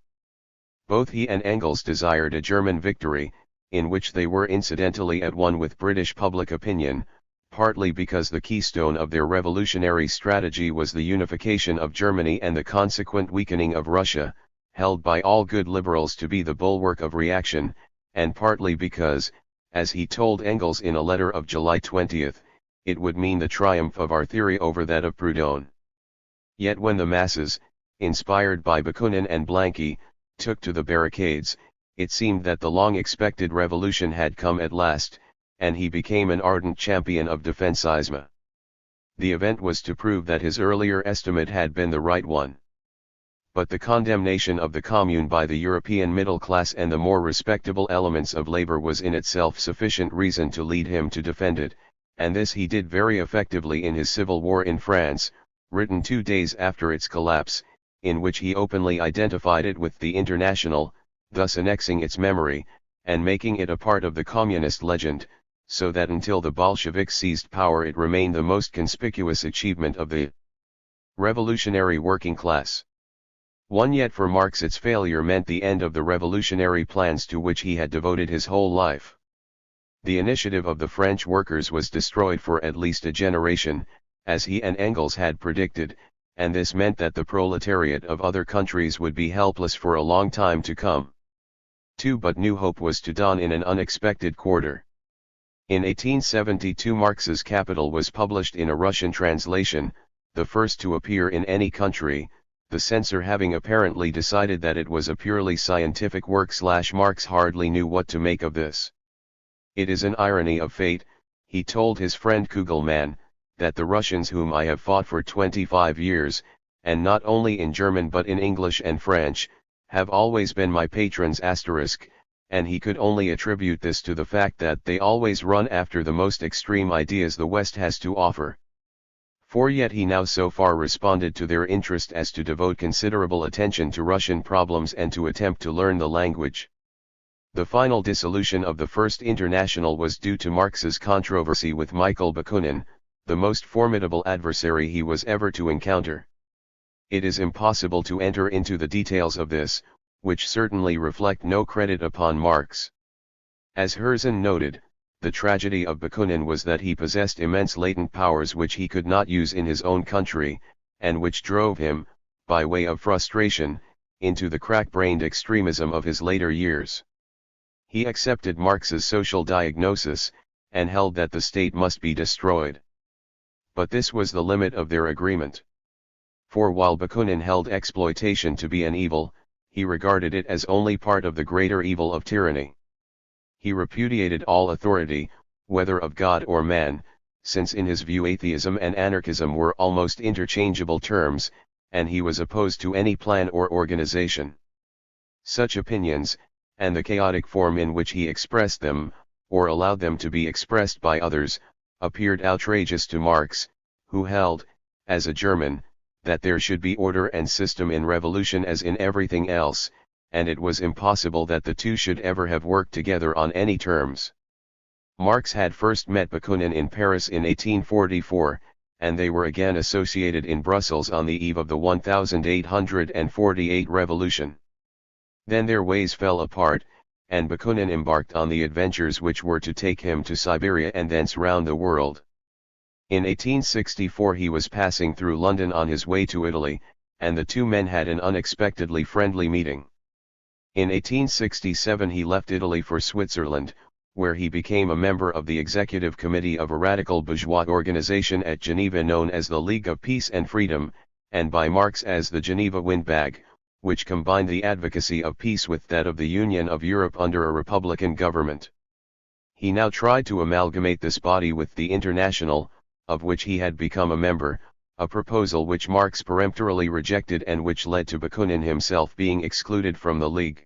Both he and Engels desired a German victory, in which they were incidentally at one with British public opinion, partly because the keystone of their revolutionary strategy was the unification of Germany and the consequent weakening of Russia, held by all good liberals to be the bulwark of reaction, and partly because, as he told Engels in a letter of July 20, it would mean the triumph of our theory over that of Proudhon. Yet when the masses, inspired by Bakunin and Blanqui, took to the barricades, it seemed that the long-expected revolution had come at last, and he became an ardent champion of defensisme. The event was to prove that his earlier estimate had been the right one. But the condemnation of the Commune by the European middle class and the more respectable elements of labor was in itself sufficient reason to lead him to defend it, and this he did very effectively in his civil war in France, written 2 days after its collapse, in which he openly identified it with the International, thus annexing its memory, and making it a part of the communist legend, so that until the Bolsheviks seized power it remained the most conspicuous achievement of the revolutionary working class. 1. Yet for Marx its failure meant the end of the revolutionary plans to which he had devoted his whole life. The initiative of the French workers was destroyed for at least a generation, as he and Engels had predicted, and this meant that the proletariat of other countries would be helpless for a long time to come. 2. But new hope was to dawn in an unexpected quarter. In 1872 Marx's Capital was published in a Russian translation, the first to appear in any country, the censor having apparently decided that it was a purely scientific work. Marx hardly knew what to make of this. It is an irony of fate, he told his friend Kugelmann, that the Russians whom I have fought for 25 years, and not only in German but in English and French, have always been my patrons*, and he could only attribute this to the fact that they always run after the most extreme ideas the West has to offer. 4. Yet he now so far responded to their interest as to devote considerable attention to Russian problems and to attempt to learn the language. The final dissolution of the First International was due to Marx's controversy with Michael Bakunin, the most formidable adversary he was ever to encounter. It is impossible to enter into the details of this, which certainly reflect no credit upon Marx. As Herzen noted, the tragedy of Bakunin was that he possessed immense latent powers which he could not use in his own country, and which drove him, by way of frustration, into the crack-brained extremism of his later years. He accepted Marx's social diagnosis, and held that the state must be destroyed. But this was the limit of their agreement. For while Bakunin held exploitation to be an evil, he regarded it as only part of the greater evil of tyranny. He repudiated all authority, whether of God or man, since in his view atheism and anarchism were almost interchangeable terms, and he was opposed to any plan or organization. Such opinions, and the chaotic form in which he expressed them, or allowed them to be expressed by others, appeared outrageous to Marx, who held, as a German, that there should be order and system in revolution as in everything else, and it was impossible that the two should ever have worked together on any terms. Marx had first met Bakunin in Paris in 1844, and they were again associated in Brussels on the eve of the 1848 revolution. Then their ways fell apart, and Bakunin embarked on the adventures which were to take him to Siberia and thence round the world. In 1864 he was passing through London on his way to Italy, and the two men had an unexpectedly friendly meeting. In 1867 he left Italy for Switzerland, where he became a member of the executive committee of a radical bourgeois organization at Geneva known as the League of Peace and Freedom, and by Marx as the Geneva Windbag, which combined the advocacy of peace with that of the Union of Europe under a republican government. He now tried to amalgamate this body with the International, of which he had become a member, a proposal which Marx peremptorily rejected and which led to Bakunin himself being excluded from the League.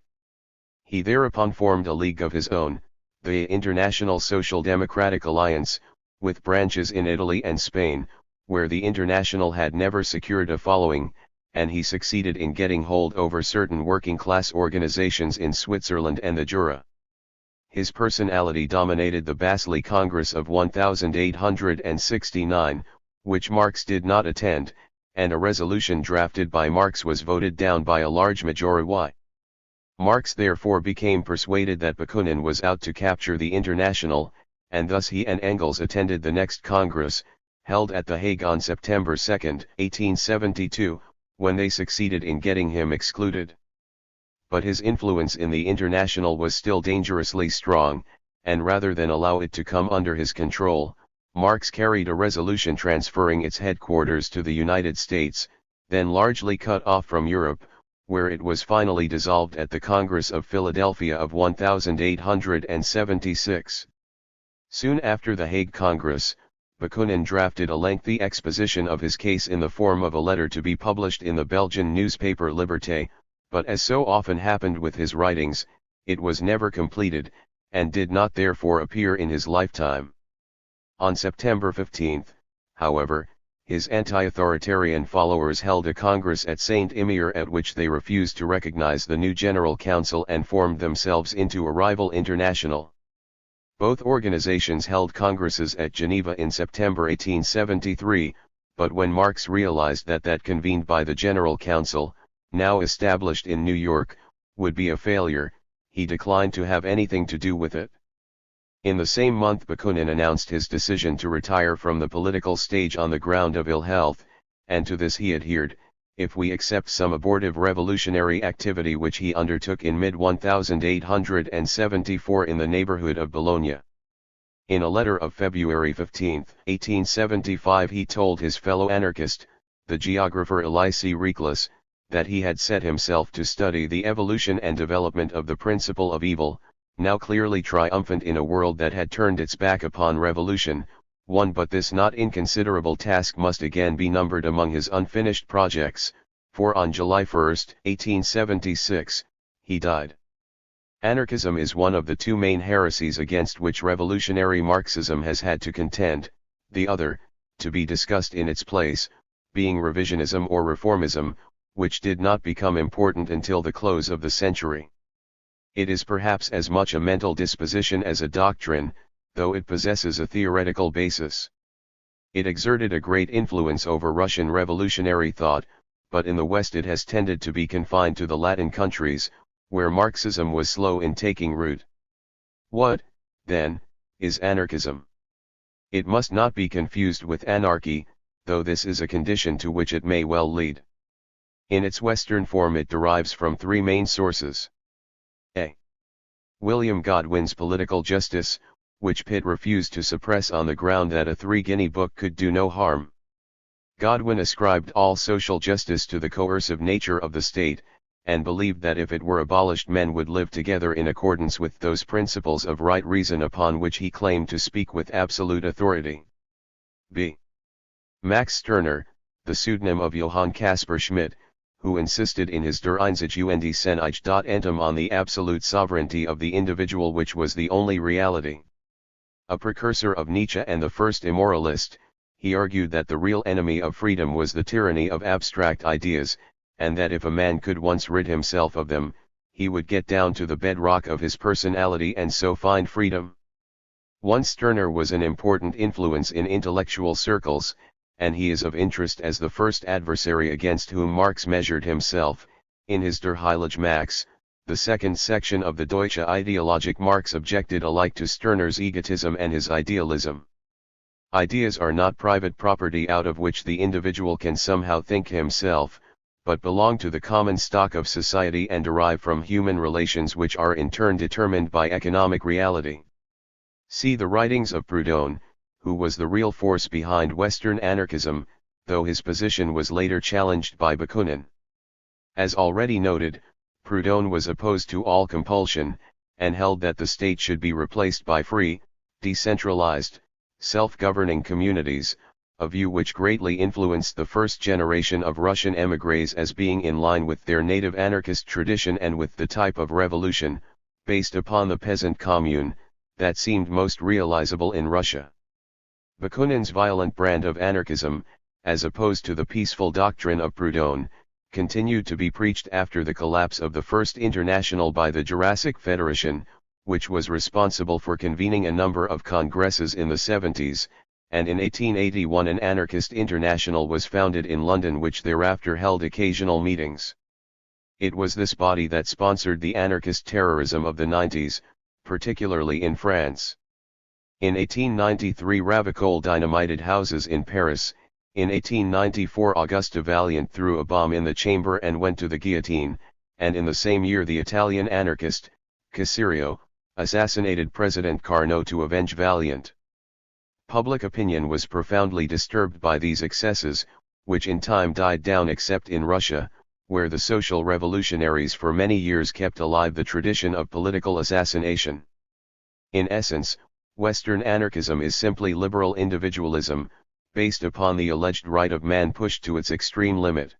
He thereupon formed a league of his own, the International Social Democratic Alliance, with branches in Italy and Spain, where the International had never secured a following, and he succeeded in getting hold over certain working-class organizations in Switzerland and the Jura. His personality dominated the Basel Congress of 1869, which Marx did not attend, and a resolution drafted by Marx was voted down by a large majority. Marx therefore became persuaded that Bakunin was out to capture the International, and thus he and Engels attended the next Congress, held at The Hague on September 2, 1872, when they succeeded in getting him excluded. But his influence in the International was still dangerously strong, and rather than allow it to come under his control, Marx carried a resolution transferring its headquarters to the United States, then largely cut off from Europe, where it was finally dissolved at the Congress of Philadelphia of 1876. Soon after the Hague Congress, Bakunin drafted a lengthy exposition of his case in the form of a letter to be published in the Belgian newspaper Liberté, but as so often happened with his writings, it was never completed, and did not therefore appear in his lifetime. On September 15, however, his anti-authoritarian followers held a congress at Saint-Imier at which they refused to recognize the new General Council and formed themselves into a rival international. Both organizations held congresses at Geneva in September 1873, but when Marx realized that convened by the General Council, now established in New York, would be a failure, he declined to have anything to do with it. In the same month Bakunin announced his decision to retire from the political stage on the ground of ill health, and to this he adhered, if we accept some abortive revolutionary activity which he undertook in mid-1874 in the neighborhood of Bologna. In a letter of February 15, 1875 he told his fellow anarchist, the geographer Elisee Reclus, that he had set himself to study the evolution and development of the principle of evil, now clearly triumphant in a world that had turned its back upon revolution, but this not inconsiderable task must again be numbered among his unfinished projects, for on July 1, 1876, he died. Anarchism is one of the two main heresies against which revolutionary Marxism has had to contend, the other, to be discussed in its place, being revisionism or reformism, which did not become important until the close of the century. It is perhaps as much a mental disposition as a doctrine, though it possesses a theoretical basis. It exerted a great influence over Russian revolutionary thought, but in the West it has tended to be confined to the Latin countries, where Marxism was slow in taking root. What, then, is anarchism? It must not be confused with anarchy, though this is a condition to which it may well lead. In its Western form it derives from three main sources. A. William Godwin's Political Justice, which Pitt refused to suppress on the ground that a 3-guinea book could do no harm. Godwin ascribed all social justice to the coercive nature of the state, and believed that if it were abolished men would live together in accordance with those principles of right reason upon which he claimed to speak with absolute authority. b. Max Stirner, the pseudonym of Johann Caspar Schmidt, who insisted in his Der Einzige und Sehnsucht on the absolute sovereignty of the individual, which was the only reality. A precursor of Nietzsche and the first immoralist, he argued that the real enemy of freedom was the tyranny of abstract ideas, and that if a man could once rid himself of them, he would get down to the bedrock of his personality and so find freedom. Once Stirner was an important influence in intellectual circles, and he is of interest as the first adversary against whom Marx measured himself. In his Der Heilige Max, the second section of the Deutsche Ideologik, Marx objected alike to Stirner's egotism and his idealism. Ideas are not private property out of which the individual can somehow think himself, but belong to the common stock of society and derive from human relations, which are in turn determined by economic reality. See the writings of Proudhon, who was the real force behind Western anarchism, though his position was later challenged by Bakunin. As already noted, Proudhon was opposed to all compulsion, and held that the state should be replaced by free, decentralized, self-governing communities, a view which greatly influenced the first generation of Russian émigrés as being in line with their native anarchist tradition and with the type of revolution, based upon the peasant commune, that seemed most realizable in Russia. Bakunin's violent brand of anarchism, as opposed to the peaceful doctrine of Proudhon, continued to be preached after the collapse of the First International by the Jurassic Federation, which was responsible for convening a number of congresses in the 70s, and in 1881 an anarchist international was founded in London, which thereafter held occasional meetings. It was this body that sponsored the anarchist terrorism of the 90s, particularly in France. In 1893 Ravicole dynamited houses in Paris. In 1894 Auguste Vaillant threw a bomb in the chamber and went to the guillotine, and in the same year the Italian anarchist, Caserio, assassinated President Carnot to avenge Vaillant. Public opinion was profoundly disturbed by these excesses, which in time died down except in Russia, where the social revolutionaries for many years kept alive the tradition of political assassination. In essence, Western anarchism is simply liberal individualism, based upon the alleged right of man pushed to its extreme limit.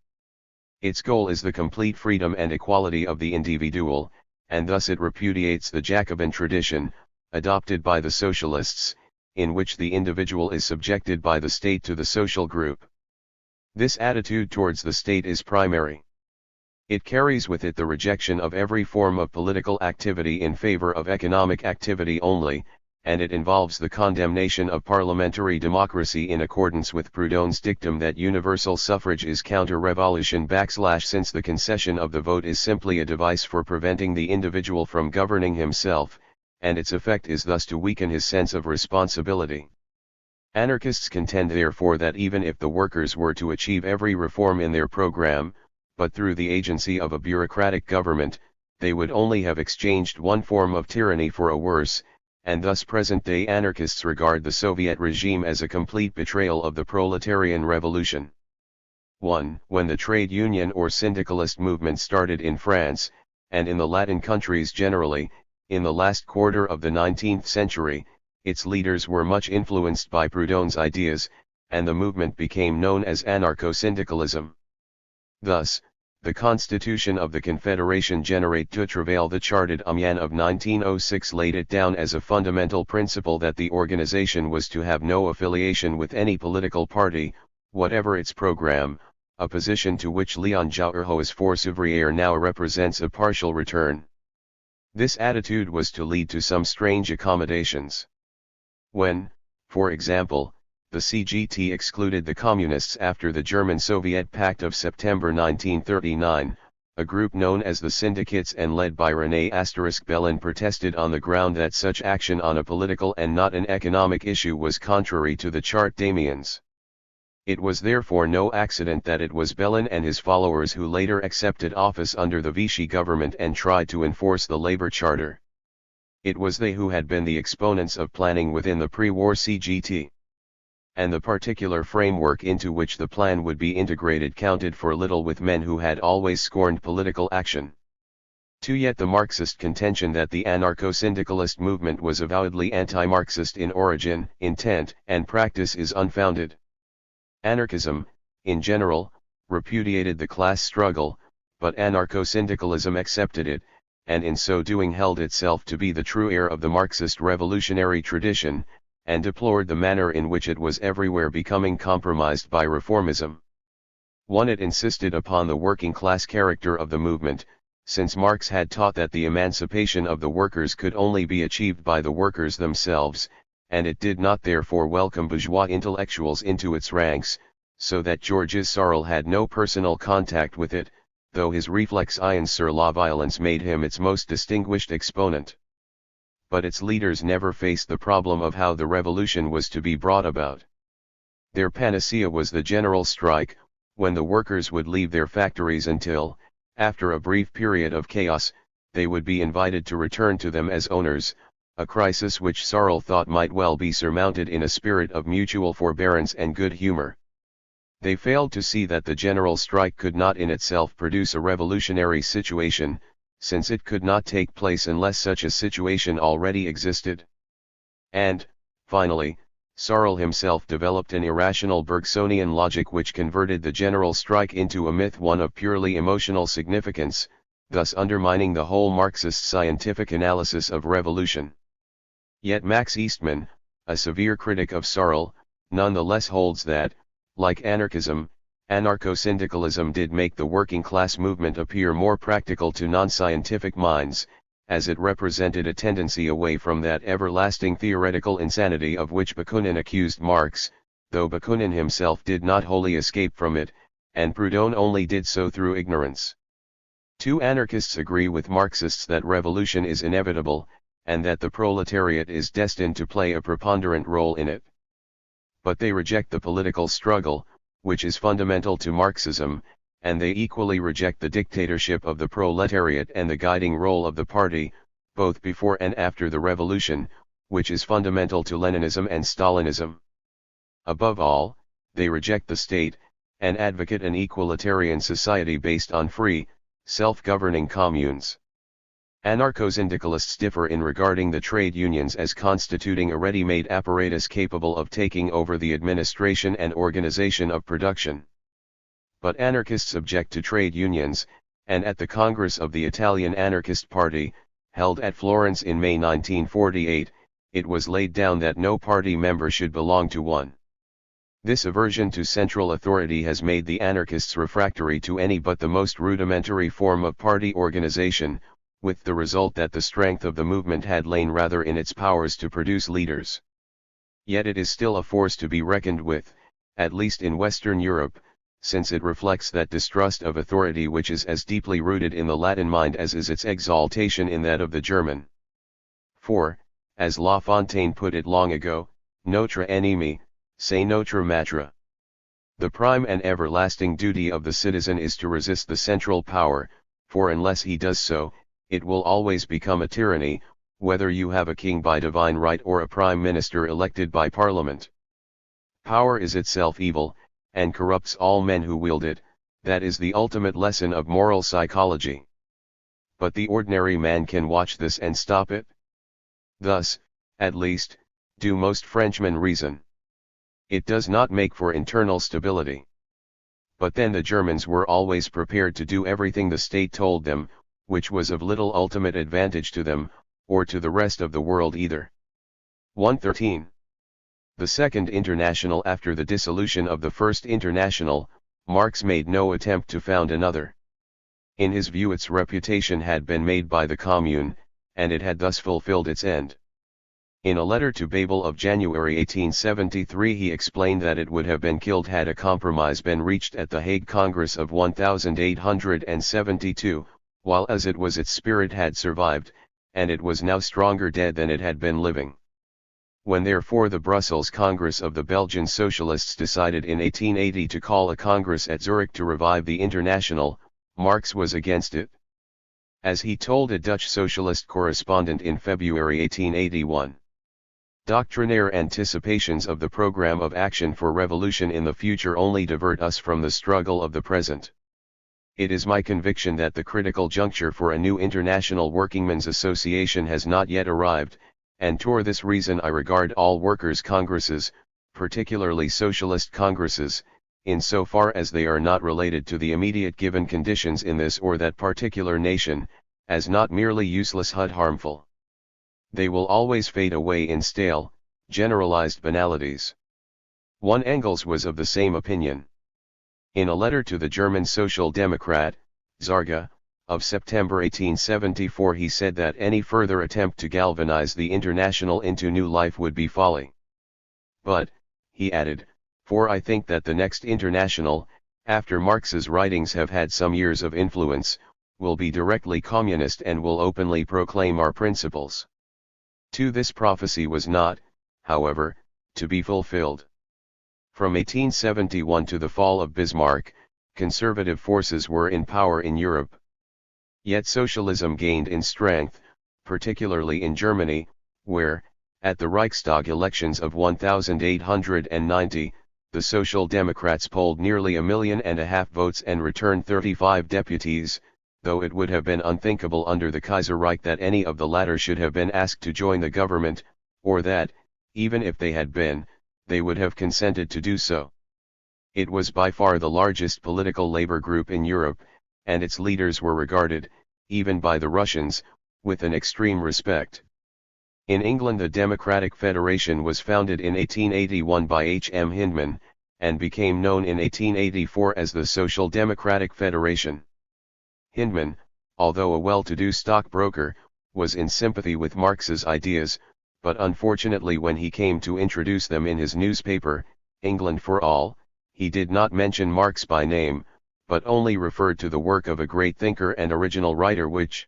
Its goal is the complete freedom and equality of the individual, and thus it repudiates the Jacobin tradition, adopted by the socialists, in which the individual is subjected by the state to the social group. This attitude towards the state is primary. It carries with it the rejection of every form of political activity in favor of economic activity only, and it involves the condemnation of parliamentary democracy in accordance with Proudhon's dictum that universal suffrage is counter-revolution / since the concession of the vote is simply a device for preventing the individual from governing himself, and its effect is thus to weaken his sense of responsibility. Anarchists contend therefore that even if the workers were to achieve every reform in their program, but through the agency of a bureaucratic government, they would only have exchanged one form of tyranny for a worse, and thus present-day anarchists regard the Soviet regime as a complete betrayal of the proletarian revolution. 1. When the trade union or syndicalist movement started in France, and in the Latin countries generally, in the last quarter of the 19th century, its leaders were much influenced by Proudhon's ideas, and the movement became known as anarcho-syndicalism. Thus, the Constitution of the Confédération Générale du Travail, the Charte d'Amiens of 1906, laid it down as a fundamental principle that the organization was to have no affiliation with any political party, whatever its program, a position to which Léon Jouherho's Force ouvrière now represents a partial return. This attitude was to lead to some strange accommodations. When, for example, the CGT excluded the Communists after the German-Soviet Pact of September 1939, a group known as the Syndicates and led by René Bellin protested on the ground that such action on a political and not an economic issue was contrary to the Charte d'Amiens. It was therefore no accident that it was Bellin and his followers who later accepted office under the Vichy government and tried to enforce the labor charter. It was they who had been the exponents of planning within the pre-war CGT. And the particular framework into which the plan would be integrated counted for little with men who had always scorned political action. 2. Yet the Marxist contention that the anarcho-syndicalist movement was avowedly anti-Marxist in origin, intent, and practice is unfounded. Anarchism, in general, repudiated the class struggle, but anarcho-syndicalism accepted it, and in so doing held itself to be the true heir of the Marxist revolutionary tradition, and deplored the manner in which it was everywhere becoming compromised by reformism. 1. It insisted upon the working class character of the movement, since Marx had taught that the emancipation of the workers could only be achieved by the workers themselves, and it did not therefore welcome bourgeois intellectuals into its ranks, so that Georges Sorel had no personal contact with it, though his réflexions sur la violence made him its most distinguished exponent. But its leaders never faced the problem of how the revolution was to be brought about. Their panacea was the general strike, when the workers would leave their factories until, after a brief period of chaos, they would be invited to return to them as owners, a crisis which Sorel thought might well be surmounted in a spirit of mutual forbearance and good humor. They failed to see that the general strike could not in itself produce a revolutionary situation, since it could not take place unless such a situation already existed. And, finally, Sorel himself developed an irrational Bergsonian logic which converted the general strike into a myth, one of purely emotional significance, thus undermining the whole Marxist scientific analysis of revolution. Yet Max Eastman, a severe critic of Sorel, nonetheless holds that, like anarchism, anarcho-syndicalism did make the working class movement appear more practical to non-scientific minds, as it represented a tendency away from that everlasting theoretical insanity of which Bakunin accused Marx, though Bakunin himself did not wholly escape from it, and Proudhon only did so through ignorance. 2. Anarchists agree with Marxists that revolution is inevitable, and that the proletariat is destined to play a preponderant role in it. But they reject the political struggle, which is fundamental to Marxism, and they equally reject the dictatorship of the proletariat and the guiding role of the party, both before and after the revolution, which is fundamental to Leninism and Stalinism. Above all, they reject the state, and advocate an equalitarian society based on free, self-governing communes. Anarcho-syndicalists differ in regarding the trade unions as constituting a ready-made apparatus capable of taking over the administration and organization of production. But anarchists object to trade unions, and at the Congress of the Italian Anarchist Party, held at Florence in May 1948, it was laid down that no party member should belong to one. This aversion to central authority has made the anarchists refractory to any but the most rudimentary form of party organization, with the result that the strength of the movement had lain rather in its powers to produce leaders. Yet it is still a force to be reckoned with, at least in Western Europe, since it reflects that distrust of authority which is as deeply rooted in the Latin mind as is its exaltation in that of the German. 4. As La Fontaine put it long ago, notre ennemi, c'est notre maître. The prime and everlasting duty of the citizen is to resist the central power, for unless he does so, it will always become a tyranny, whether you have a king by divine right or a prime minister elected by parliament. Power is itself evil, and corrupts all men who wield it, that is the ultimate lesson of moral psychology. But the ordinary man can watch this and stop it? Thus, at least, do most Frenchmen reason. It does not make for internal stability. But then the Germans were always prepared to do everything the state told them, which was of little ultimate advantage to them, or to the rest of the world either. 113. The Second International. After the dissolution of the First International, Marx made no attempt to found another. In his view its reputation had been made by the Commune, and it had thus fulfilled its end. In a letter to Babel of January 1873 he explained that it would have been killed had a compromise been reached at the Hague Congress of 1872, while as it was its spirit had survived, and it was now stronger dead than it had been living. When therefore the Brussels Congress of the Belgian Socialists decided in 1880 to call a congress at Zurich to revive the International, Marx was against it. As he told a Dutch socialist correspondent in February 1881. Doctrinaire anticipations of the program of action for revolution in the future only divert us from the struggle of the present. It is my conviction that the critical juncture for a new international workingmen's association has not yet arrived, and for this reason I regard all workers' congresses, particularly socialist congresses, insofar as they are not related to the immediate given conditions in this or that particular nation, as not merely useless but harmful. They will always fade away in stale, generalized banalities. One Engels was of the same opinion. In a letter to the German Social Democrat, Zarga, of September 1874 he said that any further attempt to galvanize the International into new life would be folly. But, he added, for I think that the next International, after Marx's writings have had some years of influence, will be directly communist and will openly proclaim our principles. This prophecy was not, however, to be fulfilled. From 1871 to the fall of Bismarck, conservative forces were in power in Europe. Yet socialism gained in strength, particularly in Germany, where, at the Reichstag elections of 1890, the Social Democrats polled nearly 1.5 million votes and returned 35 deputies, though it would have been unthinkable under the Kaiserreich that any of the latter should have been asked to join the government, or that, even if they had been, they would have consented to do so. It was by far the largest political labor group in Europe, and its leaders were regarded, even by the Russians, with an extreme respect. In England the Democratic Federation was founded in 1881 by H. M. Hyndman, and became known in 1884 as the Social Democratic Federation. Hyndman, although a well-to-do stockbroker, was in sympathy with Marx's ideas, but unfortunately when he came to introduce them in his newspaper, England for All, he did not mention Marx by name, but only referred to the work of a great thinker and original writer which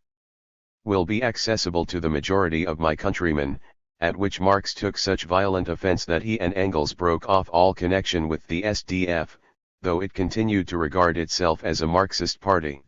will be accessible to the majority of my countrymen, at which Marx took such violent offense that he and Engels broke off all connection with the SDF, though it continued to regard itself as a Marxist party.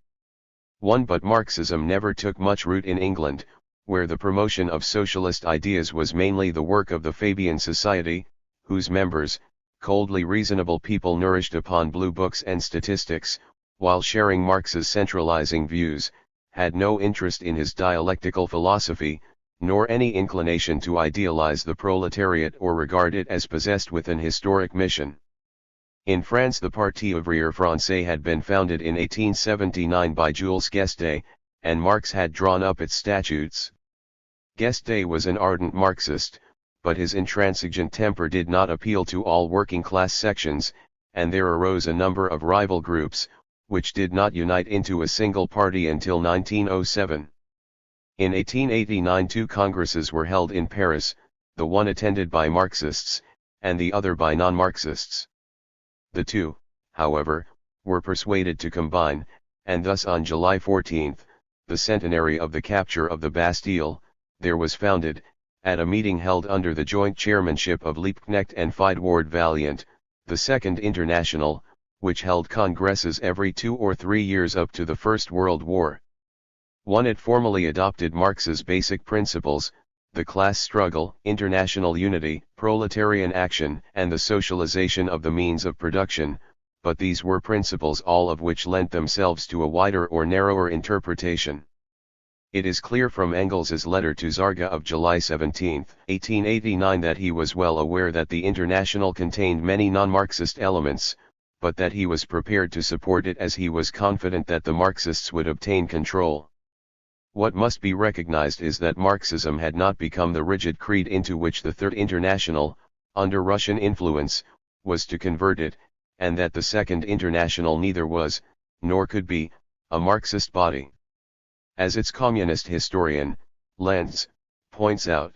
But Marxism never took much root in England, where the promotion of socialist ideas was mainly the work of the Fabian Society, whose members, coldly reasonable people nourished upon blue books and statistics, while sharing Marx's centralizing views, had no interest in his dialectical philosophy, nor any inclination to idealize the proletariat or regard it as possessed with an historic mission. In France the Parti ouvrier français had been founded in 1879 by Jules Guesde, and Marx had drawn up its statutes. Guesde was an ardent Marxist, but his intransigent temper did not appeal to all working-class sections, and there arose a number of rival groups, which did not unite into a single party until 1907. In 1889 two congresses were held in Paris, the one attended by Marxists, and the other by non-Marxists. The two, however, were persuaded to combine, and thus on July 14, the centenary of the capture of the Bastille, there was founded, at a meeting held under the joint chairmanship of Liebknecht and Fiedward Valiant, the Second International, which held congresses every 2 or 3 years up to the First World War. It formally adopted Marx's basic principles, the class struggle, international unity, proletarian action, and the socialization of the means of production, but these were principles all of which lent themselves to a wider or narrower interpretation. It is clear from Engels's letter to Zarga of July 17, 1889 that he was well aware that the International contained many non-Marxist elements, but that he was prepared to support it as he was confident that the Marxists would obtain control. What must be recognized is that Marxism had not become the rigid creed into which the Third International, under Russian influence, was to convert it, and that the Second International neither was, nor could be, a Marxist body. As its communist historian, Lenz, points out,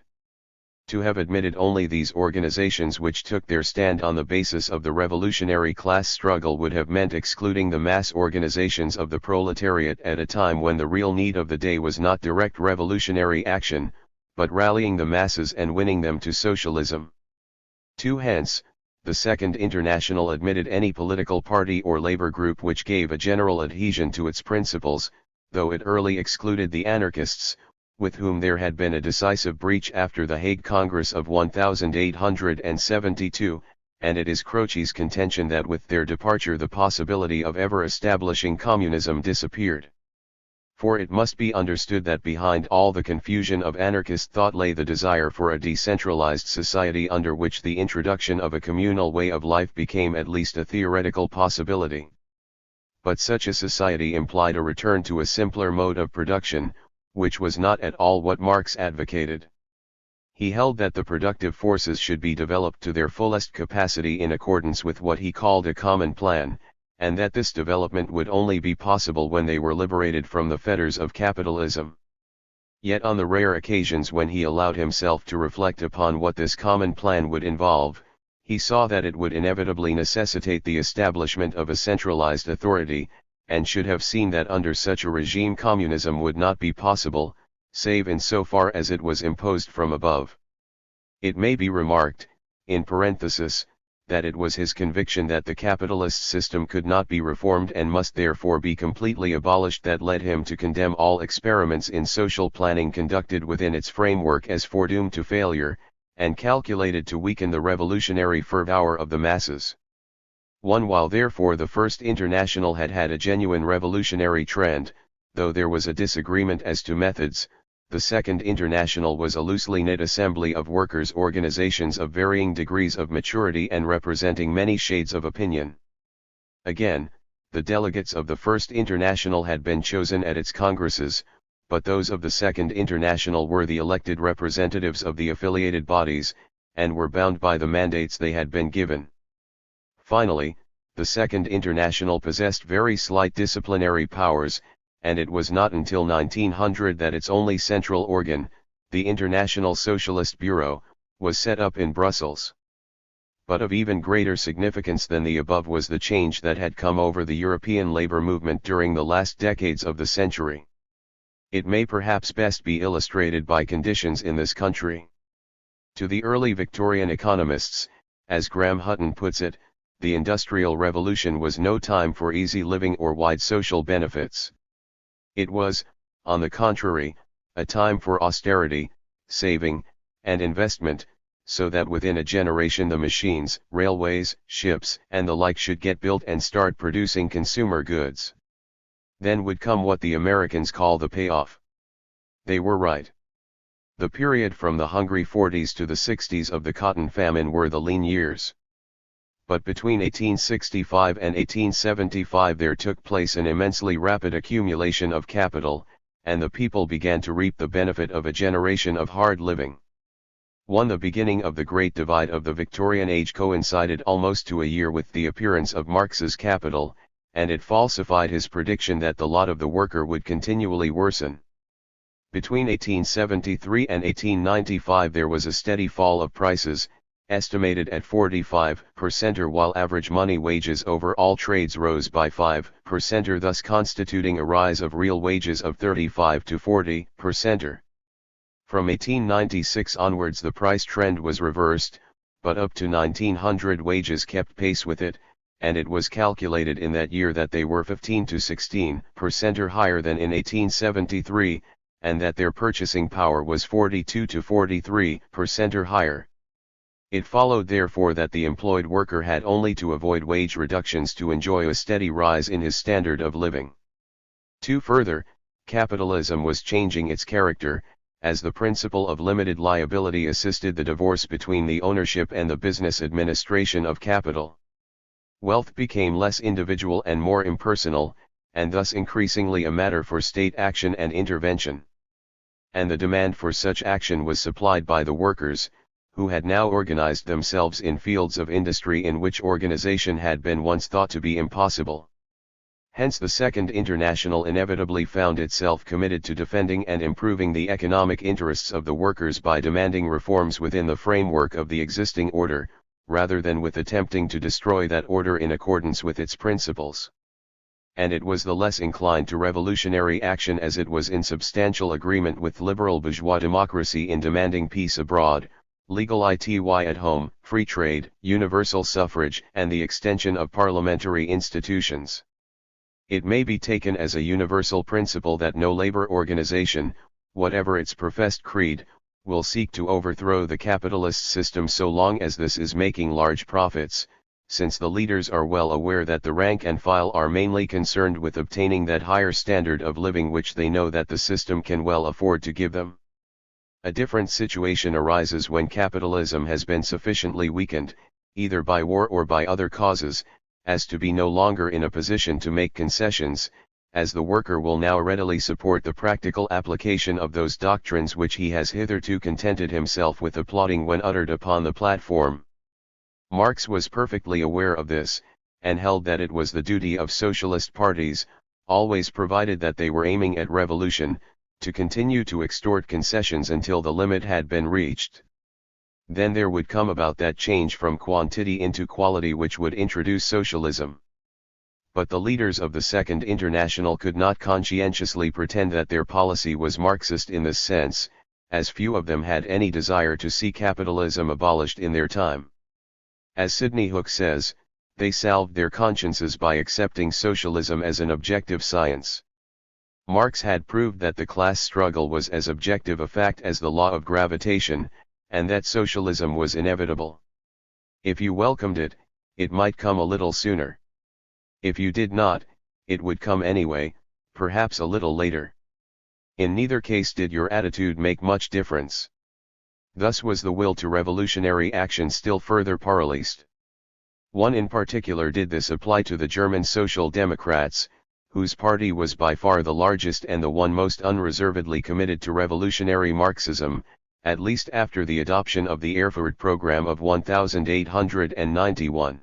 to have admitted only these organizations which took their stand on the basis of the revolutionary class struggle would have meant excluding the mass organizations of the proletariat at a time when the real need of the day was not direct revolutionary action, but rallying the masses and winning them to socialism. Hence, the Second International admitted any political party or labor group which gave a general adhesion to its principles, though it early excluded the anarchists, with whom there had been a decisive breach after the Hague Congress of 1872, and it is Croce's contention that with their departure the possibility of ever establishing communism disappeared. For it must be understood that behind all the confusion of anarchist thought lay the desire for a decentralized society under which the introduction of a communal way of life became at least a theoretical possibility. But such a society implied a return to a simpler mode of production, which was not at all what Marx advocated. He held that the productive forces should be developed to their fullest capacity in accordance with what he called a common plan, and that this development would only be possible when they were liberated from the fetters of capitalism. Yet on the rare occasions when he allowed himself to reflect upon what this common plan would involve, he saw that it would inevitably necessitate the establishment of a centralized authority, and should have seen that under such a regime communism would not be possible, save in so far as it was imposed from above. It may be remarked, in parenthesis, that it was his conviction that the capitalist system could not be reformed and must therefore be completely abolished that led him to condemn all experiments in social planning conducted within its framework as foredoomed to failure, and calculated to weaken the revolutionary fervor of the masses. While therefore the First International had had a genuine revolutionary trend, though there was a disagreement as to methods, the Second International was a loosely knit assembly of workers' organizations of varying degrees of maturity and representing many shades of opinion. Again, the delegates of the First International had been chosen at its congresses, but those of the Second International were the elected representatives of the affiliated bodies, and were bound by the mandates they had been given. Finally, the Second International possessed very slight disciplinary powers, and it was not until 1900 that its only central organ, the International Socialist Bureau, was set up in Brussels. But of even greater significance than the above was the change that had come over the European labor movement during the last decades of the century. It may perhaps best be illustrated by conditions in this country. To the early Victorian economists, as Graham Hutton puts it, the Industrial Revolution was no time for easy living or wide social benefits. It was, on the contrary, a time for austerity, saving, and investment, so that within a generation the machines, railways, ships, and the like should get built and start producing consumer goods. Then would come what the Americans call the payoff. They were right. The period from the hungry 40s to the 60s of the cotton famine were the lean years. But between 1865 and 1875 there took place an immensely rapid accumulation of capital, and the people began to reap the benefit of a generation of hard living. The beginning of the Great Divide of the Victorian age coincided almost to a year with the appearance of Marx's Capital, and it falsified his prediction that the lot of the worker would continually worsen. Between 1873 and 1895 there was a steady fall of prices, estimated at 45% while average money wages over all trades rose by 5%, thus constituting a rise of real wages of 35 to 40%. From 1896 onwards the price trend was reversed, but up to 1900 wages kept pace with it, and it was calculated in that year that they were 15 to 16% higher than in 1873, and that their purchasing power was 42 to 43% higher. It followed therefore that the employed worker had only to avoid wage reductions to enjoy a steady rise in his standard of living. Further, capitalism was changing its character, as the principle of limited liability assisted the divorce between the ownership and the business administration of capital. Wealth became less individual and more impersonal, and thus increasingly a matter for state action and intervention. And the demand for such action was supplied by the workers, who had now organized themselves in fields of industry in which organization had been once thought to be impossible. Hence the Second International inevitably found itself committed to defending and improving the economic interests of the workers by demanding reforms within the framework of the existing order, rather than with attempting to destroy that order in accordance with its principles. And it was the less inclined to revolutionary action as it was in substantial agreement with liberal bourgeois democracy in demanding peace abroad, legal ity at home, free trade, universal suffrage, and the extension of parliamentary institutions. It may be taken as a universal principle that no labor organization, whatever its professed creed, will seek to overthrow the capitalist system so long as this is making large profits, since the leaders are well aware that the rank and file are mainly concerned with obtaining that higher standard of living which they know that the system can well afford to give them. A different situation arises when capitalism has been sufficiently weakened, either by war or by other causes, as to be no longer in a position to make concessions, as the worker will now readily support the practical application of those doctrines which he has hitherto contented himself with applauding when uttered upon the platform. Marx was perfectly aware of this, and held that it was the duty of socialist parties, always provided that they were aiming at revolution, to continue to extort concessions until the limit had been reached. Then there would come about that change from quantity into quality which would introduce socialism. But the leaders of the Second International could not conscientiously pretend that their policy was Marxist in this sense, as few of them had any desire to see capitalism abolished in their time. As Sidney Hook says, they salved their consciences by accepting socialism as an objective science. Marx had proved that the class struggle was as objective a fact as the law of gravitation, and that socialism was inevitable. If you welcomed it, it might come a little sooner. If you did not, it would come anyway, perhaps a little later. In neither case did your attitude make much difference. Thus was the will to revolutionary action still further paralysed. One in particular did this apply to the German Social Democrats, whose party was by far the largest and the one most unreservedly committed to revolutionary Marxism, at least after the adoption of the Erfurt program of 1891.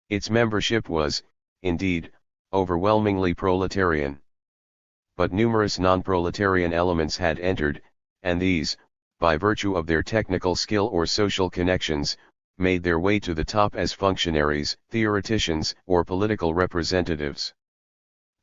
Its membership was, indeed, overwhelmingly proletarian. But numerous non-proletarian elements had entered, and these, by virtue of their technical skill or social connections, made their way to the top as functionaries, theoreticians, or political representatives.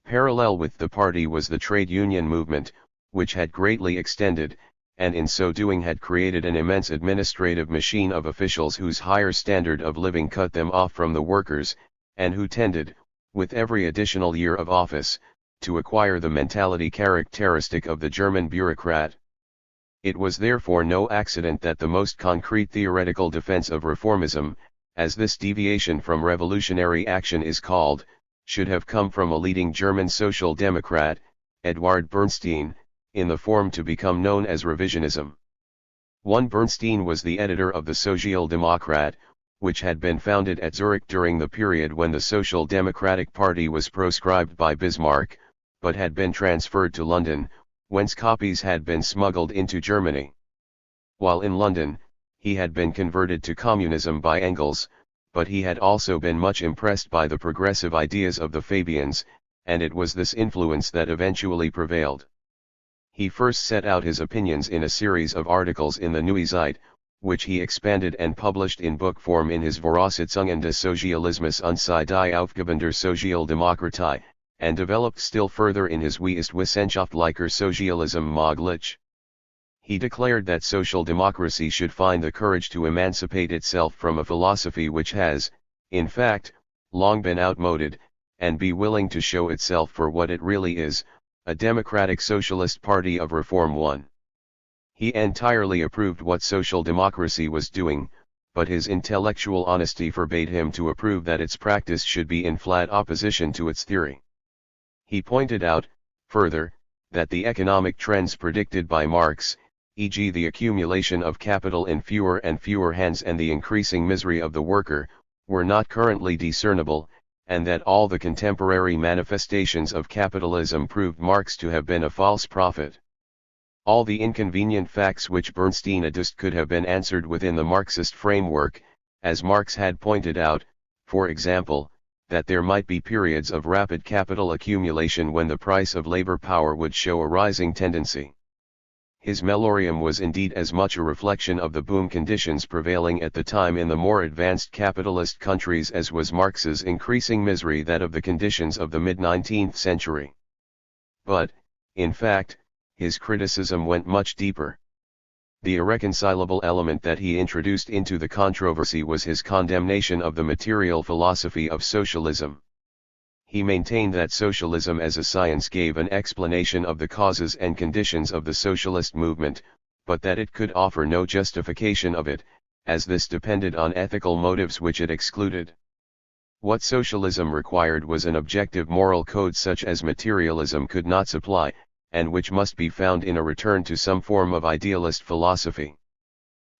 Parallel with the party was the trade union movement, which had greatly extended, and in so doing had created an immense administrative machine of officials whose higher standard of living cut them off from the workers, and who tended, with every additional year of office, to acquire the mentality characteristic of the German bureaucrat. It was therefore no accident that the most concrete theoretical defense of reformism, as this deviation from revolutionary action is called, should have come from a leading German social democrat, Eduard Bernstein, in the form to become known as revisionism. One Bernstein was the editor of the Social Democrat, which had been founded at Zurich during the period when the Social Democratic Party was proscribed by Bismarck, but had been transferred to London, whence copies had been smuggled into Germany. While in London, he had been converted to communism by Engels, but he had also been much impressed by the progressive ideas of the Fabians, and it was this influence that eventually prevailed. He first set out his opinions in a series of articles in the Neue Zeit, which he expanded and published in book form in his Voraussetzungen des Sozialismus und die Aufgaben der Sozialdemokratie, and developed still further in his Wie ist wissenschaftlicher Sozialism möglich. He declared that social democracy should find the courage to emancipate itself from a philosophy which has, in fact, long been outmoded, and be willing to show itself for what it really is, a democratic socialist party of Reform 1. He entirely approved what social democracy was doing, but his intellectual honesty forbade him to approve that its practice should be in flat opposition to its theory. He pointed out, further, that the economic trends predicted by Marx, e.g. the accumulation of capital in fewer and fewer hands and the increasing misery of the worker, were not currently discernible, and that all the contemporary manifestations of capitalism proved Marx to have been a false prophet. All the inconvenient facts which Bernstein adduced could have been answered within the Marxist framework, as Marx had pointed out, for example, that there might be periods of rapid capital accumulation when the price of labor power would show a rising tendency. His Melorium was indeed as much a reflection of the boom conditions prevailing at the time in the more advanced capitalist countries as was Marx's increasing misery that of the conditions of the mid-19th century. But, in fact, his criticism went much deeper. The irreconcilable element that he introduced into the controversy was his condemnation of the material philosophy of socialism. He maintained that socialism as a science gave an explanation of the causes and conditions of the socialist movement, but that it could offer no justification of it, as this depended on ethical motives which it excluded. What socialism required was an objective moral code such as materialism could not supply, and which must be found in a return to some form of idealist philosophy.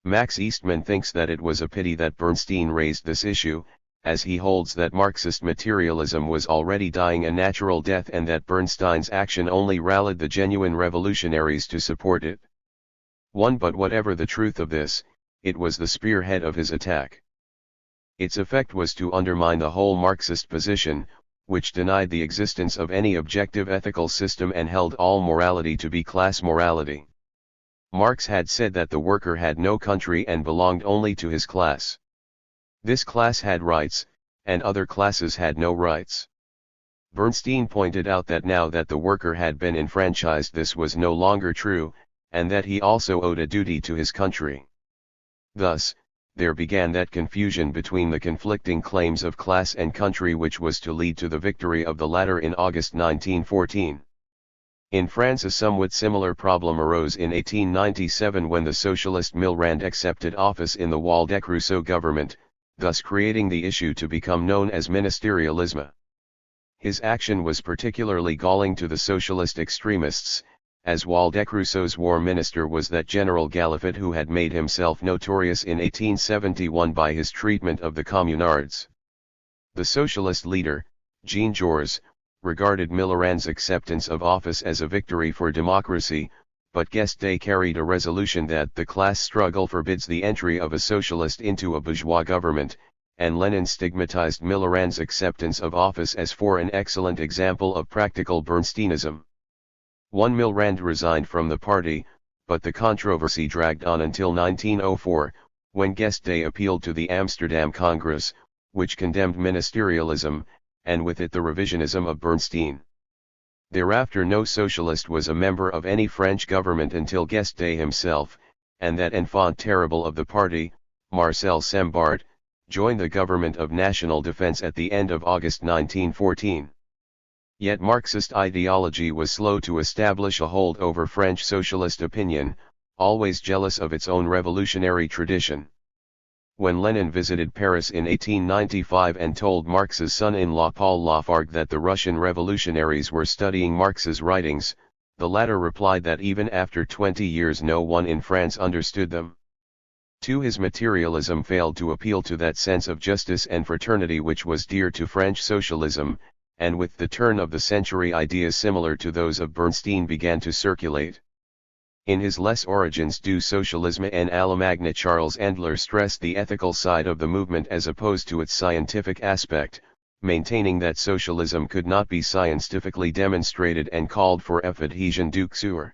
Max Eastman thinks that it was a pity that Bernstein raised this issue, as he holds that Marxist materialism was already dying a natural death and that Bernstein's action only rallied the genuine revolutionaries to support it. But whatever the truth of this, it was the spearhead of his attack. Its effect was to undermine the whole Marxist position, which denied the existence of any objective ethical system and held all morality to be class morality. Marx had said that the worker had no country and belonged only to his class. This class had rights, and other classes had no rights. Bernstein pointed out that now that the worker had been enfranchised, this was no longer true, and that he also owed a duty to his country. Thus, there began that confusion between the conflicting claims of class and country which was to lead to the victory of the latter in August 1914. In France a somewhat similar problem arose in 1897 when the socialist Millerand accepted office in the Waldeck-Rousseau government, thus creating the issue to become known as ministerialism. His action was particularly galling to the socialist extremists, as Waldeck-Rousseau's war minister was that General Galifet who had made himself notorious in 1871 by his treatment of the communards. The socialist leader, Jean Jaurès, regarded Millerand's acceptance of office as a victory for democracy, but Guesde carried a resolution that the class struggle forbids the entry of a socialist into a bourgeois government, and Lenin stigmatized Millerand's acceptance of office as for an excellent example of practical Bernsteinism. Millerand resigned from the party, but the controversy dragged on until 1904, when Guesde appealed to the Amsterdam Congress, which condemned ministerialism, and with it the revisionism of Bernstein. Thereafter no socialist was a member of any French government until Guesde himself, and that enfant terrible of the party, Marcel Sembart, joined the government of national defense at the end of August 1914. Yet Marxist ideology was slow to establish a hold over French socialist opinion, always jealous of its own revolutionary tradition. When Lenin visited Paris in 1895 and told Marx's son-in-law Paul Lafargue that the Russian revolutionaries were studying Marx's writings, the latter replied that even after 20 years no one in France understood them. His materialism failed to appeal to that sense of justice and fraternity which was dear to French socialism, and with the turn of the century ideas similar to those of Bernstein began to circulate. In his Les Origines du Socialisme en Allemagne, Charles Endler stressed the ethical side of the movement as opposed to its scientific aspect, maintaining that socialism could not be scientifically demonstrated and called for adhesion du Xur.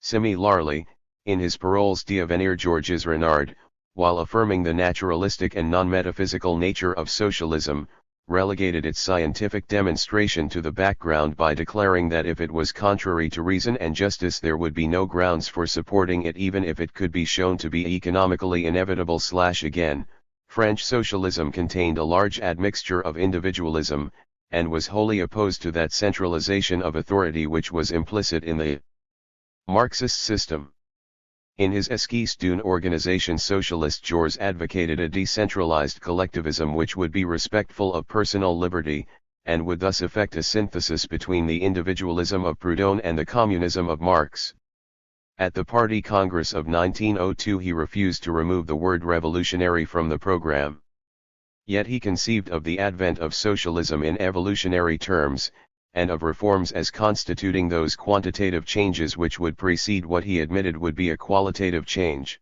Similarly, in his Paroles d'Avenir, Georges Renard, while affirming the naturalistic and non-metaphysical nature of socialism, relegated its scientific demonstration to the background by declaring that if it was contrary to reason and justice there would be no grounds for supporting it even if it could be shown to be economically inevitable. Again, French socialism contained a large admixture of individualism, and was wholly opposed to that centralization of authority which was implicit in the Marxist system. In his Esquisse d'une organisation socialist, Jaurès advocated a decentralized collectivism which would be respectful of personal liberty, and would thus effect a synthesis between the individualism of Proudhon and the communism of Marx. At the Party Congress of 1902 he refused to remove the word revolutionary from the program. Yet he conceived of the advent of socialism in evolutionary terms, and of reforms as constituting those quantitative changes which would precede what he admitted would be a qualitative change.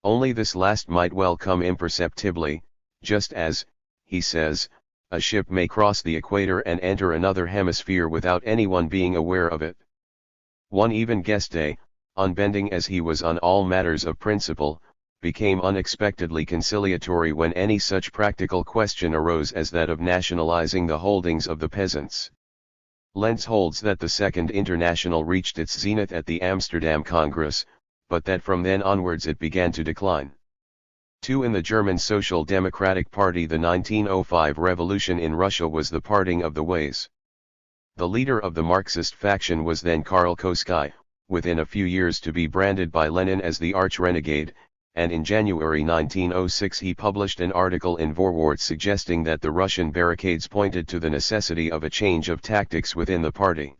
Only this last might well come imperceptibly, just as, he says, a ship may cross the equator and enter another hemisphere without anyone being aware of it. Even Guesde, unbending as he was on all matters of principle, became unexpectedly conciliatory when any such practical question arose as that of nationalizing the holdings of the peasants. Lentz holds that the Second International reached its zenith at the Amsterdam Congress, but that from then onwards it began to decline. In the German Social Democratic Party, the 1905 revolution in Russia was the parting of the ways. The leader of the Marxist faction was then Karl Koski, within a few years to be branded by Lenin as the arch-renegade, and in January 1906 he published an article in Vorwärts suggesting that the Russian barricades pointed to the necessity of a change of tactics within the party.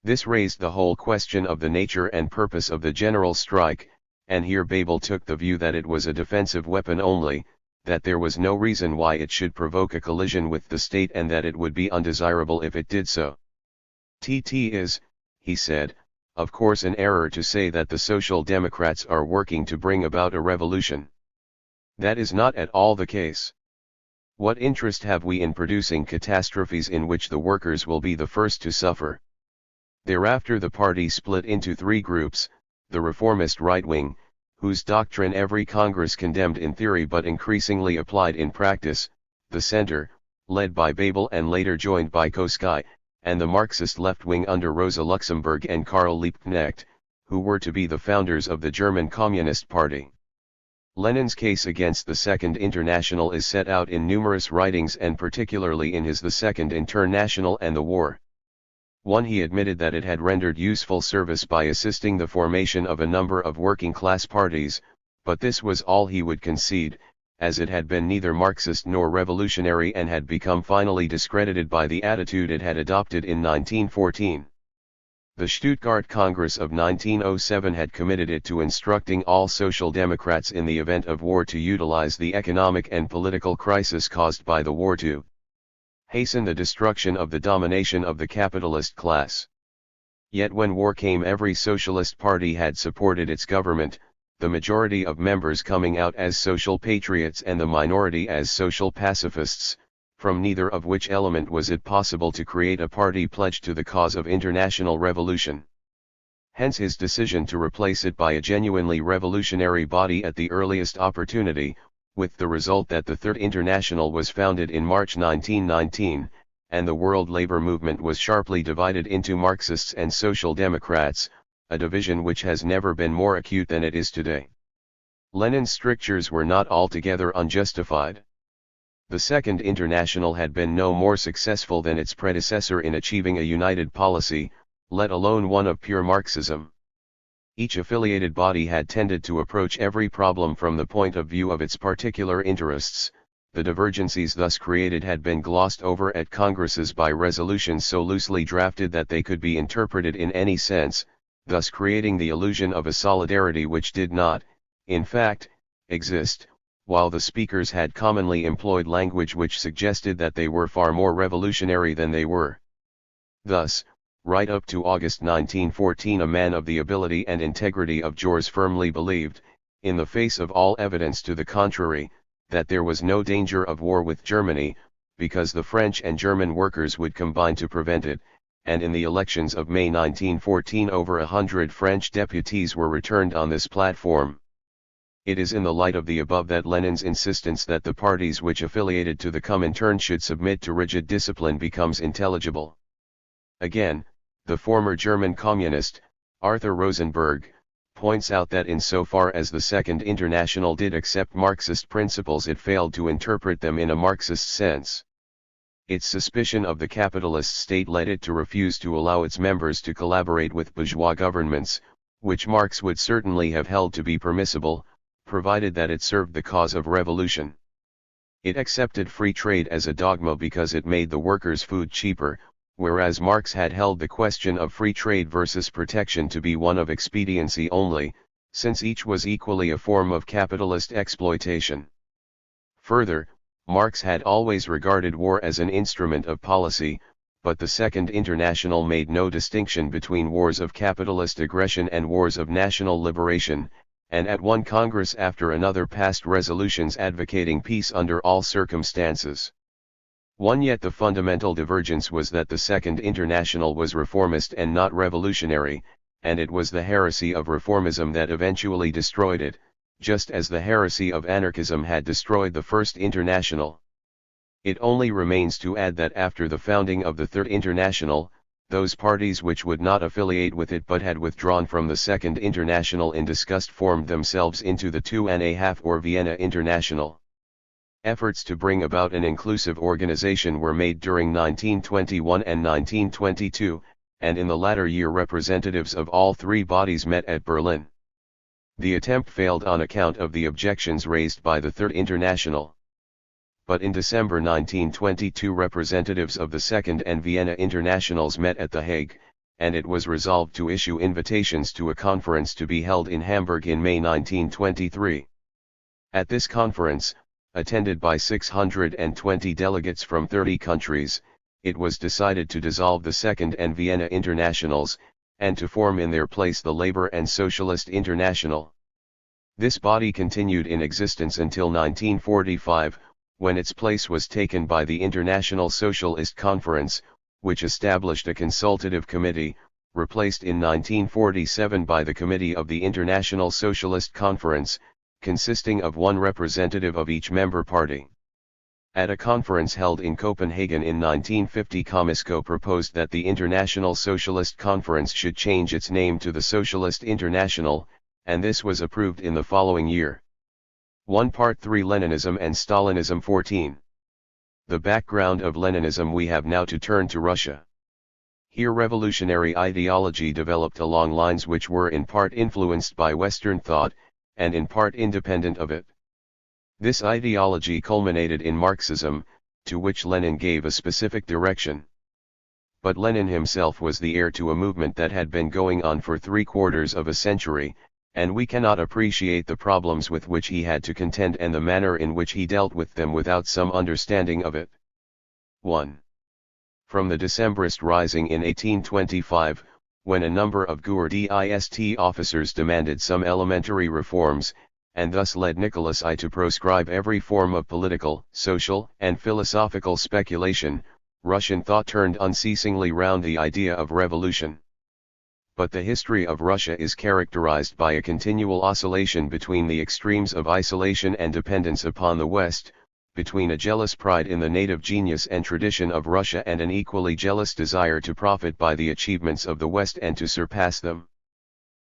This raised the whole question of the nature and purpose of the general strike, and here Babel took the view that it was a defensive weapon only, that there was no reason why it should provoke a collision with the state and that it would be undesirable if it did so. It is, he said, of course an error to say that the Social Democrats are working to bring about a revolution. That is not at all the case. What interest have we in producing catastrophes in which the workers will be the first to suffer? Thereafter the party split into three groups: the reformist right wing, whose doctrine every Congress condemned in theory but increasingly applied in practice; the center, led by Babel and later joined by Kosky; and the Marxist left wing under Rosa Luxemburg and Karl Liebknecht, who were to be the founders of the German Communist Party. Lenin's case against the Second International is set out in numerous writings and particularly in his The Second International and the War. 1. He admitted that it had rendered useful service by assisting the formation of a number of working-class parties, but this was all he would concede, as it had been neither Marxist nor revolutionary and had become finally discredited by the attitude it had adopted in 1914. The Stuttgart Congress of 1907 had committed it to instructing all Social Democrats in the event of war to utilize the economic and political crisis caused by the war to hasten the destruction of the domination of the capitalist class. Yet when war came, every socialist party had supported its government, the majority of members coming out as social patriots and the minority as social pacifists, from neither of which element was it possible to create a party pledged to the cause of international revolution. Hence his decision to replace it by a genuinely revolutionary body at the earliest opportunity, with the result that the Third International was founded in March 1919, and the world labor movement was sharply divided into Marxists and Social Democrats, a division which has never been more acute than it is today. Lenin's strictures were not altogether unjustified. The Second International had been no more successful than its predecessor in achieving a united policy, let alone one of pure Marxism. Each affiliated body had tended to approach every problem from the point of view of its particular interests. The divergencies thus created had been glossed over at congresses by resolutions so loosely drafted that they could be interpreted in any sense, thus creating the illusion of a solidarity which did not, in fact, exist, while the speakers had commonly employed language which suggested that they were far more revolutionary than they were. Thus, right up to August 1914 a man of the ability and integrity of George firmly believed, in the face of all evidence to the contrary, that there was no danger of war with Germany, because the French and German workers would combine to prevent it, and in the elections of May 1914 over 100 French deputies were returned on this platform. It is in the light of the above that Lenin's insistence that the parties which affiliated to the Comintern should submit to rigid discipline becomes intelligible. Again, the former German communist, Arthur Rosenberg, points out that insofar as the Second International did accept Marxist principles, it failed to interpret them in a Marxist sense. Its suspicion of the capitalist state led it to refuse to allow its members to collaborate with bourgeois governments, which Marx would certainly have held to be permissible, provided that it served the cause of revolution. It accepted free trade as a dogma because it made the workers' food cheaper, whereas Marx had held the question of free trade versus protection to be one of expediency only, since each was equally a form of capitalist exploitation. Further, Marx had always regarded war as an instrument of policy, but the Second International made no distinction between wars of capitalist aggression and wars of national liberation, and at one Congress after another passed resolutions advocating peace under all circumstances. Yet the fundamental divergence was that the Second International was reformist and not revolutionary, and it was the heresy of reformism that eventually destroyed it, just as the heresy of anarchism had destroyed the First International. It only remains to add that after the founding of the Third International, those parties which would not affiliate with it but had withdrawn from the Second International in disgust formed themselves into the 2½ or Vienna International. Efforts to bring about an inclusive organization were made during 1921 and 1922, and in the latter year representatives of all three bodies met at Berlin. The attempt failed on account of the objections raised by the Third International. But in December 1922 representatives of the Second and Vienna Internationals met at The Hague, and it was resolved to issue invitations to a conference to be held in Hamburg in May 1923. At this conference, attended by 620 delegates from 30 countries, it was decided to dissolve the Second and Vienna Internationals, and to form in their place the Labour and Socialist International. This body continued in existence until 1945, when its place was taken by the International Socialist Conference, which established a consultative committee, replaced in 1947 by the Committee of the International Socialist Conference, consisting of one representative of each member party. At a conference held in Copenhagen in 1950, Comisco proposed that the International Socialist Conference should change its name to the Socialist International, and this was approved in the following year. 1 Part 3 Leninism and Stalinism 14. The background of Leninism. We have now to turn to Russia. Here revolutionary ideology developed along lines which were in part influenced by Western thought, and in part independent of it. This ideology culminated in Marxism, to which Lenin gave a specific direction. But Lenin himself was the heir to a movement that had been going on for 3/4 of a century, and we cannot appreciate the problems with which he had to contend and the manner in which he dealt with them without some understanding of it. 1. From the Decembrist rising in 1825, when a number of Gurdist officers demanded some elementary reforms, and thus led Nicholas I to proscribe every form of political, social, and philosophical speculation, Russian thought turned unceasingly round the idea of revolution. But the history of Russia is characterized by a continual oscillation between the extremes of isolation and dependence upon the West, between a jealous pride in the native genius and tradition of Russia and an equally jealous desire to profit by the achievements of the West and to surpass them.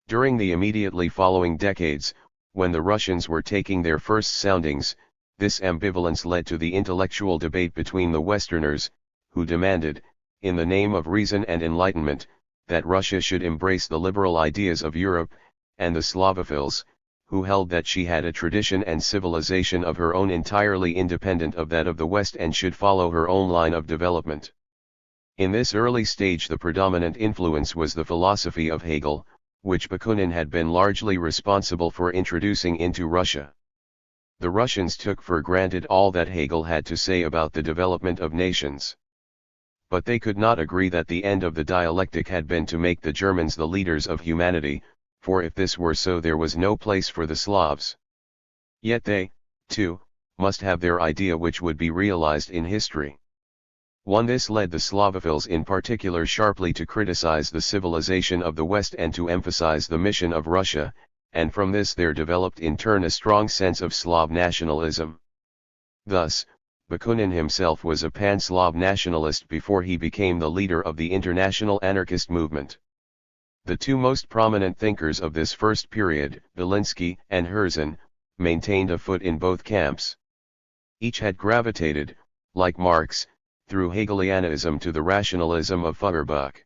During the immediately following decades, when the Russians were taking their first soundings, this ambivalence led to the intellectual debate between the Westerners, who demanded, in the name of reason and enlightenment, that Russia should embrace the liberal ideas of Europe, and the Slavophiles, who held that she had a tradition and civilization of her own entirely independent of that of the West and should follow her own line of development. In this early stage the predominant influence was the philosophy of Hegel, which Bakunin had been largely responsible for introducing into Russia. The Russians took for granted all that Hegel had to say about the development of nations. But they could not agree that the end of the dialectic had been to make the Germans the leaders of humanity, for if this were so there was no place for the Slavs. Yet they, too, must have their idea which would be realized in history. This led the Slavophiles in particular sharply to criticize the civilization of the West and to emphasize the mission of Russia, and from this there developed in turn a strong sense of Slav nationalism. Thus, Bakunin himself was a pan-Slav nationalist before he became the leader of the international anarchist movement. The two most prominent thinkers of this first period, Belinsky and Herzen, maintained a foot in both camps. Each had gravitated, like Marx, through Hegelianism to the rationalism of Feuerbach.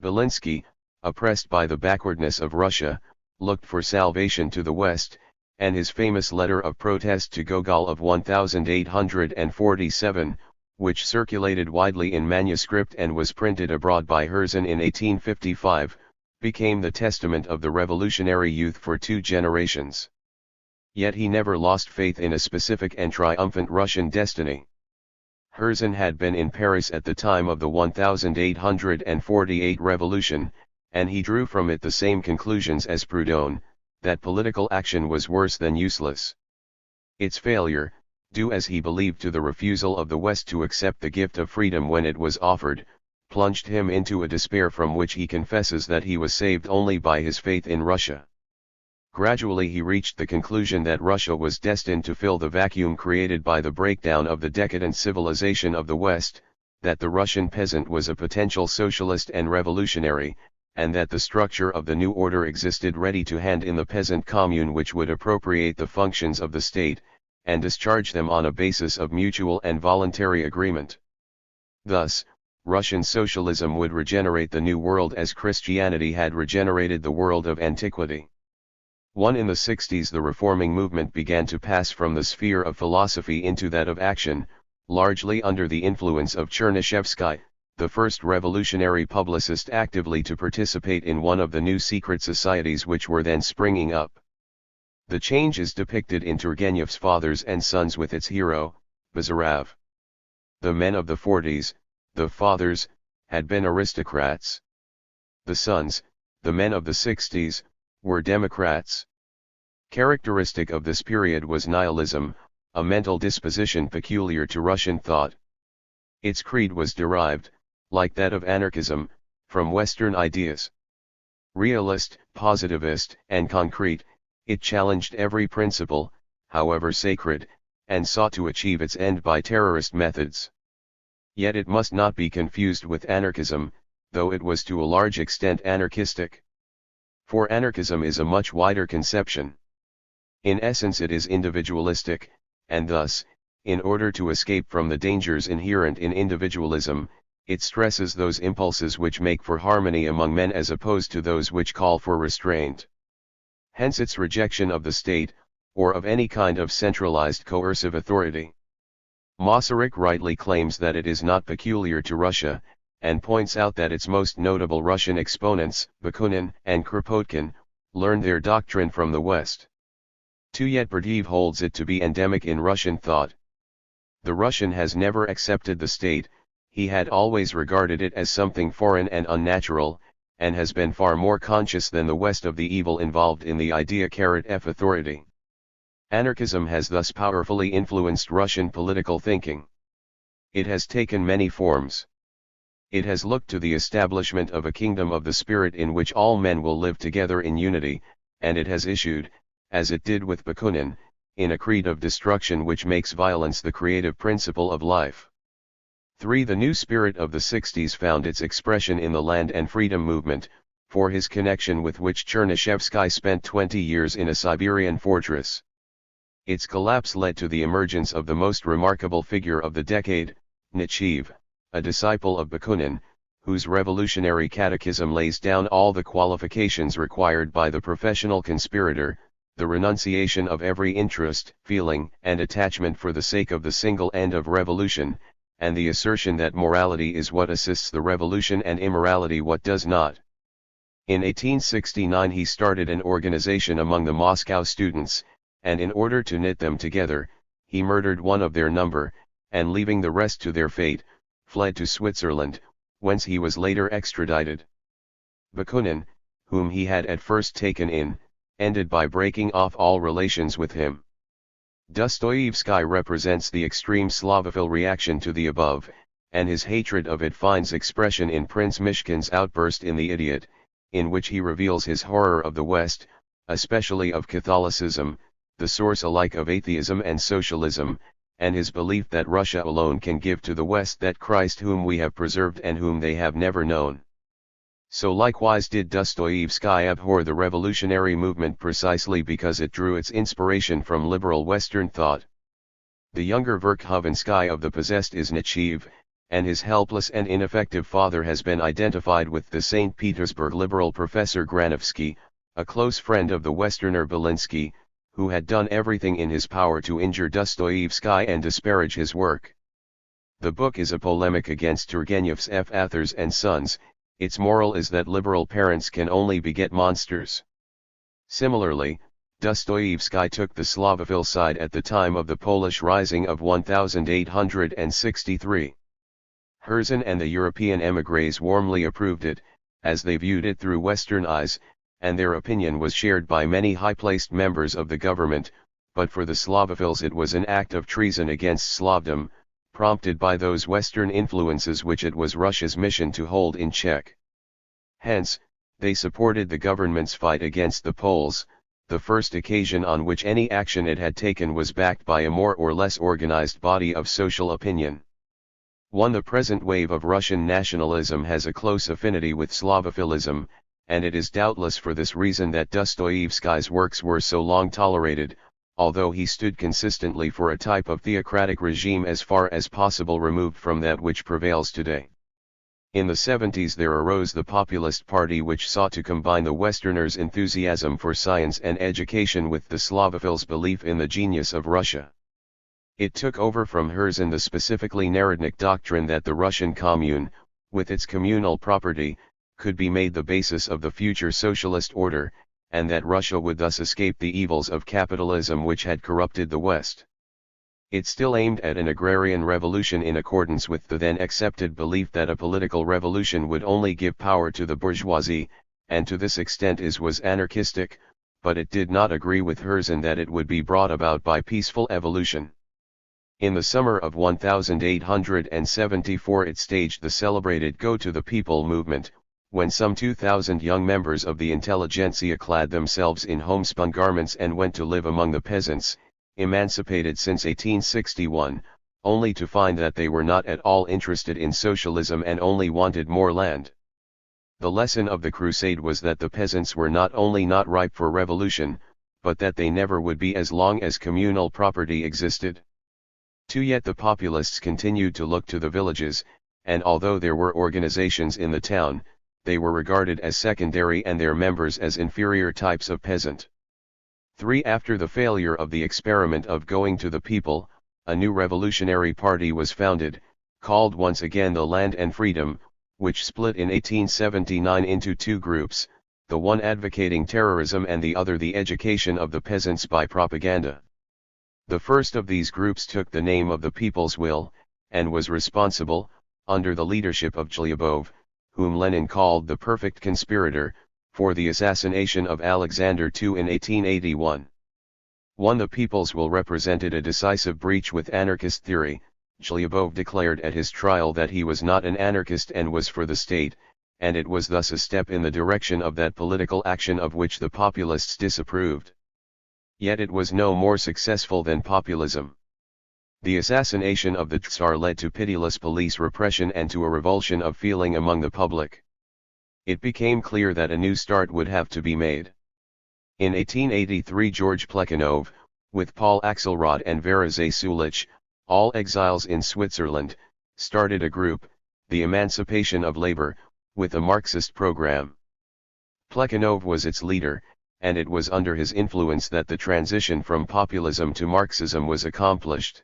Belinsky, oppressed by the backwardness of Russia, looked for salvation to the West, and his famous letter of protest to Gogol of 1847, which circulated widely in manuscript and was printed abroad by Herzen in 1855, became the testament of the revolutionary youth for 2 generations. Yet he never lost faith in a specific and triumphant Russian destiny. Herzen had been in Paris at the time of the 1848 revolution, and he drew from it the same conclusions as Proudhon, that political action was worse than useless. Its failure, due as he believed to the refusal of the West to accept the gift of freedom when it was offered, plunged him into a despair from which he confesses that he was saved only by his faith in Russia. Gradually he reached the conclusion that Russia was destined to fill the vacuum created by the breakdown of the decadent civilization of the West, that the Russian peasant was a potential socialist and revolutionary, and that the structure of the new order existed ready to hand in the peasant commune which would appropriate the functions of the state, and discharge them on a basis of mutual and voluntary agreement. Thus, Russian socialism would regenerate the New World as Christianity had regenerated the world of antiquity. In the 60s the reforming movement began to pass from the sphere of philosophy into that of action, largely under the influence of Chernyshevsky, the first revolutionary publicist actively to participate in one of the new secret societies which were then springing up. The change is depicted in Turgenev's Fathers and Sons with its hero, Bazarov. The men of the 40s, the fathers, had been aristocrats. The sons, the men of the 60s, were democrats. Characteristic of this period was nihilism, a mental disposition peculiar to Russian thought. Its creed was derived, like that of anarchism, from Western ideas. Realist, positivist, and concrete, it challenged every principle, however sacred, and sought to achieve its end by terrorist methods. Yet it must not be confused with anarchism, though it was to a large extent anarchistic. For anarchism is a much wider conception. In essence it is individualistic, and thus, in order to escape from the dangers inherent in individualism, it stresses those impulses which make for harmony among men as opposed to those which call for restraint. Hence its rejection of the state, or of any kind of centralized coercive authority. Masaryk rightly claims that it is not peculiar to Russia, and points out that its most notable Russian exponents, Bakunin and Kropotkin, learned their doctrine from the West. Yet Berdiyev holds it to be endemic in Russian thought. The Russian has never accepted the state, he had always regarded it as something foreign and unnatural, and has been far more conscious than the West of the evil involved in the idea of authority. Anarchism has thus powerfully influenced Russian political thinking. It has taken many forms. It has looked to the establishment of a kingdom of the spirit in which all men will live together in unity, and it has issued, as it did with Bakunin, in a creed of destruction which makes violence the creative principle of life. The new spirit of the 60s found its expression in the land and freedom movement, for his connection with which Chernyshevsky spent 20 years in a Siberian fortress. Its collapse led to the emergence of the most remarkable figure of the decade, Nechayev, a disciple of Bakunin, whose revolutionary catechism lays down all the qualifications required by the professional conspirator, the renunciation of every interest, feeling, and attachment for the sake of the single end of revolution, and the assertion that morality is what assists the revolution and immorality what does not. In 1869 he started an organization among the Moscow students, and in order to knit them together, he murdered one of their number, and leaving the rest to their fate, fled to Switzerland, whence he was later extradited. Bakunin, whom he had at first taken in, ended by breaking off all relations with him. Dostoevsky represents the extreme Slavophile reaction to the above, and his hatred of it finds expression in Prince Mishkin's outburst in The Idiot, in which he reveals his horror of the West, especially of Catholicism, the source alike of atheism and socialism, and his belief that Russia alone can give to the West that Christ whom we have preserved and whom they have never known. So likewise did Dostoevsky abhor the revolutionary movement precisely because it drew its inspiration from liberal Western thought. The younger Verkhovensky of the possessed is Nechayev, and his helpless and ineffective father has been identified with the St. Petersburg liberal professor Granovsky, a close friend of the Westerner Belinsky, who had done everything in his power to injure Dostoevsky and disparage his work. The book is a polemic against Turgenev's Fathers and Sons. Its moral is that liberal parents can only beget monsters. Similarly, Dostoevsky took the Slavophile side at the time of the Polish Rising of 1863. Herzen and the European émigrés warmly approved it, as they viewed it through Western eyes, and their opinion was shared by many high-placed members of the government, but for the Slavophiles it was an act of treason against Slavdom, prompted by those Western influences which it was Russia's mission to hold in check. Hence, they supported the government's fight against the Poles. The first occasion on which any action it had taken was backed by a more or less organized body of social opinion. The present wave of Russian nationalism has a close affinity with Slavophilism, and it is doubtless for this reason that Dostoevsky's works were so long tolerated, although he stood consistently for a type of theocratic regime as far as possible removed from that which prevails today. In the 70s there arose the Populist Party, which sought to combine the Westerners' enthusiasm for science and education with the Slavophiles' belief in the genius of Russia. It took over from Herzen the specifically Narodnik doctrine that the Russian commune, with its communal property, could be made the basis of the future socialist order, and that Russia would thus escape the evils of capitalism which had corrupted the West. It still aimed at an agrarian revolution in accordance with the then accepted belief that a political revolution would only give power to the bourgeoisie, and to this extent was anarchistic, but it did not agree with Herzen that it would be brought about by peaceful evolution. In the summer of 1874 it staged the celebrated Go to the People movement, when some 2,000 young members of the intelligentsia clad themselves in homespun garments and went to live among the peasants, emancipated since 1861, only to find that they were not at all interested in socialism and only wanted more land. The lesson of the crusade was that the peasants were not only not ripe for revolution, but that they never would be as long as communal property existed. Yet the populists continued to look to the villages, and although there were organizations in the town, they were regarded as secondary and their members as inferior types of peasant. After the failure of the experiment of going to the people, a new revolutionary party was founded, called once again the Land and Freedom, which split in 1879 into two groups, the one advocating terrorism and the other the education of the peasants by propaganda. The first of these groups took the name of the People's Will, and was responsible, under the leadership of Zhlyabov, whom Lenin called the perfect conspirator, for the assassination of Alexander II in 1881. The People's Will represented a decisive breach with anarchist theory. Zhlyabov declared at his trial that he was not an anarchist and was for the state, and it was thus a step in the direction of that political action of which the populists disapproved. Yet it was no more successful than populism. The assassination of the Tsar led to pitiless police repression and to a revulsion of feeling among the public. It became clear that a new start would have to be made. In 1883 George Plekhanov, with Paul Axelrod and Varazay Sulich, all exiles in Switzerland, started a group, the Emancipation of Labor, with a Marxist program. Plekhanov was its leader, and it was under his influence that the transition from populism to Marxism was accomplished.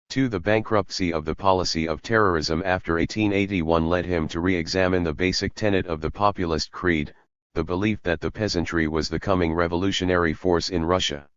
The bankruptcy of the policy of terrorism after 1881 led him to re-examine the basic tenet of the populist creed, the belief that the peasantry was the coming revolutionary force in Russia.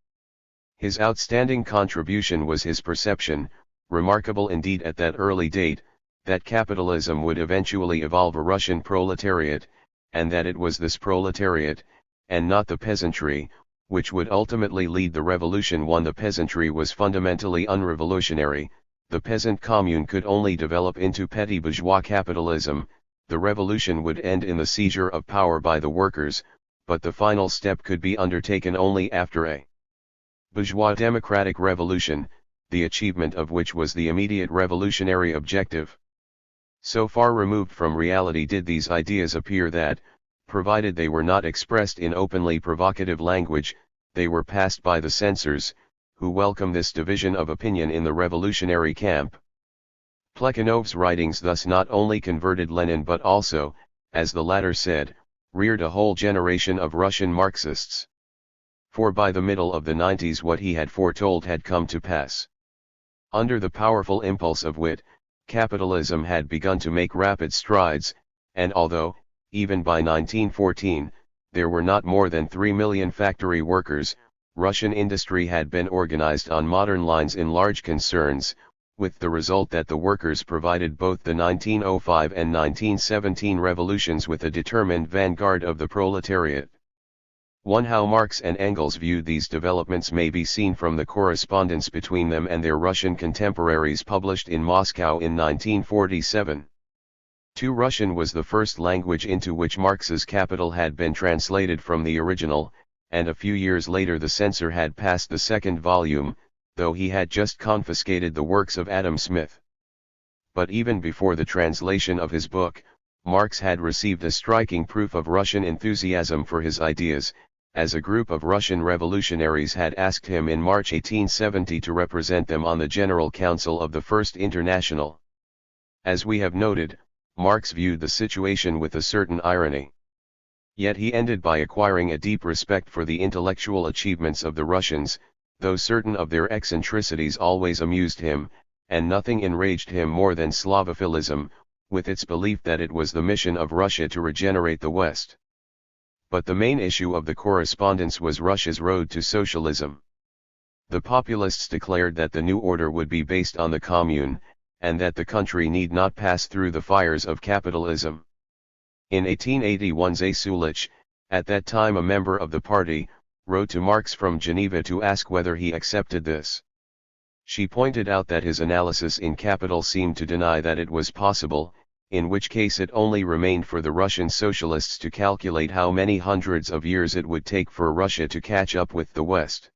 His outstanding contribution was his perception, remarkable indeed at that early date, that capitalism would eventually evolve a Russian proletariat, and that it was this proletariat, and not the peasantry, which would ultimately lead the revolution. The peasantry was fundamentally unrevolutionary. The peasant commune could only develop into petty bourgeois capitalism. The revolution would end in the seizure of power by the workers, but the final step could be undertaken only after a bourgeois democratic revolution, the achievement of which was the immediate revolutionary objective. So far removed from reality did these ideas appear that, provided they were not expressed in openly provocative language, they were passed by the censors, who welcome this division of opinion in the revolutionary camp. Plekhanov's writings thus not only converted Lenin but also, as the latter said, reared a whole generation of Russian Marxists. For by the middle of the 90s what he had foretold had come to pass. Under the powerful impulse of wit, capitalism had begun to make rapid strides, and although, even by 1914, there were not more than 3 million factory workers, Russian industry had been organized on modern lines in large concerns, with the result that the workers provided both the 1905 and 1917 revolutions with a determined vanguard of the proletariat. How Marx and Engels viewed these developments may be seen from the correspondence between them and their Russian contemporaries published in Moscow in 1947. Russian was the first language into which Marx's Capital had been translated from the original, and a few years later the censor had passed the second volume, though he had just confiscated the works of Adam Smith. But even before the translation of his book, Marx had received a striking proof of Russian enthusiasm for his ideas, as a group of Russian revolutionaries had asked him in March 1870 to represent them on the General Council of the First International. As we have noted, Marx viewed the situation with a certain irony. Yet he ended by acquiring a deep respect for the intellectual achievements of the Russians, though certain of their eccentricities always amused him, and nothing enraged him more than Slavophilism, with its belief that it was the mission of Russia to regenerate the West. But the main issue of the correspondence was Russia's road to socialism. The populists declared that the new order would be based on the commune, and that the country need not pass through the fires of capitalism. In 1881 Zasulich, at that time a member of the party, wrote to Marx from Geneva to ask whether he accepted this. She pointed out that his analysis in Capital seemed to deny that it was possible, in which case it only remained for the Russian socialists to calculate how many hundreds of years it would take for Russia to catch up with the West.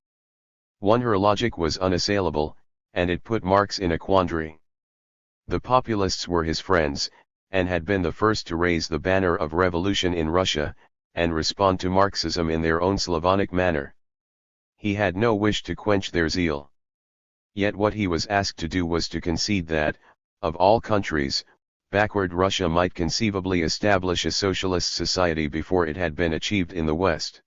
Her logic was unassailable, and it put Marx in a quandary. The populists were his friends, and had been the first to raise the banner of revolution in Russia, and respond to Marxism in their own Slavonic manner. He had no wish to quench their zeal. Yet what he was asked to do was to concede that, of all countries, backward Russia might conceivably establish a socialist society before it had been achieved in the West.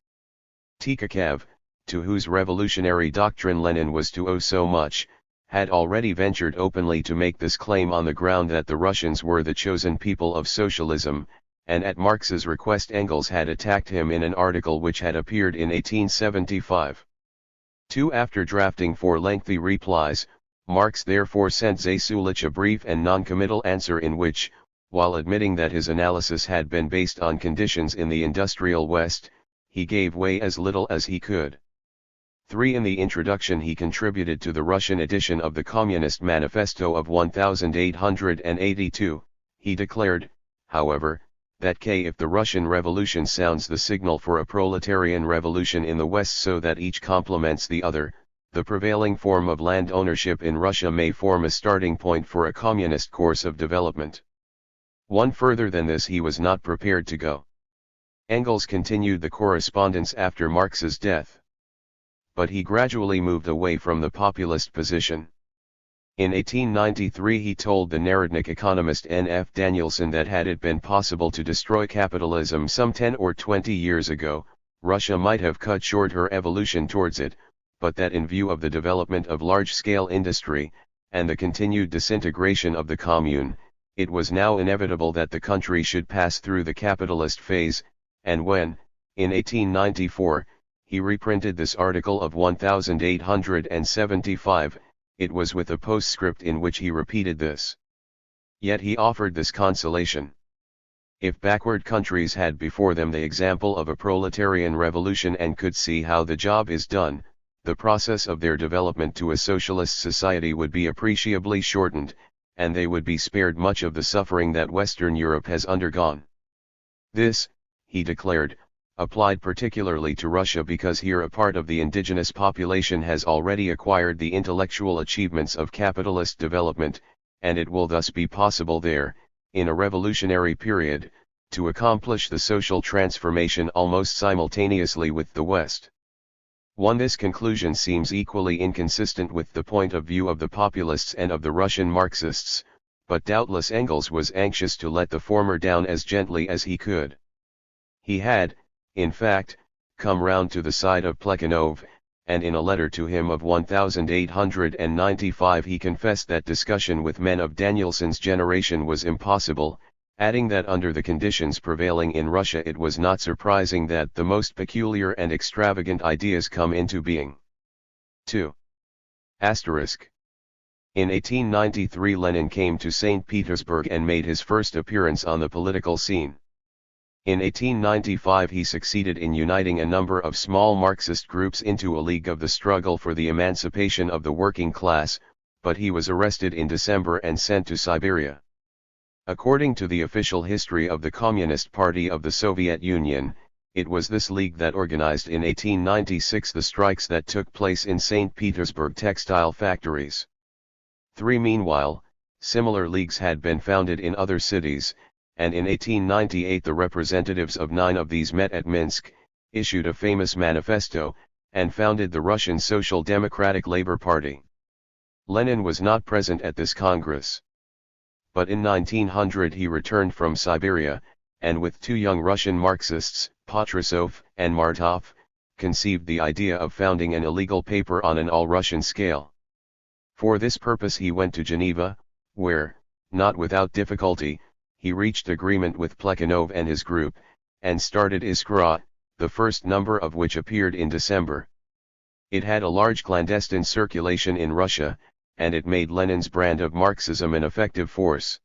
Tikhakov, to whose revolutionary doctrine Lenin was to owe so much, had already ventured openly to make this claim on the ground that the Russians were the chosen people of socialism, and at Marx's request Engels had attacked him in an article which had appeared in 1875. After drafting 4 lengthy replies, Marx therefore sent Zasulich a brief and non-committal answer in which, while admitting that his analysis had been based on conditions in the industrial West, he gave way as little as he could. In the introduction he contributed to the Russian edition of the Communist Manifesto of 1882, he declared, however, that if the Russian Revolution sounds the signal for a proletarian revolution in the West so that each complements the other, the prevailing form of land ownership in Russia may form a starting point for a communist course of development. Further than this he was not prepared to go. Engels continued the correspondence after Marx's death. But he gradually moved away from the populist position. In 1893 he told the Narodnik economist N.F. Danielson that had it been possible to destroy capitalism some 10 or 20 years ago, Russia might have cut short her evolution towards it, but that in view of the development of large-scale industry, and the continued disintegration of the commune, it was now inevitable that the country should pass through the capitalist phase, and when, in 1894, he reprinted this article of 1875, it was with a postscript in which he repeated this. Yet he offered this consolation. If backward countries had before them the example of a proletarian revolution and could see how the job is done, the process of their development to a socialist society would be appreciably shortened, and they would be spared much of the suffering that Western Europe has undergone. This, he declared, applied particularly to Russia because here a part of the indigenous population has already acquired the intellectual achievements of capitalist development, and it will thus be possible there, in a revolutionary period, to accomplish the social transformation almost simultaneously with the West. This conclusion seems equally inconsistent with the point of view of the populists and of the Russian Marxists, but doubtless Engels was anxious to let the former down as gently as he could. He had, in fact, come round to the side of Plekhanov, and in a letter to him of 1895 he confessed that discussion with men of Danielson's generation was impossible, adding that under the conditions prevailing in Russia it was not surprising that the most peculiar and extravagant ideas come into being. 2. In 1893 Lenin came to St. Petersburg and made his first appearance on the political scene. In 1895 he succeeded in uniting a number of small Marxist groups into a league of the struggle for the emancipation of the working class, but he was arrested in December and sent to Siberia. According to the official history of the Communist Party of the Soviet Union, it was this league that organized in 1896 the strikes that took place in St. Petersburg textile factories. Meanwhile, similar leagues had been founded in other cities, and in 1898 the representatives of 9 of these met at Minsk, issued a famous manifesto, and founded the Russian Social Democratic Labor Party. Lenin was not present at this Congress. but in 1900 he returned from Siberia, and with two young Russian Marxists, Patrusov and Martov, conceived the idea of founding an illegal paper on an all-Russian scale. For this purpose he went to Geneva, where, not without difficulty, he reached agreement with Plekhanov and his group, and started Iskra, the first number of which appeared in December. It had a large clandestine circulation in Russia, and it made Lenin's brand of Marxism an effective force.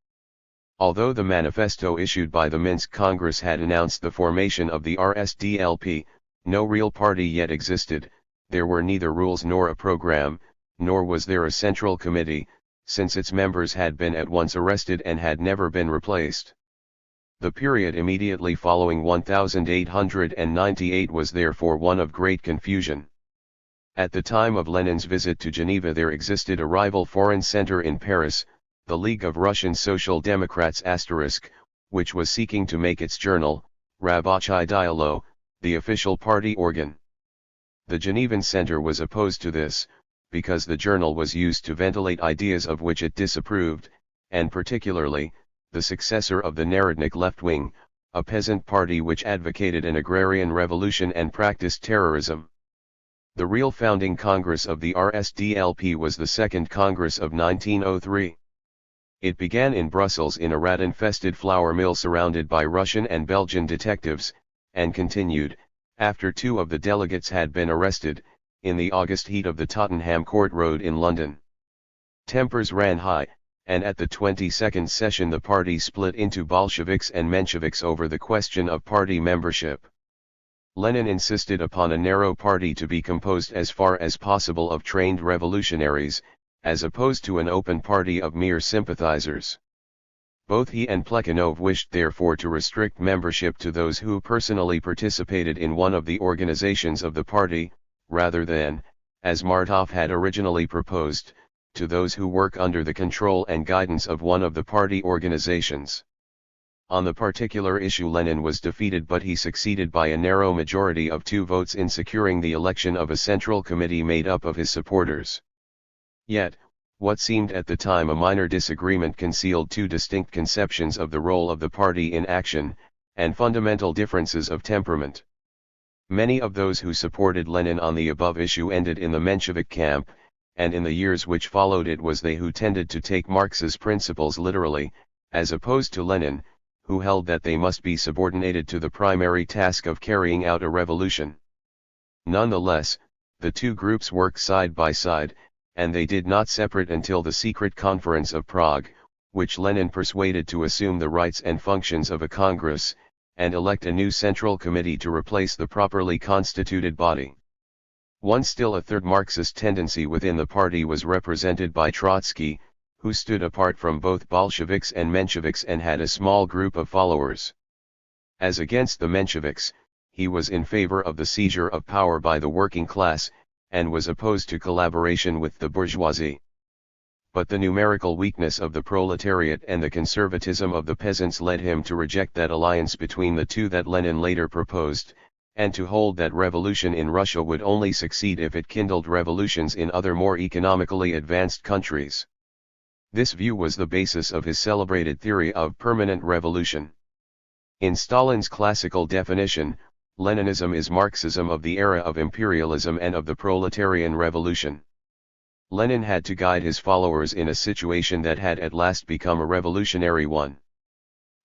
Although the manifesto issued by the Minsk Congress had announced the formation of the RSDLP, no real party yet existed. There were neither rules nor a program, nor was there a central committee, since its members had been at once arrested and had never been replaced. The period immediately following 1898 was therefore one of great confusion. At the time of Lenin's visit to Geneva there existed a rival foreign center in Paris, the League of Russian Social Democrats *, which was seeking to make its journal, Rabotchi Dialo, the official party organ. The Genevan center was opposed to this, because the journal was used to ventilate ideas of which it disapproved, and particularly, the successor of the Narodnik left wing, a peasant party which advocated an agrarian revolution and practiced terrorism. The real founding Congress of the RSDLP was the Second Congress of 1903. It began in Brussels in a rat-infested flour mill surrounded by Russian and Belgian detectives, and continued, after two of the delegates had been arrested, in the August heat of the Tottenham Court Road in London. Tempers ran high, and at the 22nd session the party split into Bolsheviks and Mensheviks over the question of party membership. Lenin insisted upon a narrow party to be composed as far as possible of trained revolutionaries, as opposed to an open party of mere sympathizers. Both he and Plekhanov wished therefore to restrict membership to those who personally participated in one of the organizations of the party, rather than, as Martov had originally proposed, to those who work under the control and guidance of one of the party organizations. On the particular issue Lenin was defeated, but he succeeded by a narrow majority of 2 votes in securing the election of a central committee made up of his supporters. Yet, what seemed at the time a minor disagreement concealed 2 distinct conceptions of the role of the party in action, and fundamental differences of temperament. Many of those who supported Lenin on the above issue ended in the Menshevik camp, and in the years which followed it was they who tended to take Marx's principles literally, as opposed to Lenin, who held that they must be subordinated to the primary task of carrying out a revolution. Nonetheless, the 2 groups worked side by side, and they did not separate until the secret conference of Prague, which Lenin persuaded to assume the rights and functions of a congress, and elect a new central committee to replace the properly constituted body. One still a third Marxist tendency within the party was represented by Trotsky, who stood apart from both Bolsheviks and Mensheviks and had a small group of followers. As against the Mensheviks, he was in favor of the seizure of power by the working class, and was opposed to collaboration with the bourgeoisie. But the numerical weakness of the proletariat and the conservatism of the peasants led him to reject that alliance between the 2 that Lenin later proposed, and to hold that revolution in Russia would only succeed if it kindled revolutions in other more economically advanced countries. This view was the basis of his celebrated theory of permanent revolution. In Stalin's classical definition, Leninism is Marxism of the era of imperialism and of the proletarian revolution. Lenin had to guide his followers in a situation that had at last become a revolutionary one.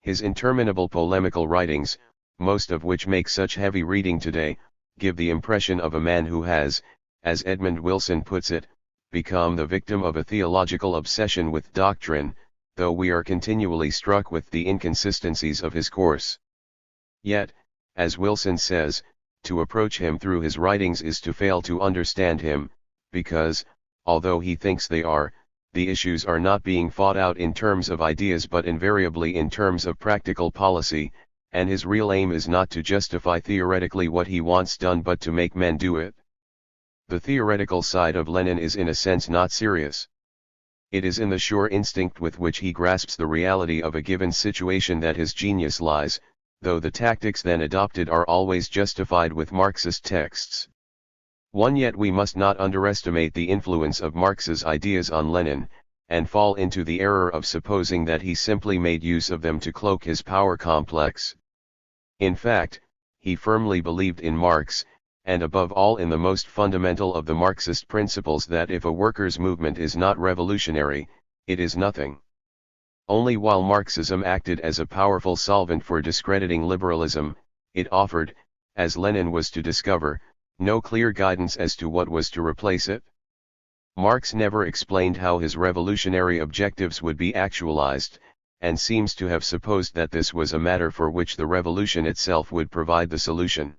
His interminable polemical writings, most of which make such heavy reading today, give the impression of a man who has, as Edmund Wilson puts it, become the victim of a theological obsession with doctrine, though we are continually struck with the inconsistencies of his course. Yet, as Wilson says, to approach him through his writings is to fail to understand him, because, although he thinks they are, the issues are not being fought out in terms of ideas but invariably in terms of practical policy, and his real aim is not to justify theoretically what he wants done but to make men do it. The theoretical side of Lenin is in a sense not serious. It is in the sure instinct with which he grasps the reality of a given situation that his genius lies, though the tactics then adopted are always justified with Marxist texts. Yet we must not underestimate the influence of Marx's ideas on Lenin, and fall into the error of supposing that he simply made use of them to cloak his power complex. In fact, he firmly believed in Marx, and above all in the most fundamental of the Marxist principles, that if a workers' movement is not revolutionary, it is nothing. Only while Marxism acted as a powerful solvent for discrediting liberalism, it offered, as Lenin was to discover, no clear guidance as to what was to replace it. Marx never explained how his revolutionary objectives would be actualized, and seems to have supposed that this was a matter for which the revolution itself would provide the solution.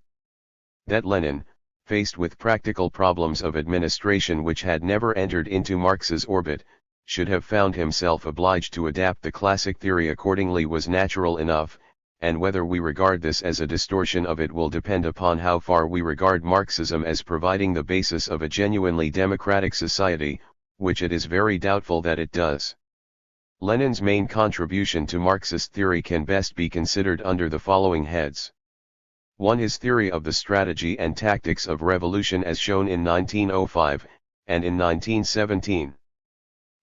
That Lenin, faced with practical problems of administration which had never entered into Marx's orbit, should have found himself obliged to adapt the classic theory accordingly was natural enough, and whether we regard this as a distortion of it will depend upon how far we regard Marxism as providing the basis of a genuinely democratic society, which it is very doubtful that it does. Lenin's main contribution to Marxist theory can best be considered under the following heads. 1. His theory of the strategy and tactics of revolution as shown in 1905, and in 1917.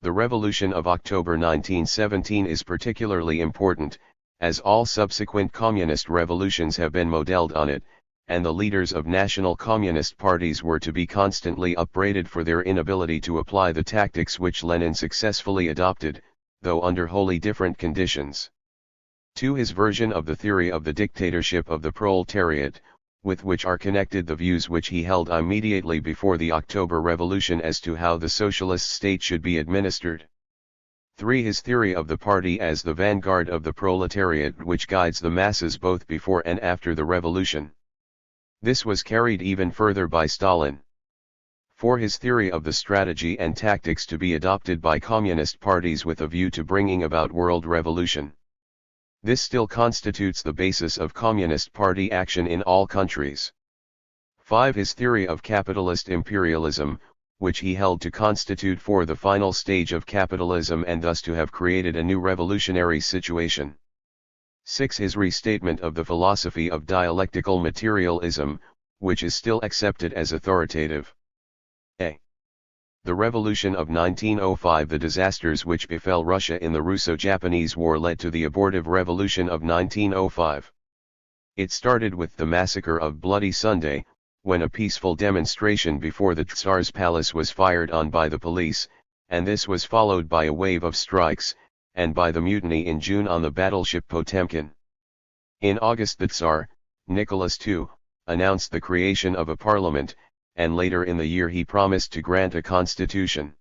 The Revolution of October 1917 is particularly important, as all subsequent communist revolutions have been modeled on it, and the leaders of national communist parties were to be constantly upbraided for their inability to apply the tactics which Lenin successfully adopted, though under wholly different conditions. 2. His version of the theory of the dictatorship of the proletariat, with which are connected the views which he held immediately before the October Revolution as to how the socialist state should be administered. 3. His theory of the party as the vanguard of the proletariat which guides the masses both before and after the revolution. This was carried even further by Stalin. 4. His theory of the strategy and tactics to be adopted by communist parties with a view to bringing about world revolution. This still constitutes the basis of Communist Party action in all countries. 5. His theory of capitalist imperialism, which he held to constitute for the final stage of capitalism and thus to have created a new revolutionary situation. 6. His restatement of the philosophy of dialectical materialism, which is still accepted as authoritative. A. The Revolution of 1905. The disasters which befell Russia in the Russo-Japanese War led to the abortive Revolution of 1905. It started with the massacre of Bloody Sunday, when a peaceful demonstration before the Tsar's palace was fired on by the police, and this was followed by a wave of strikes, and by the mutiny in June on the battleship Potemkin. In August the Tsar, Nicholas II, announced the creation of a parliament, and later in the year he promised to grant a constitution.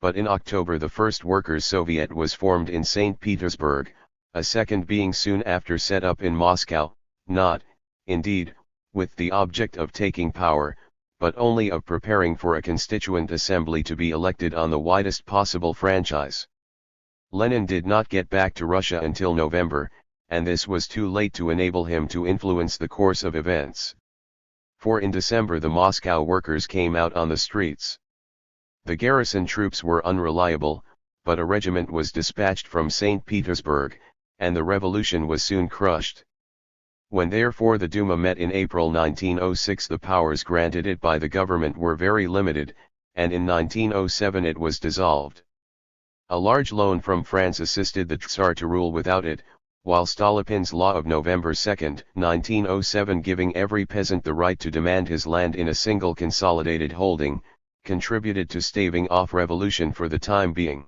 But in October the first Workers' Soviet was formed in St. Petersburg, a second being soon after set up in Moscow, not, indeed, with the object of taking power, but only of preparing for a constituent assembly to be elected on the widest possible franchise. Lenin did not get back to Russia until November, and this was too late to enable him to influence the course of events. For in December the Moscow workers came out on the streets. The garrison troops were unreliable, but a regiment was dispatched from St. Petersburg, and the revolution was soon crushed. When therefore the Duma met in April 1906, the powers granted it by the government were very limited, and in 1907 it was dissolved. A large loan from France assisted the Tsar to rule without it, while Stolypin's law of November 2, 1907, giving every peasant the right to demand his land in a single consolidated holding, contributed to staving off revolution for the time being.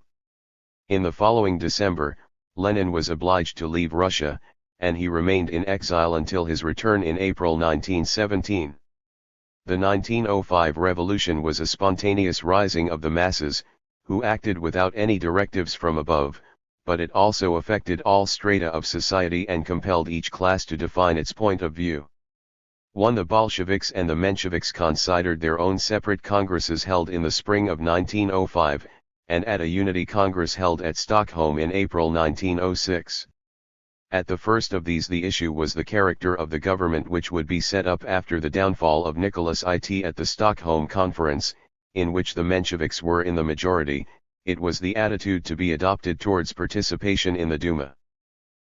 In the following December, Lenin was obliged to leave Russia, and he remained in exile until his return in April 1917. The 1905 revolution was a spontaneous rising of the masses, who acted without any directives from above, but it also affected all strata of society and compelled each class to define its point of view. 1. The Bolsheviks and the Mensheviks considered their own separate congresses held in the spring of 1905, and at a unity congress held at Stockholm in April 1906. At the first of these the issue was the character of the government which would be set up after the downfall of Nicholas I at the Stockholm Conference, in which the Mensheviks were in the majority. It was the attitude to be adopted towards participation in the Duma.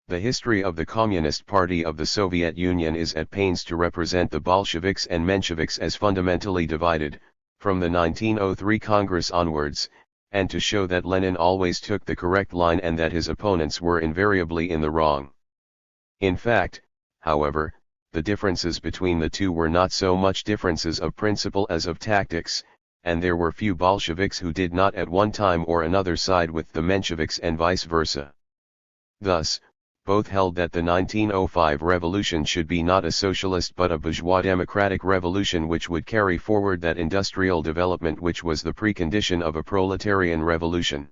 The history of the Communist Party of the Soviet Union is at pains to represent the Bolsheviks and Mensheviks as fundamentally divided, from the 1903 Congress onwards, and to show that Lenin always took the correct line and that his opponents were invariably in the wrong. In fact, however, the differences between the two were not so much differences of principle as of tactics, and there were few Bolsheviks who did not at one time or another side with the Mensheviks and vice versa. Thus, both held that the 1905 revolution should be not a socialist but a bourgeois democratic revolution which would carry forward that industrial development which was the precondition of a proletarian revolution.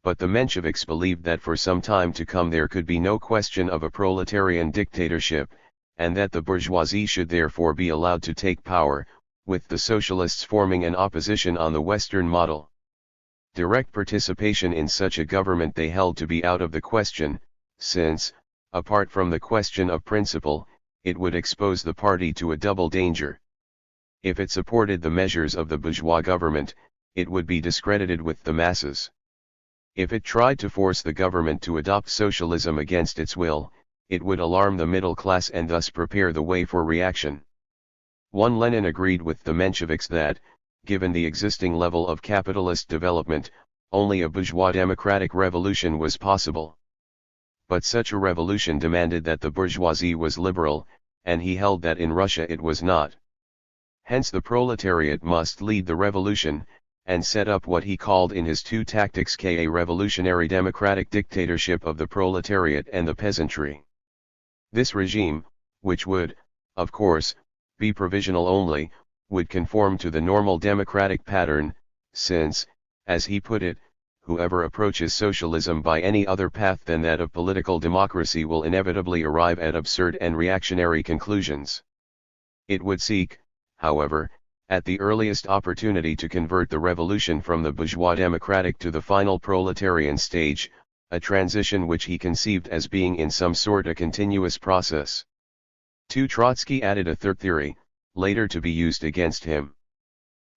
But the Mensheviks believed that for some time to come there could be no question of a proletarian dictatorship, and that the bourgeoisie should therefore be allowed to take power, with the socialists forming an opposition on the Western model. Direct participation in such a government they held to be out of the question, since, apart from the question of principle, it would expose the party to a double danger. If it supported the measures of the bourgeois government, it would be discredited with the masses. If it tried to force the government to adopt socialism against its will, it would alarm the middle class and thus prepare the way for reaction. Lenin agreed with the Mensheviks that, given the existing level of capitalist development, only a bourgeois democratic revolution was possible. But such a revolution demanded that the bourgeoisie was liberal, and he held that in Russia it was not. Hence the proletariat must lead the revolution, and set up what he called in his two tactics a revolutionary democratic dictatorship of the proletariat and the peasantry. This regime, which would, of course, be provisional only, would conform to the normal democratic pattern, since, as he put it, whoever approaches socialism by any other path than that of political democracy will inevitably arrive at absurd and reactionary conclusions. It would seek, however, at the earliest opportunity to convert the revolution from the bourgeois democratic to the final proletarian stage, a transition which he conceived as being in some sort a continuous process. Trotsky added a third theory, later to be used against him.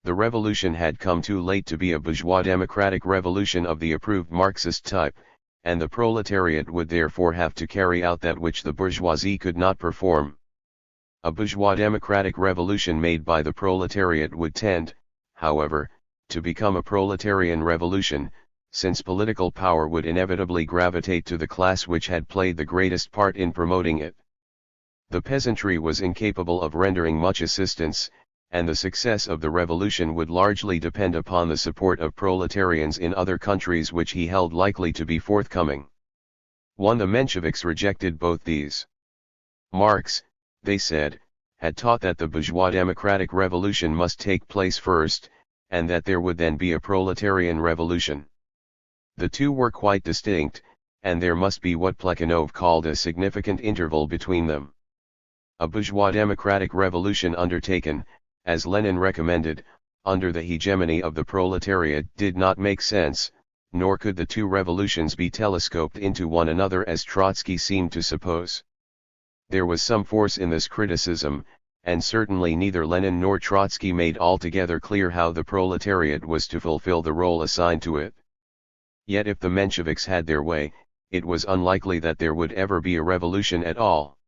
The revolution had come too late to be a bourgeois democratic revolution of the approved Marxist type, and the proletariat would therefore have to carry out that which the bourgeoisie could not perform. A bourgeois democratic revolution made by the proletariat would tend, however, to become a proletarian revolution, since political power would inevitably gravitate to the class which had played the greatest part in promoting it. The peasantry was incapable of rendering much assistance, and the success of the revolution would largely depend upon the support of proletarians in other countries which he held likely to be forthcoming. The Mensheviks rejected both these. Marx, they said, had taught that the bourgeois democratic revolution must take place first, and that there would then be a proletarian revolution. The two were quite distinct, and there must be what Plekhanov called a significant interval between them. A bourgeois democratic revolution undertaken, as Lenin recommended, under the hegemony of the proletariat did not make sense, nor could the two revolutions be telescoped into one another as Trotsky seemed to suppose. There was some force in this criticism, and certainly neither Lenin nor Trotsky made altogether clear how the proletariat was to fulfill the role assigned to it. Yet if the Mensheviks had their way, it was unlikely that there would ever be a revolution at all.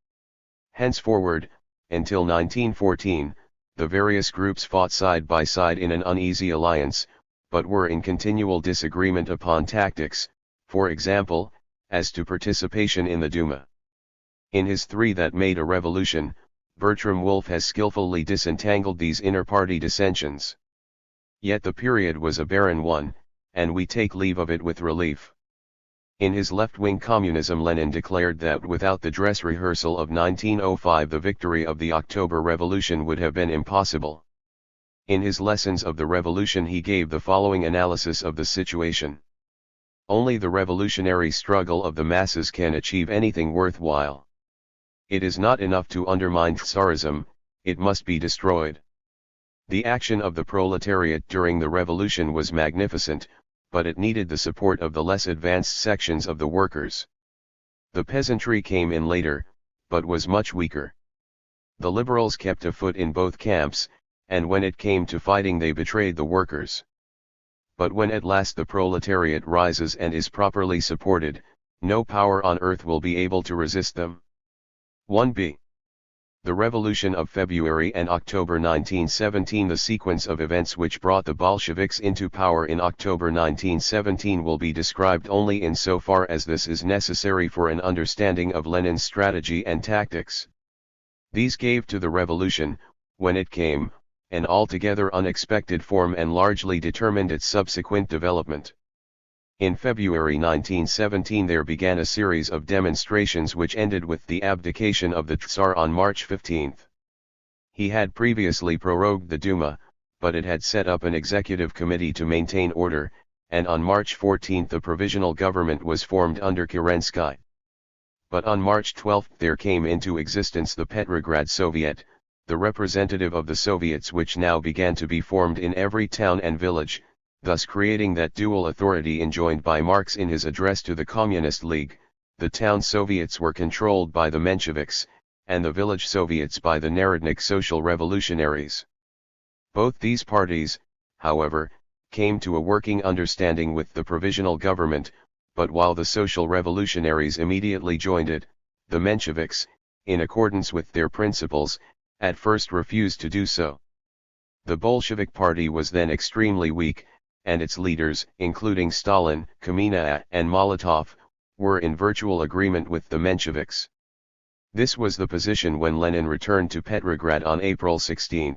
Henceforward, until 1914, the various groups fought side by side in an uneasy alliance, but were in continual disagreement upon tactics, for example, as to participation in the Duma. In his Three That Made a Revolution, Bertram Wolfe has skillfully disentangled these inter-party dissensions. Yet the period was a barren one, and we take leave of it with relief. In his left-wing Communism, Lenin declared that without the dress rehearsal of 1905 the victory of the October Revolution would have been impossible. In his Lessons of the Revolution he gave the following analysis of the situation. Only the revolutionary struggle of the masses can achieve anything worthwhile. It is not enough to undermine Tsarism, it must be destroyed. The action of the proletariat during the revolution was magnificent, but it needed the support of the less advanced sections of the workers. The peasantry came in later, but was much weaker. The liberals kept a foot in both camps, and when it came to fighting they betrayed the workers. But when at last the proletariat rises and is properly supported, no power on earth will be able to resist them. 1b. The Revolution of February and October 1917. The sequence of events which brought the Bolsheviks into power in October 1917 will be described only insofar as this is necessary for an understanding of Lenin's strategy and tactics. These gave to the revolution, when it came, an altogether unexpected form and largely determined its subsequent development. In February 1917 there began a series of demonstrations which ended with the abdication of the Tsar on March 15. He had previously prorogued the Duma, but it had set up an executive committee to maintain order, and on March 14 the provisional government was formed under Kerensky. But on March 12 there came into existence the Petrograd Soviet, the representative of the Soviets which now began to be formed in every town and village, thus creating that dual authority enjoined by Marx in his address to the Communist League. The town Soviets were controlled by the Mensheviks, and the village Soviets by the Narodnik Social Revolutionaries. Both these parties, however, came to a working understanding with the provisional government, but while the Social Revolutionaries immediately joined it, the Mensheviks, in accordance with their principles, at first refused to do so. The Bolshevik Party was then extremely weak, and its leaders, including Stalin, Kamina and Molotov, were in virtual agreement with the Mensheviks. This was the position when Lenin returned to Petrograd on April 16.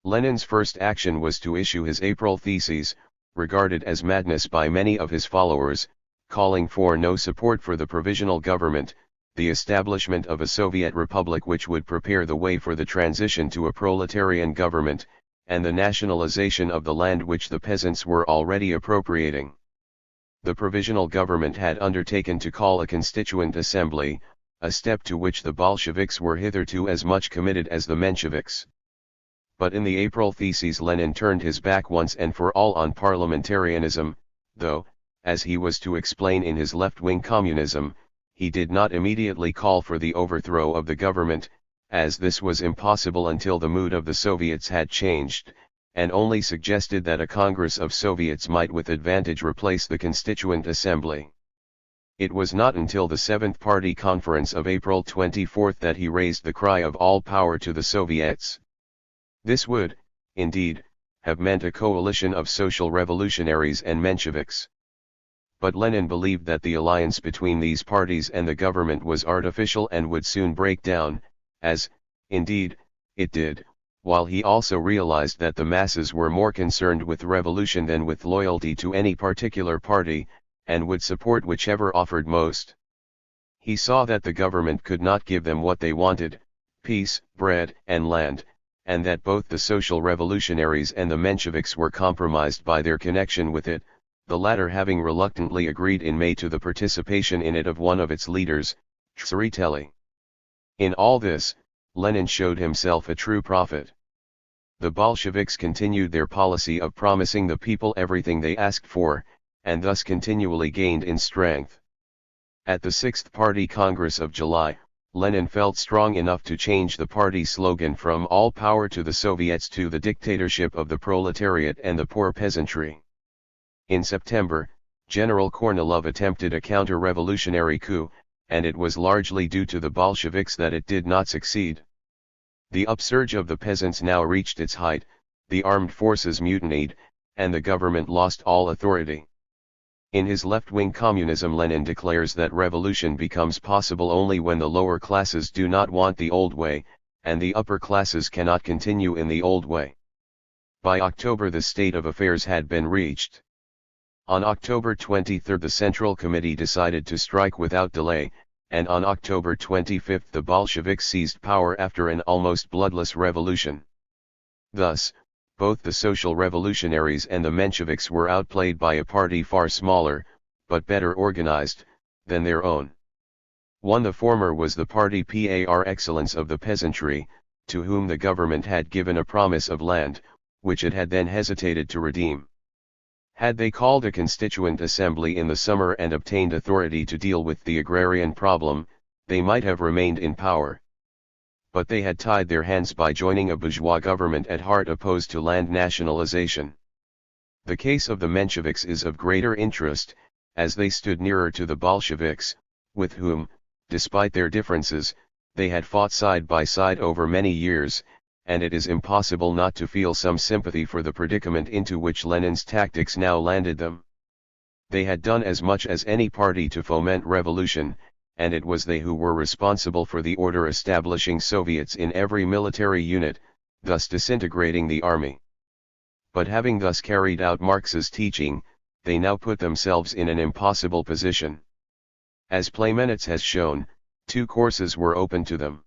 Lenin's first action was to issue his April theses, regarded as madness by many of his followers, calling for no support for the provisional government, the establishment of a Soviet republic which would prepare the way for the transition to a proletarian government, and the nationalization of the land which the peasants were already appropriating. The provisional government had undertaken to call a constituent assembly, a step to which the Bolsheviks were hitherto as much committed as the Mensheviks. But in the April theses Lenin turned his back once and for all on parliamentarianism, though, as he was to explain in his left-wing communism, he did not immediately call for the overthrow of the government, as this was impossible until the mood of the Soviets had changed, and only suggested that a Congress of Soviets might with advantage replace the Constituent Assembly. It was not until the Seventh Party Conference of April 24 that he raised the cry of all power to the Soviets. This would, indeed, have meant a coalition of social revolutionaries and Mensheviks. But Lenin believed that the alliance between these parties and the government was artificial and would soon break down, as, indeed, it did, while he also realized that the masses were more concerned with revolution than with loyalty to any particular party, and would support whichever offered most. He saw that the government could not give them what they wanted, peace, bread, and land, and that both the social revolutionaries and the Mensheviks were compromised by their connection with it, the latter having reluctantly agreed in May to the participation in it of one of its leaders, Tseretelli. In all this, Lenin showed himself a true prophet. The Bolsheviks continued their policy of promising the people everything they asked for, and thus continually gained in strength. At the Sixth Party Congress of July, Lenin felt strong enough to change the party slogan from all power to the Soviets to the dictatorship of the proletariat and the poor peasantry. In September, General Kornilov attempted a counter-revolutionary coup, and it was largely due to the Bolsheviks that it did not succeed. The upsurge of the peasants now reached its height, the armed forces mutinied, and the government lost all authority. In his left-wing communism Lenin declares that revolution becomes possible only when the lower classes do not want the old way, and the upper classes cannot continue in the old way. By October the state of affairs had been reached. On October 23 the Central Committee decided to strike without delay, and on October 25 the Bolsheviks seized power after an almost bloodless revolution. Thus, both the Social Revolutionaries and the Mensheviks were outplayed by a party far smaller, but better organized, than their own. The former was the party par excellence of the peasantry, to whom the government had given a promise of land, which it had then hesitated to redeem. Had they called a constituent assembly in the summer and obtained authority to deal with the agrarian problem, they might have remained in power. But they had tied their hands by joining a bourgeois government at heart opposed to land nationalization. The case of the Mensheviks is of greater interest, as they stood nearer to the Bolsheviks, with whom, despite their differences, They had fought side by side over many years, and it is impossible not to feel some sympathy for the predicament into which Lenin's tactics now landed them. They had done as much as any party to foment revolution, and it was they who were responsible for the order establishing Soviets in every military unit, thus disintegrating the army. But having thus carried out Marx's teaching, they now put themselves in an impossible position. As Playmenitz has shown, two courses were open to them.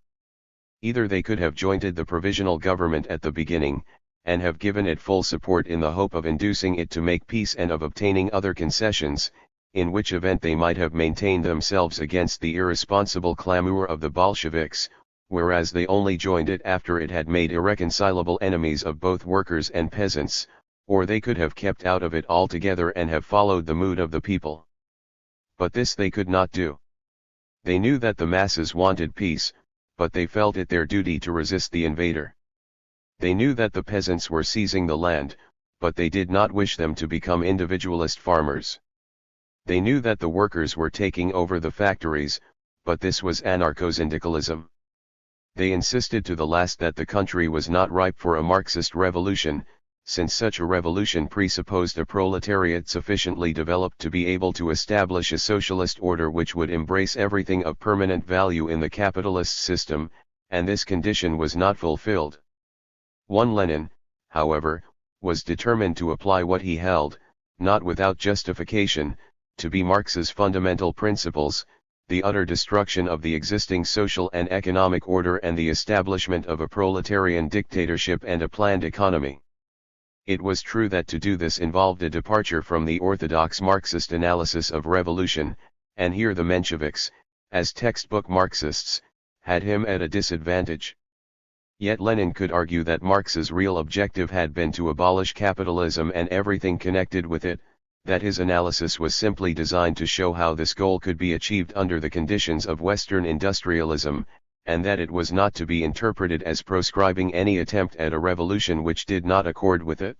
Either they could have joined the provisional government at the beginning, and have given it full support in the hope of inducing it to make peace and of obtaining other concessions, in which event they might have maintained themselves against the irresponsible clamor of the Bolsheviks, whereas they only joined it after it had made irreconcilable enemies of both workers and peasants, or they could have kept out of it altogether and have followed the mood of the people. But this they could not do. They knew that the masses wanted peace, but they felt it their duty to resist the invader. They knew that the peasants were seizing the land, but they did not wish them to become individualist farmers. They knew that the workers were taking over the factories, but this was anarcho-syndicalism. They insisted to the last that the country was not ripe for a Marxist revolution, since such a revolution presupposed a proletariat sufficiently developed to be able to establish a socialist order which would embrace everything of permanent value in the capitalist system, and this condition was not fulfilled. One Lenin, however, was determined to apply what he held, not without justification, to be Marx's fundamental principles, the utter destruction of the existing social and economic order and the establishment of a proletarian dictatorship and a planned economy. It was true that to do this involved a departure from the orthodox Marxist analysis of revolution, and here the Mensheviks, as textbook Marxists, had him at a disadvantage. Yet Lenin could argue that Marx's real objective had been to abolish capitalism and everything connected with it, that his analysis was simply designed to show how this goal could be achieved under the conditions of Western industrialism, and that it was not to be interpreted as proscribing any attempt at a revolution which did not accord with it.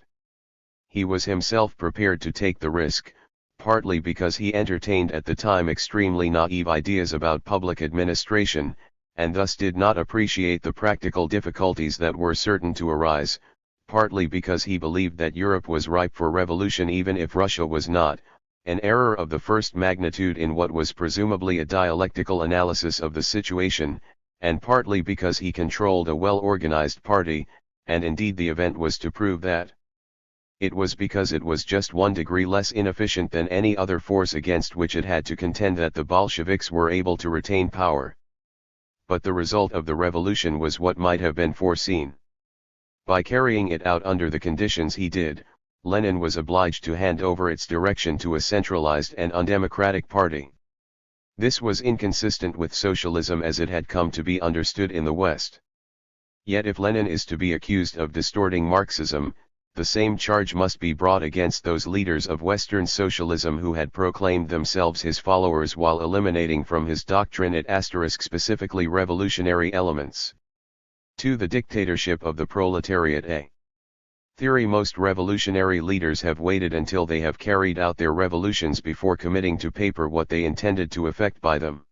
He was himself prepared to take the risk, partly because he entertained at the time extremely naive ideas about public administration, and thus did not appreciate the practical difficulties that were certain to arise, partly because he believed that Europe was ripe for revolution even if Russia was not, an error of the first magnitude in what was presumably a dialectical analysis of the situation, and partly because he controlled a well-organized party, and indeed the event was to prove that. It was because it was just 1 degree less inefficient than any other force against which it had to contend that the Bolsheviks were able to retain power. But the result of the revolution was what might have been foreseen. By carrying it out under the conditions he did, Lenin was obliged to hand over its direction to a centralized and undemocratic party. This was inconsistent with socialism as it had come to be understood in the West. Yet if Lenin is to be accused of distorting Marxism, the same charge must be brought against those leaders of Western socialism who had proclaimed themselves his followers while eliminating from his doctrine specifically revolutionary elements. 2. The dictatorship of the proletariat. A theory: most revolutionary leaders have waited until they have carried out their revolutions before committing to paper what they intended to effect by them.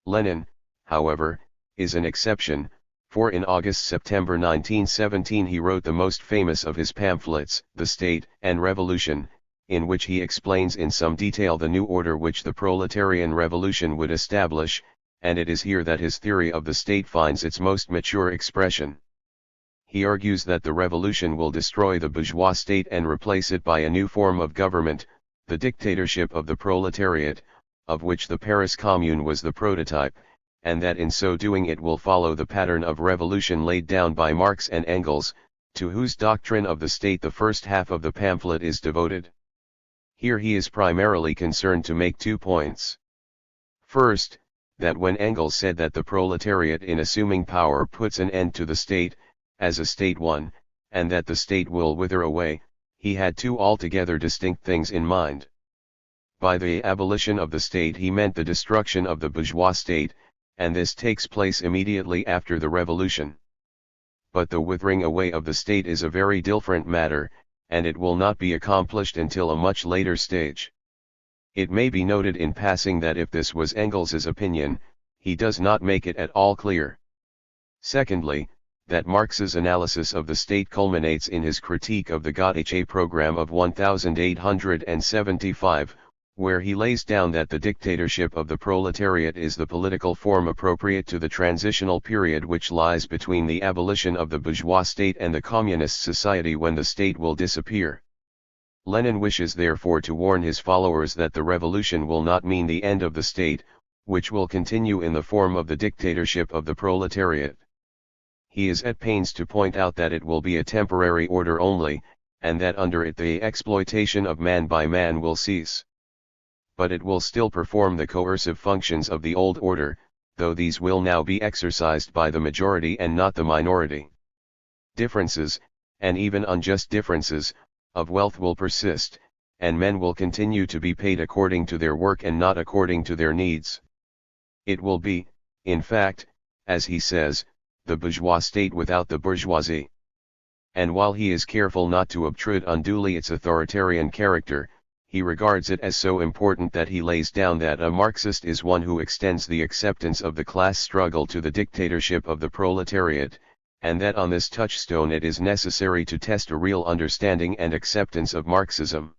Lenin, however, is an exception, for in August-September 1917 he wrote the most famous of his pamphlets, The State and Revolution, in which he explains in some detail the new order which the proletarian revolution would establish, and it is here that his theory of the state finds its most mature expression. He argues that the revolution will destroy the bourgeois state and replace it by a new form of government, the dictatorship of the proletariat, of which the Paris Commune was the prototype, and that in so doing it will follow the pattern of revolution laid down by Marx and Engels, to whose doctrine of the state the first half of the pamphlet is devoted. Here he is primarily concerned to make 2 points. First, that when Engels said that the proletariat in assuming power puts an end to the state, as a state one, and that the state will wither away, he had 2 altogether distinct things in mind. By the abolition of the state he meant the destruction of the bourgeois state, and this takes place immediately after the revolution. But the withering away of the state is a very different matter, and it will not be accomplished until a much later stage. It may be noted in passing that if this was Engels's opinion, he he does not make it at all clear. Secondly, that Marx's analysis of the state culminates in his critique of the Gotha program of 1875, where he lays down that the dictatorship of the proletariat is the political form appropriate to the transitional period which lies between the abolition of the bourgeois state and the communist society, when the state will disappear. Lenin wishes therefore to warn his followers that the revolution will not mean the end of the state, which will continue in the form of the dictatorship of the proletariat. He is at pains to point out that it will be a temporary order only, and that under it the exploitation of man by man will cease. But it will still perform the coercive functions of the old order, though these will now be exercised by the majority and not the minority. Differences, and even unjust differences, of wealth will persist, and men will continue to be paid according to their work and not according to their needs. It will be, in fact, as he says, the bourgeois state without the bourgeoisie. And while he is careful not to obtrude unduly its authoritarian character, he regards it as so important that he lays down that a Marxist is one who extends the acceptance of the class struggle to the dictatorship of the proletariat, and that on this touchstone it is necessary to test a real understanding and acceptance of Marxism.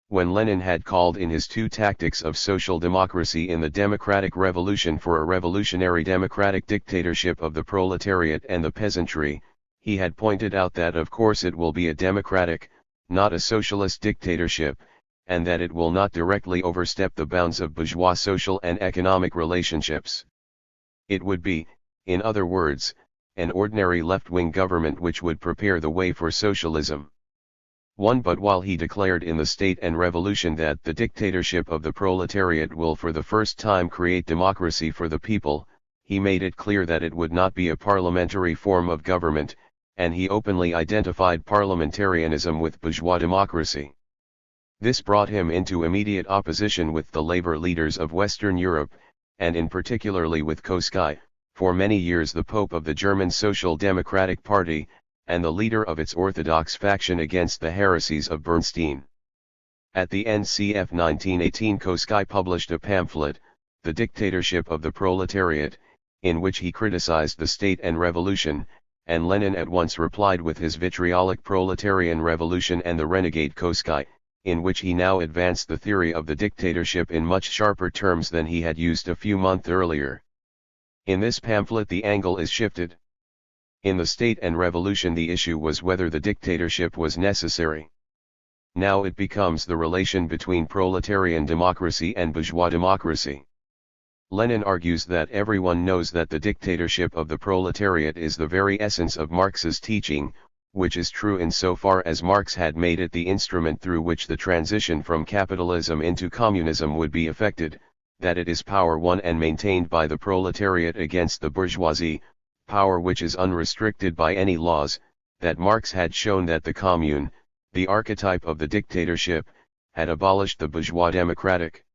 When Lenin had called in his two tactics of social democracy in the democratic revolution for a revolutionary democratic dictatorship of the proletariat and the peasantry, he had pointed out that of course it will be a democratic, not a socialist dictatorship, and that it will not directly overstep the bounds of bourgeois social and economic relationships. It would be, in other words, an ordinary left-wing government which would prepare the way for socialism. But while he declared in the State and Revolution that the dictatorship of the proletariat will for the first time create democracy for the people, he made it clear that it would not be a parliamentary form of government, and he openly identified parliamentarianism with bourgeois democracy. This brought him into immediate opposition with the labor leaders of Western Europe, and in particularly with Koskai, for many years the Pope of the German Social Democratic Party, and the leader of its orthodox faction against the heresies of Bernstein. At the NCF 1918, Koskai published a pamphlet, The Dictatorship of the Proletariat, in which he criticized the state and revolution, and Lenin at once replied with his vitriolic proletarian revolution and the renegade Koskai, in which he now advanced the theory of the dictatorship in much sharper terms than he had used a few months earlier. In this pamphlet the angle is shifted. In the State and Revolution the issue was whether the dictatorship was necessary. Now it becomes the relation between proletarian democracy and bourgeois democracy. Lenin argues that everyone knows that the dictatorship of the proletariat is the very essence of Marx's teaching, which is true insofar as Marx had made it the instrument through which the transition from capitalism into communism would be effected, that it is power won and maintained by the proletariat against the bourgeoisie, power which is unrestricted by any laws, that Marx had shown that the commune, the archetype of the dictatorship, had abolished the bourgeois democratic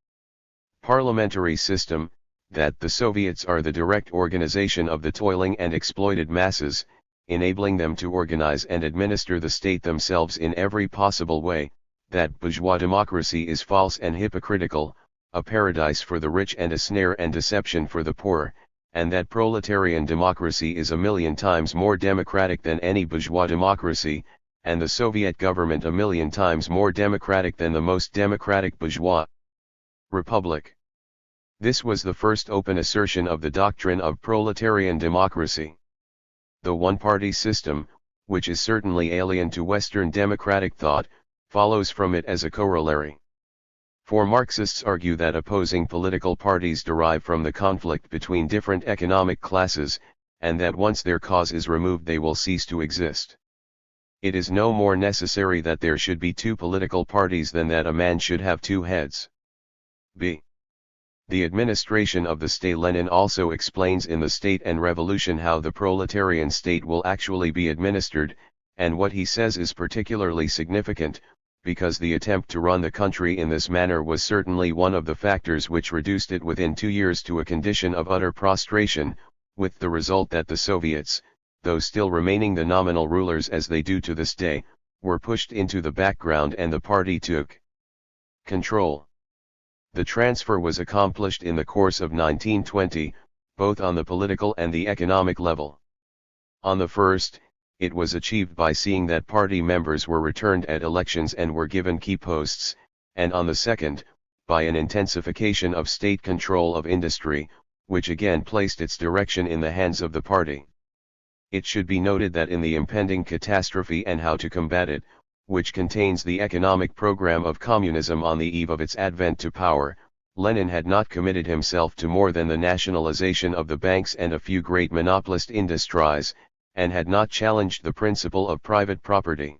parliamentary system, that the Soviets are the direct organization of the toiling and exploited masses, enabling them to organize and administer the state themselves in every possible way, that bourgeois democracy is false and hypocritical, a paradise for the rich and a snare and deception for the poor, and that proletarian democracy is 1,000,000 times more democratic than any bourgeois democracy, and the Soviet government 1,000,000 times more democratic than the most democratic bourgeois republic. This was the first open assertion of the doctrine of proletarian democracy. The one-party system, which is certainly alien to Western democratic thought, follows from it as a corollary. For Marxists argue that opposing political parties derive from the conflict between different economic classes, and that once their cause is removed they will cease to exist. It is no more necessary that there should be two political parties than that a man should have two heads. b. The administration of the state. Lenin also explains in The State and Revolution how the proletarian state will actually be administered, and what he says is particularly significant, because the attempt to run the country in this manner was certainly one of the factors which reduced it within 2 years to a condition of utter prostration, with the result that the Soviets, though still remaining the nominal rulers as they do to this day, were pushed into the background and the party took control. The transfer was accomplished in the course of 1920, both on the political and the economic level. On the first, it was achieved by seeing that party members were returned at elections and were given key posts, and on the second, by an intensification of state control of industry, which again placed its direction in the hands of the party. It should be noted that in the impending catastrophe and how to combat it, which contains the economic program of communism on the eve of its advent to power, Lenin had not committed himself to more than the nationalization of the banks and a few great monopolist industries, and had not challenged the principle of private property.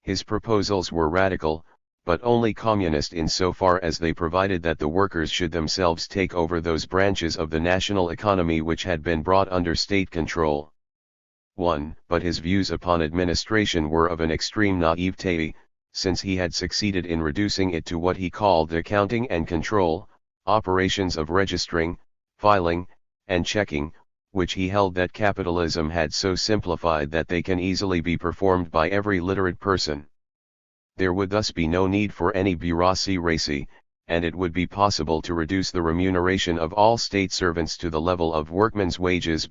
His proposals were radical, but only communist insofar as they provided that the workers should themselves take over those branches of the national economy which had been brought under state control. 1. But his views upon administration were of an extreme naivete, since he had succeeded in reducing it to what he called accounting and control, operations of registering, filing, and checking, which he held that capitalism had so simplified that they can easily be performed by every literate person. There would thus be no need for any bureaucracy, and it would be possible to reduce the remuneration of all state servants to the level of workmen's wages.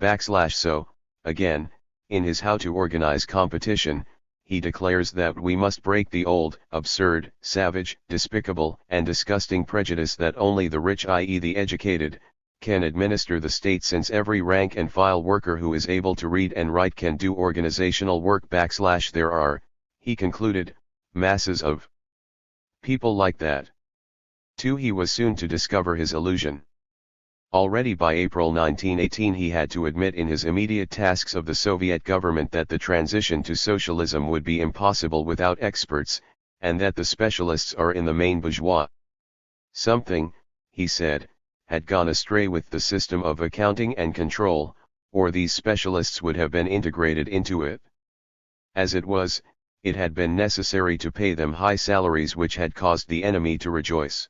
So, again, in his How to Organize Competition, he declares that we must break the old, absurd, savage, despicable, and disgusting prejudice that only the rich, i.e. the educated, can administer the state, since every rank and file worker who is able to read and write can do organizational work. There are, he concluded, masses of people like that. 2. He was soon to discover his illusion. Already by April 1918 he had to admit in his immediate tasks of the Soviet government that the transition to socialism would be impossible without experts, and that the specialists are in the main bourgeois. Something, he said, had gone astray with the system of accounting and control, or these specialists would have been integrated into it. As it was, it had been necessary to pay them high salaries, which had caused the enemy to rejoice.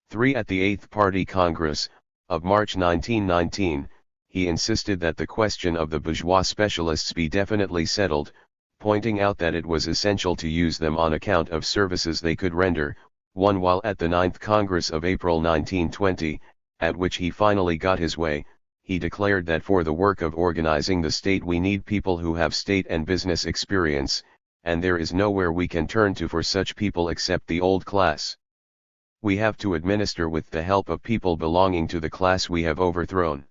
3. At the 8th Party Congress, of March 1919, he insisted that the question of the bourgeois specialists be definitely settled, pointing out that it was essential to use them on account of services they could render. 1. While at the 9th Congress of April 1920, at which he finally got his way, he declared that for the work of organizing the state we need people who have state and business experience, and there is nowhere we can turn to for such people except the old class. We have to administer with the help of people belonging to the class we have overthrown.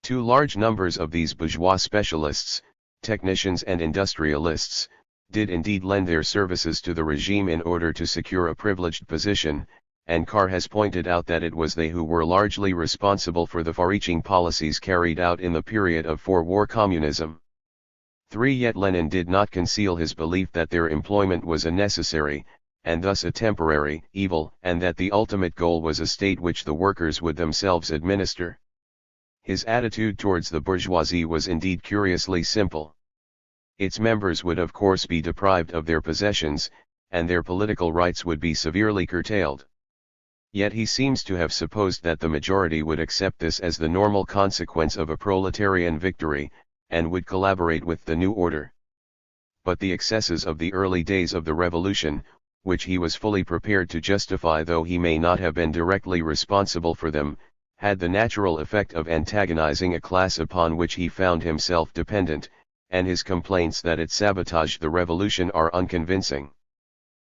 2. Large numbers of these bourgeois specialists, technicians and industrialists, did indeed lend their services to the regime in order to secure a privileged position, and Carr has pointed out that it was they who were largely responsible for the far-reaching policies carried out in the period of war communism. 3. Yet Lenin did not conceal his belief that their employment was a necessary, and thus a temporary, evil, and that the ultimate goal was a state which the workers would themselves administer. His attitude towards the bourgeoisie was indeed curiously simple. Its members would of course be deprived of their possessions, and their political rights would be severely curtailed. Yet he seems to have supposed that the majority would accept this as the normal consequence of a proletarian victory, and would collaborate with the new order. But the excesses of the early days of the revolution, which he was fully prepared to justify though he may not have been directly responsible for them, had the natural effect of antagonizing a class upon which he found himself dependent, and his complaints that it sabotaged the revolution are unconvincing.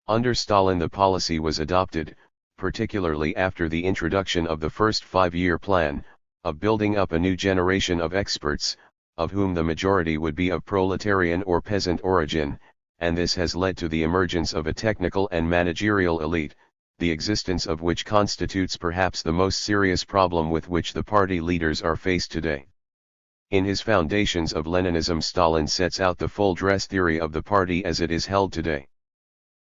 Under Stalin the policy was adopted, particularly after the introduction of the first 5-year plan, of building up a new generation of experts, of whom the majority would be of proletarian or peasant origin, and this has led to the emergence of a technical and managerial elite, the existence of which constitutes perhaps the most serious problem with which the party leaders are faced today. In his Foundations of Leninism, Stalin sets out the full-dress theory of the party as it is held today.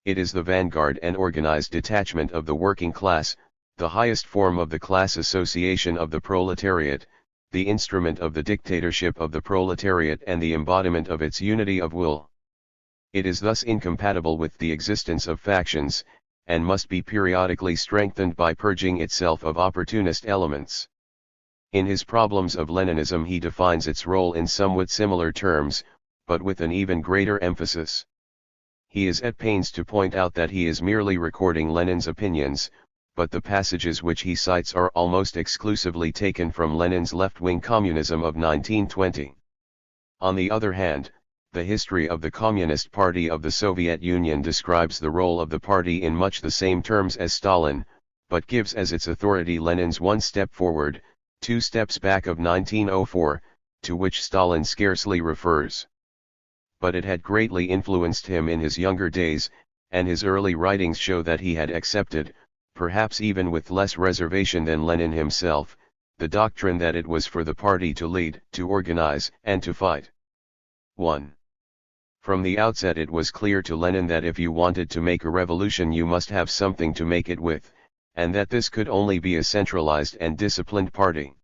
It is the vanguard and organized detachment of the working class, the highest form of the class association of the proletariat, the instrument of the dictatorship of the proletariat and the embodiment of its unity of will. It is thus incompatible with the existence of factions, and must be periodically strengthened by purging itself of opportunist elements. In his Problems of Leninism he defines its role in somewhat similar terms, but with an even greater emphasis. He is at pains to point out that he is merely recording Lenin's opinions, but the passages which he cites are almost exclusively taken from Lenin's left-wing Communism of 1920. On the other hand, the history of the Communist Party of the Soviet Union describes the role of the party in much the same terms as Stalin, but gives as its authority Lenin's one step forward, two steps back of 1904, to which Stalin scarcely refers. But it had greatly influenced him in his younger days, and his early writings show that he had accepted, perhaps even with less reservation than Lenin himself, the doctrine that it was for the party to lead, to organize, and to fight. 1. From the outset it was clear to Lenin that if you wanted to make a revolution you must have something to make it with, and that this could only be a centralized and disciplined party.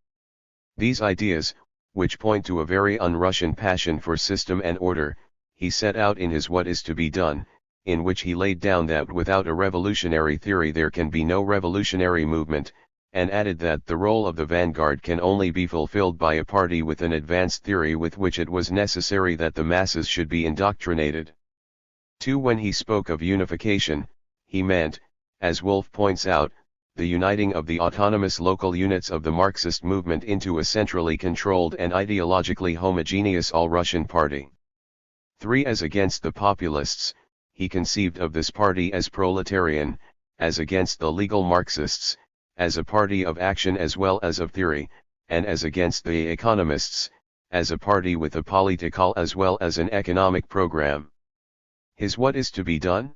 These ideas, which point to a very un-Russian passion for system and order, he set out in his What is to be Done, in which he laid down that without a revolutionary theory there can be no revolutionary movement, and added that the role of the vanguard can only be fulfilled by a party with an advanced theory with which it was necessary that the masses should be indoctrinated. 2. When he spoke of unification, he meant, as Wolff points out, the uniting of the autonomous local units of the Marxist movement into a centrally controlled and ideologically homogeneous all-Russian party. 3. As against the populists, he conceived of this party as proletarian, as against the legal Marxists, as a party of action as well as of theory, and as against the economists, as a party with a political as well as an economic program. His What is to be Done?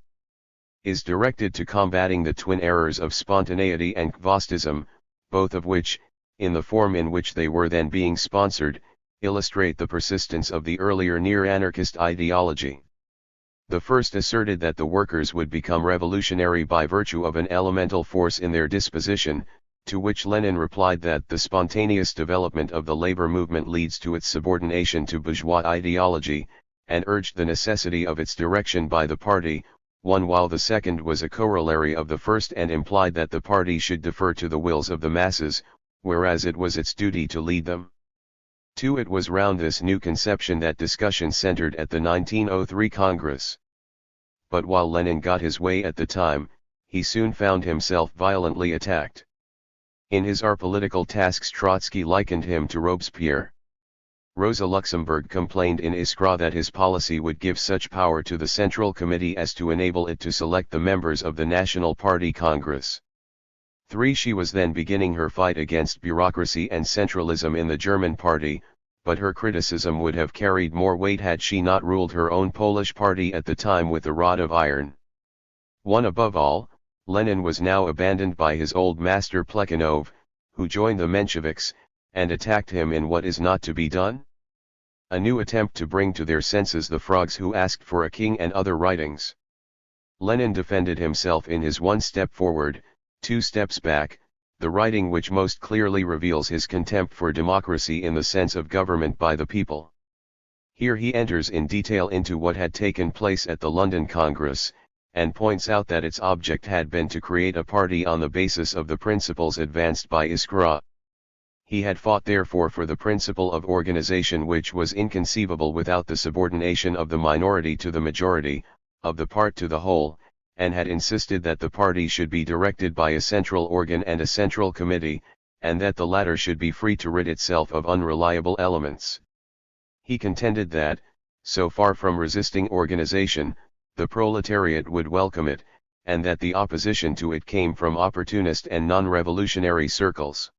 Is directed to combating the twin errors of spontaneity and kvostism, both of which, in the form in which they were then being sponsored, illustrate the persistence of the earlier near-anarchist ideology. The first asserted that the workers would become revolutionary by virtue of an elemental force in their disposition, to which Lenin replied that the spontaneous development of the labor movement leads to its subordination to bourgeois ideology, and urged the necessity of its direction by the party, while the second was a corollary of the first and implied that the party should defer to the wills of the masses, whereas it was its duty to lead them. 2. It was round this new conception that discussion centered at the 1903 Congress. But while Lenin got his way at the time, he soon found himself violently attacked. In his Our Political Tasks Trotsky likened him to Robespierre. Rosa Luxemburg complained in Iskra that his policy would give such power to the Central Committee as to enable it to select the members of the National Party Congress. 3. She was then beginning her fight against bureaucracy and centralism in the German party, but her criticism would have carried more weight had she not ruled her own Polish party at the time with a rod of iron. 1. Above all, Lenin was now abandoned by his old master Plekhanov, who joined the Mensheviks, and attacked him in What is not to be done? A new attempt to bring to their senses the frogs who asked for a king and other writings. Lenin defended himself in his One Step Forward, Two Steps Back, the writing which most clearly reveals his contempt for democracy in the sense of government by the people. Here he enters in detail into what had taken place at the London Congress, and points out that its object had been to create a party on the basis of the principles advanced by Iskra. He had fought therefore for the principle of organization which was inconceivable without the subordination of the minority to the majority, of the part to the whole, and had insisted that the party should be directed by a central organ and a central committee, and that the latter should be free to rid itself of unreliable elements. He contended that, so far from resisting organization, the proletariat would welcome it, and that the opposition to it came from opportunist and non-revolutionary circles.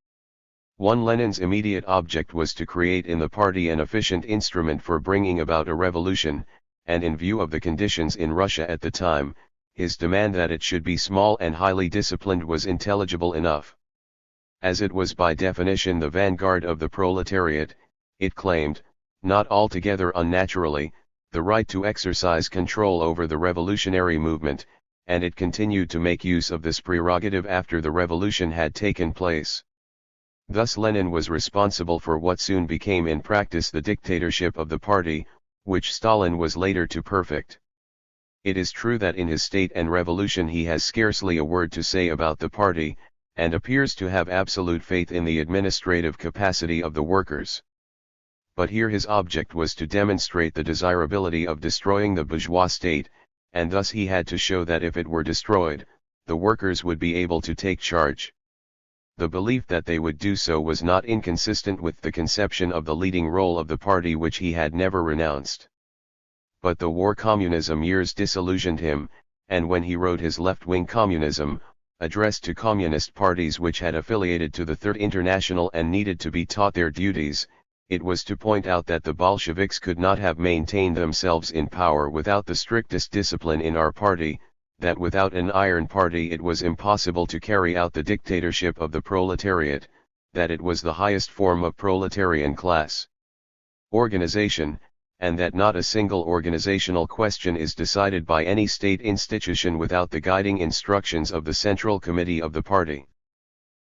1. Lenin's immediate object was to create in the party an efficient instrument for bringing about a revolution, and in view of the conditions in Russia at the time, his demand that it should be small and highly disciplined was intelligible enough. As it was by definition the vanguard of the proletariat, it claimed, not altogether unnaturally, the right to exercise control over the revolutionary movement, and it continued to make use of this prerogative after the revolution had taken place. Thus Lenin was responsible for what soon became in practice the dictatorship of the party, which Stalin was later to perfect. It is true that in his State and Revolution he has scarcely a word to say about the party, and appears to have absolute faith in the administrative capacity of the workers. But here his object was to demonstrate the desirability of destroying the bourgeois state, and thus he had to show that if it were destroyed, the workers would be able to take charge. The belief that they would do so was not inconsistent with the conception of the leading role of the party which he had never renounced. But the war communism years disillusioned him, and when he wrote his left-wing communism, addressed to communist parties which had affiliated to the Third International and needed to be taught their duties, it was to point out that the Bolsheviks could not have maintained themselves in power without the strictest discipline in our party, that without an iron party it was impossible to carry out the dictatorship of the proletariat, that it was the highest form of proletarian class organization, and that not a single organizational question is decided by any state institution without the guiding instructions of the Central Committee of the party.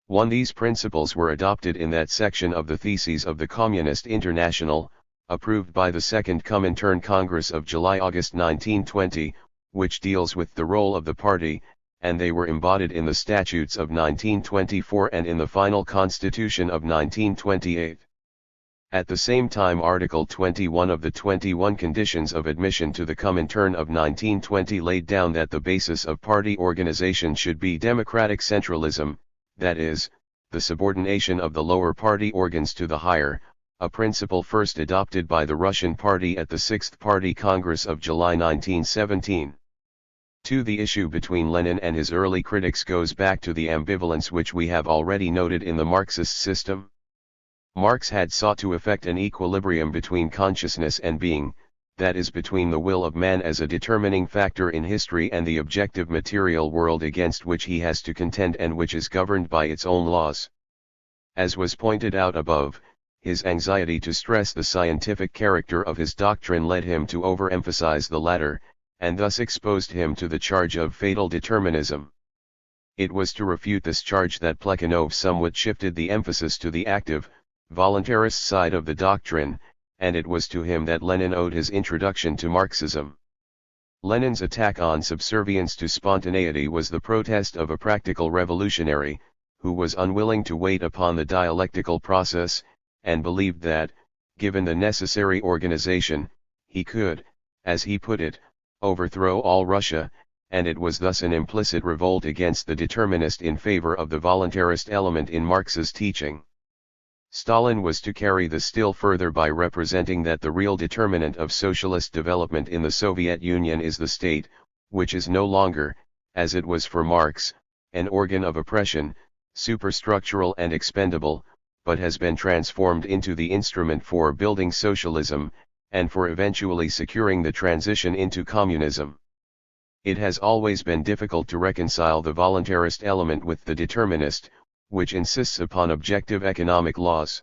These principles were adopted in that section of the Theses of the Communist International, approved by the Second Comintern Congress of July-August 1920, which deals with the role of the party, and they were embodied in the statutes of 1924 and in the final constitution of 1928. At the same time, Article 21 of the 21 Conditions of Admission to the Comintern of 1920 laid down that the basis of party organization should be democratic centralism, that is, the subordination of the lower party organs to the higher, a principle first adopted by the Russian Party at the Sixth Party Congress of July 1917. The issue between Lenin and his early critics goes back to the ambivalence which we have already noted in the Marxist system. Marx had sought to effect an equilibrium between consciousness and being, that is, between the will of man as a determining factor in history and the objective material world against which he has to contend and which is governed by its own laws. As was pointed out above, his anxiety to stress the scientific character of his doctrine led him to overemphasize the latter, and thus exposed him to the charge of fatal determinism. It was to refute this charge that Plekhanov somewhat shifted the emphasis to the active, voluntarist side of the doctrine, and it was to him that Lenin owed his introduction to Marxism. Lenin's attack on subservience to spontaneity was the protest of a practical revolutionary, who was unwilling to wait upon the dialectical process, and believed that, given the necessary organization, he could, as he put it, overthrow all Russia, and it was thus an implicit revolt against the determinist in favor of the voluntarist element in Marx's teaching. Stalin was to carry this still further by representing that the real determinant of socialist development in the Soviet Union is the state, which is no longer, as it was for Marx, an organ of oppression, superstructural and expendable, but has been transformed into the instrument for building socialism, and for eventually securing the transition into communism. It has always been difficult to reconcile the voluntarist element with the determinist, which insists upon objective economic laws.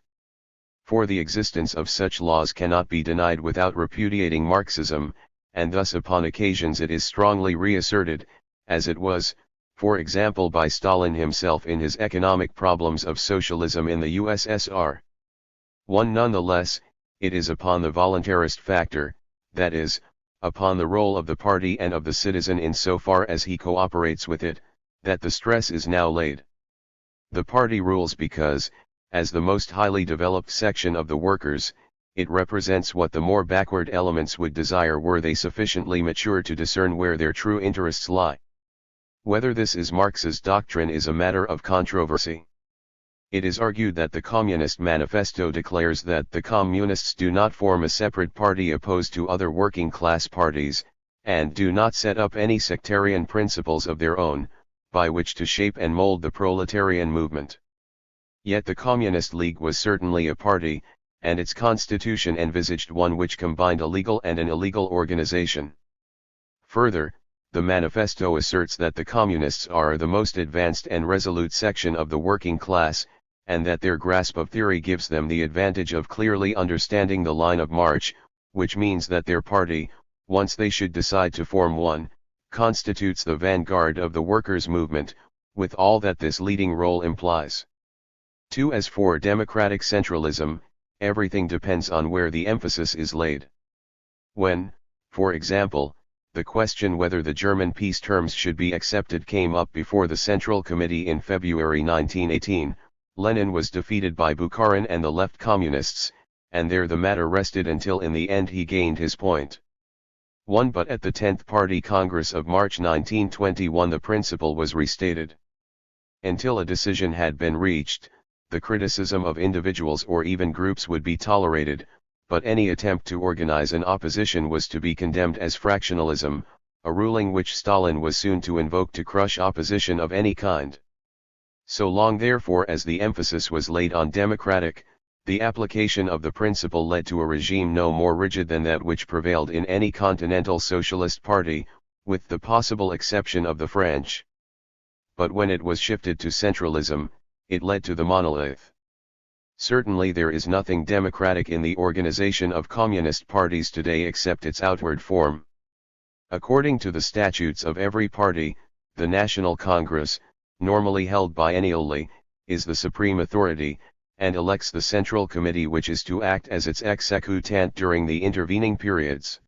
For the existence of such laws cannot be denied without repudiating Marxism, and thus upon occasions it is strongly reasserted, as it was, for example, by Stalin himself in his Economic Problems of Socialism in the USSR. Nonetheless, it is upon the voluntarist factor, that is, upon the role of the party and of the citizen in so far as he cooperates with it, that the stress is now laid. The party rules because, as the most highly developed section of the workers, it represents what the more backward elements would desire were they sufficiently mature to discern where their true interests lie. Whether this is Marx's doctrine is a matter of controversy. It is argued that the Communist Manifesto declares that the Communists do not form a separate party opposed to other working class parties, and do not set up any sectarian principles of their own, by which to shape and mold the proletarian movement. Yet the Communist League was certainly a party, and its constitution envisaged one which combined a legal and an illegal organization. Further, the manifesto asserts that the Communists are the most advanced and resolute section of the working class, and that their grasp of theory gives them the advantage of clearly understanding the line of march, which means that their party, once they should decide to form one, constitutes the vanguard of the workers' movement, with all that this leading role implies. As for democratic centralism, everything depends on where the emphasis is laid. When, for example, the question whether the German peace terms should be accepted came up before the Central Committee in February 1918, Lenin was defeated by Bukharin and the left communists, and there the matter rested until in the end he gained his point. 1. But at the 10th Party Congress of March 1921 the principle was restated. Until a decision had been reached, the criticism of individuals or even groups would be tolerated, but any attempt to organize an opposition was to be condemned as fractionalism, a ruling which Stalin was soon to invoke to crush opposition of any kind. So long therefore as the emphasis was laid on democratic, the application of the principle led to a regime no more rigid than that which prevailed in any continental socialist party, with the possible exception of the French. But when it was shifted to centralism, it led to the monolith. Certainly there is nothing democratic in the organization of communist parties today except its outward form. According to the statutes of every party, the National Congress, normally held biennially, is the supreme authority, and elects the Central Committee which is to act as its executant during the intervening periods.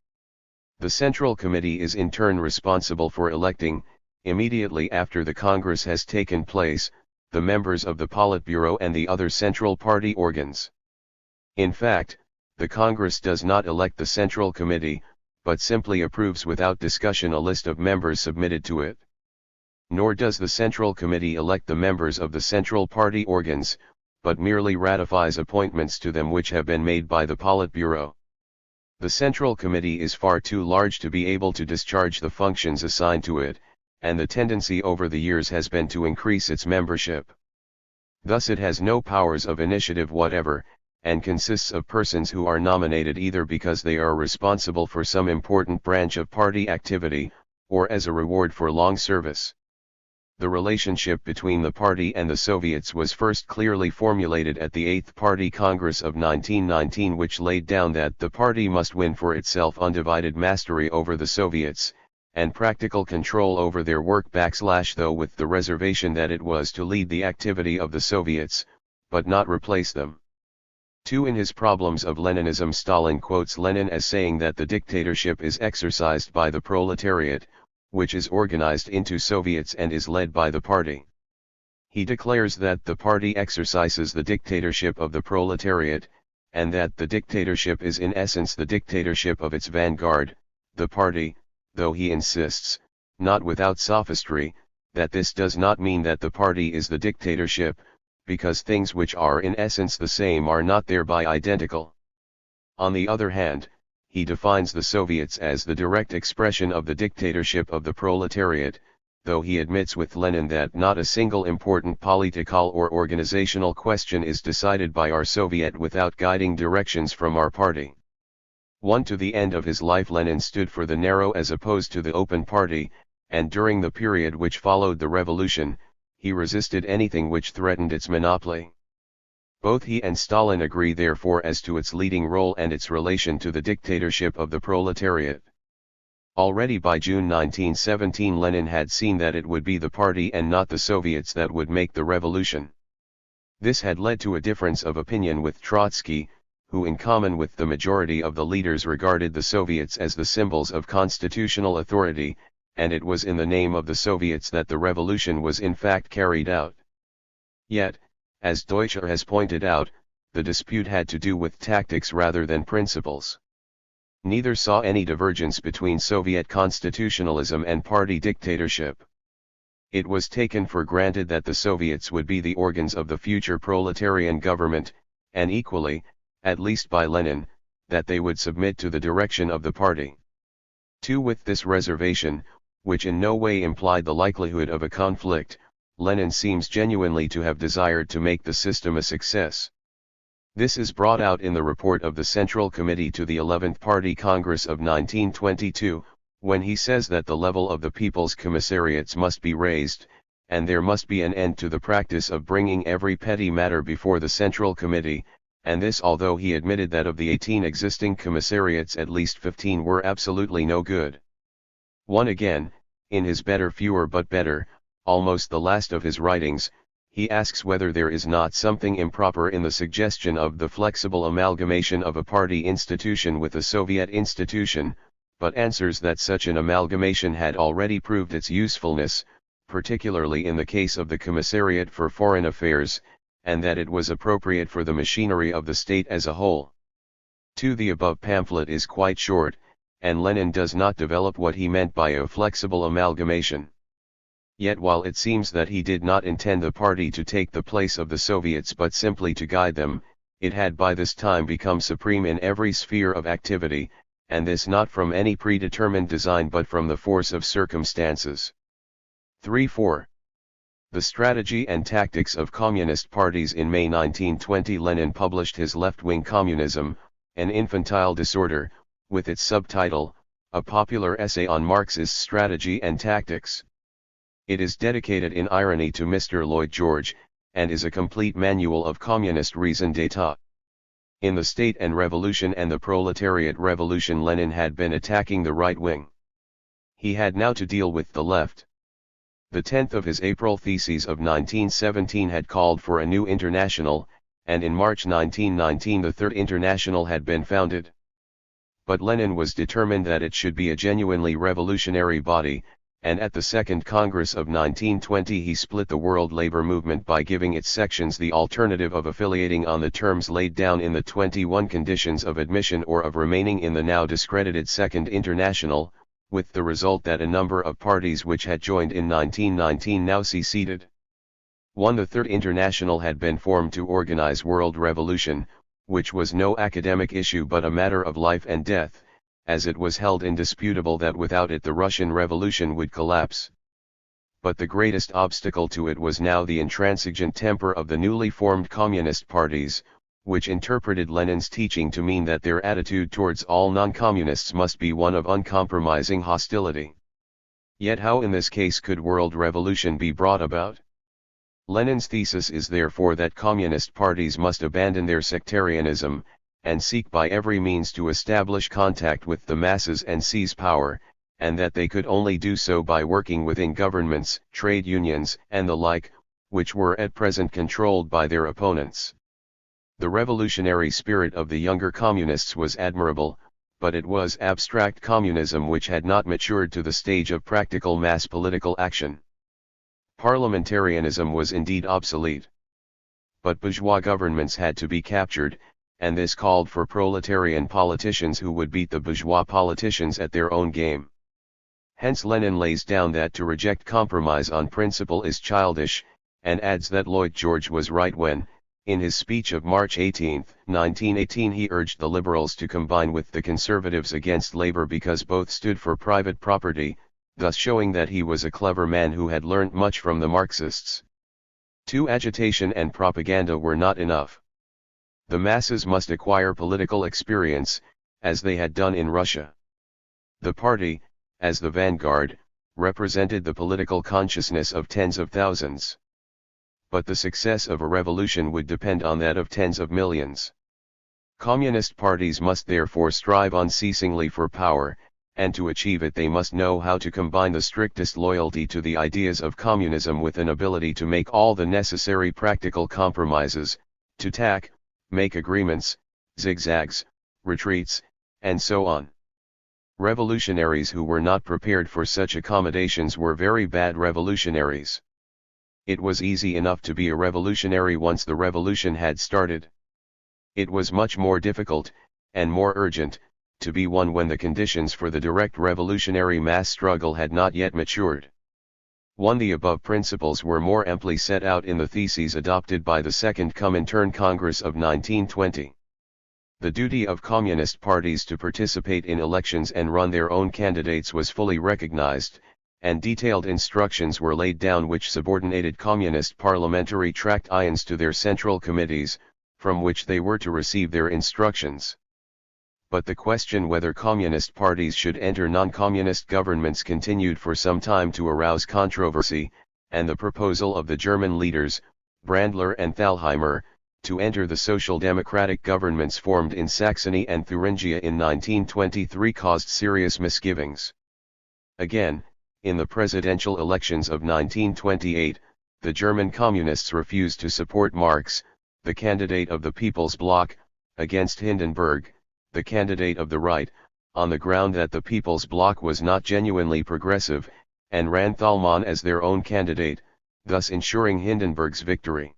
The Central Committee is in turn responsible for electing, immediately after the Congress has taken place, the members of the Politburo and the other Central Party organs. In fact, the Congress does not elect the Central Committee, but simply approves without discussion a list of members submitted to it. Nor does the Central Committee elect the members of the Central Party organs, but merely ratifies appointments to them which have been made by the Politburo. The Central Committee is far too large to be able to discharge the functions assigned to it, and the tendency over the years has been to increase its membership. Thus it has no powers of initiative whatever, and consists of persons who are nominated either because they are responsible for some important branch of party activity, or as a reward for long service. The relationship between the party and the Soviets was first clearly formulated at the 8th Party Congress of 1919, which laid down that the party must win for itself undivided mastery over the Soviets, and practical control over their work though with the reservation that it was to lead the activity of the Soviets, but not replace them. 2. In his Problems of Leninism, Stalin quotes Lenin as saying that the dictatorship is exercised by the proletariat, which is organized into Soviets and is led by the party. He declares that the party exercises the dictatorship of the proletariat, and that the dictatorship is in essence the dictatorship of its vanguard, the party, though he insists, not without sophistry, that this does not mean that the party is the dictatorship, because things which are in essence the same are not thereby identical. On the other hand, he defines the Soviets as the direct expression of the dictatorship of the proletariat, though he admits with Lenin that not a single important political or organizational question is decided by our Soviet without guiding directions from our party. 1. To the end of his life Lenin stood for the narrow as opposed to the open party, and during the period which followed the revolution, he resisted anything which threatened its monopoly. Both he and Stalin agree therefore as to its leading role and its relation to the dictatorship of the proletariat. Already by June 1917 Lenin had seen that it would be the party and not the Soviets that would make the revolution. This had led to a difference of opinion with Trotsky, who in common with the majority of the leaders regarded the Soviets as the symbols of constitutional authority, and it was in the name of the Soviets that the revolution was in fact carried out. Yet, as Deutscher has pointed out, the dispute had to do with tactics rather than principles. Neither saw any divergence between Soviet constitutionalism and party dictatorship. It was taken for granted that the Soviets would be the organs of the future proletarian government, and equally, at least by Lenin, that they would submit to the direction of the party. 2. With this reservation, which in no way implied the likelihood of a conflict, Lenin seems genuinely to have desired to make the system a success. This is brought out in the report of the Central Committee to the 11th Party Congress of 1922, when he says that the level of the people's commissariats must be raised, and there must be an end to the practice of bringing every petty matter before the Central Committee, and this although he admitted that of the 18 existing commissariats at least 15 were absolutely no good. 1. Again, in his Better Fewer but Better, almost the last of his writings, he asks whether there is not something improper in the suggestion of the flexible amalgamation of a party institution with a Soviet institution, but answers that such an amalgamation had already proved its usefulness, particularly in the case of the Commissariat for Foreign Affairs, and that it was appropriate for the machinery of the state as a whole. 2. The above pamphlet is quite short, and Lenin does not develop what he meant by a flexible amalgamation. Yet while it seems that he did not intend the party to take the place of the Soviets but simply to guide them, it had by this time become supreme in every sphere of activity, and this not from any predetermined design but from the force of circumstances. 3-4. The Strategy and Tactics of Communist Parties. In May 1920 Lenin published his left-wing Communism, an Infantile Disorder, with its subtitle, A Popular Essay on Marx's Strategy and Tactics. It is dedicated in irony to Mr. Lloyd George, and is a complete manual of communist raison d'etat. In The State and Revolution and the Proletariat Revolution Lenin had been attacking the right wing. He had now to deal with the left. The 10th of his April Theses of 1917 had called for a new international, and in March 1919 the Third International had been founded. But Lenin was determined that it should be a genuinely revolutionary body, and at the Second Congress of 1920 he split the world labor movement by giving its sections the alternative of affiliating on the terms laid down in the 21 conditions of admission or of remaining in the now discredited Second International, with the result that a number of parties which had joined in 1919 now seceded. 1. The Third International had been formed to organize world revolution, which was no academic issue but a matter of life and death, as it was held indisputable that without it the Russian Revolution would collapse. But the greatest obstacle to it was now the intransigent temper of the newly formed communist parties, which interpreted Lenin's teaching to mean that their attitude towards all non-communists must be one of uncompromising hostility. Yet how in this case could world revolution be brought about? Lenin's thesis is therefore that communist parties must abandon their sectarianism, and seek by every means to establish contact with the masses and seize power, and that they could only do so by working within governments, trade unions, and the like, which were at present controlled by their opponents. The revolutionary spirit of the younger communists was admirable, but it was abstract communism which had not matured to the stage of practical mass political action. Parliamentarianism was indeed obsolete. But bourgeois governments had to be captured, and this called for proletarian politicians who would beat the bourgeois politicians at their own game. Hence Lenin lays down that to reject compromise on principle is childish, and adds that Lloyd George was right when, in his speech of March 18, 1918 he urged the liberals to combine with the conservatives against labor because both stood for private property, thus showing that he was a clever man who had learnt much from the Marxists. 2. Agitation and propaganda were not enough. The masses must acquire political experience, as they had done in Russia. The party, as the vanguard, represented the political consciousness of tens of thousands. But the success of a revolution would depend on that of tens of millions. Communist parties must therefore strive unceasingly for power, and to achieve it they must know how to combine the strictest loyalty to the ideas of communism with an ability to make all the necessary practical compromises, to tack, make agreements, zigzags, retreats, and so on. Revolutionaries who were not prepared for such accommodations were very bad revolutionaries. It was easy enough to be a revolutionary once the revolution had started. It was much more difficult, and more urgent, to be one when the conditions for the direct revolutionary mass struggle had not yet matured. 1. The above principles were more amply set out in the theses adopted by the Second Comintern Congress of 1920. The duty of communist parties to participate in elections and run their own candidates was fully recognized, and detailed instructions were laid down which subordinated communist parliamentary tract-ions to their central committees, from which they were to receive their instructions. But the question whether communist parties should enter non-communist governments continued for some time to arouse controversy, and the proposal of the German leaders, Brandler and Thalheimer, to enter the social democratic governments formed in Saxony and Thuringia in 1923 caused serious misgivings. Again, in the presidential elections of 1928, the German communists refused to support Marx, the candidate of the People's Bloc, against Hindenburg, the candidate of the right, on the ground that the People's Bloc was not genuinely progressive, and ran Thalmann as their own candidate, thus ensuring Hindenburg's victory.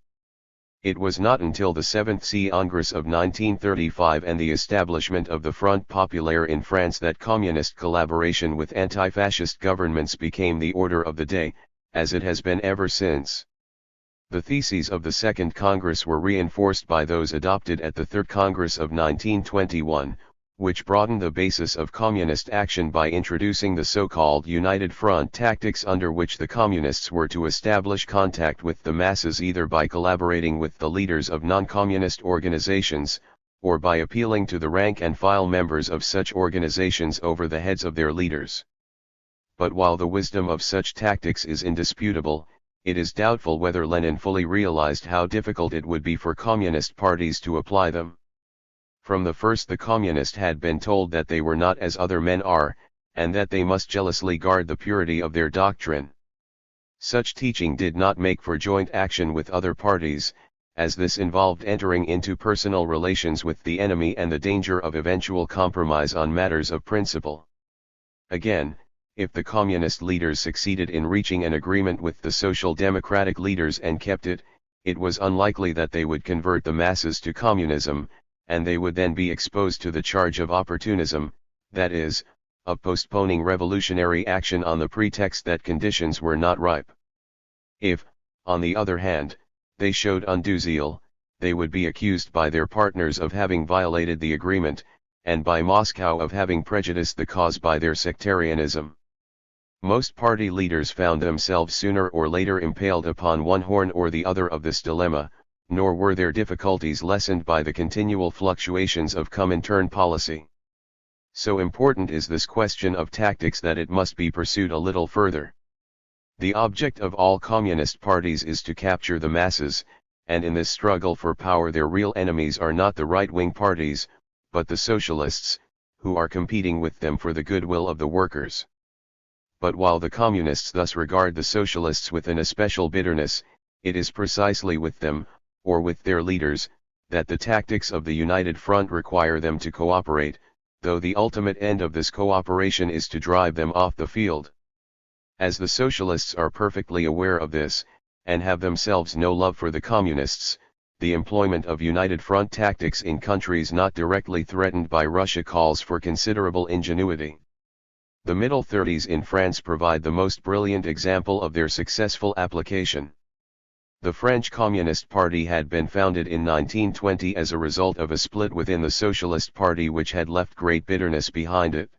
It was not until the Seventh Congress of 1935 and the establishment of the Front Populaire in France that communist collaboration with anti-fascist governments became the order of the day, as it has been ever since. The theses of the Second Congress were reinforced by those adopted at the Third Congress of 1921, which broadened the basis of communist action by introducing the so-called United Front tactics, under which the communists were to establish contact with the masses either by collaborating with the leaders of non-communist organizations, or by appealing to the rank-and-file members of such organizations over the heads of their leaders. But while the wisdom of such tactics is indisputable, it is doubtful whether Lenin fully realized how difficult it would be for communist parties to apply them. From the first the communists had been told that they were not as other men are, and that they must jealously guard the purity of their doctrine. Such teaching did not make for joint action with other parties, as this involved entering into personal relations with the enemy and the danger of eventual compromise on matters of principle. Again, if the communist leaders succeeded in reaching an agreement with the social democratic leaders and kept it, it was unlikely that they would convert the masses to communism, and they would then be exposed to the charge of opportunism, that is, of postponing revolutionary action on the pretext that conditions were not ripe. If, on the other hand, they showed undue zeal, they would be accused by their partners of having violated the agreement, and by Moscow of having prejudiced the cause by their sectarianism. Most party leaders found themselves sooner or later impaled upon one horn or the other of this dilemma, nor were their difficulties lessened by the continual fluctuations of Comintern policy. So important is this question of tactics that it must be pursued a little further. The object of all communist parties is to capture the masses, and in this struggle for power their real enemies are not the right-wing parties, but the socialists, who are competing with them for the goodwill of the workers. But while the communists thus regard the socialists with an especial bitterness, it is precisely with them, or with their leaders, that the tactics of the United Front require them to cooperate, though the ultimate end of this cooperation is to drive them off the field. As the socialists are perfectly aware of this, and have themselves no love for the communists, the employment of United Front tactics in countries not directly threatened by Russia calls for considerable ingenuity. The Middle Thirties in France provide the most brilliant example of their successful application. The French Communist Party had been founded in 1920 as a result of a split within the Socialist Party which had left great bitterness behind it.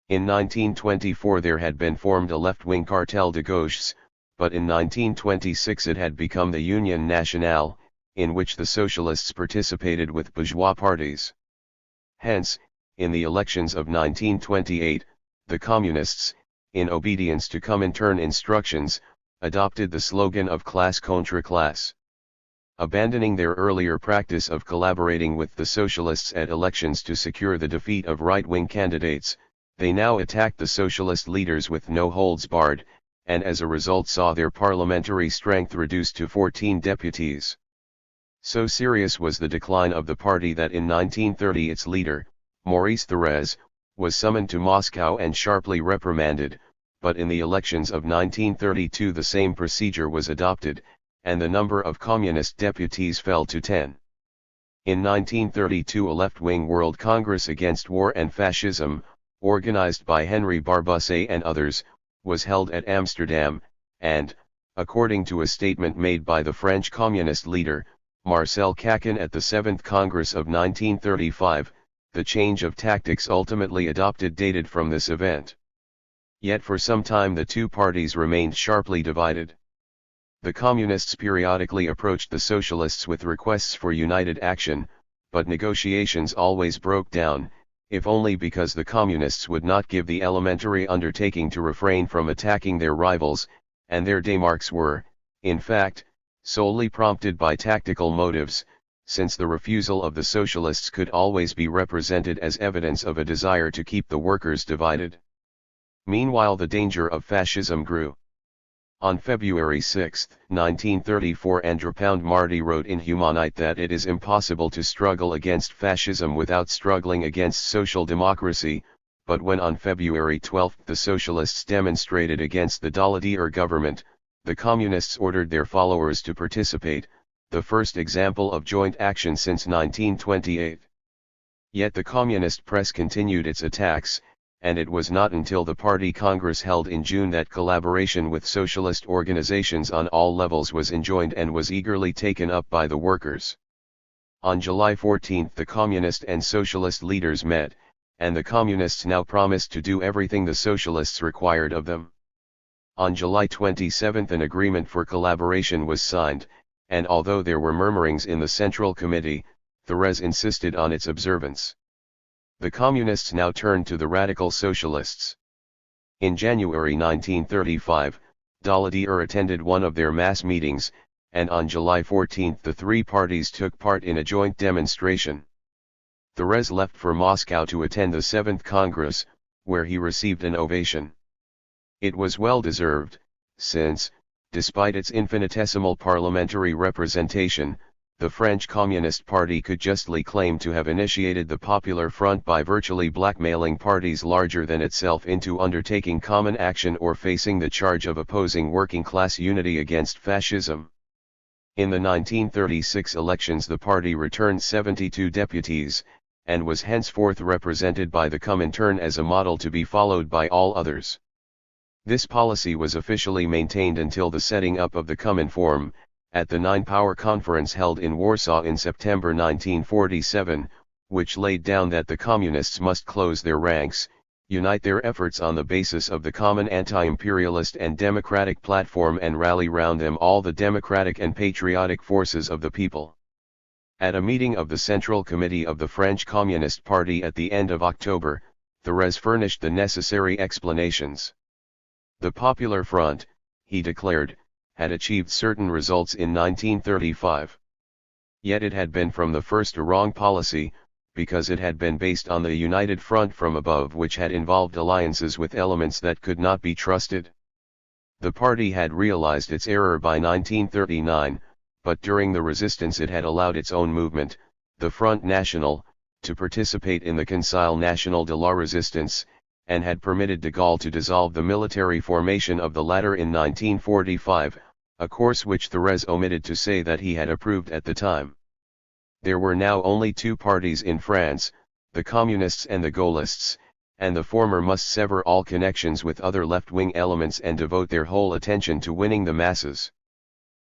In 1924 there had been formed a left-wing cartel de gauches, but in 1926 it had become the Union Nationale, in which the socialists participated with bourgeois parties. Hence, in the elections of 1928, the communists, in obedience to Comintern instructions, adopted the slogan of classe contre classe. Abandoning their earlier practice of collaborating with the socialists at elections to secure the defeat of right-wing candidates, they now attacked the socialist leaders with no holds barred, and as a result saw their parliamentary strength reduced to 14 deputies. So serious was the decline of the party that in 1930 its leader, Maurice Thérèse, was summoned to Moscow and sharply reprimanded, but in the elections of 1932 the same procedure was adopted, and the number of communist deputies fell to 10. In 1932 a left-wing World Congress against War and Fascism, organized by Henri Barbusse and others, was held at Amsterdam, and, according to a statement made by the French communist leader, Marcel Caquin at the 7th Congress of 1935, the change of tactics ultimately adopted dated from this event. Yet for some time the two parties remained sharply divided. The communists periodically approached the socialists with requests for united action, but negotiations always broke down, if only because the communists would not give the elementary undertaking to refrain from attacking their rivals, and their démarques were, in fact, solely prompted by tactical motives, since the refusal of the socialists could always be represented as evidence of a desire to keep the workers divided. Meanwhile the danger of fascism grew. On February 6, 1934 André Marty wrote in Humanite that it is impossible to struggle against fascism without struggling against social democracy, but when on February 12 the socialists demonstrated against the Daladier government, the communists ordered their followers to participate. the first example of joint action since 1928. Yet the communist press continued its attacks, and it was not until the party congress held in June that collaboration with socialist organizations on all levels was enjoined and was eagerly taken up by the workers. On July 14 the communist and socialist leaders met, and the communists now promised to do everything the socialists required of them. On July 27 an agreement for collaboration was signed, and although there were murmurings in the Central Committee, Thérèse insisted on its observance. The communists now turned to the radical socialists. In January 1935, Daladier attended one of their mass meetings, and on July 14 the three parties took part in a joint demonstration. Thérèse left for Moscow to attend the 7th Congress, where he received an ovation. It was well deserved, since, despite its infinitesimal parliamentary representation, the French Communist Party could justly claim to have initiated the Popular Front by virtually blackmailing parties larger than itself into undertaking common action or facing the charge of opposing working-class unity against fascism. In the 1936 elections the party returned 72 deputies, and was henceforth represented by the Comintern as a model to be followed by all others. This policy was officially maintained until the setting up of the Cominform, at the Nine-Power Conference held in Warsaw in September 1947, which laid down that the communists must close their ranks, unite their efforts on the basis of the common anti-imperialist and democratic platform and rally round them all the democratic and patriotic forces of the people. At a meeting of the Central Committee of the French Communist Party at the end of October, Thérèse furnished the necessary explanations. The Popular Front, he declared, had achieved certain results in 1935. Yet it had been from the first a wrong policy, because it had been based on the united front from above which had involved alliances with elements that could not be trusted. The party had realized its error by 1939, but during the resistance it had allowed its own movement, the Front National, to participate in the Conseil National de la Résistance, and had permitted de Gaulle to dissolve the military formation of the latter in 1945, a course which Thérèse omitted to say that he had approved at the time. There were now only two parties in France, the Communists and the Gaullists, and the former must sever all connections with other left-wing elements and devote their whole attention to winning the masses.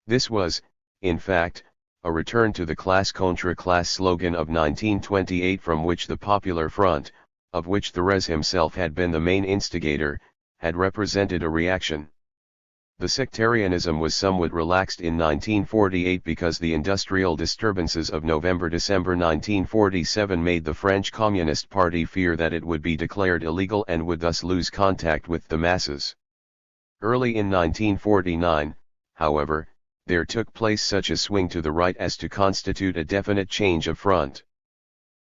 This was, in fact, a return to the class contre class slogan of 1928 from which the Popular Front, of which Thérèse himself had been the main instigator, had represented a reaction. The sectarianism was somewhat relaxed in 1948 because the industrial disturbances of November-December 1947 made the French Communist Party fear that it would be declared illegal and would thus lose contact with the masses. Early in 1949, however, there took place such a swing to the right as to constitute a definite change of front.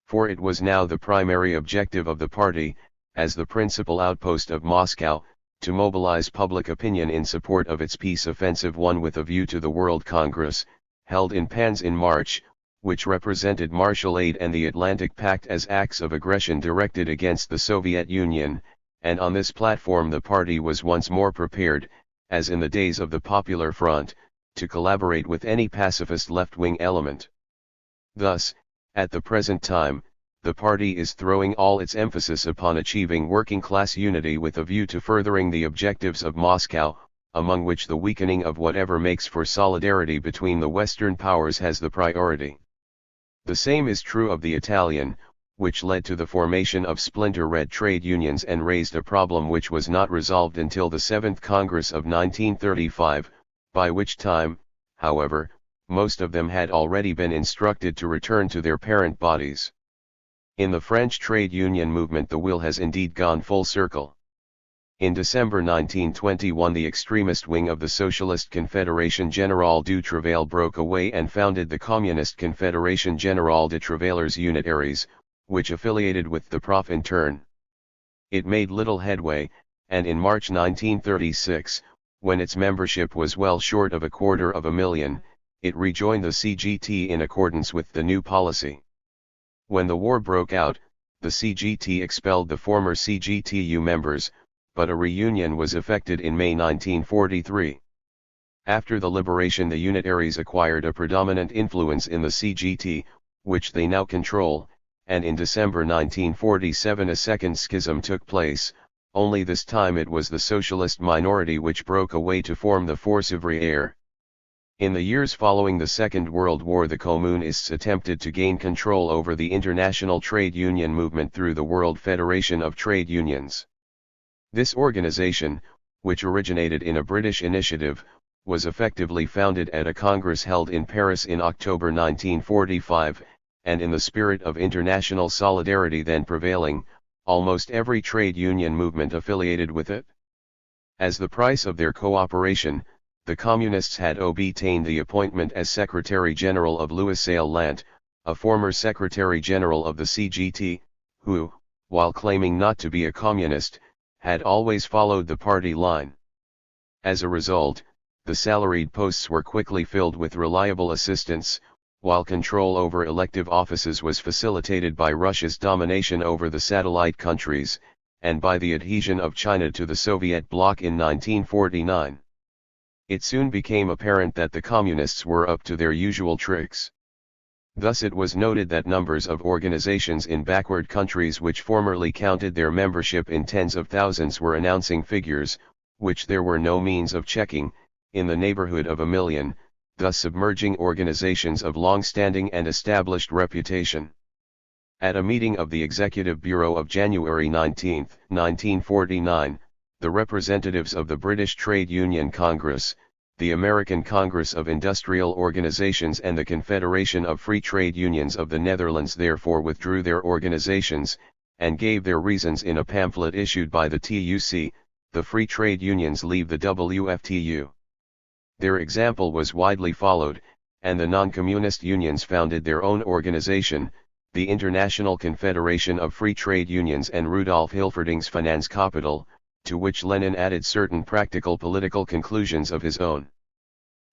For it was now the primary objective of the party, as the principal outpost of Moscow, to mobilize public opinion in support of its peace offensive one with a view to the World Congress, held in Panz in March, which represented martial aid and the Atlantic Pact as acts of aggression directed against the Soviet Union, and on this platform the party was once more prepared, as in the days of the Popular Front, to collaborate with any pacifist left-wing element. Thus, at the present time, the party is throwing all its emphasis upon achieving working-class unity with a view to furthering the objectives of Moscow, among which the weakening of whatever makes for solidarity between the Western powers has the priority. The same is true of the Italian, which led to the formation of splinter red trade unions and raised a problem which was not resolved until the 7th Congress of 1935, by which time, however, most of them had already been instructed to return to their parent bodies. In the French trade union movement the wheel has indeed gone full circle. In December 1921 the extremist wing of the Socialist Confédération Générale du Travail broke away and founded the Communist Confédération Générale des Travailleurs Unitaires, which affiliated with the Prof in turn. It made little headway, and in March 1936, when its membership was well short of 250,000, it rejoined the CGT in accordance with the new policy. When the war broke out, the CGT expelled the former CGTU members, but a reunion was effected in May 1943. After the liberation, the unitaries acquired a predominant influence in the CGT, which they now control, and in December 1947 a second schism took place, only this time it was the socialist minority which broke away to form the Force ouvrière. In the years following the Second World War, the communists attempted to gain control over the international trade union movement through the World Federation of Trade Unions. This organization, which originated in a British initiative, was effectively founded at a congress held in Paris in October 1945, and in the spirit of international solidarity then prevailing, almost every trade union movement affiliated with it. As the price of their cooperation, the Communists had obtained the appointment as Secretary General of Louis Lant, a former Secretary General of the CGT, who, while claiming not to be a communist, had always followed the party line. As a result, the salaried posts were quickly filled with reliable assistants, while control over elective offices was facilitated by Russia's domination over the satellite countries, and by the adhesion of China to the Soviet bloc in 1949. It soon became apparent that the Communists were up to their usual tricks. Thus it was noted that numbers of organizations in backward countries which formerly counted their membership in tens of thousands were announcing figures, which there were no means of checking, in the neighborhood of 1 million, thus submerging organizations of long-standing and established reputation. At a meeting of the Executive Bureau of January 19, 1949, the representatives of the British Trade Union Congress, the American Congress of Industrial Organizations and the Confederation of Free Trade Unions of the Netherlands therefore withdrew their organizations, and gave their reasons in a pamphlet issued by the TUC, the Free Trade Unions leave the WFTU. Their example was widely followed, and the non-communist unions founded their own organization, the International Confederation of Free Trade Unions and Rudolf Hilferding's Finanzkapital, to which Lenin added certain practical political conclusions of his own.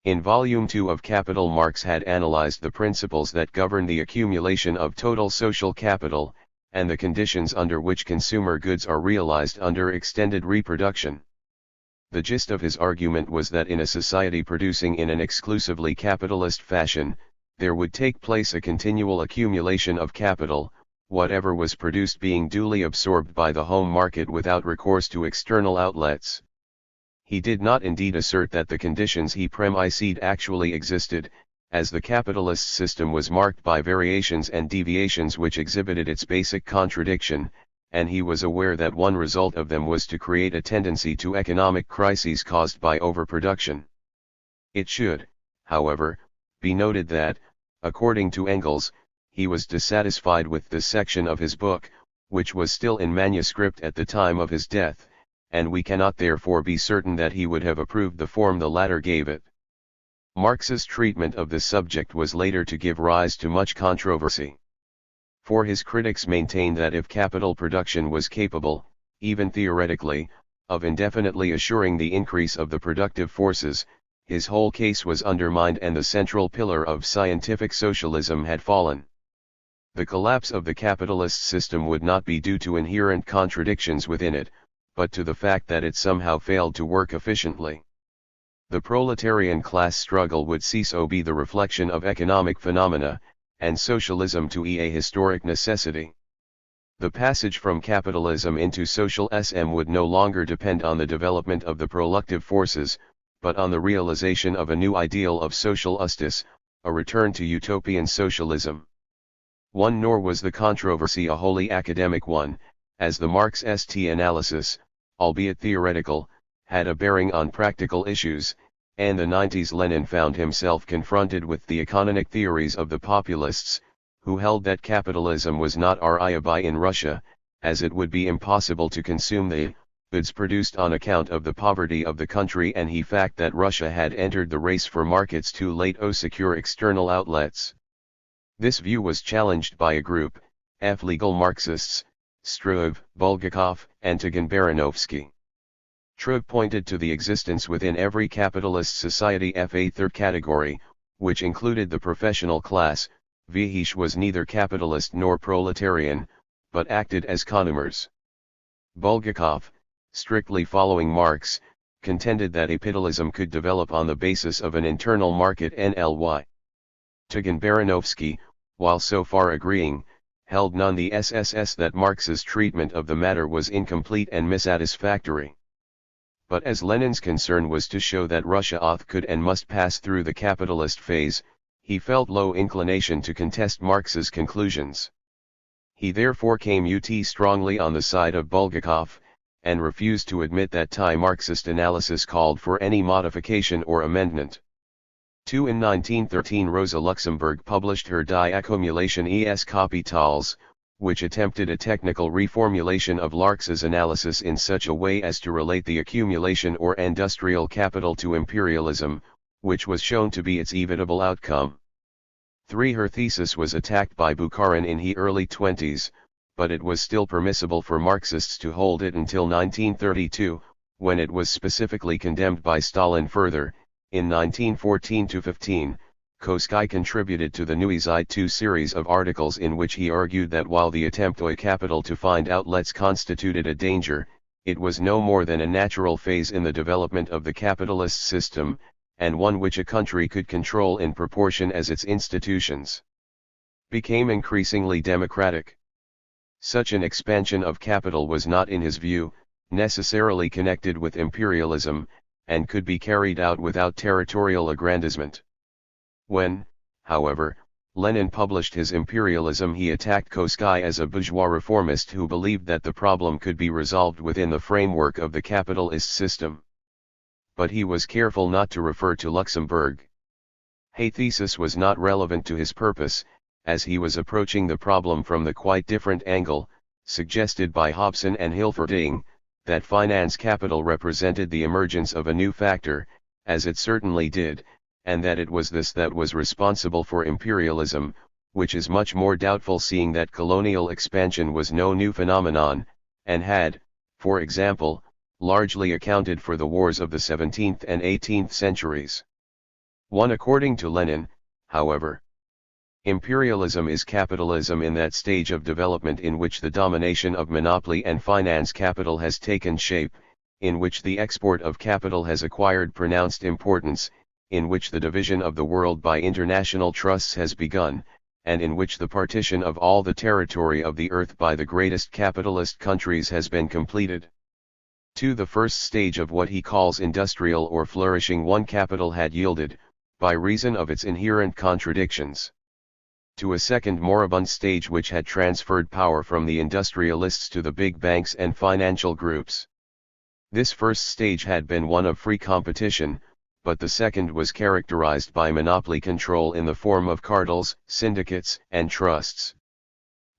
In Volume 2 of Capital, Marx had analyzed the principles that govern the accumulation of total social capital, and the conditions under which consumer goods are realized under extended reproduction. The gist of his argument was that in a society producing in an exclusively capitalist fashion, there would take place a continual accumulation of capital, whatever was produced being duly absorbed by the home market without recourse to external outlets. He did not indeed assert that the conditions he premised actually existed, as the capitalist system was marked by variations and deviations which exhibited its basic contradiction, and he was aware that one result of them was to create a tendency to economic crises caused by overproduction. It should, however, be noted that, according to Engels, he was dissatisfied with this section of his book, which was still in manuscript at the time of his death, and we cannot therefore be certain that he would have approved the form the latter gave it. Marx's treatment of this subject was later to give rise to much controversy. For his critics maintained that if capital production was capable, even theoretically, of indefinitely assuring the increase of the productive forces, his whole case was undermined and the central pillar of scientific socialism had fallen. The collapse of the capitalist system would not be due to inherent contradictions within it, but to the fact that it somehow failed to work efficiently. The proletarian class struggle would cease to be the reflection of economic phenomena, and socialism to be a historic necessity. The passage from capitalism into socialism would no longer depend on the development of the productive forces, but on the realization of a new ideal of social justice, a return to utopian socialism. Nor was the controversy a wholly academic one, as the Marxist analysis, albeit theoretical, had a bearing on practical issues, and the 90s Lenin found himself confronted with the economic theories of the populists, who held that capitalism was not buy in Russia, as it would be impossible to consume the goods produced on account of the poverty of the country, and the fact that Russia had entered the race for markets too late to secure external outlets. This view was challenged by a group, legal Marxists, Struve, Bulgakov, and Tagan-Baranovsky. Struve pointed to the existence within every capitalist society of a third category, which included the professional class, which was neither capitalist nor proletarian, but acted as consumers. Bulgakov, strictly following Marx, contended that capitalism could develop on the basis of an internal market NLY. Tugan-Baranovsky, while so far agreeing, held none-the-SSS that Marx's treatment of the matter was incomplete and missatisfactory. But as Lenin's concern was to show that Russia could and must pass through the capitalist phase, he felt low inclination to contest Marx's conclusions. He therefore came strongly on the side of Bulgakov, and refused to admit that Thai Marxist analysis called for any modification or amendment. In 1913 Rosa Luxemburg published her Die Accumulation es Kapitals, which attempted a technical reformulation of Marx's analysis in such a way as to relate the accumulation or industrial capital to imperialism, which was shown to be its inevitable outcome. Her thesis was attacked by Bukharin in his early 20s, but it was still permissible for Marxists to hold it until 1932, when it was specifically condemned by Stalin. Further, in 1914-15, Kosky contributed to the Neue Zeit series of articles in which he argued that while the attempt by capital to find outlets constituted a danger, it was no more than a natural phase in the development of the capitalist system, and one which a country could control in proportion as its institutions became increasingly democratic. Such an expansion of capital was not, in his view, necessarily connected with imperialism, and could be carried out without territorial aggrandizement. When, however, Lenin published his Imperialism, he attacked Kosky as a bourgeois reformist who believed that the problem could be resolved within the framework of the capitalist system. But he was careful not to refer to Luxemburg. His thesis was not relevant to his purpose, as he was approaching the problem from the quite different angle, suggested by Hobson and Hilferding, that finance capital represented the emergence of a new factor, as it certainly did, and that it was this that was responsible for imperialism, which is much more doubtful seeing that colonial expansion was no new phenomenon, and had, for example, largely accounted for the wars of the 17th and 18th centuries. According to Lenin, however, imperialism is capitalism in that stage of development in which the domination of monopoly and finance capital has taken shape, in which the export of capital has acquired pronounced importance, in which the division of the world by international trusts has begun, and in which the partition of all the territory of the earth by the greatest capitalist countries has been completed. The first stage of what he calls industrial or flourishing capital had yielded, by reason of its inherent contradictions, to a second moribund stage which had transferred power from the industrialists to the big banks and financial groups. This first stage had been one of free competition, but the second was characterized by monopoly control in the form of cartels, syndicates, and trusts.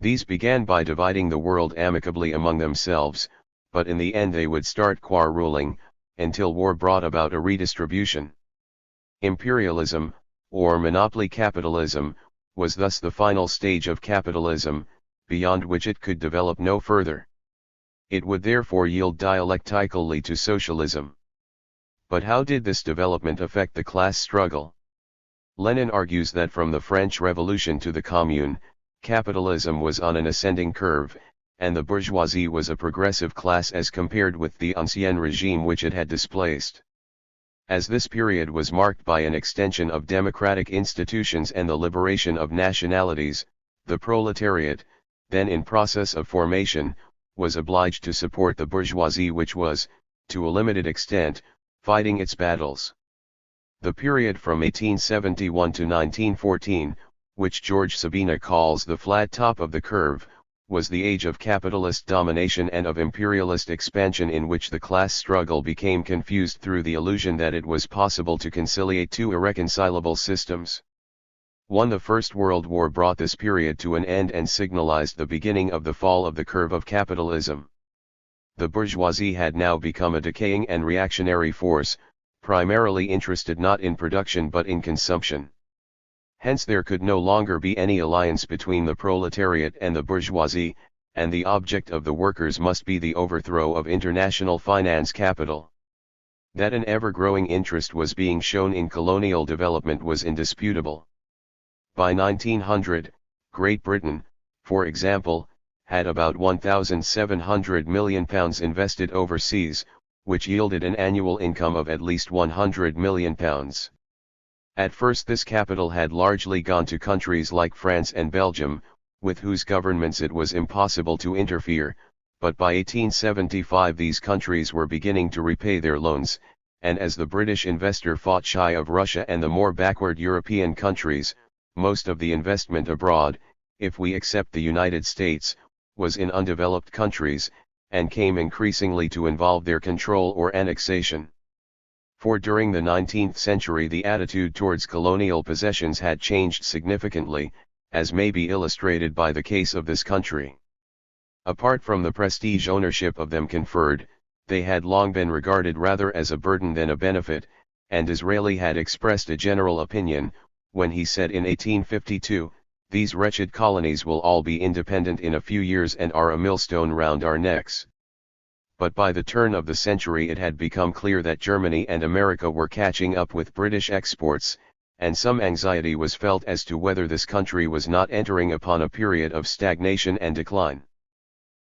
These began by dividing the world amicably among themselves, but in the end they would start quarreling, until war brought about a redistribution. Imperialism, or monopoly capitalism, was thus the final stage of capitalism, beyond which it could develop no further. It would therefore yield dialectically to socialism. But how did this development affect the class struggle? Lenin argues that from the French Revolution to the Commune, capitalism was on an ascending curve, and the bourgeoisie was a progressive class as compared with the ancien regime which it had displaced. As this period was marked by an extension of democratic institutions and the liberation of nationalities, the proletariat, then in process of formation, was obliged to support the bourgeoisie which was, to a limited extent, fighting its battles. The period from 1871 to 1914, which George Sabina calls the flat top of the curve, was the age of capitalist domination and of imperialist expansion in which the class struggle became confused through the illusion that it was possible to conciliate two irreconcilable systems. The First World War brought this period to an end and signalized the beginning of the fall of the curve of capitalism. The bourgeoisie had now become a decaying and reactionary force, primarily interested not in production but in consumption. Hence there could no longer be any alliance between the proletariat and the bourgeoisie, and the object of the workers must be the overthrow of international finance capital. That an ever-growing interest was being shown in colonial development was indisputable. By 1900, Great Britain, for example, had about £1,700 million invested overseas, which yielded an annual income of at least £100 million. At first this capital had largely gone to countries like France and Belgium, with whose governments it was impossible to interfere, but by 1875 these countries were beginning to repay their loans, and as the British investor fought shy of Russia and the more backward European countries, most of the investment abroad, if we accept the United States, was in undeveloped countries, and came increasingly to involve their control or annexation. For during the 19th century the attitude towards colonial possessions had changed significantly, as may be illustrated by the case of this country. Apart from the prestige ownership of them conferred, they had long been regarded rather as a burden than a benefit, and Disraeli had expressed a general opinion, when he said in 1852, "These wretched colonies will all be independent in a few years and are a millstone round our necks." But by the turn of the century it had become clear that Germany and America were catching up with British exports, and some anxiety was felt as to whether this country was not entering upon a period of stagnation and decline.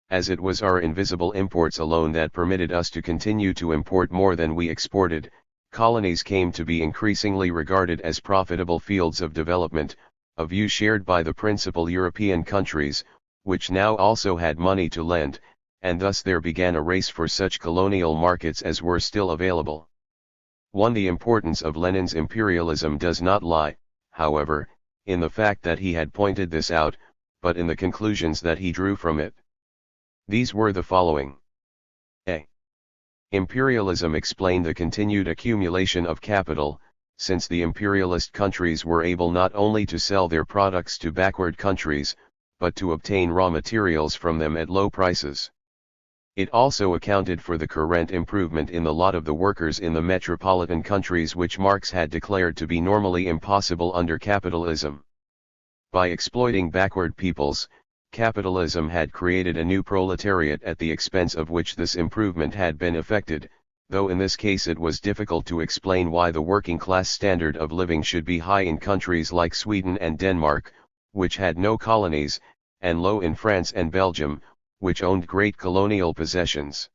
As it was our invisible imports alone that permitted us to continue to import more than we exported, colonies came to be increasingly regarded as profitable fields of development, a view shared by the principal European countries, which now also had money to lend, and thus there began a race for such colonial markets as were still available. The importance of Lenin's imperialism does not lie, however, in the fact that he had pointed this out, but in the conclusions that he drew from it. These were the following. A. Imperialism explained the continued accumulation of capital, since the imperialist countries were able not only to sell their products to backward countries, but to obtain raw materials from them at low prices. It also accounted for the current improvement in the lot of the workers in the metropolitan countries which Marx had declared to be normally impossible under capitalism. By exploiting backward peoples, capitalism had created a new proletariat at the expense of which this improvement had been effected, though in this case it was difficult to explain why the working class standard of living should be high in countries like Sweden and Denmark, which had no colonies, and low in France and Belgium, which owned great colonial possessions.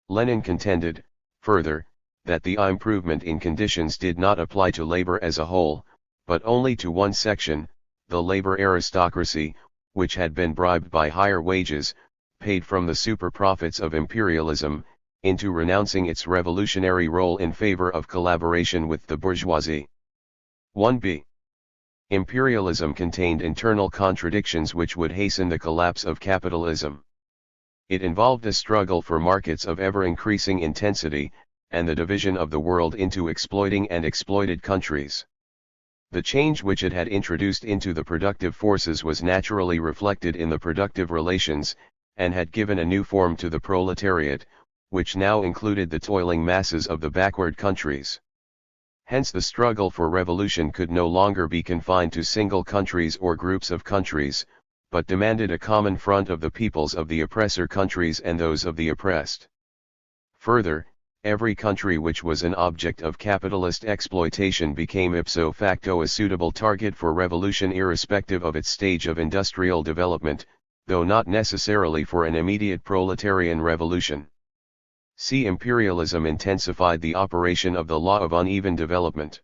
Lenin contended, further, that the improvement in conditions did not apply to labor as a whole, but only to one section, the labor aristocracy, which had been bribed by higher wages, paid from the super profits of imperialism, into renouncing its revolutionary role in favor of collaboration with the bourgeoisie. 1b. Imperialism contained internal contradictions which would hasten the collapse of capitalism. It involved a struggle for markets of ever-increasing intensity, and the division of the world into exploiting and exploited countries. The change which it had introduced into the productive forces was naturally reflected in the productive relations, and had given a new form to the proletariat, which now included the toiling masses of the backward countries. Hence the struggle for revolution could no longer be confined to single countries or groups of countries, but demanded a common front of the peoples of the oppressor countries and those of the oppressed. Further, every country which was an object of capitalist exploitation became ipso facto a suitable target for revolution irrespective of its stage of industrial development, though not necessarily for an immediate proletarian revolution. See, imperialism intensified the operation of the law of uneven development.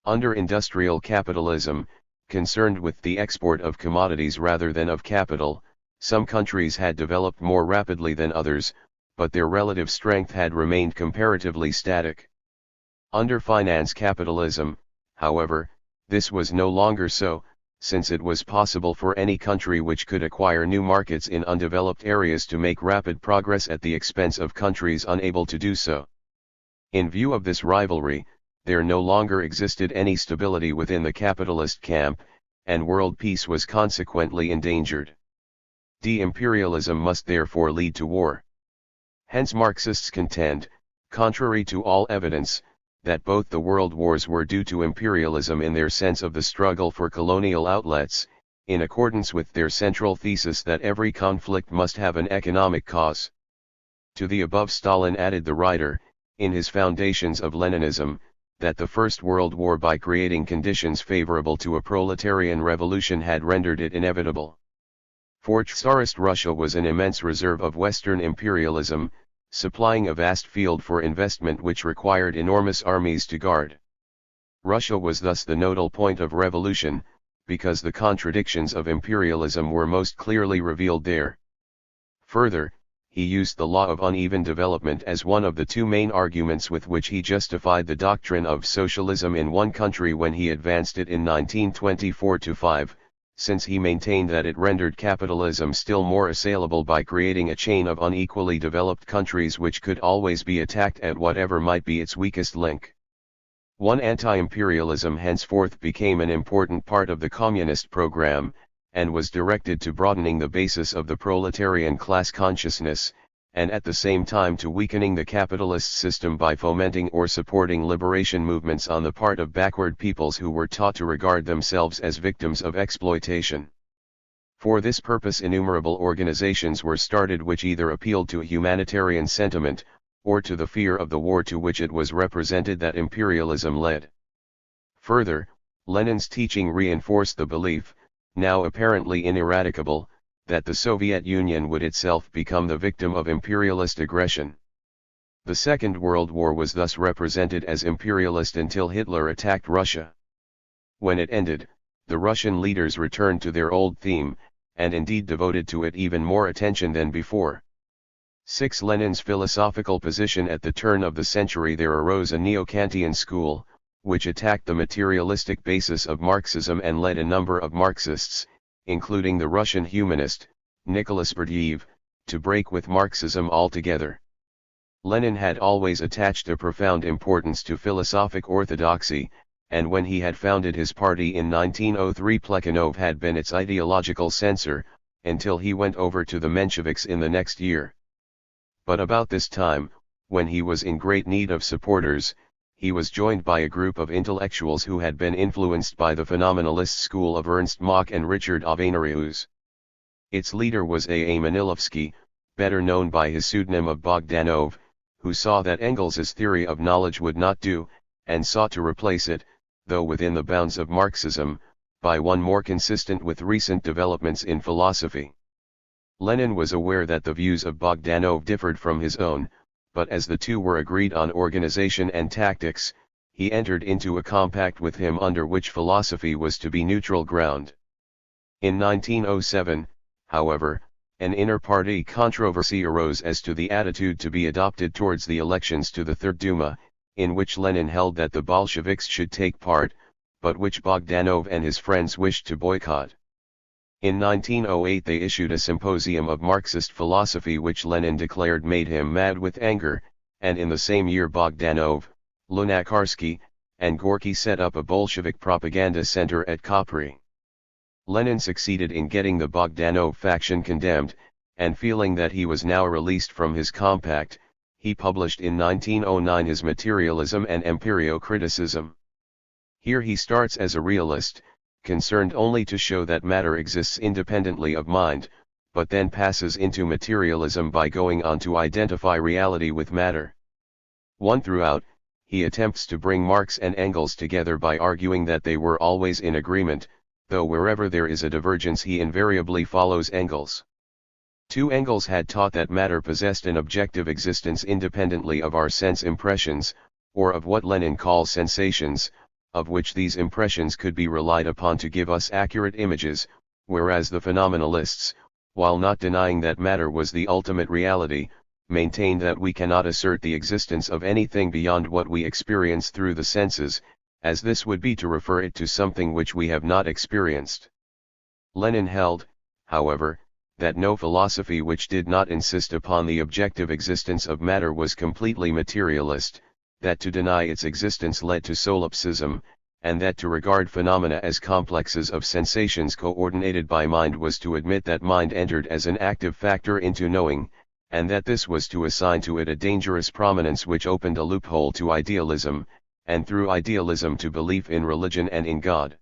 Under industrial capitalism, concerned with the export of commodities rather than of capital, some countries had developed more rapidly than others, but their relative strength had remained comparatively static. Under finance capitalism, however, this was no longer so, since it was possible for any country which could acquire new markets in undeveloped areas to make rapid progress at the expense of countries unable to do so. In view of this rivalry, there no longer existed any stability within the capitalist camp, and world peace was consequently endangered. De-imperialism must therefore lead to war. Hence Marxists contend, contrary to all evidence, that both the world wars were due to imperialism in their sense of the struggle for colonial outlets, in accordance with their central thesis that every conflict must have an economic cause. To the above Stalin added the writer, in his Foundations of Leninism, that the First World War by creating conditions favorable to a proletarian revolution had rendered it inevitable. For Tsarist Russia was an immense reserve of Western imperialism, supplying a vast field for investment which required enormous armies to guard. Russia was thus the nodal point of revolution, because the contradictions of imperialism were most clearly revealed there. Further, he used the law of uneven development as one of the two main arguments with which he justified the doctrine of socialism in one country when he advanced it in 1924-5, since he maintained that it rendered capitalism still more assailable by creating a chain of unequally developed countries which could always be attacked at whatever might be its weakest link. One anti-imperialism henceforth became an important part of the communist program, and was directed to broadening the basis of the proletarian class consciousness, and at the same time to weakening the capitalist system by fomenting or supporting liberation movements on the part of backward peoples who were taught to regard themselves as victims of exploitation. For this purpose innumerable organizations were started which either appealed to a humanitarian sentiment, or to the fear of the war to which it was represented that imperialism led. Further, Lenin's teaching reinforced the belief, now apparently ineradicable, that the Soviet Union would itself become the victim of imperialist aggression. The Second World War was thus represented as imperialist until Hitler attacked Russia. When it ended, the Russian leaders returned to their old theme, and indeed devoted to it even more attention than before. 6. Lenin's philosophical position. At the turn of the century there arose a neo-Kantian school, which attacked the materialistic basis of Marxism and led a number of Marxists, including the Russian humanist, Nicholas Berdyaev, to break with Marxism altogether. Lenin had always attached a profound importance to philosophic orthodoxy, and when he had founded his party in 1903 Plekhanov had been its ideological censor, until he went over to the Mensheviks in the next year. But about this time, when he was in great need of supporters, he was joined by a group of intellectuals who had been influenced by the phenomenalist school of Ernst Mach and Richard Avenarius. Its leader was A. Manilovsky, better known by his pseudonym of Bogdanov, who saw that Engels's theory of knowledge would not do, and sought to replace it, though within the bounds of Marxism, by one more consistent with recent developments in philosophy. Lenin was aware that the views of Bogdanov differed from his own, but as the two were agreed on organization and tactics, he entered into a compact with him under which philosophy was to be neutral ground. In 1907, however, an inter-party controversy arose as to the attitude to be adopted towards the elections to the Third Duma, in which Lenin held that the Bolsheviks should take part, but which Bogdanov and his friends wished to boycott. In 1908 they issued a symposium of Marxist philosophy which Lenin declared made him mad with anger, and in the same year Bogdanov, Lunacharsky, and Gorky set up a Bolshevik propaganda center at Kopry. Lenin succeeded in getting the Bogdanov faction condemned, and feeling that he was now released from his compact, he published in 1909 his Materialism and Empirio-Criticism. Here he starts as a realist, concerned only to show that matter exists independently of mind, but then passes into materialism by going on to identify reality with matter. Throughout, he attempts to bring Marx and Engels together by arguing that they were always in agreement, though wherever there is a divergence he invariably follows Engels. Engels had taught that matter possessed an objective existence independently of our sense impressions, or of what Lenin calls sensations, of which these impressions could be relied upon to give us accurate images, whereas the phenomenalists, while not denying that matter was the ultimate reality, maintained that we cannot assert the existence of anything beyond what we experience through the senses, as this would be to refer it to something which we have not experienced. Lenin held, however, that no philosophy which did not insist upon the objective existence of matter was completely materialist, that to deny its existence led to solipsism, and that to regard phenomena as complexes of sensations coordinated by mind was to admit that mind entered as an active factor into knowing, and that this was to assign to it a dangerous prominence which opened a loophole to idealism, and through idealism to belief in religion and in God.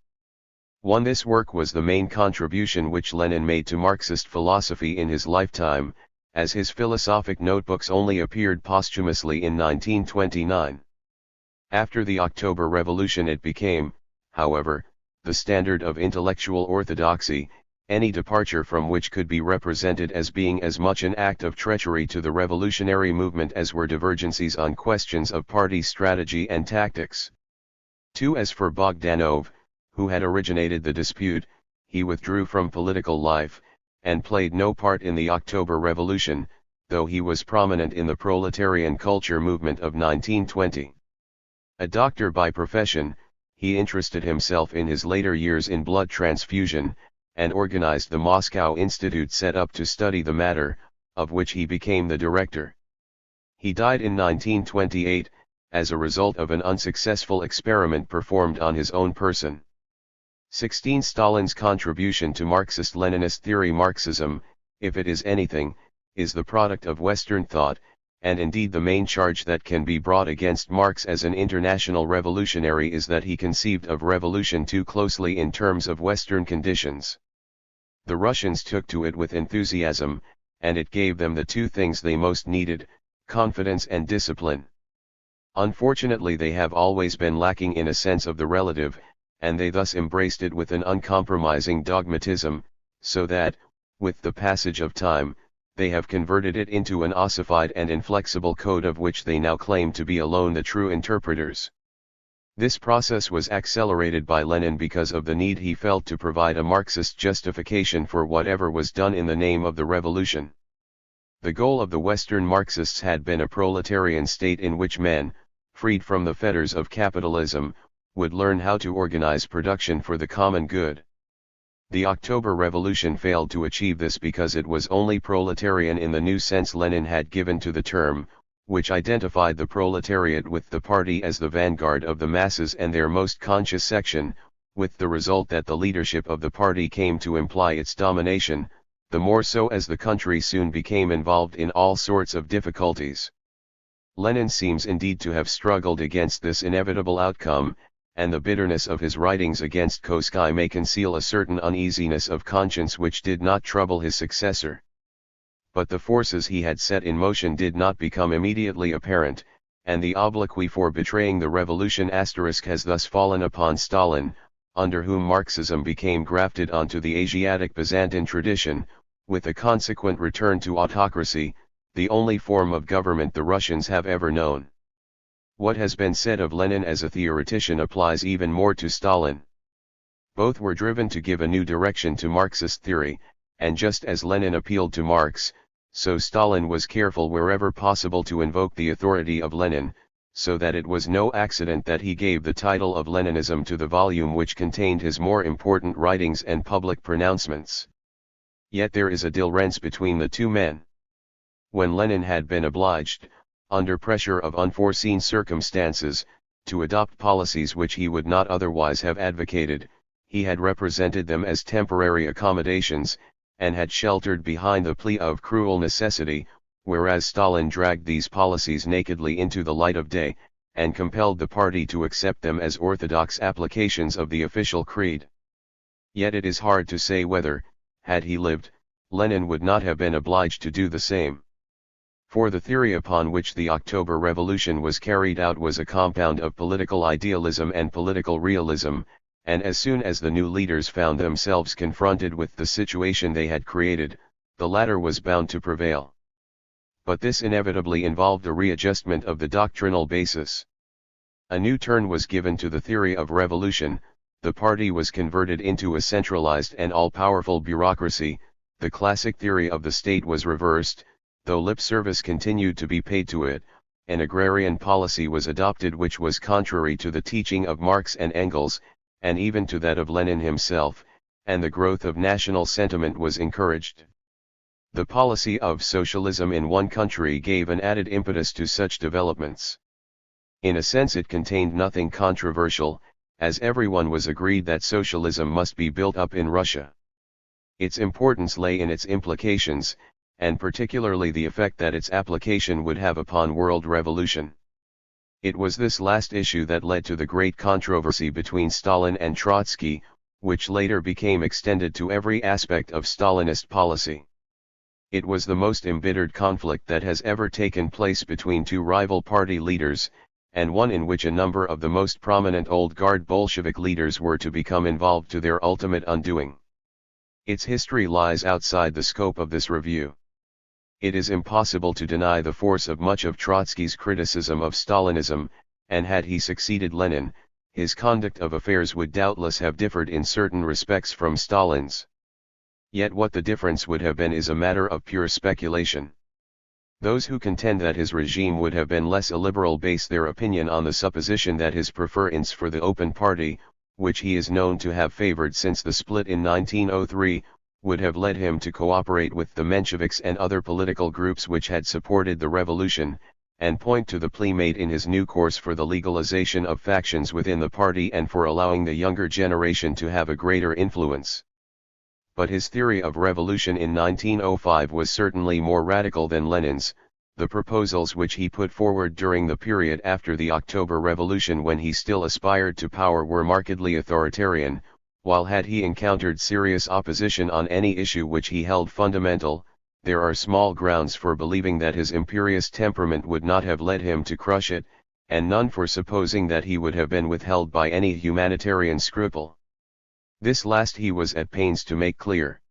This work was the main contribution which Lenin made to Marxist philosophy in his lifetime, as his philosophic notebooks only appeared posthumously in 1929. After the October Revolution it became, however, the standard of intellectual orthodoxy, any departure from which could be represented as being as much an act of treachery to the revolutionary movement as were divergencies on questions of party strategy and tactics. 2. As for Bogdanov, who had originated the dispute, he withdrew from political life, and played no part in the October Revolution, though he was prominent in the proletarian culture movement of 1920. A doctor by profession, he interested himself in his later years in blood transfusion, and organized the Moscow Institute set up to study the matter, of which he became the director. He died in 1928, as a result of an unsuccessful experiment performed on his own person. 16. Stalin's contribution to Marxist-Leninist theory. Marxism, if it is anything, is the product of Western thought, and indeed the main charge that can be brought against Marx as an international revolutionary is that he conceived of revolution too closely in terms of Western conditions. The Russians took to it with enthusiasm, and it gave them the two things they most needed, confidence and discipline. Unfortunately, they have always been lacking in a sense of the relative, and they thus embraced it with an uncompromising dogmatism, so that, with the passage of time, they have converted it into an ossified and inflexible code of which they now claim to be alone the true interpreters. This process was accelerated by Lenin because of the need he felt to provide a Marxist justification for whatever was done in the name of the revolution. The goal of the Western Marxists had been a proletarian state in which men, freed from the fetters of capitalism, would learn how to organize production for the common good. The October Revolution failed to achieve this because it was only proletarian in the new sense Lenin had given to the term, which identified the proletariat with the party as the vanguard of the masses and their most conscious section, with the result that the leadership of the party came to imply its domination, the more so as the country soon became involved in all sorts of difficulties. Lenin seems indeed to have struggled against this inevitable outcome, and the bitterness of his writings against Koski may conceal a certain uneasiness of conscience which did not trouble his successor. But the forces he had set in motion did not become immediately apparent, and the obloquy for betraying the revolution * has thus fallen upon Stalin, under whom Marxism became grafted onto the Asiatic Byzantine tradition, with a consequent return to autocracy, the only form of government the Russians have ever known. What has been said of Lenin as a theoretician applies even more to Stalin. Both were driven to give a new direction to Marxist theory, and just as Lenin appealed to Marx, so Stalin was careful wherever possible to invoke the authority of Lenin, so that it was no accident that he gave the title of Leninism to the volume which contained his more important writings and public pronouncements. Yet there is a difference between the two men. When Lenin had been obliged, under pressure of unforeseen circumstances, to adopt policies which he would not otherwise have advocated, he had represented them as temporary accommodations, and had sheltered behind the plea of cruel necessity, whereas Stalin dragged these policies nakedly into the light of day, and compelled the party to accept them as orthodox applications of the official creed. Yet it is hard to say whether, had he lived, Lenin would not have been obliged to do the same. For the theory upon which the October Revolution was carried out was a compound of political idealism and political realism, and as soon as the new leaders found themselves confronted with the situation they had created, the latter was bound to prevail. But this inevitably involved a readjustment of the doctrinal basis. A new turn was given to the theory of revolution, the party was converted into a centralized and all-powerful bureaucracy, the classic theory of the state was reversed, though lip service continued to be paid to it, an agrarian policy was adopted which was contrary to the teaching of Marx and Engels, and even to that of Lenin himself, and the growth of national sentiment was encouraged. The policy of socialism in one country gave an added impetus to such developments. In a sense it contained nothing controversial, as everyone was agreed that socialism must be built up in Russia. Its importance lay in its implications, and particularly the effect that its application would have upon world revolution. It was this last issue that led to the great controversy between Stalin and Trotsky, which later became extended to every aspect of Stalinist policy. It was the most embittered conflict that has ever taken place between two rival party leaders, and one in which a number of the most prominent old guard Bolshevik leaders were to become involved to their ultimate undoing. Its history lies outside the scope of this review. It is impossible to deny the force of much of Trotsky's criticism of Stalinism, and had he succeeded Lenin, his conduct of affairs would doubtless have differed in certain respects from Stalin's. Yet what the difference would have been is a matter of pure speculation. Those who contend that his regime would have been less illiberal base their opinion on the supposition that his preference for the Open Party, which he is known to have favored since the split in 1903, would have led him to cooperate with the Mensheviks and other political groups which had supported the revolution, and point to the plea made in his new course for the legalization of factions within the party and for allowing the younger generation to have a greater influence. But his theory of revolution in 1905 was certainly more radical than Lenin's. The proposals which he put forward during the period after the October Revolution when he still aspired to power were markedly authoritarian, while had he encountered serious opposition on any issue which he held fundamental, there are small grounds for believing that his imperious temperament would not have led him to crush it, and none for supposing that he would have been withheld by any humanitarian scruple. This last he was at pains to make clear.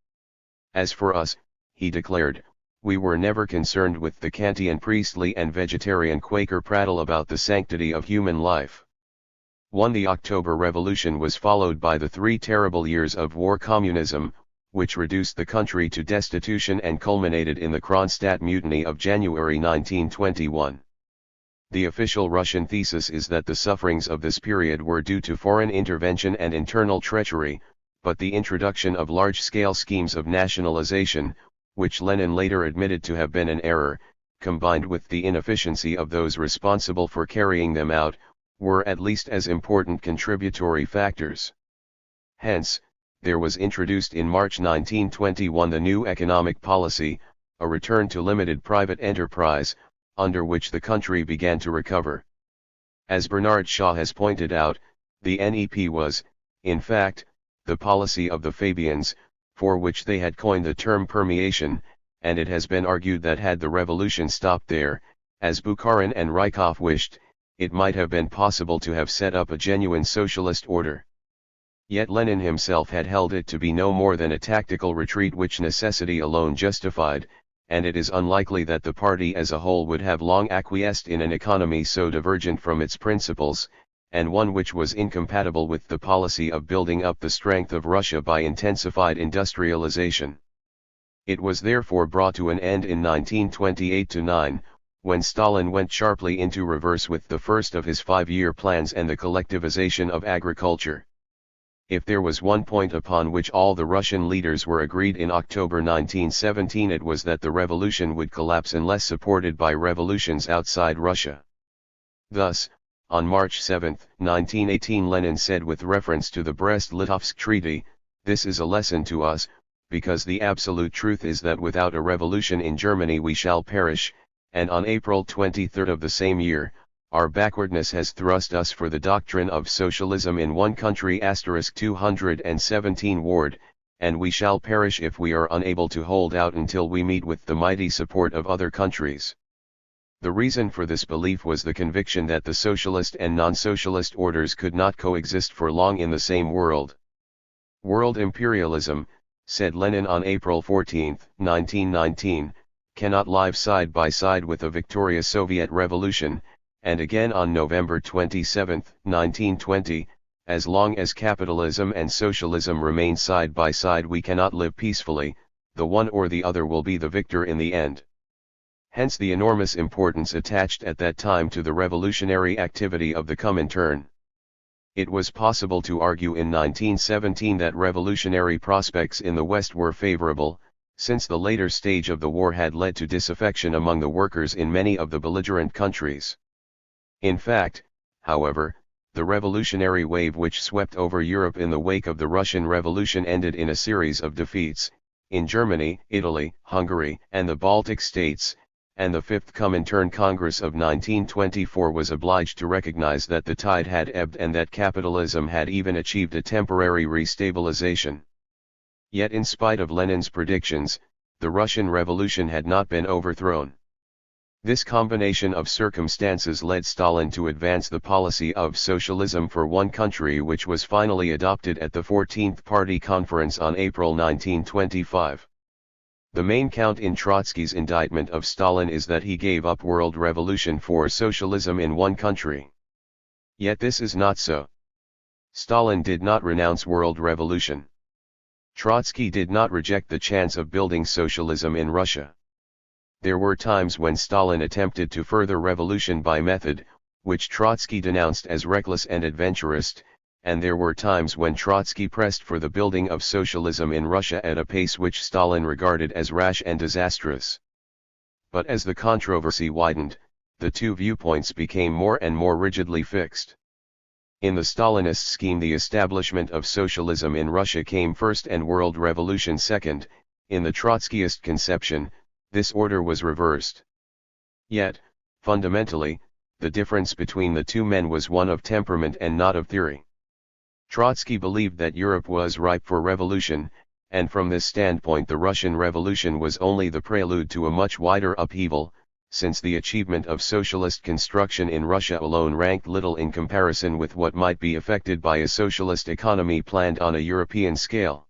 As for us, he declared, we were never concerned with the Kantian priestly and vegetarian Quaker prattle about the sanctity of human life. The October Revolution was followed by the 3 terrible years of war communism, which reduced the country to destitution and culminated in the Kronstadt Mutiny of January 1921. The official Russian thesis is that the sufferings of this period were due to foreign intervention and internal treachery, but the introduction of large-scale schemes of nationalization, which Lenin later admitted to have been an error, combined with the inefficiency of those responsible for carrying them out, were at least as important contributory factors. Hence, there was introduced in March 1921 the new economic policy, a return to limited private enterprise, under which the country began to recover. As Bernard Shaw has pointed out, the NEP was, in fact, the policy of the Fabians, for which they had coined the term permeation, and it has been argued that had the revolution stopped there, as Bukharin and Rykov wished, it might have been possible to have set up a genuine socialist order. Yet Lenin himself had held it to be no more than a tactical retreat which necessity alone justified, and it is unlikely that the party as a whole would have long acquiesced in an economy so divergent from its principles, and one which was incompatible with the policy of building up the strength of Russia by intensified industrialization. It was therefore brought to an end in 1928-9, when Stalin went sharply into reverse with the first of his 5-year plans and the collectivization of agriculture. If there was one point upon which all the Russian leaders were agreed in October 1917, it was that the revolution would collapse unless supported by revolutions outside Russia. Thus, on March 7, 1918, Lenin said with reference to the Brest-Litovsk Treaty, "This is a lesson to us, because the absolute truth is that without a revolution in Germany we shall perish," and on April 23 of the same year, "Our backwardness has thrust us for the doctrine of socialism in one country *217 ward, and we shall perish if we are unable to hold out until we meet with the mighty support of other countries." The reason for this belief was the conviction that the socialist and non-socialist orders could not coexist for long in the same world. "World imperialism," said Lenin on April 14, 1919, "cannot live side by side with a victorious Soviet revolution," and again on November 27, 1920, "As long as capitalism and socialism remain side by side we cannot live peacefully, the one or the other will be the victor in the end." Hence the enormous importance attached at that time to the revolutionary activity of the Comintern. It was possible to argue in 1917 that revolutionary prospects in the West were favorable, since the later stage of the war had led to disaffection among the workers in many of the belligerent countries. In fact, however, the revolutionary wave which swept over Europe in the wake of the Russian Revolution ended in a series of defeats, in Germany, Italy, Hungary, and the Baltic states, and the Fifth Comintern Congress of 1924 was obliged to recognize that the tide had ebbed and that capitalism had even achieved a temporary restabilization. Yet in spite of Lenin's predictions, the Russian Revolution had not been overthrown. This combination of circumstances led Stalin to advance the policy of socialism for one country, which was finally adopted at the 14th Party Conference on April 1925. The main count in Trotsky's indictment of Stalin is that he gave up world revolution for socialism in one country. Yet this is not so. Stalin did not renounce world revolution. Trotsky did not reject the chance of building socialism in Russia. There were times when Stalin attempted to further revolution by method, which Trotsky denounced as reckless and adventurous, and there were times when Trotsky pressed for the building of socialism in Russia at a pace which Stalin regarded as rash and disastrous. But as the controversy widened, the two viewpoints became more and more rigidly fixed. In the Stalinist scheme, the establishment of socialism in Russia came first and world revolution second. In the Trotskyist conception, this order was reversed. Yet, fundamentally, the difference between the two men was one of temperament and not of theory. Trotsky believed that Europe was ripe for revolution, and from this standpoint the Russian Revolution was only the prelude to a much wider upheaval, since the achievement of socialist construction in Russia alone ranked little in comparison with what might be effected by a socialist economy planned on a European scale.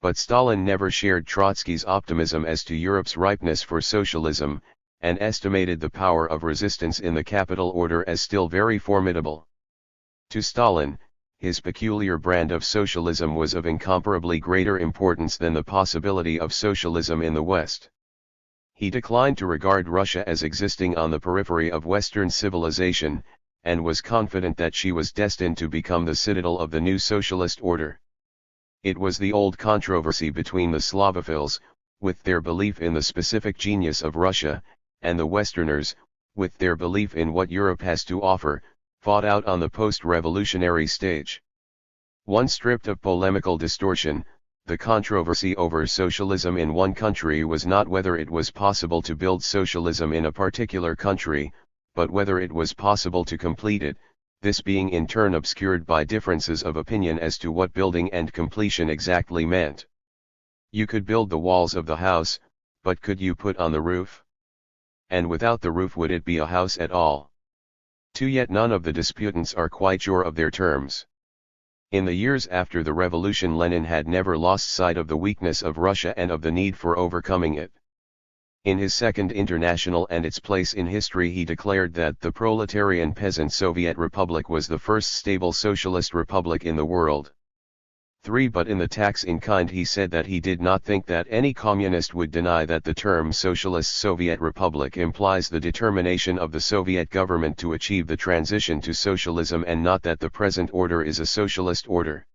But Stalin never shared Trotsky's optimism as to Europe's ripeness for socialism, and estimated the power of resistance in the capital order as still very formidable. To Stalin, his peculiar brand of socialism was of incomparably greater importance than the possibility of socialism in the West. He declined to regard Russia as existing on the periphery of Western civilization, and was confident that she was destined to become the citadel of the new socialist order. It was the old controversy between the Slavophiles, with their belief in the specific genius of Russia, and the Westerners, with their belief in what Europe has to offer, fought out on the post-revolutionary stage. Once stripped of polemical distortion, the controversy over socialism in one country was not whether it was possible to build socialism in a particular country, but whether it was possible to complete it, this being in turn obscured by differences of opinion as to what building and completion exactly meant. You could build the walls of the house, but could you put on the roof? And without the roof, would it be a house at all? Yet none of the disputants are quite sure of their terms. In the years after the revolution, Lenin had never lost sight of the weakness of Russia and of the need for overcoming it. In his Second International and its place in history, he declared that the proletarian peasant Soviet Republic was the first stable socialist republic in the world. But in the tax in kind, he said that he did not think that any communist would deny that the term Socialist Soviet Republic implies the determination of the Soviet government to achieve the transition to socialism, and not that the present order is a socialist order.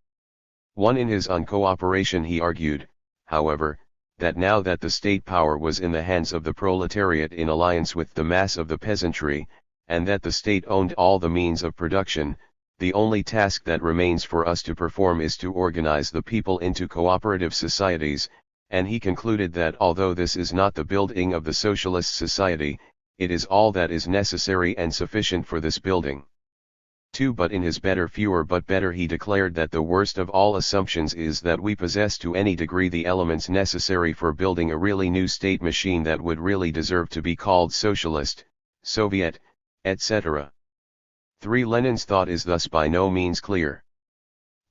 In his On Cooperation, he argued, however, that now that the state power was in the hands of the proletariat in alliance with the mass of the peasantry, and that the state owned all the means of production, the only task that remains for us to perform is to organize the people into cooperative societies, and he concluded that although this is not the building of the socialist society, it is all that is necessary and sufficient for this building. But in his Better Fewer but Better, he declared that the worst of all assumptions is that we possess to any degree the elements necessary for building a really new state machine that would really deserve to be called socialist, Soviet, etc. Lenin's thought is thus by no means clear.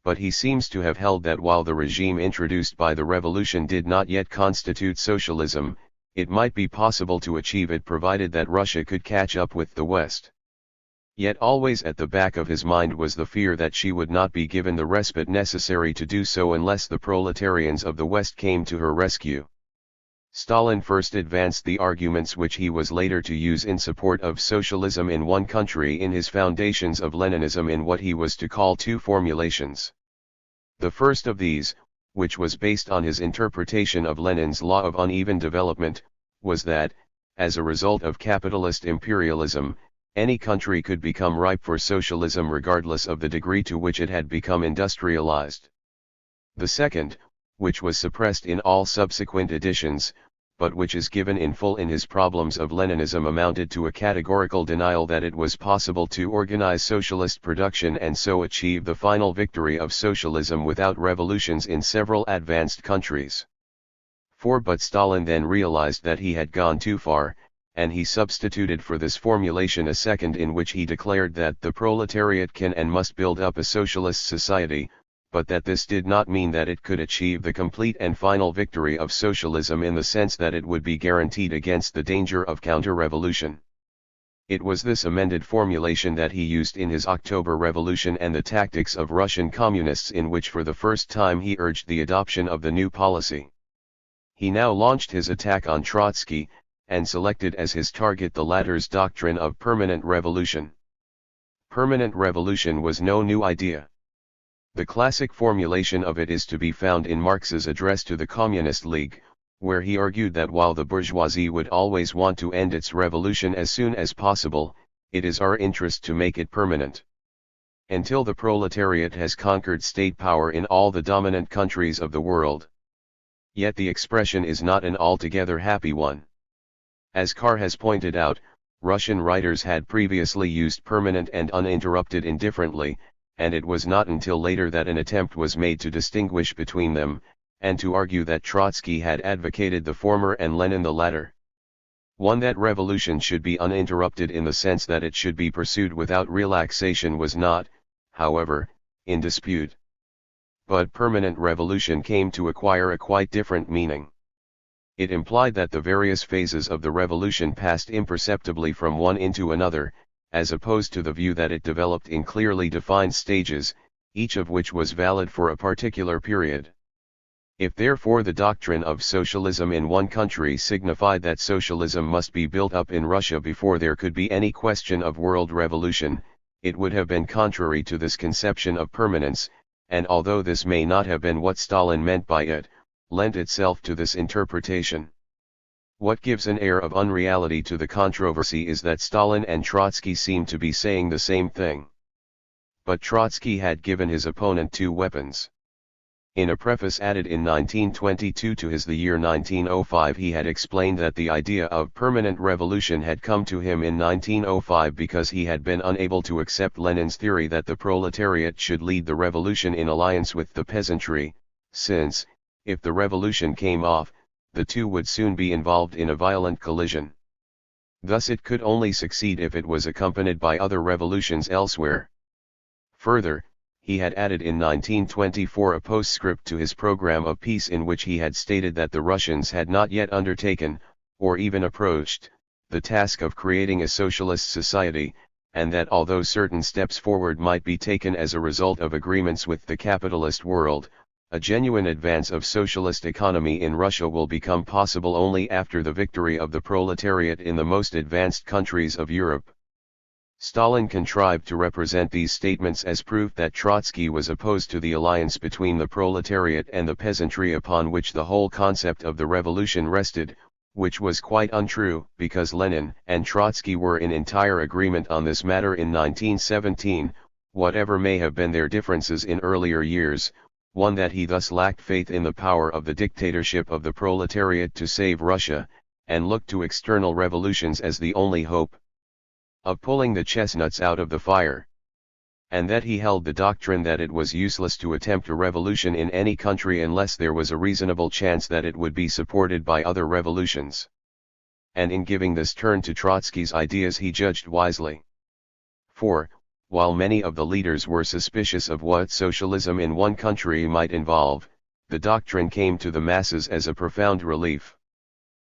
But he seems to have held that while the regime introduced by the revolution did not yet constitute socialism, it might be possible to achieve it provided that Russia could catch up with the West. Yet always at the back of his mind was the fear that she would not be given the respite necessary to do so unless the proletarians of the West came to her rescue. Stalin first advanced the arguments which he was later to use in support of socialism in one country in his Foundations of Leninism in what he was to call two formulations. The first of these, which was based on his interpretation of Lenin's law of uneven development, was that, as a result of capitalist imperialism, any country could become ripe for socialism regardless of the degree to which it had become industrialized. The second, which was suppressed in all subsequent editions, but which is given in full in his Problems of Leninism, amounted to a categorical denial that it was possible to organize socialist production and so achieve the final victory of socialism without revolutions in several advanced countries. But Stalin then realized that he had gone too far, and he substituted for this formulation a second in which he declared that the proletariat can and must build up a socialist society, but that this did not mean that it could achieve the complete and final victory of socialism in the sense that it would be guaranteed against the danger of counter-revolution. It was this amended formulation that he used in his October Revolution and the Tactics of Russian Communists, in which for the first time he urged the adoption of the new policy. He now launched his attack on Trotsky, and selected as his target the latter's doctrine of permanent revolution. Permanent revolution was no new idea. The classic formulation of it is to be found in Marx's address to the Communist League, where he argued that while the bourgeoisie would always want to end its revolution as soon as possible, it is our interest to make it permanent. Until the proletariat has conquered state power in all the dominant countries of the world. Yet the expression is not an altogether happy one. As Carr has pointed out, Russian writers had previously used permanent and uninterrupted indifferently, and it was not until later that an attempt was made to distinguish between them, and to argue that Trotsky had advocated the former and Lenin the latter. One, that revolution should be uninterrupted in the sense that it should be pursued without relaxation, was not, however, in dispute. But permanent revolution came to acquire a quite different meaning. It implied that the various phases of the revolution passed imperceptibly from one into another, as opposed to the view that it developed in clearly defined stages, each of which was valid for a particular period. If therefore the doctrine of socialism in one country signified that socialism must be built up in Russia before there could be any question of world revolution, it would have been contrary to this conception of permanence, and although this may not have been what Stalin meant by it, lent itself to this interpretation. What gives an air of unreality to the controversy is that Stalin and Trotsky seem to be saying the same thing. But Trotsky had given his opponent two weapons. In a preface added in 1922 to his The Year 1905, he had explained that the idea of permanent revolution had come to him in 1905 because he had been unable to accept Lenin's theory that the proletariat should lead the revolution in alliance with the peasantry, since, if the revolution came off, the two would soon be involved in a violent collision. Thus it could only succeed if it was accompanied by other revolutions elsewhere. Further, he had added in 1924 a postscript to his program of peace in which he had stated that the Russians had not yet undertaken, or even approached, the task of creating a socialist society, and that although certain steps forward might be taken as a result of agreements with the capitalist world, a genuine advance of socialist economy in Russia will become possible only after the victory of the proletariat in the most advanced countries of Europe. Stalin contrived to represent these statements as proof that Trotsky was opposed to the alliance between the proletariat and the peasantry upon which the whole concept of the revolution rested, which was quite untrue, because Lenin and Trotsky were in entire agreement on this matter in 1917, whatever may have been their differences in earlier years. One, that he thus lacked faith in the power of the dictatorship of the proletariat to save Russia, and looked to external revolutions as the only hope of pulling the chestnuts out of the fire. And that he held the doctrine that it was useless to attempt a revolution in any country unless there was a reasonable chance that it would be supported by other revolutions. And in giving this turn to Trotsky's ideas he judged wisely. For, while many of the leaders were suspicious of what socialism in one country might involve, the doctrine came to the masses as a profound relief.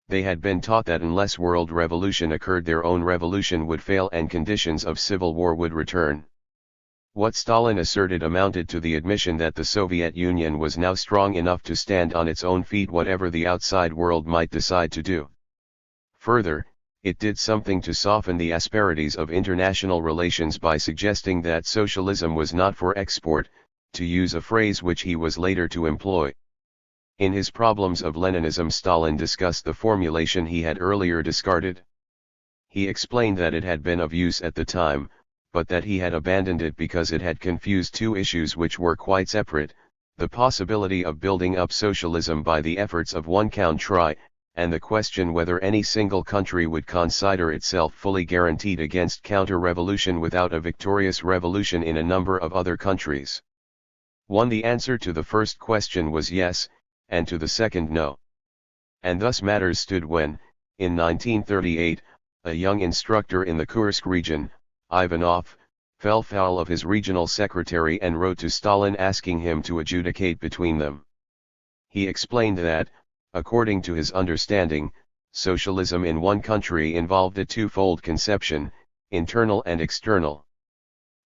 They had been taught that unless world revolution occurred, their own revolution would fail and conditions of civil war would return. What Stalin asserted amounted to the admission that the Soviet Union was now strong enough to stand on its own feet whatever the outside world might decide to do. Further, it did something to soften the asperities of international relations by suggesting that socialism was not for export, to use a phrase which he was later to employ. In his Problems of Leninism, Stalin discussed the formulation he had earlier discarded. He explained that it had been of use at the time, but that he had abandoned it because it had confused two issues which were quite separate: the possibility of building up socialism by the efforts of one country, and the question whether any single country would consider itself fully guaranteed against counter-revolution without a victorious revolution in a number of other countries. 1. The answer to the first question was yes, and to the second no. And thus matters stood when, In 1938, a young instructor in the Kursk region, Ivanov, fell foul of his regional secretary and wrote to Stalin asking him to adjudicate between them. He explained that, according to his understanding, socialism in one country involved a twofold conception, internal and external.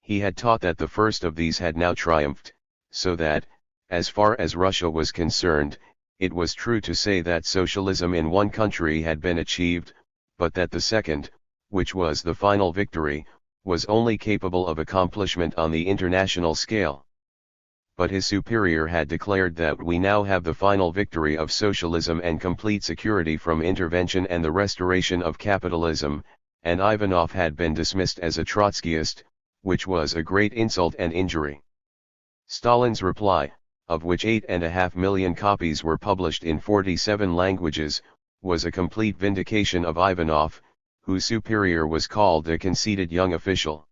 He had taught that the first of these had now triumphed, so that, as far as Russia was concerned, it was true to say that socialism in one country had been achieved, but that the second, which was the final victory, was only capable of accomplishment on the international scale. But his superior had declared that we now have the final victory of socialism and complete security from intervention and the restoration of capitalism, and Ivanov had been dismissed as a Trotskyist, which was a great insult and injury. Stalin's reply, of which 8.5 million copies were published in 47 languages, was a complete vindication of Ivanov, whose superior was called a conceited young official.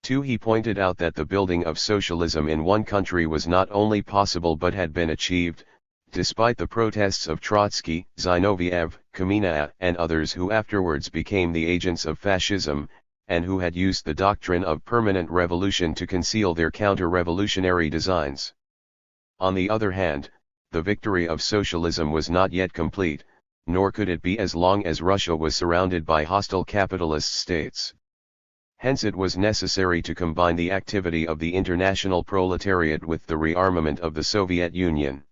2. He pointed out that the building of socialism in one country was not only possible but had been achieved, despite the protests of Trotsky, Zinoviev, Kamina and others who afterwards became the agents of fascism, and who had used the doctrine of permanent revolution to conceal their counter-revolutionary designs. On the other hand, the victory of socialism was not yet complete, nor could it be as long as Russia was surrounded by hostile capitalist states. Hence it was necessary to combine the activity of the international proletariat with the rearmament of the Soviet Union.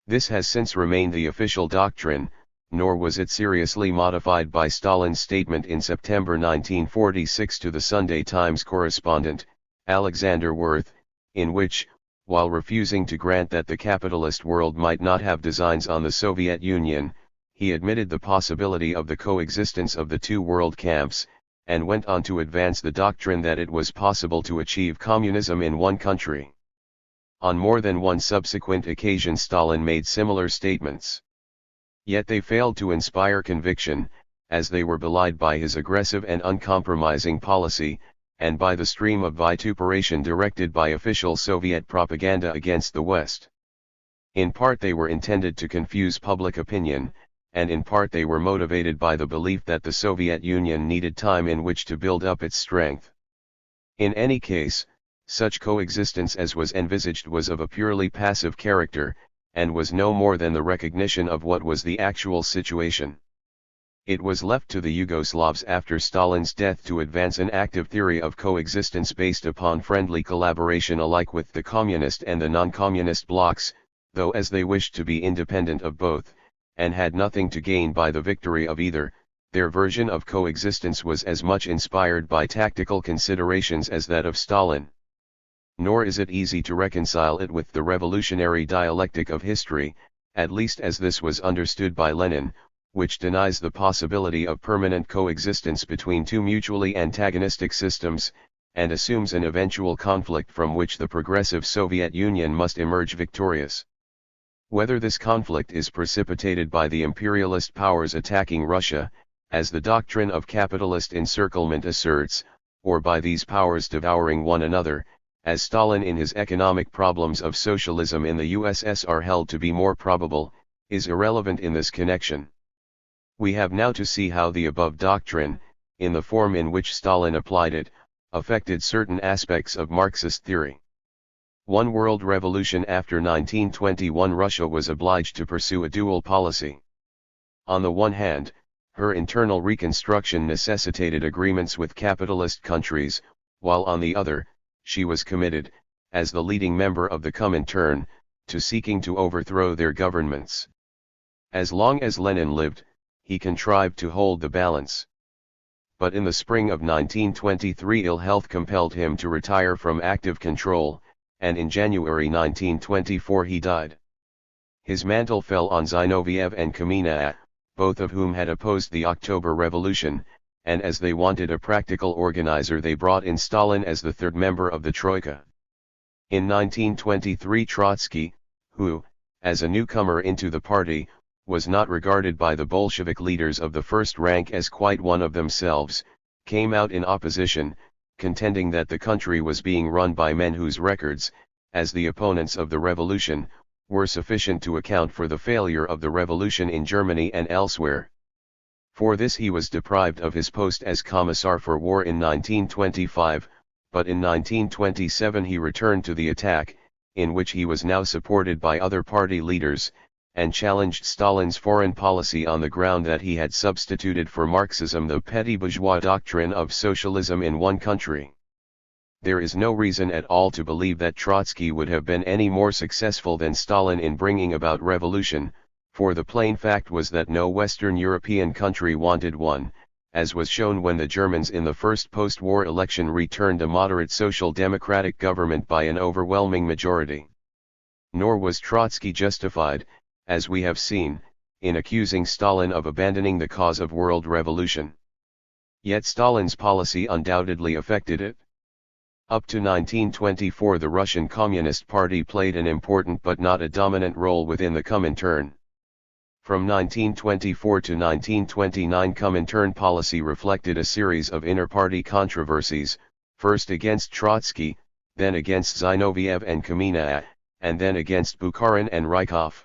This has since remained the official doctrine, nor was it seriously modified by Stalin's statement in September 1946 to the Sunday Times correspondent, Alexander Wirth, in which, while refusing to grant that the capitalist world might not have designs on the Soviet Union, he admitted the possibility of the coexistence of the two world camps, and went on to advance the doctrine that it was possible to achieve communism in one country. On more than one subsequent occasion Stalin made similar statements. Yet they failed to inspire conviction, as they were belied by his aggressive and uncompromising policy, and by the stream of vituperation directed by official Soviet propaganda against the West. In part they were intended to confuse public opinion, and in part they were motivated by the belief that the Soviet Union needed time in which to build up its strength. In any case, such coexistence as was envisaged was of a purely passive character, and was no more than the recognition of what was the actual situation. It was left to the Yugoslavs after Stalin's death to advance an active theory of coexistence based upon friendly collaboration alike with the communist and the non-communist blocs, though as they wished to be independent of both, and had nothing to gain by the victory of either, their version of coexistence was as much inspired by tactical considerations as that of Stalin. Nor is it easy to reconcile it with the revolutionary dialectic of history, at least as this was understood by Lenin, which denies the possibility of permanent coexistence between two mutually antagonistic systems, and assumes an eventual conflict from which the progressive Soviet Union must emerge victorious. Whether this conflict is precipitated by the imperialist powers attacking Russia, as the doctrine of capitalist encirclement asserts, or by these powers devouring one another, as Stalin in his economic problems of socialism in the USSR held to be more probable, is irrelevant in this connection. We have now to see how the above doctrine, in the form in which Stalin applied it, affected certain aspects of Marxist theory. One world revolution after 1921 Russia was obliged to pursue a dual policy. On the one hand, her internal reconstruction necessitated agreements with capitalist countries, while on the other, she was committed, as the leading member of the Comintern, to seeking to overthrow their governments. As long as Lenin lived, he contrived to hold the balance. But in the spring of 1923 ill health compelled him to retire from active control, and in January 1924 he died. His mantle fell on Zinoviev and Kamina, both of whom had opposed the October Revolution, and as they wanted a practical organizer they brought in Stalin as the third member of the Troika. In 1923 Trotsky, who, as a newcomer into the party, was not regarded by the Bolshevik leaders of the first rank as quite one of themselves, came out in opposition, contending that the country was being run by men whose records, as the opponents of the revolution, were sufficient to account for the failure of the revolution in Germany and elsewhere. For this he was deprived of his post as Commissar for War in 1925, but in 1927 he returned to the attack, in which he was now supported by other party leaders, and challenged Stalin's foreign policy on the ground that he had substituted for Marxism the petty bourgeois doctrine of socialism in one country. There is no reason at all to believe that Trotsky would have been any more successful than Stalin in bringing about revolution, for the plain fact was that no Western European country wanted one, as was shown when the Germans in the first post-war election returned a moderate social democratic government by an overwhelming majority. Nor was Trotsky justified, as we have seen, in accusing Stalin of abandoning the cause of world revolution. Yet Stalin's policy undoubtedly affected it. Up to 1924 the Russian Communist Party played an important but not a dominant role within the Comintern. From 1924 to 1929 Comintern policy reflected a series of inter-party controversies, first against Trotsky, then against Zinoviev and Kamina, and then against Bukharin and Rykov.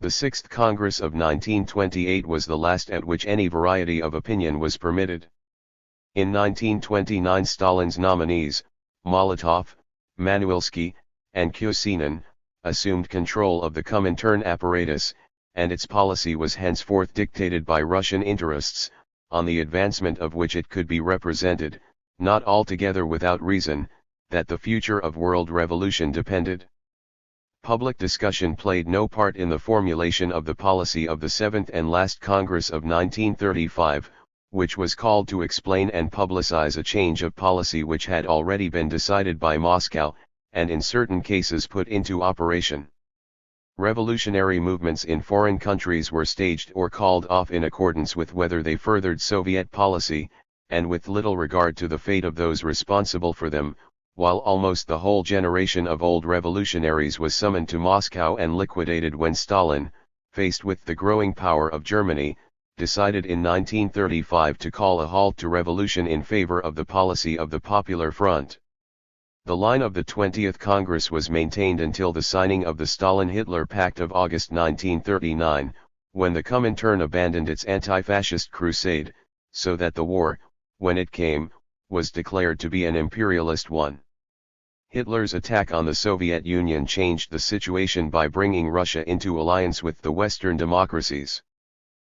The Sixth Congress of 1928 was the last at which any variety of opinion was permitted. In 1929 Stalin's nominees, Molotov, Manuilsky, and Kusenin, assumed control of the Comintern apparatus, and its policy was henceforth dictated by Russian interests, on the advancement of which it could be represented, not altogether without reason, that the future of world revolution depended. Public discussion played no part in the formulation of the policy of the Seventh and last Congress of 1935, which was called to explain and publicize a change of policy which had already been decided by Moscow, and in certain cases put into operation. Revolutionary movements in foreign countries were staged or called off in accordance with whether they furthered Soviet policy, and with little regard to the fate of those responsible for them, while almost the whole generation of old revolutionaries was summoned to Moscow and liquidated when Stalin, faced with the growing power of Germany, decided in 1935 to call a halt to revolution in favor of the policy of the Popular Front. The line of the 20th Congress was maintained until the signing of the Stalin-Hitler Pact of August 1939, when the Comintern abandoned its anti-fascist crusade, so that the war, when it came, was declared to be an imperialist one. Hitler's attack on the Soviet Union changed the situation by bringing Russia into alliance with the Western democracies.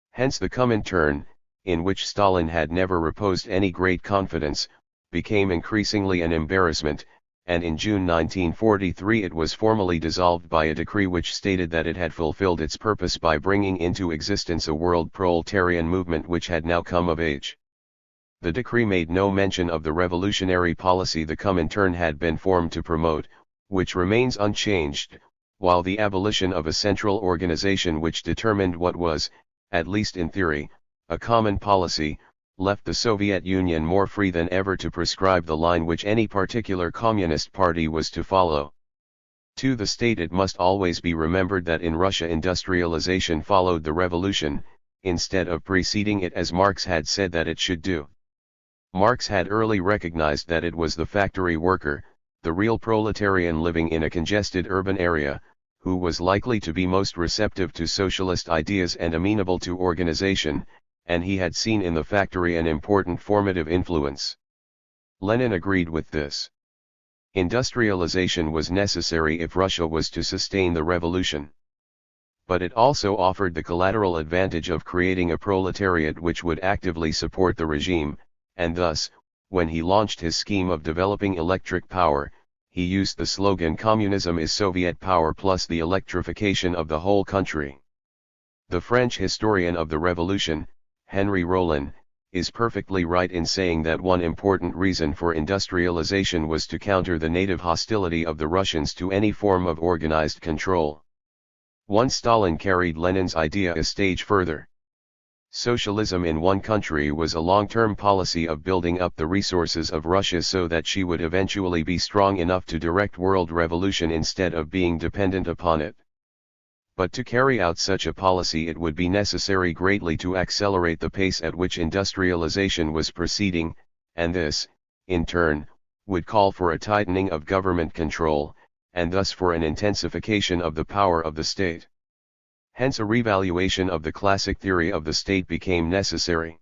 Hence the Comintern, in which Stalin had never reposed any great confidence, became increasingly an embarrassment, and in June 1943 it was formally dissolved by a decree which stated that it had fulfilled its purpose by bringing into existence a world proletarian movement which had now come of age. The decree made no mention of the revolutionary policy the Comintern had been formed to promote, which remains unchanged, while the abolition of a central organization which determined what was, at least in theory, a common policy, left the Soviet Union more free than ever to prescribe the line which any particular communist party was to follow. To the state it must always be remembered that in Russia industrialization followed the revolution, instead of preceding it as Marx had said that it should do. Marx had early recognized that it was the factory worker, the real proletarian living in a congested urban area, who was likely to be most receptive to socialist ideas and amenable to organization, and he had seen in the factory an important formative influence. Lenin agreed with this. Industrialization was necessary if Russia was to sustain the revolution. But it also offered the collateral advantage of creating a proletariat which would actively support the regime, and thus, when he launched his scheme of developing electric power, he used the slogan "Communism is Soviet power plus the electrification of the whole country." The French historian of the Revolution, Henry Rollin, is perfectly right in saying that one important reason for industrialization was to counter the native hostility of the Russians to any form of organized control. Once Stalin carried Lenin's idea a stage further. Socialism in one country was a long-term policy of building up the resources of Russia so that she would eventually be strong enough to direct world revolution instead of being dependent upon it. But to carry out such a policy it would be necessary greatly to accelerate the pace at which industrialization was proceeding, and this, in turn, would call for a tightening of government control, and thus for an intensification of the power of the state. Hence a revaluation of the classic theory of the state became necessary.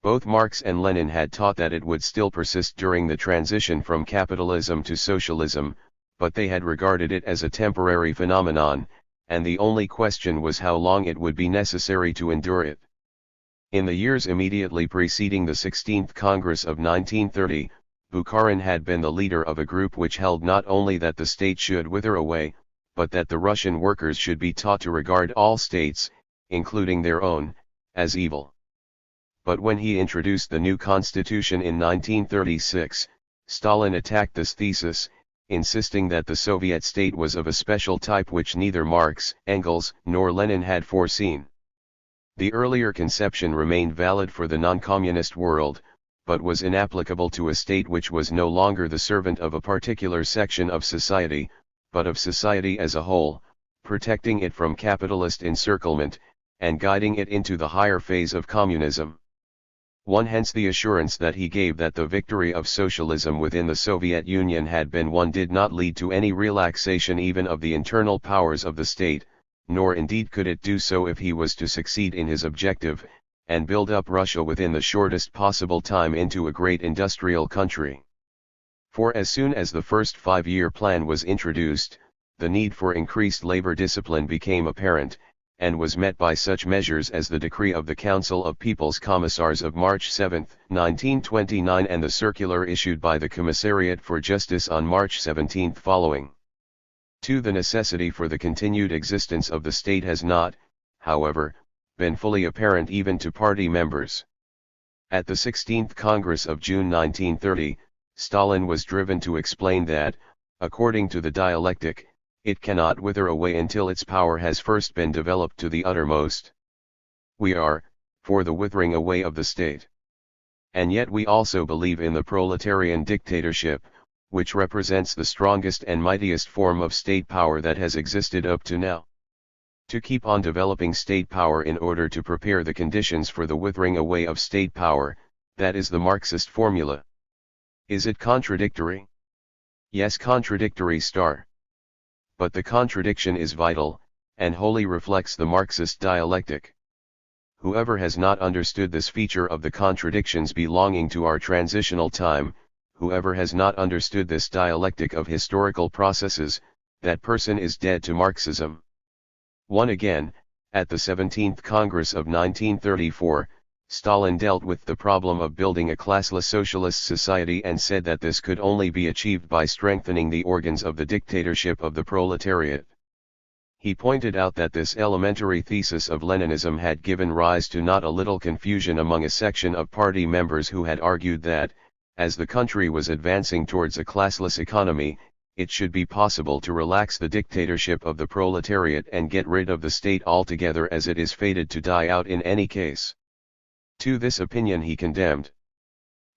Both Marx and Lenin had taught that it would still persist during the transition from capitalism to socialism, but they had regarded it as a temporary phenomenon, and the only question was how long it would be necessary to endure it. In the years immediately preceding the 16th Congress of 1930, Bukharin had been the leader of a group which held not only that the state should wither away, but that the Russian workers should be taught to regard all states, including their own, as evil. But when he introduced the new constitution in 1936, Stalin attacked this thesis, insisting that the Soviet state was of a special type which neither Marx, Engels, nor Lenin had foreseen. The earlier conception remained valid for the non-communist world, but was inapplicable to a state which was no longer the servant of a particular section of society, but of society as a whole, protecting it from capitalist encirclement, and guiding it into the higher phase of communism. Hence the assurance that he gave that the victory of socialism within the Soviet Union had been won did not lead to any relaxation even of the internal powers of the state, nor indeed could it do so if he was to succeed in his objective, and build up Russia within the shortest possible time into a great industrial country. For as soon as the first 5-year plan was introduced, the need for increased labor discipline became apparent, and was met by such measures as the decree of the Council of People's Commissars of March 7, 1929 and the circular issued by the Commissariat for Justice on March 17 following. 2. The necessity for the continued existence of the state has not, however, been fully apparent even to party members. At the 16th Congress of June 1930, Stalin was driven to explain that, according to the dialectic, it cannot wither away until its power has first been developed to the uttermost. We are, for the withering away of the state. And yet we also believe in the proletarian dictatorship, which represents the strongest and mightiest form of state power that has existed up to now. To keep on developing state power in order to prepare the conditions for the withering away of state power, that is the Marxist formula. Is it contradictory? Yes, contradictory. But the contradiction is vital, and wholly reflects the Marxist dialectic. Whoever has not understood this feature of the contradictions belonging to our transitional time, whoever has not understood this dialectic of historical processes, that person is dead to Marxism. Again, at the 17th Congress of 1934, Stalin dealt with the problem of building a classless socialist society and said that this could only be achieved by strengthening the organs of the dictatorship of the proletariat. He pointed out that this elementary thesis of Leninism had given rise to not a little confusion among a section of party members who had argued that, as the country was advancing towards a classless economy, it should be possible to relax the dictatorship of the proletariat and get rid of the state altogether, as it is fated to die out in any case. To this opinion he condemned.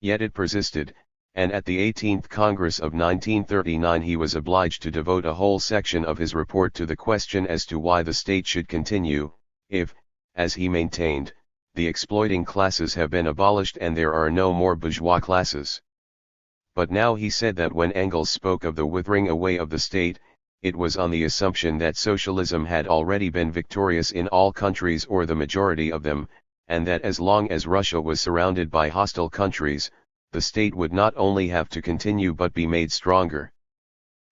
Yet it persisted, and at the 18th Congress of 1939 he was obliged to devote a whole section of his report to the question as to why the state should continue, if, as he maintained, the exploiting classes have been abolished and there are no more bourgeois classes. But now he said that when Engels spoke of the withering away of the state, it was on the assumption that socialism had already been victorious in all countries or the majority of them, and that as long as Russia was surrounded by hostile countries, the state would not only have to continue but be made stronger.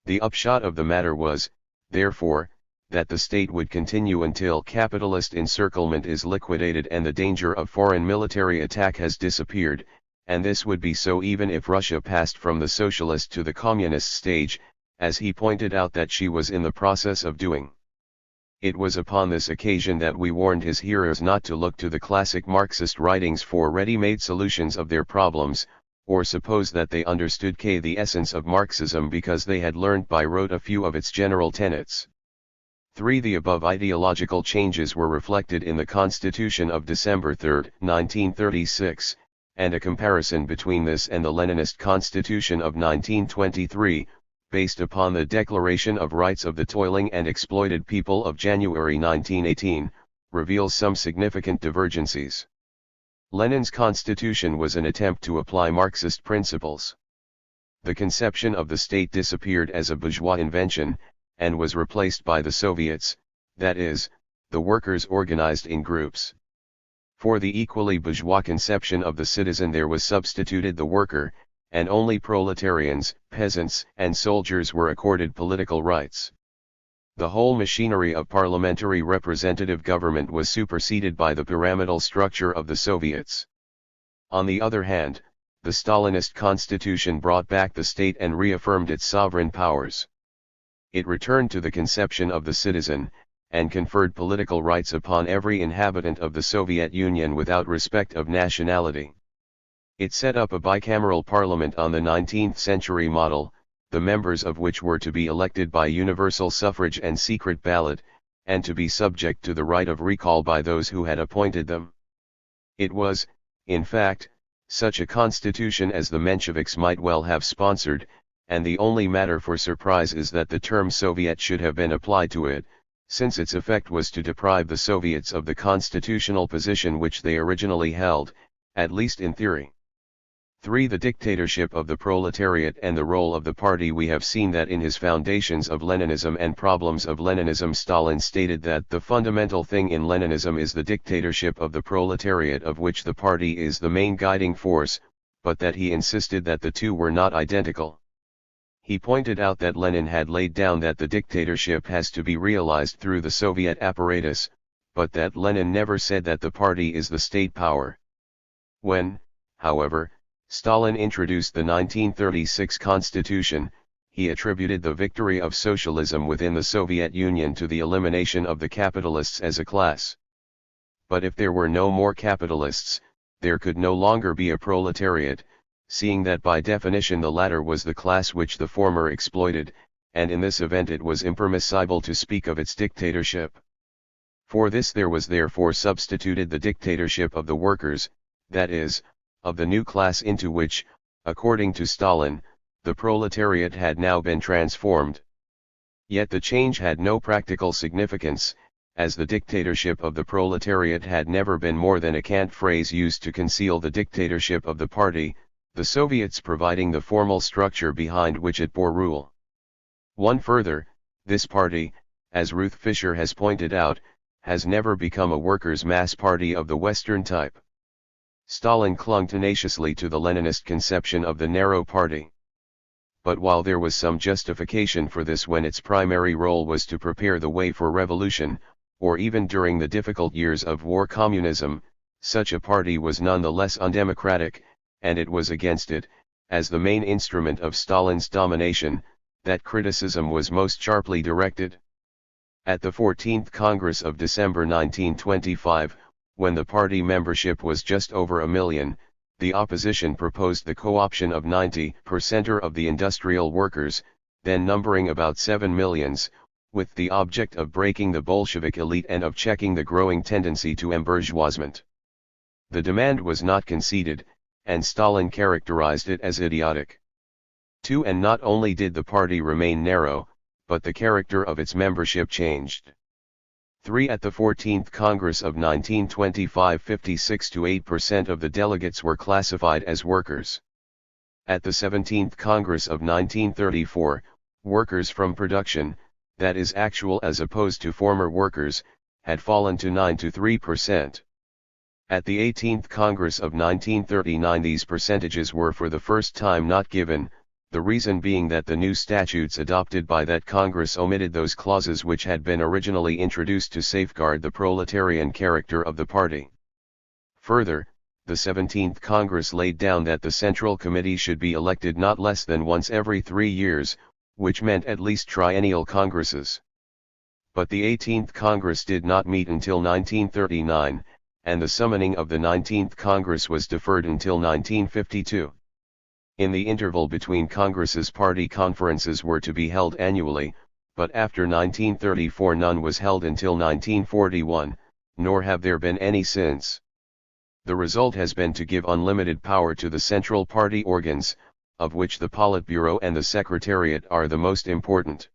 The upshot of the matter was, therefore, that the state would continue until capitalist encirclement is liquidated and the danger of foreign military attack has disappeared, and this would be so even if Russia passed from the socialist to the communist stage, as he pointed out that she was in the process of doing. It was upon this occasion that we warned his hearers not to look to the classic Marxist writings for ready-made solutions of their problems, or suppose that they understood the essence of Marxism because they had learned by rote a few of its general tenets. 3. The above ideological changes were reflected in the Constitution of December 3, 1936, and a comparison between this and the Leninist Constitution of 1923, based upon the Declaration of Rights of the Toiling and Exploited People of January 1918, reveals some significant divergencies. Lenin's constitution was an attempt to apply Marxist principles. The conception of the state disappeared as a bourgeois invention, and was replaced by the Soviets, that is, the workers organized in groups. For the equally bourgeois conception of the citizen there was substituted the worker, and only proletarians, peasants, and soldiers were accorded political rights. The whole machinery of parliamentary representative government was superseded by the pyramidal structure of the Soviets. On the other hand, the Stalinist constitution brought back the state and reaffirmed its sovereign powers. It returned to the conception of the citizen, and conferred political rights upon every inhabitant of the Soviet Union without respect of nationality. It set up a bicameral parliament on the 19th century model, the members of which were to be elected by universal suffrage and secret ballot, and to be subject to the right of recall by those who had appointed them. It was, in fact, such a constitution as the Mensheviks might well have sponsored, and the only matter for surprise is that the term Soviet should have been applied to it, since its effect was to deprive the Soviets of the constitutional position which they originally held, at least in theory. 3. The dictatorship of the proletariat and the role of the party. We have seen that in his Foundations of Leninism and Problems of Leninism Stalin stated that the fundamental thing in Leninism is the dictatorship of the proletariat, of which the party is the main guiding force, but that he insisted that the two were not identical. He pointed out that Lenin had laid down that the dictatorship has to be realized through the Soviet apparatus, but that Lenin never said that the party is the state power. When, however, Stalin introduced the 1936 constitution, he attributed the victory of socialism within the Soviet Union to the elimination of the capitalists as a class. But if there were no more capitalists, there could no longer be a proletariat, seeing that by definition the latter was the class which the former exploited, and in this event it was impermissible to speak of its dictatorship. For this there was therefore substituted the dictatorship of the workers, that is, of the new class into which, according to Stalin, the proletariat had now been transformed. Yet the change had no practical significance, as the dictatorship of the proletariat had never been more than a cant phrase used to conceal the dictatorship of the party, the Soviets providing the formal structure behind which it bore rule. One further, this party, as Ruth Fisher has pointed out, has never become a workers' mass party of the Western type. Stalin clung tenaciously to the Leninist conception of the narrow party. But while there was some justification for this when its primary role was to prepare the way for revolution, or even during the difficult years of war communism, such a party was none the less undemocratic, and it was against it, as the main instrument of Stalin's domination, that criticism was most sharply directed. At the 14th Congress of December 1925, when the party membership was just over 1 million, the opposition proposed the co-option of 90% of the industrial workers, then numbering about 7 millions, with the object of breaking the Bolshevik elite and of checking the growing tendency to embourgeoisement. The demand was not conceded, and Stalin characterized it as idiotic. 2. And not only did the party remain narrow, but the character of its membership changed. 3. At the 14th Congress of 1925, 56 to 8% of the delegates were classified as workers. At the 17th Congress of 1934, workers from production, that is actual as opposed to former workers, had fallen to 9 to 3%. At the 18th Congress of 1939 these percentages were for the first time not given, the reason being that the new statutes adopted by that Congress omitted those clauses which had been originally introduced to safeguard the proletarian character of the party. Further, the 17th Congress laid down that the Central Committee should be elected not less than once every 3 years, which meant at least triennial congresses. But the 18th Congress did not meet until 1939, and the summoning of the 19th Congress was deferred until 1952. In the interval between Congresses party conferences were to be held annually, but after 1934 none was held until 1941, nor have there been any since. The result has been to give unlimited power to the central party organs, of which the Politburo and the Secretariat are the most important.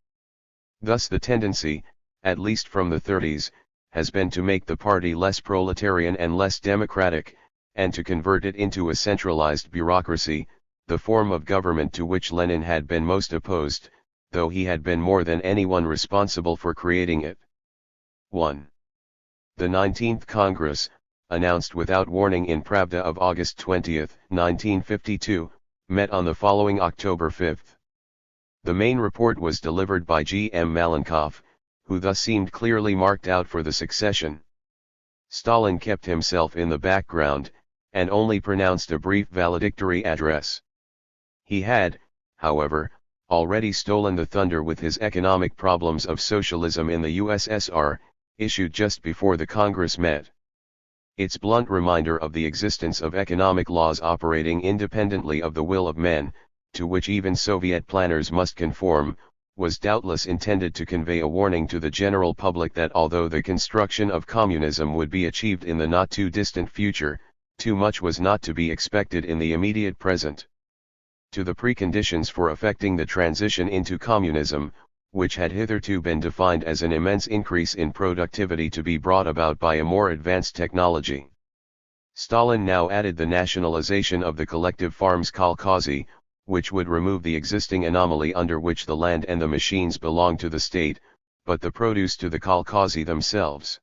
Thus the tendency, at least from the 30s, has been to make the party less proletarian and less democratic, and to convert it into a centralized bureaucracy, the form of government to which Lenin had been most opposed, though he had been more than anyone responsible for creating it. 1. The 19th Congress, announced without warning in Pravda of August 20, 1952, met on the following October 5. The main report was delivered by G. M. Malenkov, who thus seemed clearly marked out for the succession. Stalin kept himself in the background, and only pronounced a brief valedictory address. He had, however, already stolen the thunder with his Economic Problems of Socialism in the USSR, issued just before the Congress met. Its blunt reminder of the existence of economic laws operating independently of the will of men, to which even Soviet planners must conform, was doubtless intended to convey a warning to the general public that although the construction of communism would be achieved in the not-too-distant future, too much was not to be expected in the immediate present. To the preconditions for effecting the transition into communism, which had hitherto been defined as an immense increase in productivity to be brought about by a more advanced technology, Stalin now added the nationalization of the collective farms kolkhozy, which would remove the existing anomaly under which the land and the machines belong to the state, but the produce to the kolkhozy themselves.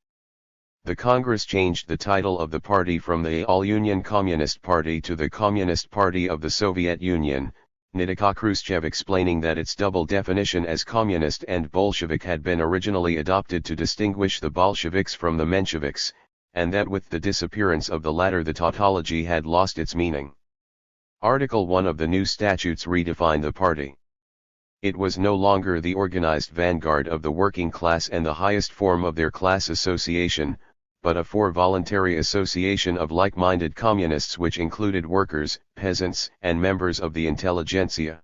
The Congress changed the title of the party from the All-Union Communist Party to the Communist Party of the Soviet Union, Nikita Khrushchev explaining that its double definition as communist and Bolshevik had been originally adopted to distinguish the Bolsheviks from the Mensheviks, and that with the disappearance of the latter the tautology had lost its meaning. Article 1 of the new statutes redefined the party. It was no longer the organized vanguard of the working class and the highest form of their class association, but a voluntary association of like-minded communists which included workers, peasants, and members of the intelligentsia.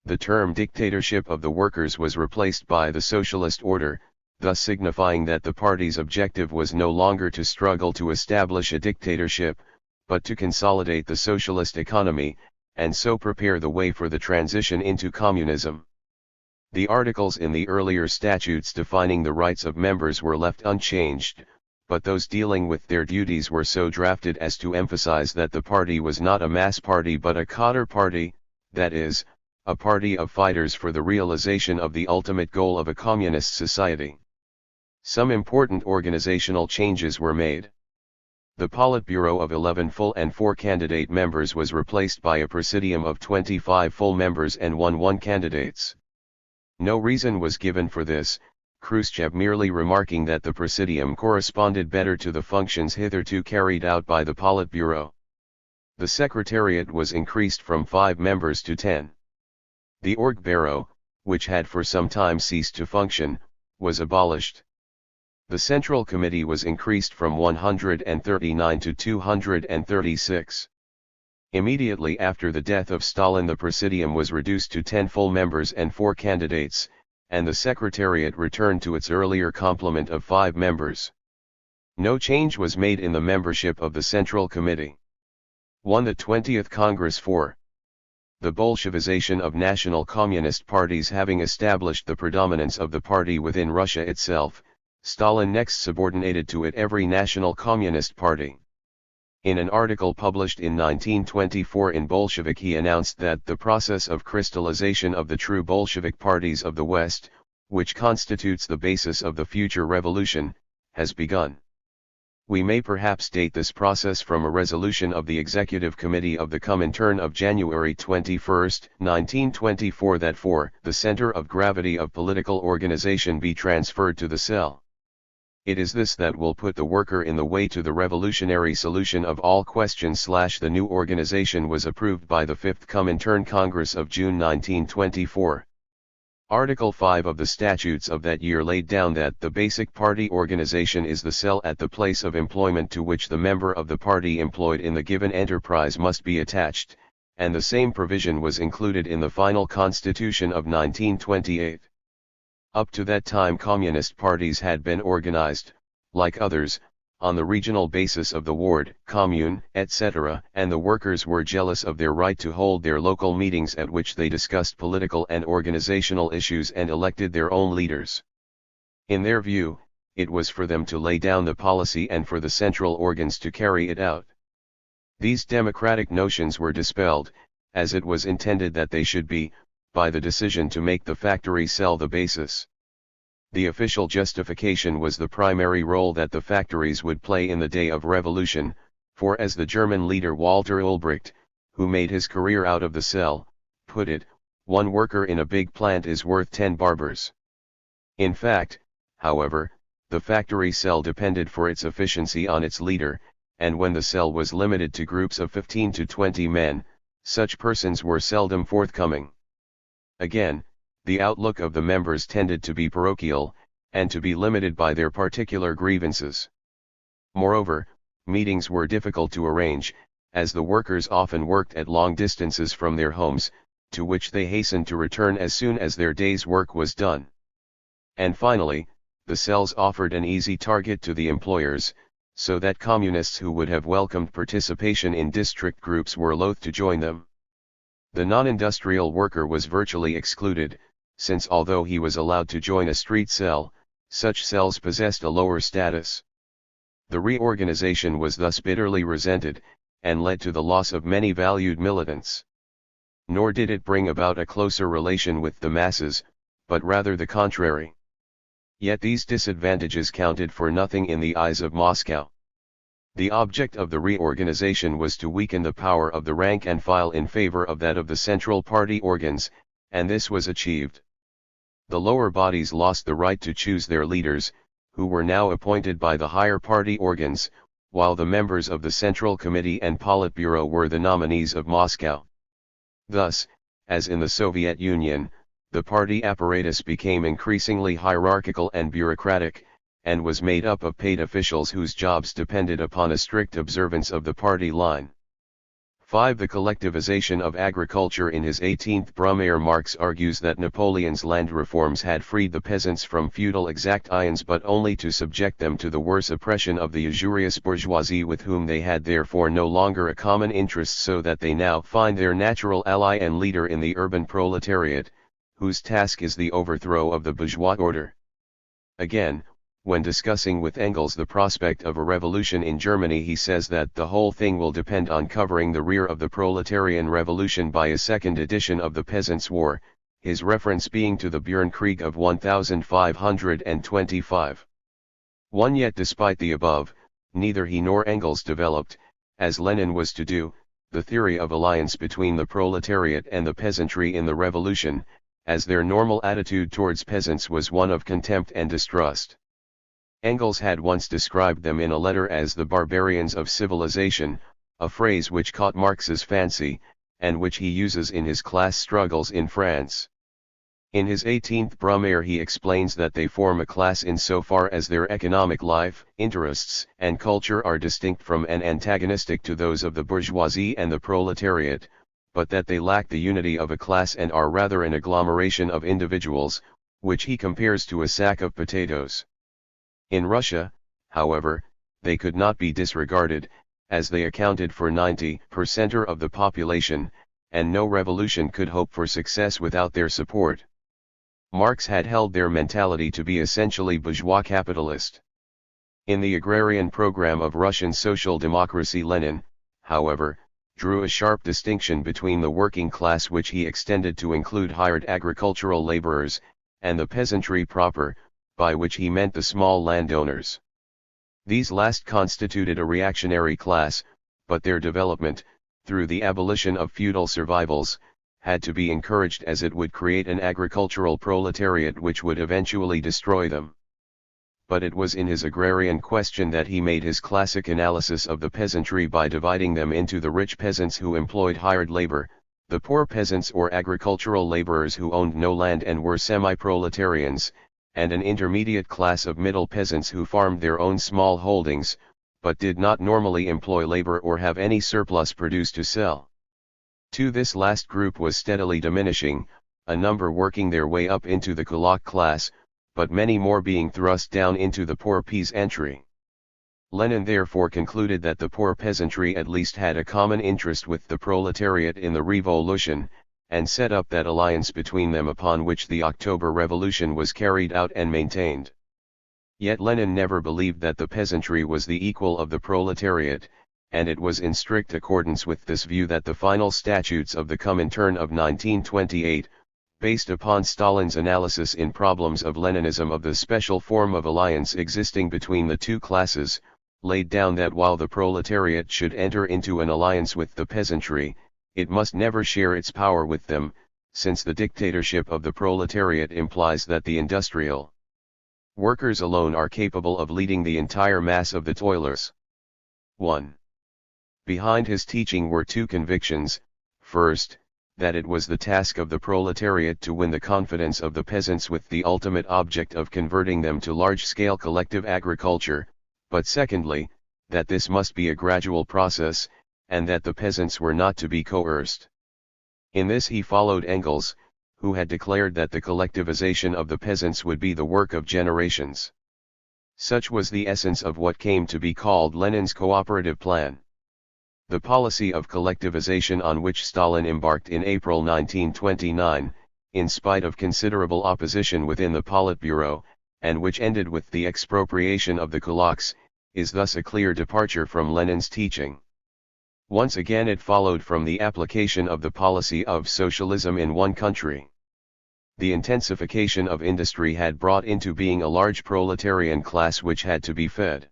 The term dictatorship of the workers was replaced by the socialist order, thus signifying that the party's objective was no longer to struggle to establish a dictatorship, but to consolidate the socialist economy, and so prepare the way for the transition into communism. The articles in the earlier statutes defining the rights of members were left unchanged, but those dealing with their duties were so drafted as to emphasize that the party was not a mass party but a cadre party, that is, a party of fighters for the realization of the ultimate goal of a communist society. Some important organizational changes were made. The Politburo of 11 full and 4 candidate members was replaced by a presidium of 25 full members and 1 candidates. No reason was given for this, Khrushchev merely remarking that the presidium corresponded better to the functions hitherto carried out by the Politburo. The secretariat was increased from 5 members to 10. The Orgburo, which had for some time ceased to function, was abolished. The Central Committee was increased from 139 to 236. Immediately after the death of Stalin, the Presidium was reduced to 10 full members and 4 candidates, and the Secretariat returned to its earlier complement of 5 members. No change was made in the membership of the Central Committee. 1. The 20th Congress 4. The Bolshevization of national communist parties having established the predominance of the party within Russia itself, Stalin next subordinated to it every national communist party. In an article published in 1924 in Bolshevik, he announced that the process of crystallization of the true Bolshevik parties of the West, which constitutes the basis of the future revolution, has begun. We may perhaps date this process from a resolution of the Executive Committee of the Comintern of January 21, 1924 that for the center of gravity of political organization be transferred to the cell. It is this that will put the worker in the way to the revolutionary solution of all questions. The new organization was approved by the 5th Comintern Congress of June 1924. Article 5 of the statutes of that year laid down that the basic party organization is the cell at the place of employment to which the member of the party employed in the given enterprise must be attached, and the same provision was included in the final constitution of 1928. Up to that time communist parties had been organized, like others, on the regional basis of the ward, commune, etc., and the workers were jealous of their right to hold their local meetings at which they discussed political and organizational issues and elected their own leaders. In their view, it was for them to lay down the policy and for the central organs to carry it out. These democratic notions were dispelled, as it was intended that they should be, by the decision to make the factory cell the basis. The official justification was the primary role that the factories would play in the day of revolution, for as the German leader Walter Ulbricht, who made his career out of the cell, put it, one worker in a big plant is worth 10 barbers. In fact, however, the factory cell depended for its efficiency on its leader, and when the cell was limited to groups of 15 to 20 men, such persons were seldom forthcoming. Again, the outlook of the members tended to be parochial, and to be limited by their particular grievances. Moreover, meetings were difficult to arrange, as the workers often worked at long distances from their homes, to which they hastened to return as soon as their day's work was done. And finally, the cells offered an easy target to the employers, so that communists who would have welcomed participation in district groups were loath to join them. The non-industrial worker was virtually excluded, since although he was allowed to join a street cell, such cells possessed a lower status. The reorganization was thus bitterly resented, and led to the loss of many valued militants. Nor did it bring about a closer relation with the masses, but rather the contrary. Yet these disadvantages counted for nothing in the eyes of Moscow. The object of the reorganization was to weaken the power of the rank and file in favor of that of the central party organs, and this was achieved. The lower bodies lost the right to choose their leaders, who were now appointed by the higher party organs, while the members of the Central Committee and Politburo were the nominees of Moscow. Thus, as in the Soviet Union, the party apparatus became increasingly hierarchical and bureaucratic, and was made up of paid officials whose jobs depended upon a strict observance of the party line. 5. The collectivization of agriculture. In his 18th Brumaire, Marx argues that Napoleon's land reforms had freed the peasants from feudal exactions, but only to subject them to the worse oppression of the usurious bourgeoisie, with whom they had therefore no longer a common interest, so that they now find their natural ally and leader in the urban proletariat, whose task is the overthrow of the bourgeois order. Again, when discussing with Engels the prospect of a revolution in Germany, he says that the whole thing will depend on covering the rear of the proletarian revolution by a second edition of the Peasants' War, his reference being to the Bürgerkrieg of 1525. 1. Yet despite the above, neither he nor Engels developed, as Lenin was to do, the theory of alliance between the proletariat and the peasantry in the revolution, as their normal attitude towards peasants was one of contempt and distrust. Engels had once described them in a letter as the barbarians of civilization, a phrase which caught Marx's fancy, and which he uses in his class struggles in France. In his 18th Brumaire he explains that they form a class insofar as their economic life, interests, and culture are distinct from and antagonistic to those of the bourgeoisie and the proletariat, but that they lack the unity of a class and are rather an agglomeration of individuals, which he compares to a sack of potatoes. In Russia, however, they could not be disregarded, as they accounted for 90% of the population, and no revolution could hope for success without their support. Marx had held their mentality to be essentially bourgeois capitalist. In the agrarian program of Russian social democracy, Lenin, however, drew a sharp distinction between the working class, which he extended to include hired agricultural laborers, and the peasantry proper, by which he meant the small landowners. These last constituted a reactionary class, but their development, through the abolition of feudal survivals, had to be encouraged, as it would create an agricultural proletariat which would eventually destroy them. But it was in his agrarian question that he made his classic analysis of the peasantry by dividing them into the rich peasants who employed hired labor, the poor peasants or agricultural laborers who owned no land and were semi-proletarians, and an intermediate class of middle peasants who farmed their own small holdings, but did not normally employ labor or have any surplus produce to sell. To this last group was steadily diminishing, a number working their way up into the kulak class, but many more being thrust down into the poor peasantry. Lenin therefore concluded that the poor peasantry at least had a common interest with the proletariat in the revolution, and set up that alliance between them upon which the October Revolution was carried out and maintained. Yet Lenin never believed that the peasantry was the equal of the proletariat, and it was in strict accordance with this view that the final statutes of the Comintern of 1928, based upon Stalin's analysis in Problems of Leninism of the special form of alliance existing between the two classes, laid down that while the proletariat should enter into an alliance with the peasantry, it must never share its power with them, since the dictatorship of the proletariat implies that the industrial workers alone are capable of leading the entire mass of the toilers. 1. Behind his teaching were two convictions: first, that it was the task of the proletariat to win the confidence of the peasants with the ultimate object of converting them to large-scale collective agriculture, but secondly, that this must be a gradual process, and that the peasants were not to be coerced. In this he followed Engels, who had declared that the collectivization of the peasants would be the work of generations. Such was the essence of what came to be called Lenin's cooperative plan. The policy of collectivization on which Stalin embarked in April 1929, in spite of considerable opposition within the Politburo, and which ended with the expropriation of the kulaks, is thus a clear departure from Lenin's teaching. Once again it followed from the application of the policy of socialism in one country. The intensification of industry had brought into being a large proletarian class which had to be fed.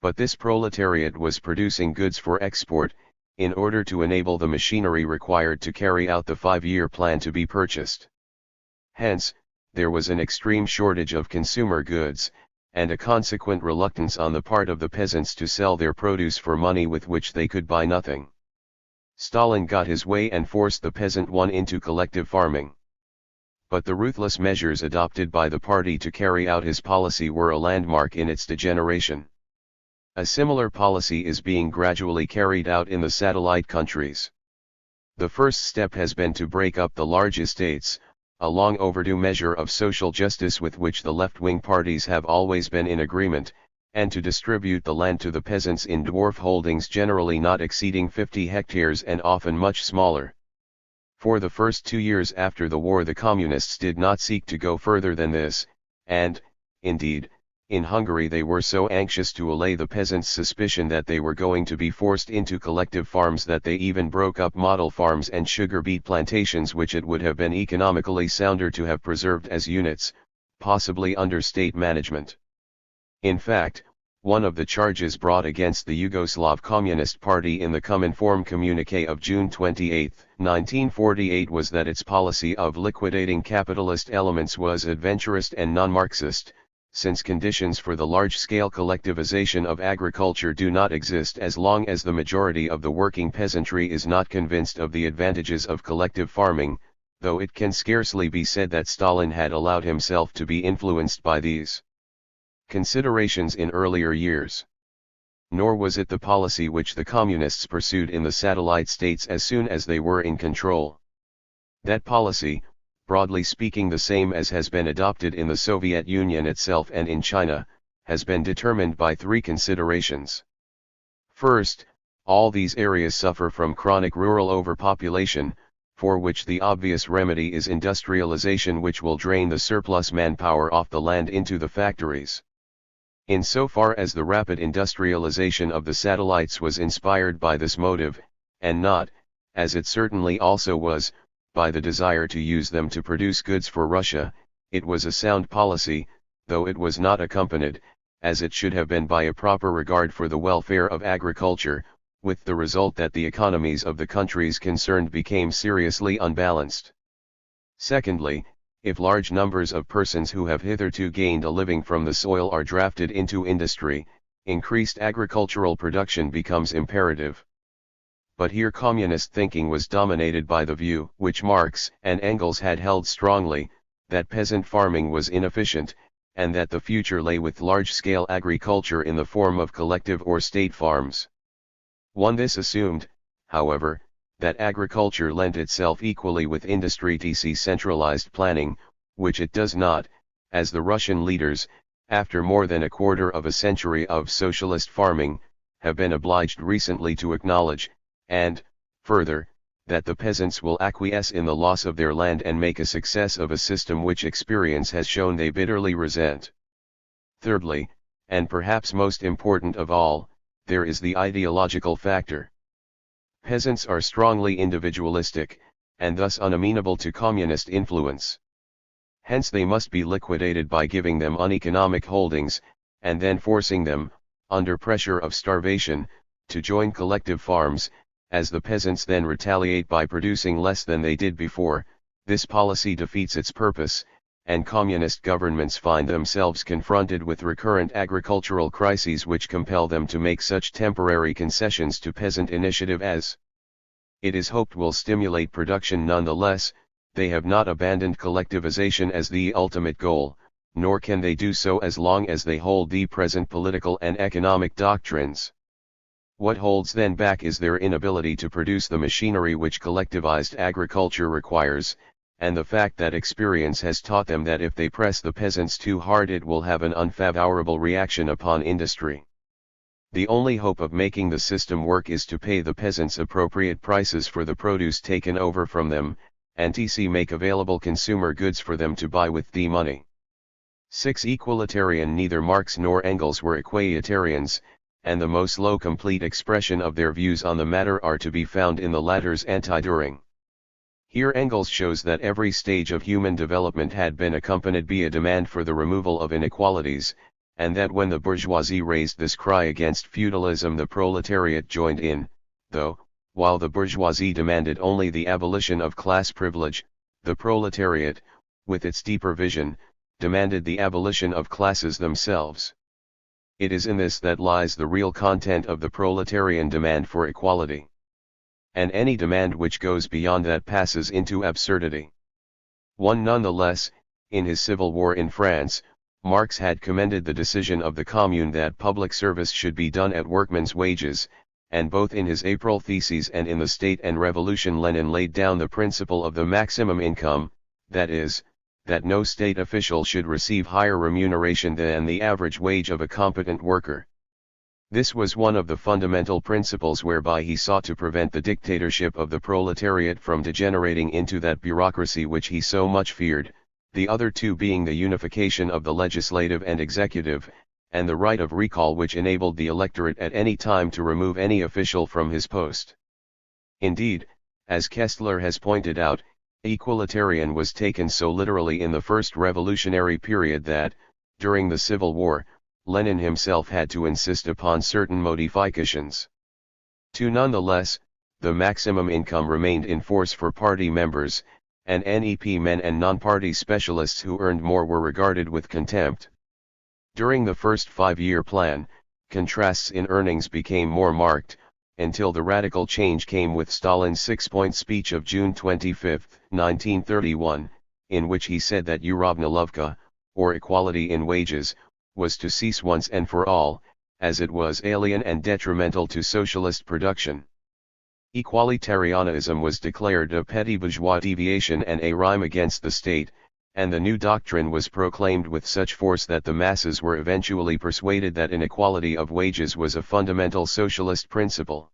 But this proletariat was producing goods for export, in order to enable the machinery required to carry out the 5-year plan to be purchased. Hence, there was an extreme shortage of consumer goods, and a consequent reluctance on the part of the peasants to sell their produce for money with which they could buy nothing. Stalin got his way and forced the peasant one into collective farming. But the ruthless measures adopted by the party to carry out his policy were a landmark in its degeneration. A similar policy is being gradually carried out in the satellite countries. The first step has been to break up the large estates, a long overdue measure of social justice with which the left-wing parties have always been in agreement, and to distribute the land to the peasants in dwarf holdings generally not exceeding 50 hectares and often much smaller. For the first 2 years after the war the communists did not seek to go further than this, and, indeed, in Hungary they were so anxious to allay the peasants' suspicion that they were going to be forced into collective farms that they even broke up model farms and sugar beet plantations which it would have been economically sounder to have preserved as units, possibly under state management. In fact, one of the charges brought against the Yugoslav Communist Party in the Cominform communiqué of June 28, 1948 was that its policy of liquidating capitalist elements was adventurist and non-Marxist, since conditions for the large-scale collectivization of agriculture do not exist as long as the majority of the working peasantry is not convinced of the advantages of collective farming, though it can scarcely be said that Stalin had allowed himself to be influenced by these considerations in earlier years. Nor was it the policy which the communists pursued in the satellite states as soon as they were in control. That policy, broadly speaking the same as has been adopted in the Soviet Union itself and in China, has been determined by 3 considerations. First, all these areas suffer from chronic rural overpopulation, for which the obvious remedy is industrialization, which will drain the surplus manpower off the land into the factories. Insofar as the rapid industrialization of the satellites was inspired by this motive, and not, as it certainly also was, by the desire to use them to produce goods for Russia, it was a sound policy, though it was not accompanied, as it should have been, by a proper regard for the welfare of agriculture, with the result that the economies of the countries concerned became seriously unbalanced. Secondly, if large numbers of persons who have hitherto gained a living from the soil are drafted into industry, increased agricultural production becomes imperative. But here communist thinking was dominated by the view, which Marx and Engels had held strongly, that peasant farming was inefficient, and that the future lay with large-scale agriculture in the form of collective or state farms. This assumed, however, that agriculture lent itself equally with industry to centralized planning, which it does not, as the Russian leaders, after more than a quarter of a century of socialist farming, have been obliged recently to acknowledge, and, further, that the peasants will acquiesce in the loss of their land and make a success of a system which experience has shown they bitterly resent. Thirdly, and perhaps most important of all, there is the ideological factor. Peasants are strongly individualistic, and thus unamenable to communist influence. Hence they must be liquidated by giving them uneconomic holdings, and then forcing them, under pressure of starvation, to join collective farms, as the peasants then retaliate by producing less than they did before. This policy defeats its purpose, and communist governments find themselves confronted with recurrent agricultural crises which compel them to make such temporary concessions to peasant initiative as it is hoped will stimulate production. Nonetheless, they have not abandoned collectivization as the ultimate goal, nor can they do so as long as they hold the present political and economic doctrines. What holds them back is their inability to produce the machinery which collectivized agriculture requires, and the fact that experience has taught them that if they press the peasants too hard it will have an unfavorable reaction upon industry. The only hope of making the system work is to pay the peasants appropriate prices for the produce taken over from them, and to make available consumer goods for them to buy with the money. 6. Equalitarian. Neither Marx nor Engels were equalitarians, and the most low complete expression of their views on the matter are to be found in the latter's Anti-Düring. Here Engels shows that every stage of human development had been accompanied by a demand for the removal of inequalities, and that when the bourgeoisie raised this cry against feudalism the proletariat joined in, though, while the bourgeoisie demanded only the abolition of class privilege, the proletariat, with its deeper vision, demanded the abolition of classes themselves. It is in this that lies the real content of the proletarian demand for equality. And any demand which goes beyond that passes into absurdity. 1. Nonetheless, in his civil war in France, Marx had commended the decision of the Commune that public service should be done at workmen's wages, and both in his April Theses and in the State and Revolution Lenin laid down the principle of the maximum income, that is, that no state official should receive higher remuneration than the average wage of a competent worker. This was one of the fundamental principles whereby he sought to prevent the dictatorship of the proletariat from degenerating into that bureaucracy which he so much feared, the other two being the unification of the legislative and executive, and the right of recall which enabled the electorate at any time to remove any official from his post. Indeed, as Kestler has pointed out, equalitarian was taken so literally in the first revolutionary period that, during the Civil War, Lenin himself had to insist upon certain modifications. 2. Nonetheless, the maximum income remained in force for party members, and NEP men and non-party specialists who earned more were regarded with contempt. During the first 5-year plan, contrasts in earnings became more marked, until the radical change came with Stalin's 6-point speech of June 25, 1931, in which he said that Uravnilovka, or equality in wages, was to cease once and for all, as it was alien and detrimental to socialist production. Equalitarianism was declared a petty bourgeois deviation and a crime against the state, and the new doctrine was proclaimed with such force that the masses were eventually persuaded that inequality of wages was a fundamental socialist principle.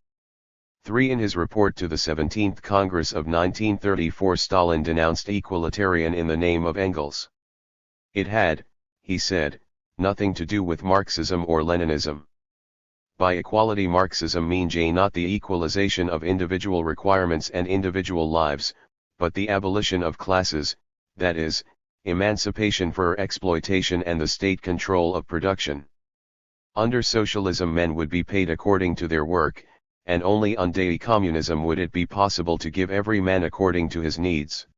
3. In his report to the 17th Congress of 1934, Stalin denounced equalitarian in the name of Engels. It had, he said, nothing to do with Marxism or Leninism. By equality Marxism means not the equalization of individual requirements and individual lives, but the abolition of classes, that is, emancipation for exploitation and the state control of production. Under socialism men would be paid according to their work, and only under communism would it be possible to give every man according to his needs.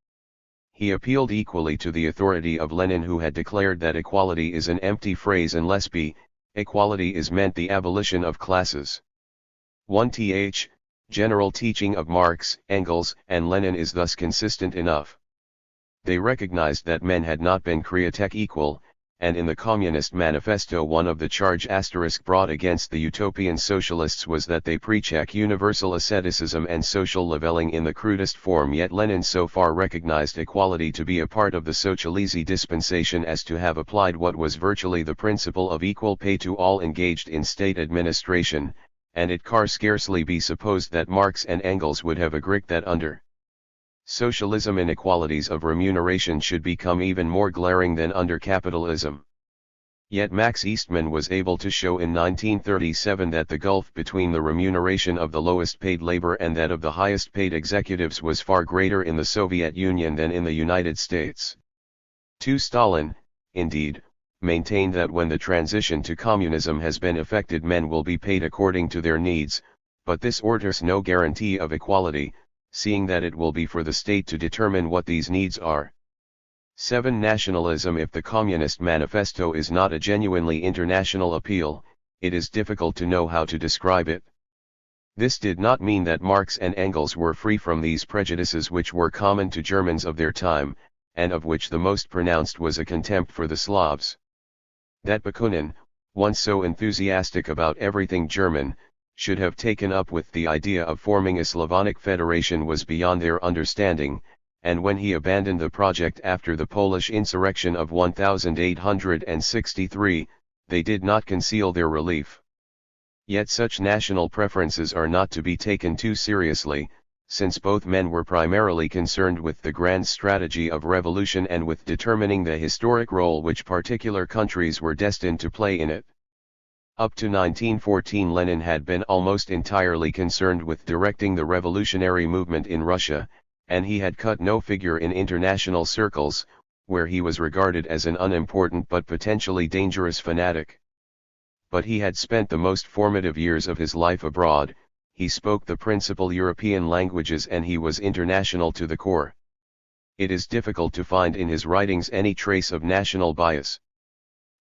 He appealed equally to the authority of Lenin, who had declared that equality is an empty phrase unless by equality is meant the abolition of classes. 1th. General teaching of Marx, Engels, and Lenin is thus consistent enough. They recognized that men had not been created equal, and in the Communist Manifesto one of the charge brought against the utopian socialists was that they preach universal asceticism and social leveling in the crudest form, yet Lenin so far recognized equality to be a part of the Socialist dispensation as to have applied what was virtually the principle of equal pay to all engaged in state administration, and it can scarcely be supposed that Marx and Engels would have agreed that under socialism inequalities of remuneration should become even more glaring than under capitalism. Yet Max Eastman was able to show in 1937 that the gulf between the remuneration of the lowest paid labor and that of the highest paid executives was far greater in the Soviet Union than in the United States. 2. Stalin, indeed, maintained that when the transition to communism has been effected, men will be paid according to their needs, but this offers no guarantee of equality, seeing that it will be for the state to determine what these needs are. 7. Nationalism. If the Communist Manifesto is not a genuinely international appeal, it is difficult to know how to describe it. This did not mean that Marx and Engels were free from these prejudices which were common to Germans of their time, and of which the most pronounced was a contempt for the Slavs. That Bakunin, once so enthusiastic about everything German, should have taken up with the idea of forming a Slavonic federation was beyond their understanding, and when he abandoned the project after the Polish insurrection of 1863, they did not conceal their relief. Yet such national preferences are not to be taken too seriously, since both men were primarily concerned with the grand strategy of revolution and with determining the historic role which particular countries were destined to play in it. Up to 1914 Lenin had been almost entirely concerned with directing the revolutionary movement in Russia, and he had cut no figure in international circles, where he was regarded as an unimportant but potentially dangerous fanatic. But he had spent the most formative years of his life abroad, he spoke the principal European languages, and he was international to the core. It is difficult to find in his writings any trace of national bias.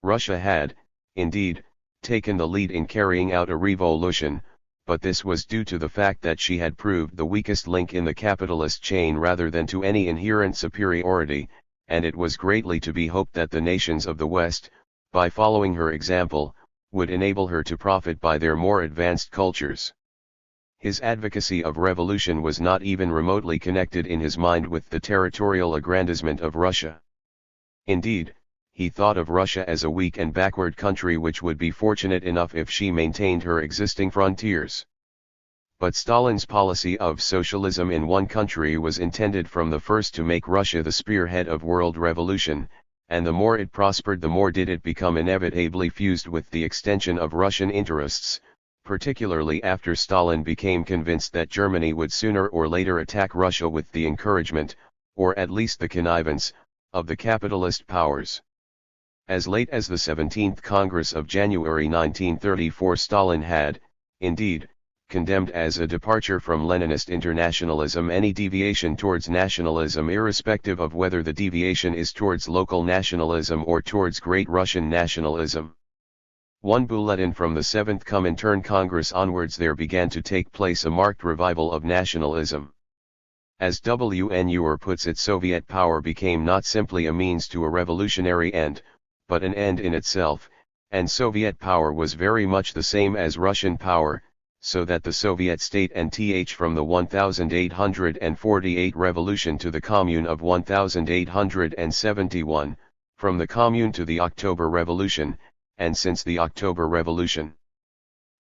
Russia had, indeed, taken the lead in carrying out a revolution, but this was due to the fact that she had proved the weakest link in the capitalist chain rather than to any inherent superiority, and it was greatly to be hoped that the nations of the West, by following her example, would enable her to profit by their more advanced cultures. His advocacy of revolution was not even remotely connected in his mind with the territorial aggrandizement of Russia. Indeed, he thought of Russia as a weak and backward country which would be fortunate enough if she maintained her existing frontiers. But Stalin's policy of socialism in one country was intended from the first to make Russia the spearhead of world revolution, and the more it prospered the more did it become inevitably fused with the extension of Russian interests, particularly after Stalin became convinced that Germany would sooner or later attack Russia with the encouragement, or at least the connivance, of the capitalist powers. As late as the 17th Congress of January 1934 Stalin had, indeed, condemned as a departure from Leninist internationalism any deviation towards nationalism, irrespective of whether the deviation is towards local nationalism or towards Great Russian nationalism. 1 Bulletin. From the 7th Comintern Congress onwards there began to take place a marked revival of nationalism. As WNUR puts it, Soviet power became not simply a means to a revolutionary end, but an end in itself, and Soviet power was very much the same as Russian power, so that the Soviet state and from the 1848 revolution to the Commune of 1871, from the Commune to the October Revolution, and since the October Revolution.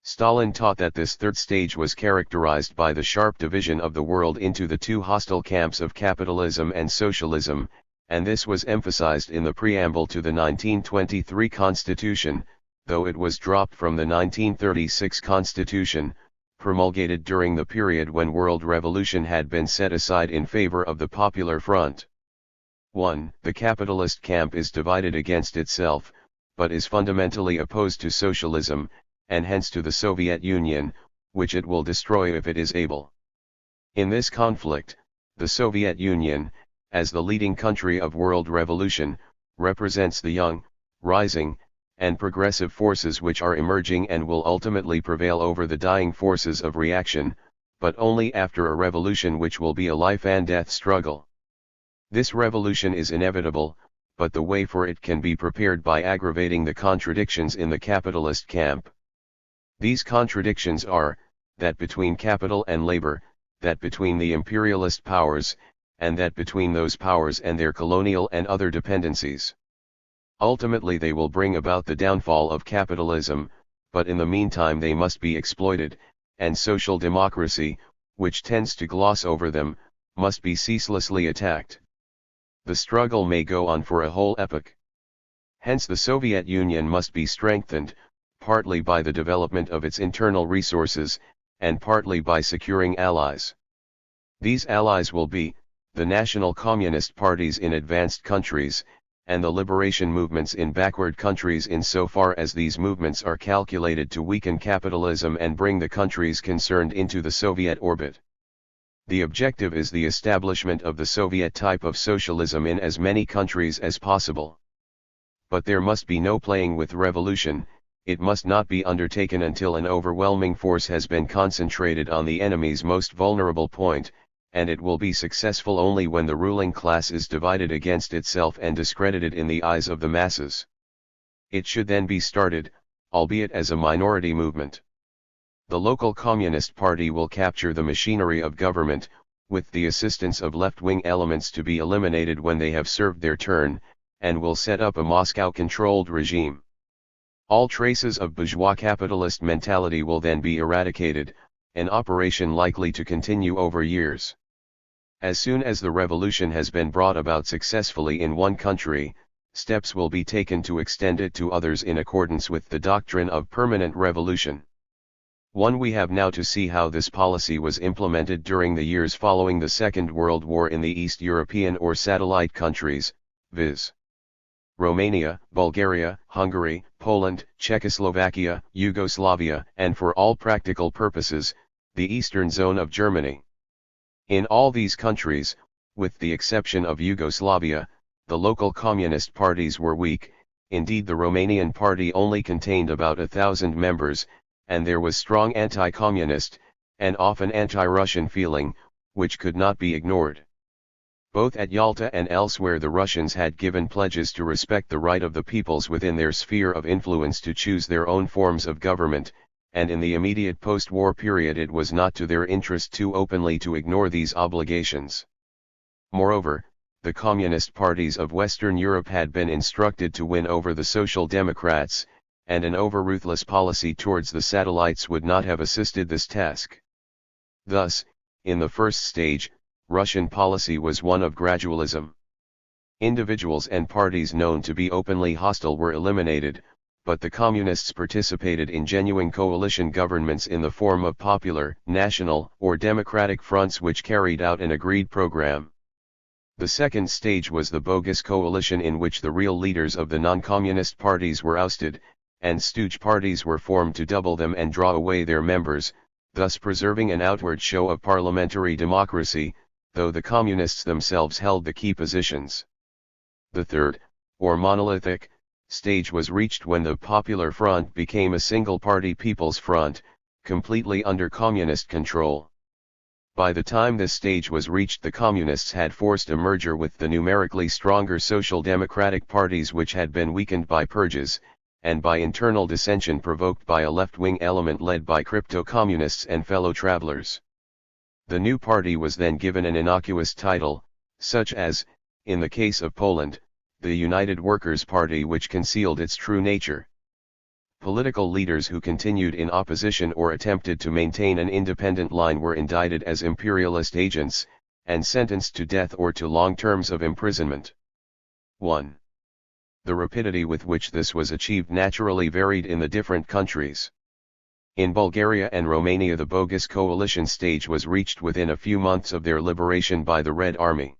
Stalin taught that this third stage was characterized by the sharp division of the world into the two hostile camps of capitalism and socialism, and this was emphasized in the preamble to the 1923 Constitution, though it was dropped from the 1936 Constitution, promulgated during the period when world revolution had been set aside in favor of the Popular Front. 1. The capitalist camp is divided against itself, but is fundamentally opposed to socialism, and hence to the Soviet Union, which it will destroy if it is able. In this conflict, the Soviet Union, as the leading country of world revolution, represents the young, rising, and progressive forces which are emerging and will ultimately prevail over the dying forces of reaction, but only after a revolution which will be a life and death struggle. This revolution is inevitable, but the way for it can be prepared by aggravating the contradictions in the capitalist camp. These contradictions are, that between capital and labor, that between the imperialist powers, and that between those powers and their colonial and other dependencies. Ultimately they will bring about the downfall of capitalism, but in the meantime they must be exploited, and social democracy, which tends to gloss over them, must be ceaselessly attacked. The struggle may go on for a whole epoch. Hence the Soviet Union must be strengthened, partly by the development of its internal resources, and partly by securing allies. These allies will be the national communist parties in advanced countries, and the liberation movements in backward countries insofar as these movements are calculated to weaken capitalism and bring the countries concerned into the Soviet orbit. The objective is the establishment of the Soviet type of socialism in as many countries as possible. But there must be no playing with revolution. It must not be undertaken until an overwhelming force has been concentrated on the enemy's most vulnerable point, and it will be successful only when the ruling class is divided against itself and discredited in the eyes of the masses. It should then be started, albeit as a minority movement. The local Communist Party will capture the machinery of government, with the assistance of left-wing elements to be eliminated when they have served their turn, and will set up a Moscow-controlled regime. All traces of bourgeois capitalist mentality will then be eradicated, an operation likely to continue over years. As soon as the revolution has been brought about successfully in one country, steps will be taken to extend it to others in accordance with the doctrine of permanent revolution. We have now to see how this policy was implemented during the years following the Second World War in the East European or satellite countries, viz. Romania, Bulgaria, Hungary, Poland, Czechoslovakia, Yugoslavia, and for all practical purposes, the eastern zone of Germany. In all these countries, with the exception of Yugoslavia, the local communist parties were weak. Indeed, the Romanian party only contained about 1,000 members, and there was strong anti-communist, and often anti-Russian feeling, which could not be ignored. Both at Yalta and elsewhere the Russians had given pledges to respect the right of the peoples within their sphere of influence to choose their own forms of government, and in the immediate post-war period it was not to their interest too openly to ignore these obligations. Moreover, the communist parties of Western Europe had been instructed to win over the Social Democrats, and an over-ruthless policy towards the satellites would not have assisted this task. Thus, in the first stage, Russian policy was one of gradualism. Individuals and parties known to be openly hostile were eliminated, but the communists participated in genuine coalition governments in the form of popular, national, or democratic fronts which carried out an agreed program. The second stage was the bogus coalition in which the real leaders of the non-communist parties were ousted, and stooge parties were formed to double them and draw away their members, thus preserving an outward show of parliamentary democracy, though the communists themselves held the key positions. The third, or monolithic, stage was reached when the Popular Front became a single-party People's Front, completely under communist control. By the time this stage was reached, the communists had forced a merger with the numerically stronger social democratic parties which had been weakened by purges, and by internal dissension provoked by a left-wing element led by crypto-communists and fellow travelers. The new party was then given an innocuous title, such as, in the case of Poland, the United Workers' Party, which concealed its true nature. Political leaders who continued in opposition or attempted to maintain an independent line were indicted as imperialist agents, and sentenced to death or to long terms of imprisonment. 1. The rapidity with which this was achieved naturally varied in the different countries. In Bulgaria and Romania the bogus coalition stage was reached within a few months of their liberation by the Red Army.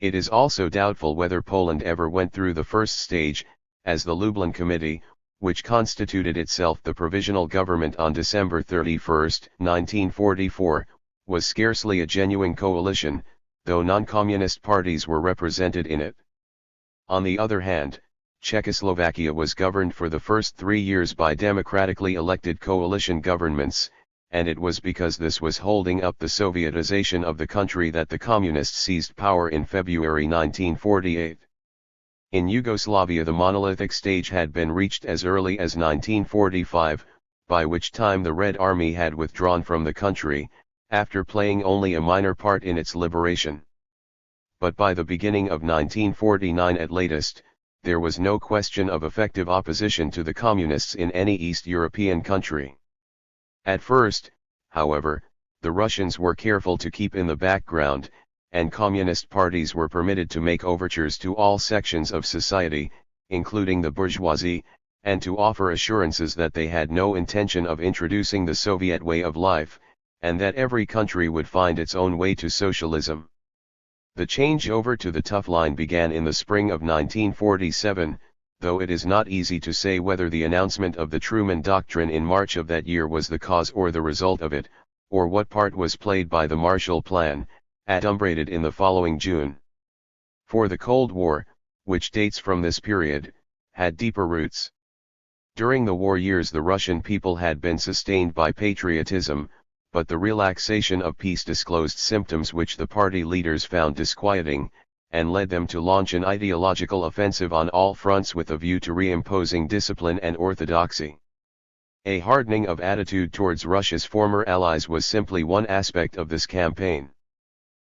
It is also doubtful whether Poland ever went through the first stage, as the Lublin Committee, which constituted itself the provisional government on December 31, 1944, was scarcely a genuine coalition, though non-communist parties were represented in it. On the other hand, Czechoslovakia was governed for the first 3 years by democratically elected coalition governments, and it was because this was holding up the Sovietization of the country that the communists seized power in February 1948. In Yugoslavia the monolithic stage had been reached as early as 1945, by which time the Red Army had withdrawn from the country, after playing only a minor part in its liberation. But by the beginning of 1949 at latest, there was no question of effective opposition to the communists in any East European country. At first, however, the Russians were careful to keep in the background, and communist parties were permitted to make overtures to all sections of society, including the bourgeoisie, and to offer assurances that they had no intention of introducing the Soviet way of life, and that every country would find its own way to socialism. The change over to the tough line began in the spring of 1947, though it is not easy to say whether the announcement of the Truman Doctrine in March of that year was the cause or the result of it, or what part was played by the Marshall Plan, adumbrated in the following June. For the Cold War, which dates from this period, had deeper roots. During the war years the Russian people had been sustained by patriotism, but the relaxation of peace disclosed symptoms which the party leaders found disquieting, and led them to launch an ideological offensive on all fronts with a view to reimposing discipline and orthodoxy. A hardening of attitude towards Russia's former allies was simply one aspect of this campaign.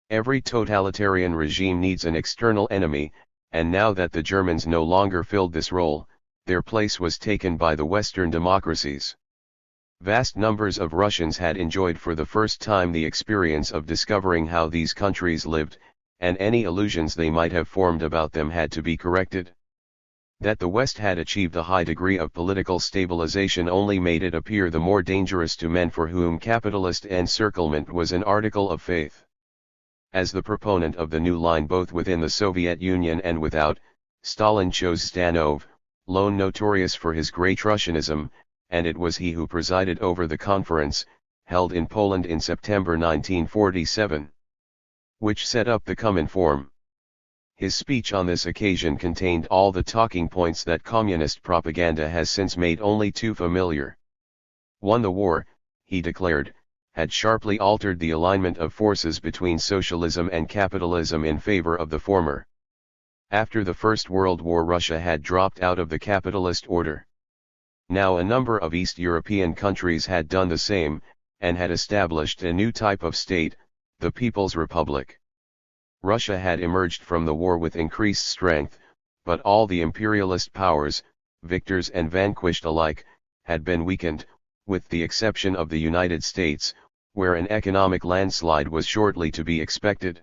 Every totalitarian regime needs an external enemy, and now that the Germans no longer filled this role, their place was taken by the Western democracies. Vast numbers of Russians had enjoyed for the first time the experience of discovering how these countries lived, and any illusions they might have formed about them had to be corrected. That the West had achieved a high degree of political stabilization only made it appear the more dangerous to men for whom capitalist encirclement was an article of faith. As the proponent of the new line both within the Soviet Union and without, Stalin chose Zdanov, lone notorious for his great Russianism, and it was he who presided over the conference, held in Poland in September 1947, which set up the Cominform. His speech on this occasion contained all the talking points that communist propaganda has since made only too familiar. 1. The war, he declared, had sharply altered the alignment of forces between socialism and capitalism in favor of the former. After the First World War Russia had dropped out of the capitalist order. Now a number of East European countries had done the same, and had established a new type of state, the People's Republic. Russia had emerged from the war with increased strength, but all the imperialist powers, victors and vanquished alike, had been weakened, with the exception of the United States, where an economic landslide was shortly to be expected.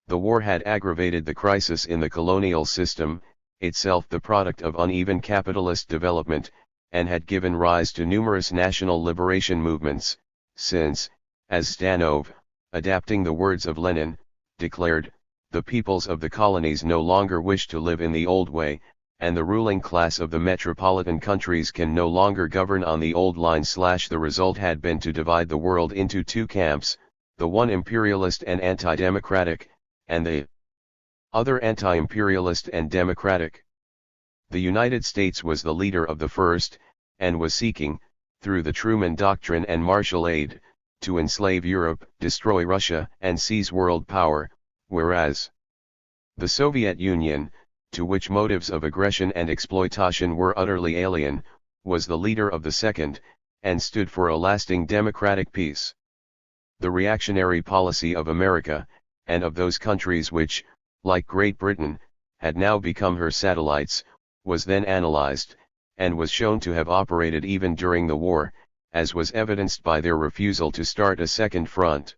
The war had aggravated the crisis in the colonial system, itself the product of uneven capitalist development, and had given rise to numerous national liberation movements, since, as Zdanov, adapting the words of Lenin, declared, the peoples of the colonies no longer wish to live in the old way, and the ruling class of the metropolitan countries can no longer govern on the old line. The result had been to divide the world into two camps, the one imperialist and anti-democratic, and the other anti-imperialist and democratic. The United States was the leader of the first, and was seeking, through the Truman Doctrine and Marshall Aid, to enslave Europe, destroy Russia, and seize world power, whereas the Soviet Union, to which motives of aggression and exploitation were utterly alien, was the leader of the second, and stood for a lasting democratic peace. The reactionary policy of America, and of those countries which, like Great Britain, had now become her satellites, was then analyzed, and was shown to have operated even during the war, as was evidenced by their refusal to start a second front.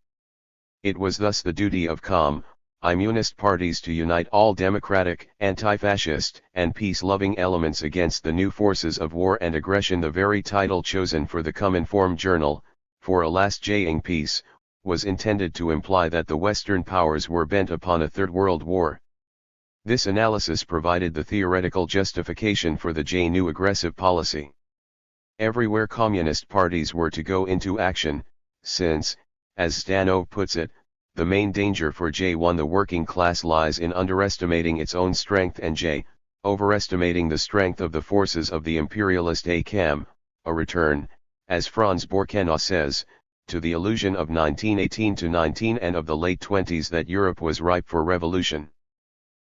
It was thus the duty of communist parties to unite all democratic, anti-fascist, and peace-loving elements against the new forces of war and aggression. The very title chosen for the Cominform journal, For a Last Jing Peace, was intended to imply that the Western powers were bent upon a Third World War. This analysis provided the theoretical justification for the new aggressive policy. Everywhere communist parties were to go into action, since, as Zdanov puts it, the main danger for the working class lies in underestimating its own strength and overestimating the strength of the forces of the imperialist a return, as Franz Borkenau says, to the illusion of 1918 to 19 and of the late 20s that Europe was ripe for revolution.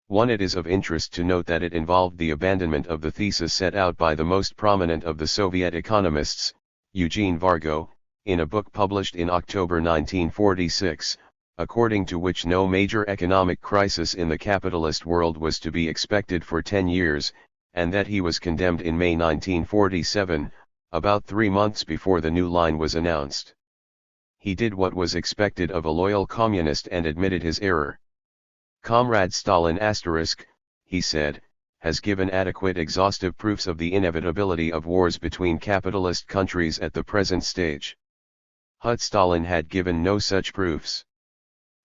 1. It is of interest to note that it involved the abandonment of the thesis set out by the most prominent of the Soviet economists, Eugene Vargo, in a book published in October 1946, according to which no major economic crisis in the capitalist world was to be expected for 10 years, and that he was condemned in May 1947, about 3 months before the new line was announced. He did what was expected of a loyal communist and admitted his error. Comrade Stalin *, he said, has given adequate exhaustive proofs of the inevitability of wars between capitalist countries at the present stage. Stalin had given no such proofs.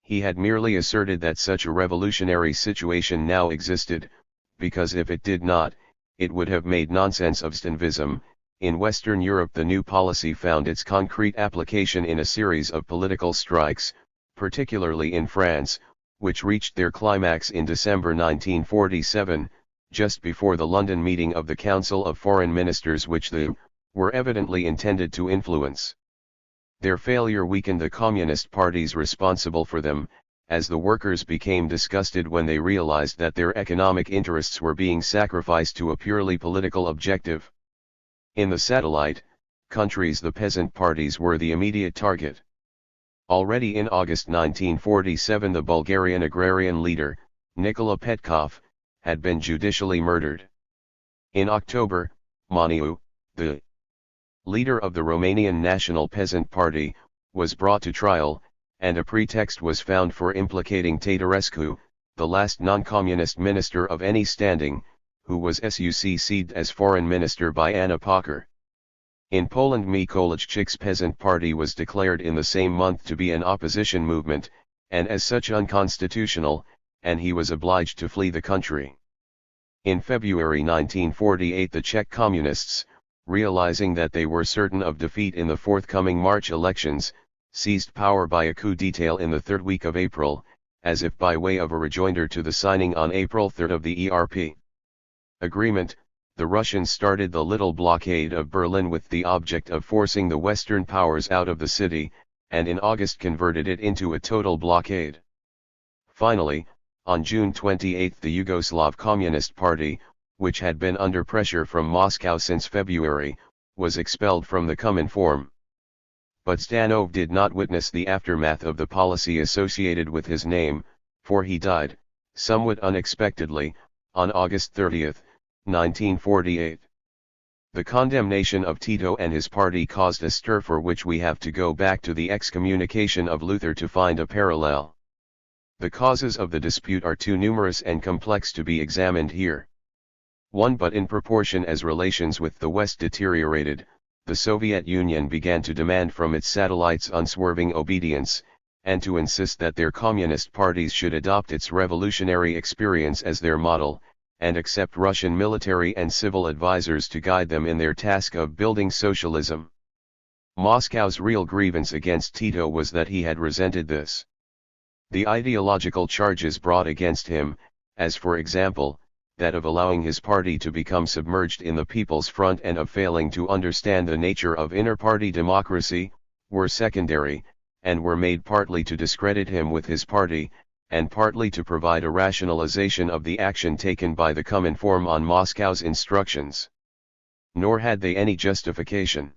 He had merely asserted that such a revolutionary situation now existed, because if it did not, it would have made nonsense of Stalinism. In Western Europe, the new policy found its concrete application in a series of political strikes, particularly in France, which reached their climax in December 1947, just before the London meeting of the Council of Foreign Ministers, which they were evidently intended to influence. Their failure weakened the communist parties responsible for them, as the workers became disgusted when they realized that their economic interests were being sacrificed to a purely political objective. In the satellite countries, the peasant parties were the immediate target. Already in August 1947, the Bulgarian agrarian leader, Nikola Petkov, had been judicially murdered. In October, Maniu, the leader of the Romanian National Peasant Party, was brought to trial, and a pretext was found for implicating Tătărescu, the last non-communist minister of any standing, who was succeeded as foreign minister by Anna Pacher. In Poland, Mikołajczyk's Peasant Party was declared in the same month to be an opposition movement, and as such unconstitutional, and he was obliged to flee the country. In February 1948, the Czech Communists, realizing that they were certain of defeat in the forthcoming March elections, seized power by a coup d'état in the third week of April, as if by way of a rejoinder to the signing on April 3 of the ERP agreement. The Russians started the little blockade of Berlin with the object of forcing the Western powers out of the city, and in August converted it into a total blockade. Finally, on June 28, the Yugoslav Communist Party, which had been under pressure from Moscow since February, was expelled from the Cominform. But Stanov did not witness the aftermath of the policy associated with his name, for he died, somewhat unexpectedly, on August 30, 1948. The condemnation of Tito and his party caused a stir for which we have to go back to the excommunication of Luther to find a parallel. The causes of the dispute are too numerous and complex to be examined here. One, but in proportion as relations with the West deteriorated, the Soviet Union began to demand from its satellites unswerving obedience, and to insist that their communist parties should adopt its revolutionary experience as their model, and accept Russian military and civil advisors to guide them in their task of building socialism. Moscow's real grievance against Tito was that he had resented this. The ideological charges brought against him, as for example, that of allowing his party to become submerged in the People's Front and of failing to understand the nature of inter-party democracy, were secondary, and were made partly to discredit him with his party, and partly to provide a rationalization of the action taken by the Cominform on Moscow's instructions. Nor had they any justification.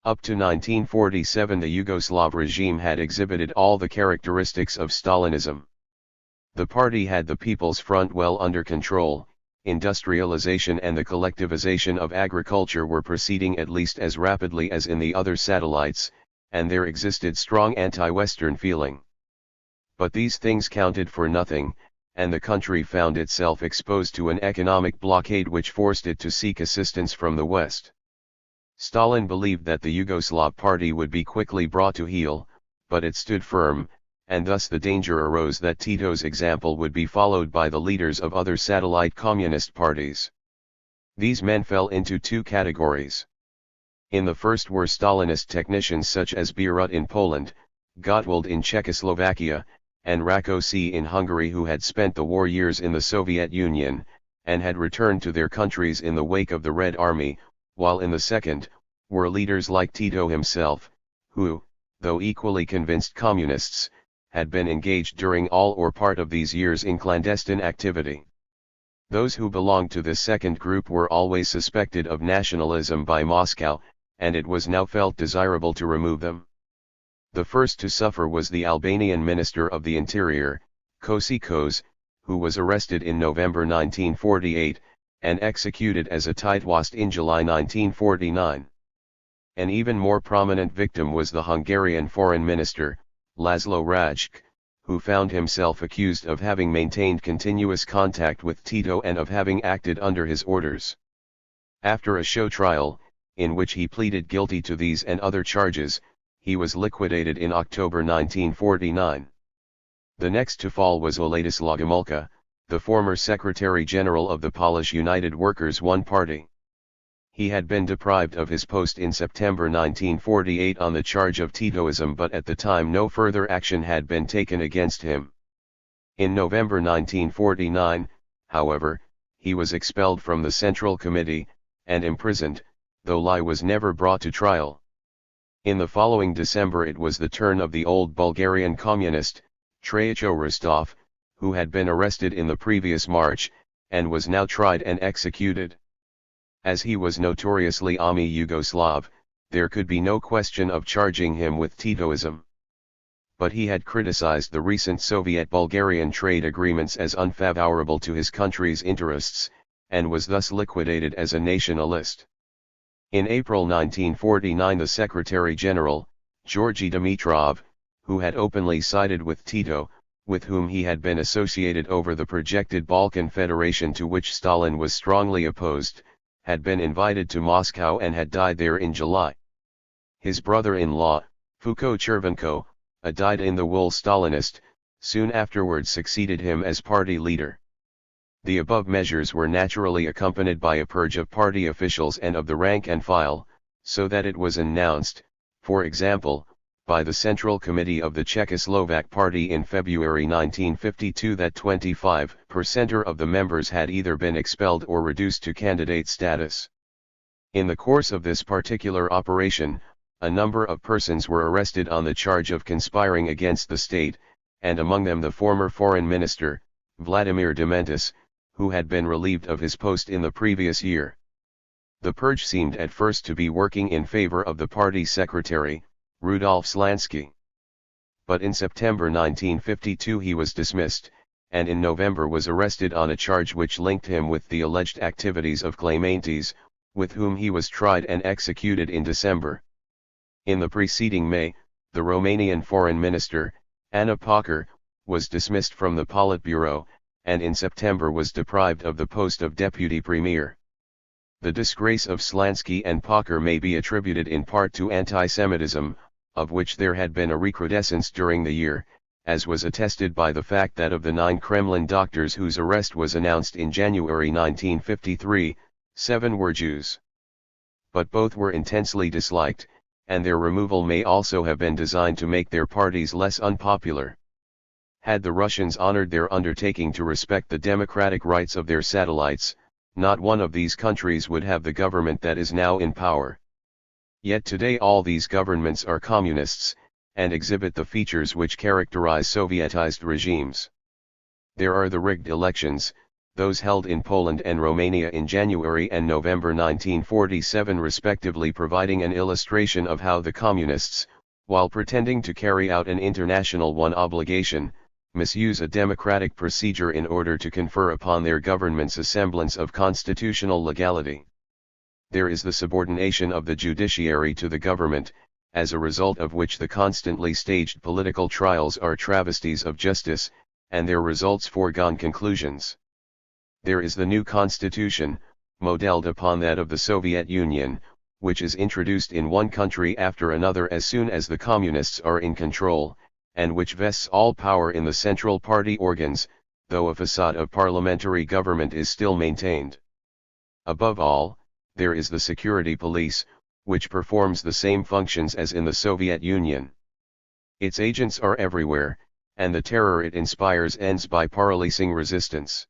Up to 1947, the Yugoslav regime had exhibited all the characteristics of Stalinism. The party had the People's Front well under control, industrialization and the collectivization of agriculture were proceeding at least as rapidly as in the other satellites, and there existed strong anti-Western feeling. But these things counted for nothing, and the country found itself exposed to an economic blockade which forced it to seek assistance from the West. Stalin believed that the Yugoslav party would be quickly brought to heel, but it stood firm, and thus the danger arose that Tito's example would be followed by the leaders of other satellite communist parties. These men fell into two categories. In the first were Stalinist technicians such as Bierut in Poland, Gottwald in Czechoslovakia, and Rákosi in Hungary, who had spent the war years in the Soviet Union, and had returned to their countries in the wake of the Red Army, while in the second, were leaders like Tito himself, who, though equally convinced communists, had been engaged during all or part of these years in clandestine activity. Those who belonged to this second group were always suspected of nationalism by Moscow, and it was now felt desirable to remove them. The first to suffer was the Albanian Minister of the Interior, Kosikos, who was arrested in November 1948, and executed as a Titovast in July 1949. An even more prominent victim was the Hungarian Foreign Minister, Laszlo Rajk, who found himself accused of having maintained continuous contact with Tito and of having acted under his orders. After a show trial, in which he pleaded guilty to these and other charges, he was liquidated in October 1949. The next to fall was Władysław Gomułka, the former Secretary General of the Polish United Workers' One Party. He had been deprived of his post in September 1948 on the charge of Titoism, but at the time no further action had been taken against him. In November 1949, however, he was expelled from the Central Committee, and imprisoned, though lie was never brought to trial. In the following December it was the turn of the old Bulgarian communist, Traicho Rostov, who had been arrested in the previous March, and was now tried and executed. As he was notoriously anti-Yugoslav, there could be no question of charging him with Titoism. But he had criticized the recent Soviet-Bulgarian trade agreements as unfavorable to his country's interests, and was thus liquidated as a nationalist. In April 1949 the Secretary General, Georgy Dimitrov, who had openly sided with Tito, with whom he had been associated over the projected Balkan Federation to which Stalin was strongly opposed, had been invited to Moscow and had died there in July. His brother-in-law, Fuko Chervenko, a dyed-in-the-wool Stalinist, soon afterwards succeeded him as party leader. The above measures were naturally accompanied by a purge of party officials and of the rank and file, so that it was announced, for example, by the Central Committee of the Czechoslovak Party in February 1952 that 25% of the members had either been expelled or reduced to candidate status. In the course of this particular operation, a number of persons were arrested on the charge of conspiring against the state, and among them the former foreign minister, Vladimir Dementis, who had been relieved of his post in the previous year. The purge seemed at first to be working in favor of the party secretary, Rudolf Slansky. But in September 1952 he was dismissed, and in November was arrested on a charge which linked him with the alleged activities of Clementis, with whom he was tried and executed in December. In the preceding May, the Romanian foreign minister, Anna Pacher, was dismissed from the Politburo, and in September was deprived of the post of deputy premier. The disgrace of Slansky and Pacher may be attributed in part to anti-Semitism, of which there had been a recrudescence during the year, as was attested by the fact that of the 9 Kremlin doctors whose arrest was announced in January 1953, 7 were Jews. But both were intensely disliked, and their removal may also have been designed to make their parties less unpopular. Had the Russians honored their undertaking to respect the democratic rights of their satellites, not one of these countries would have the government that is now in power. Yet today all these governments are communists, and exhibit the features which characterize Sovietized regimes. There are the rigged elections, those held in Poland and Romania in January and November 1947 respectively, providing an illustration of how the communists, while pretending to carry out an international obligation, misuse a democratic procedure in order to confer upon their governments a semblance of constitutional legality. There is the subordination of the judiciary to the government, as a result of which the constantly staged political trials are travesties of justice, and their results foregone conclusions. There is the new constitution, modeled upon that of the Soviet Union, which is introduced in one country after another as soon as the communists are in control, and which vests all power in the central party organs, though a facade of parliamentary government is still maintained. Above all, there is the security police, which performs the same functions as in the Soviet Union. Its agents are everywhere, and the terror it inspires ends by paralyzing resistance.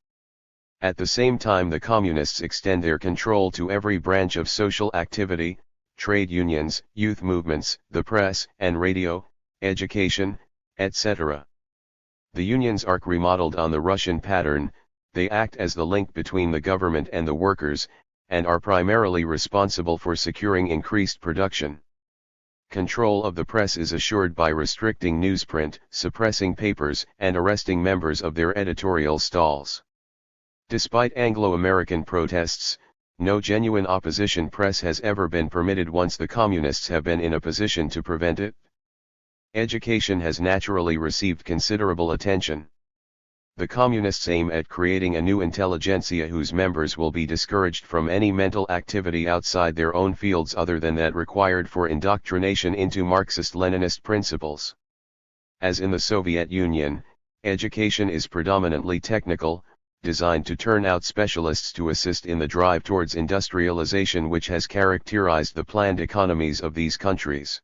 At the same time the communists extend their control to every branch of social activity, trade unions, youth movements, the press and radio, education, etc. The unions are remodeled on the Russian pattern, they act as the link between the government and the workers, and are primarily responsible for securing increased production. Control of the press is assured by restricting newsprint, suppressing papers, and arresting members of their editorial stalls. Despite Anglo-American protests, no genuine opposition press has ever been permitted once the communists have been in a position to prevent it. Education has naturally received considerable attention. The communists aim at creating a new intelligentsia whose members will be discouraged from any mental activity outside their own fields other than that required for indoctrination into Marxist-Leninist principles. As in the Soviet Union, education is predominantly technical, designed to turn out specialists to assist in the drive towards industrialization which has characterized the planned economies of these countries.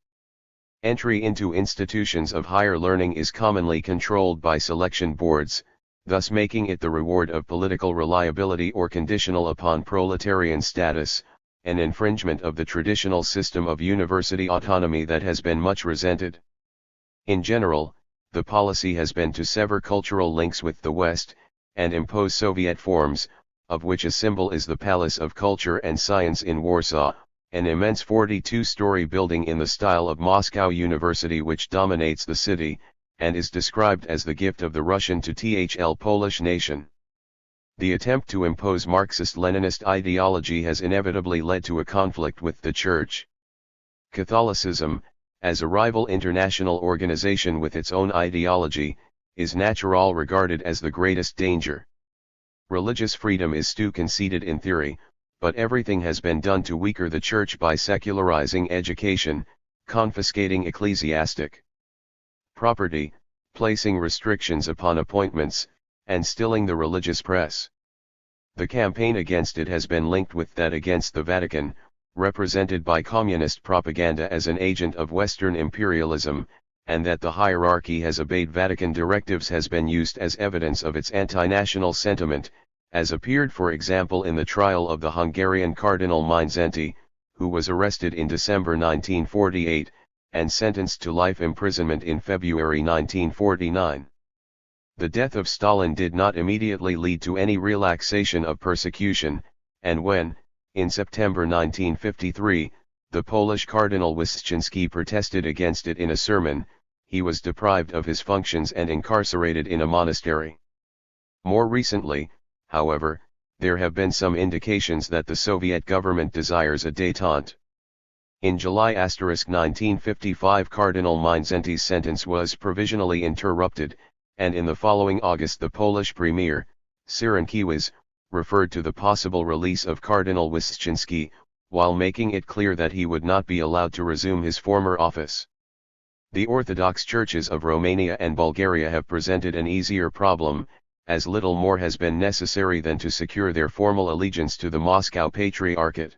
Entry into institutions of higher learning is commonly controlled by selection boards, thus making it the reward of political reliability or conditional upon proletarian status, an infringement of the traditional system of university autonomy that has been much resented. In general, the policy has been to sever cultural links with the West, and impose Soviet forms, of which a symbol is the Palace of Culture and Science in Warsaw, an immense 42-story building in the style of Moscow University which dominates the city, and is described as the gift of the Russian to the Polish nation. The attempt to impose Marxist-Leninist ideology has inevitably led to a conflict with the Church. Catholicism, as a rival international organization with its own ideology, is natural regarded as the greatest danger. Religious freedom is too conceded in theory, but everything has been done to weaken the Church by secularizing education, confiscating ecclesiastic property, placing restrictions upon appointments, and stilling the religious press. The campaign against it has been linked with that against the Vatican, represented by communist propaganda as an agent of Western imperialism, and that the hierarchy has obeyed Vatican directives has been used as evidence of its anti-national sentiment, as appeared for example in the trial of the Hungarian Cardinal Mindszenty, who was arrested in December 1948, and sentenced to life imprisonment in February 1949. The death of Stalin did not immediately lead to any relaxation of persecution, and when, in September 1953, the Polish Cardinal Wyszynski protested against it in a sermon, he was deprived of his functions and incarcerated in a monastery. More recently, however, there have been some indications that the Soviet government desires a détente. In July 1955 Cardinal Mindszenty's sentence was provisionally interrupted, and in the following August the Polish Premier, Sienkiewicz, referred to the possible release of Cardinal Wyszynski, while making it clear that he would not be allowed to resume his former office. The Orthodox churches of Romania and Bulgaria have presented an easier problem, as little more has been necessary than to secure their formal allegiance to the Moscow Patriarchate.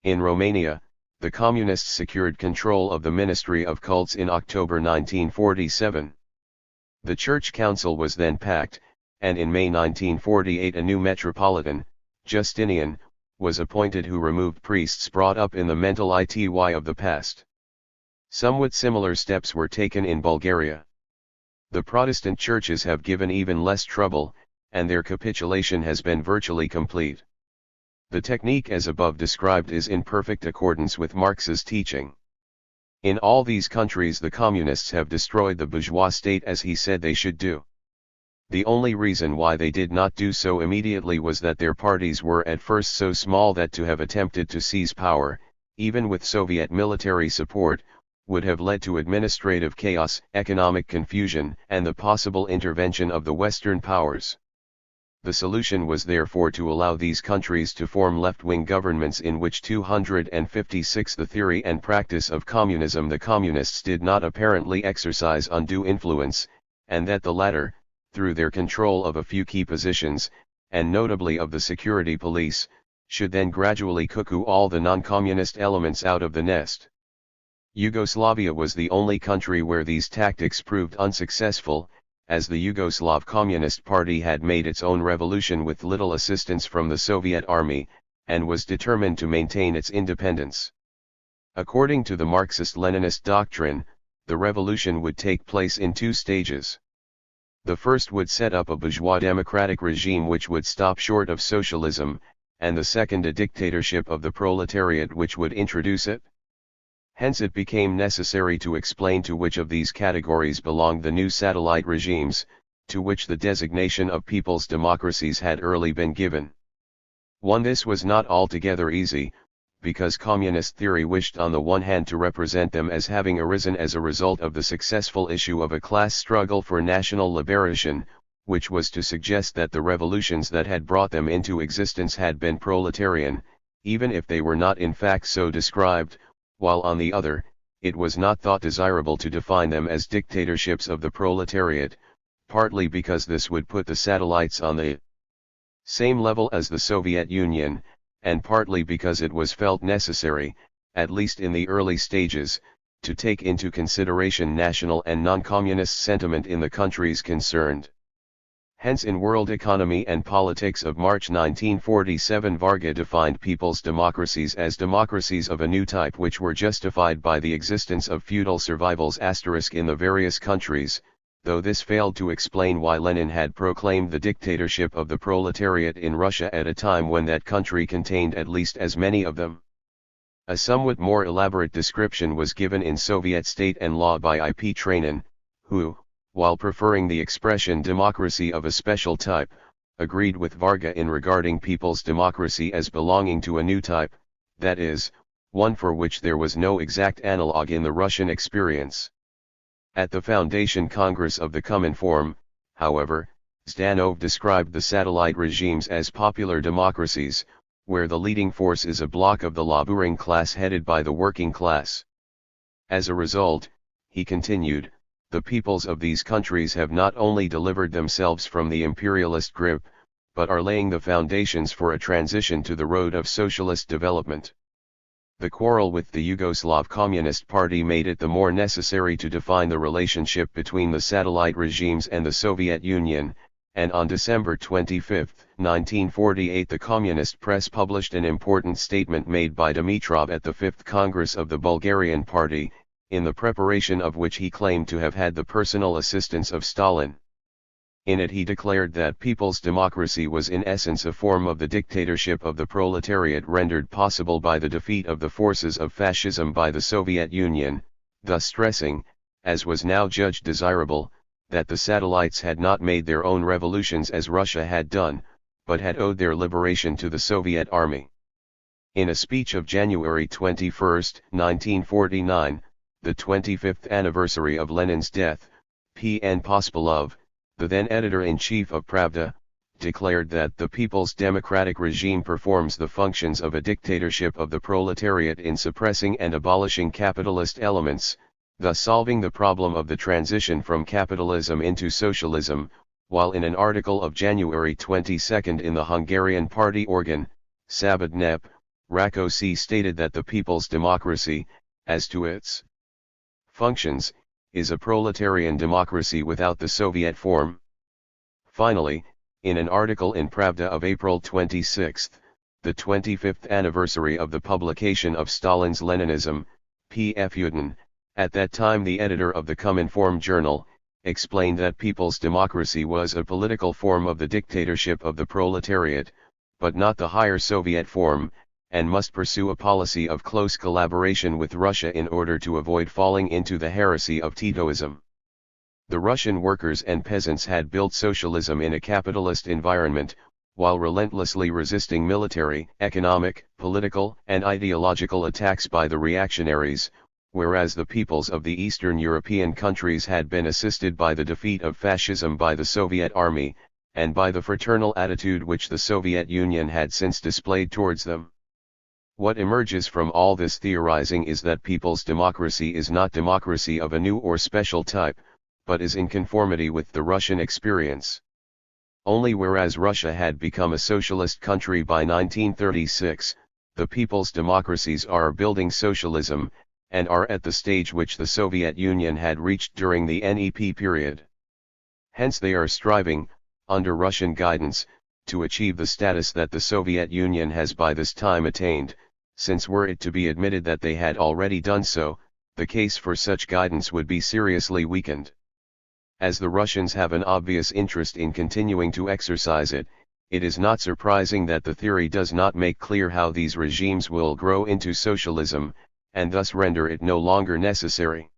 In Romania, the Communists secured control of the Ministry of Cults in October 1947. The Church Council was then packed, and in May 1948 a new metropolitan, Justinian, was appointed who removed priests brought up in the mental ity of the past. Somewhat similar steps were taken in Bulgaria. The Protestant churches have given even less trouble, and their capitulation has been virtually complete. The technique as above described is in perfect accordance with Marx's teaching. In all these countries the communists have destroyed the bourgeois state as he said they should do. The only reason why they did not do so immediately was that their parties were at first so small that to have attempted to seize power, even with Soviet military support, would have led to administrative chaos, economic confusion, and the possible intervention of the Western powers. The solution was therefore to allow these countries to form left-wing governments in which 256 the theory and practice of communism the communists did not apparently exercise undue influence, and that the latter, through their control of a few key positions, and notably of the security police, should then gradually cuckoo all the non-communist elements out of the nest. Yugoslavia was the only country where these tactics proved unsuccessful, as the Yugoslav Communist Party had made its own revolution with little assistance from the Soviet army, and was determined to maintain its independence. According to the Marxist-Leninist doctrine, the revolution would take place in two stages. The first would set up a bourgeois democratic regime which would stop short of socialism, and the second a dictatorship of the proletariat which would introduce it. Hence it became necessary to explain to which of these categories belonged the new satellite regimes, to which the designation of people's democracies had early been given. This was not altogether easy, because communist theory wished on the one hand to represent them as having arisen as a result of the successful issue of a class struggle for national liberation, which was to suggest that the revolutions that had brought them into existence had been proletarian, even if they were not in fact so described, while on the other, it was not thought desirable to define them as dictatorships of the proletariat, partly because this would put the satellites on the same level as the Soviet Union, and partly because it was felt necessary, at least in the early stages, to take into consideration national and non-communist sentiment in the countries concerned. Hence in World Economy and Politics of March 1947 Varga defined people's democracies as democracies of a new type which were justified by the existence of feudal survivals in the various countries, though this failed to explain why Lenin had proclaimed the dictatorship of the proletariat in Russia at a time when that country contained at least as many of them. A somewhat more elaborate description was given in Soviet State and Law by I.P. Trainin, who, while preferring the expression democracy of a special type, agreed with Varga in regarding people's democracy as belonging to a new type, that is, one for which there was no exact analog in the Russian experience. At the Foundation Congress of the Cominform, however, Zdanov described the satellite regimes as popular democracies, where the leading force is a bloc of the laboring class headed by the working class. As a result, he continued, the peoples of these countries have not only delivered themselves from the imperialist grip, but are laying the foundations for a transition to the road of socialist development. The quarrel with the Yugoslav Communist Party made it the more necessary to define the relationship between the satellite regimes and the Soviet Union, and on December 25, 1948 the Communist Press published an important statement made by Dimitrov at the Fifth Congress of the Bulgarian Party, in the preparation of which he claimed to have had the personal assistance of Stalin. In it he declared that people's democracy was in essence a form of the dictatorship of the proletariat rendered possible by the defeat of the forces of fascism by the Soviet Union, thus stressing, as was now judged desirable, that the satellites had not made their own revolutions as Russia had done, but had owed their liberation to the Soviet army. In a speech of January 21, 1949, the 25th anniversary of Lenin's death, P.N. Pospelov, the then editor-in-chief of Pravda, declared that the People's Democratic regime performs the functions of a dictatorship of the proletariat in suppressing and abolishing capitalist elements, thus solving the problem of the transition from capitalism into socialism, while in an article of January 22 in the Hungarian party organ, Szabad, Rákosi stated that the People's Democracy, as to its functions, is a proletarian democracy without the Soviet form. Finally, in an article in Pravda of April 26, the 25th anniversary of the publication of Stalin's Leninism, P.F. Yudin, at that time the editor of the Cominform journal, explained that people's democracy was a political form of the dictatorship of the proletariat, but not the higher Soviet form, and must pursue a policy of close collaboration with Russia in order to avoid falling into the heresy of Titoism. The Russian workers and peasants had built socialism in a capitalist environment, while relentlessly resisting military, economic, political, and ideological attacks by the reactionaries, whereas the peoples of the Eastern European countries had been assisted by the defeat of fascism by the Soviet army, and by the fraternal attitude which the Soviet Union had since displayed towards them. What emerges from all this theorizing is that people's democracy is not democracy of a new or special type, but is in conformity with the Russian experience. Only whereas Russia had become a socialist country by 1936, the people's democracies are building socialism, and are at the stage which the Soviet Union had reached during the NEP period. Hence they are striving, under Russian guidance, to achieve the status that the Soviet Union has by this time attained, since were it to be admitted that they had already done so, the case for such guidance would be seriously weakened. As the Russians have an obvious interest in continuing to exercise it, it is not surprising that the theory does not make clear how these regimes will grow into socialism, and thus render it no longer necessary.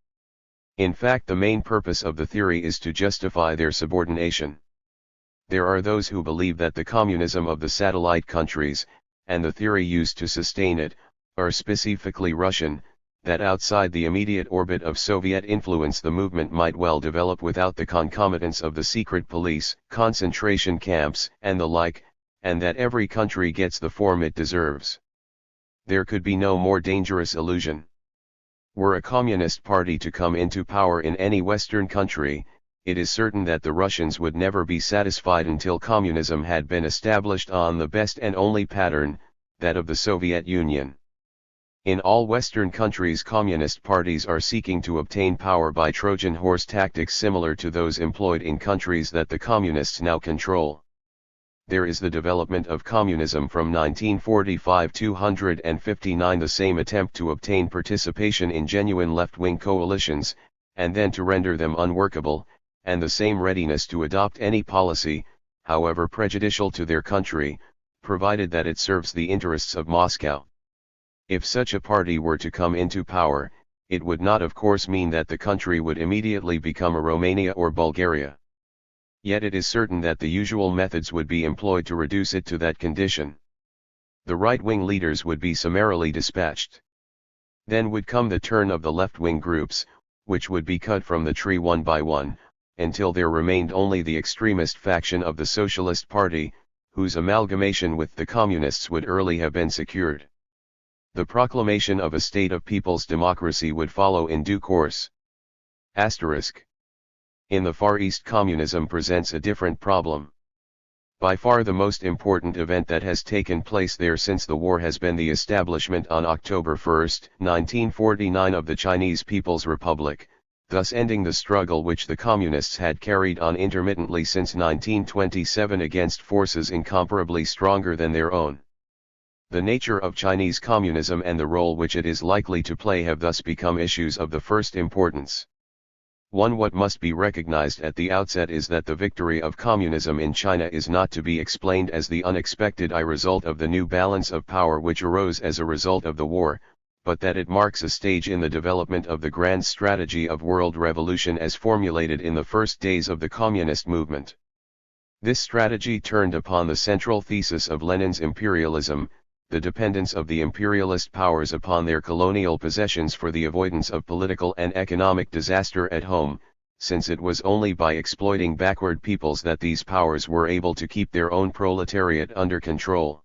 In fact, the main purpose of the theory is to justify their subordination. There are those who believe that the communism of the satellite countries, and the theory used to sustain it, or specifically Russian, that outside the immediate orbit of Soviet influence the movement might well develop without the concomitants of the secret police, concentration camps, and the like, and that every country gets the form it deserves. There could be no more dangerous illusion. Were a communist party to come into power in any Western country, it is certain that the Russians would never be satisfied until communism had been established on the best and only pattern, that of the Soviet Union. In all Western countries, communist parties are seeking to obtain power by Trojan horse tactics similar to those employed in countries that the communists now control. There is the development of communism from 1945 to 1959, the same attempt to obtain participation in genuine left-wing coalitions, and then to render them unworkable, and the same readiness to adopt any policy, however prejudicial to their country, provided that it serves the interests of Moscow. If such a party were to come into power, it would not of course mean that the country would immediately become a Romania or Bulgaria. Yet it is certain that the usual methods would be employed to reduce it to that condition. The right-wing leaders would be summarily dispatched. Then would come the turn of the left-wing groups, which would be cut from the tree one by one, until there remained only the extremist faction of the Socialist Party, whose amalgamation with the Communists would early have been secured. The proclamation of a state of people's democracy would follow in due course. Asterisk. In the Far East, communism presents a different problem. By far the most important event that has taken place there since the war has been the establishment on October 1, 1949 of the Chinese People's Republic, thus ending the struggle which the Communists had carried on intermittently since 1927 against forces incomparably stronger than their own. The nature of Chinese communism and the role which it is likely to play have thus become issues of the first importance. What must be recognized at the outset is that the victory of communism in China is not to be explained as the unexpected result of the new balance of power which arose as a result of the war, but that it marks a stage in the development of the grand strategy of world revolution as formulated in the first days of the communist movement. This strategy turned upon the central thesis of Lenin's imperialism, the dependence of the imperialist powers upon their colonial possessions for the avoidance of political and economic disaster at home, since it was only by exploiting backward peoples that these powers were able to keep their own proletariat under control.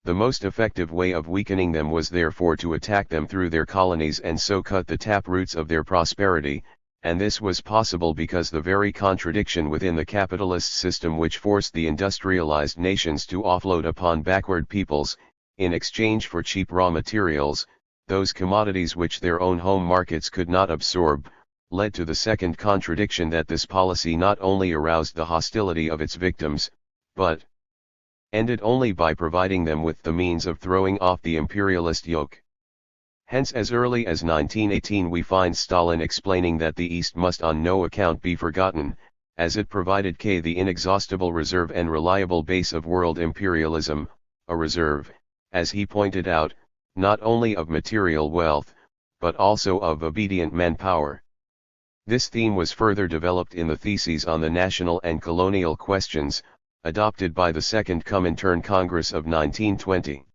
The most effective way of weakening them was therefore to attack them through their colonies and so cut the taproots of their prosperity, and this was possible because the very contradiction within the capitalist system which forced the industrialized nations to offload upon backward peoples, in exchange for cheap raw materials, those commodities which their own home markets could not absorb, led to the second contradiction that this policy not only aroused the hostility of its victims, but ended only by providing them with the means of throwing off the imperialist yoke. Hence as early as 1918 we find Stalin explaining that the East must on no account be forgotten, as it provided the inexhaustible reserve and reliable base of world imperialism, a reserve, as he pointed out, not only of material wealth, but also of obedient manpower. This theme was further developed in the Theses on the National and Colonial Questions, adopted by the Second Comintern Congress of 1920.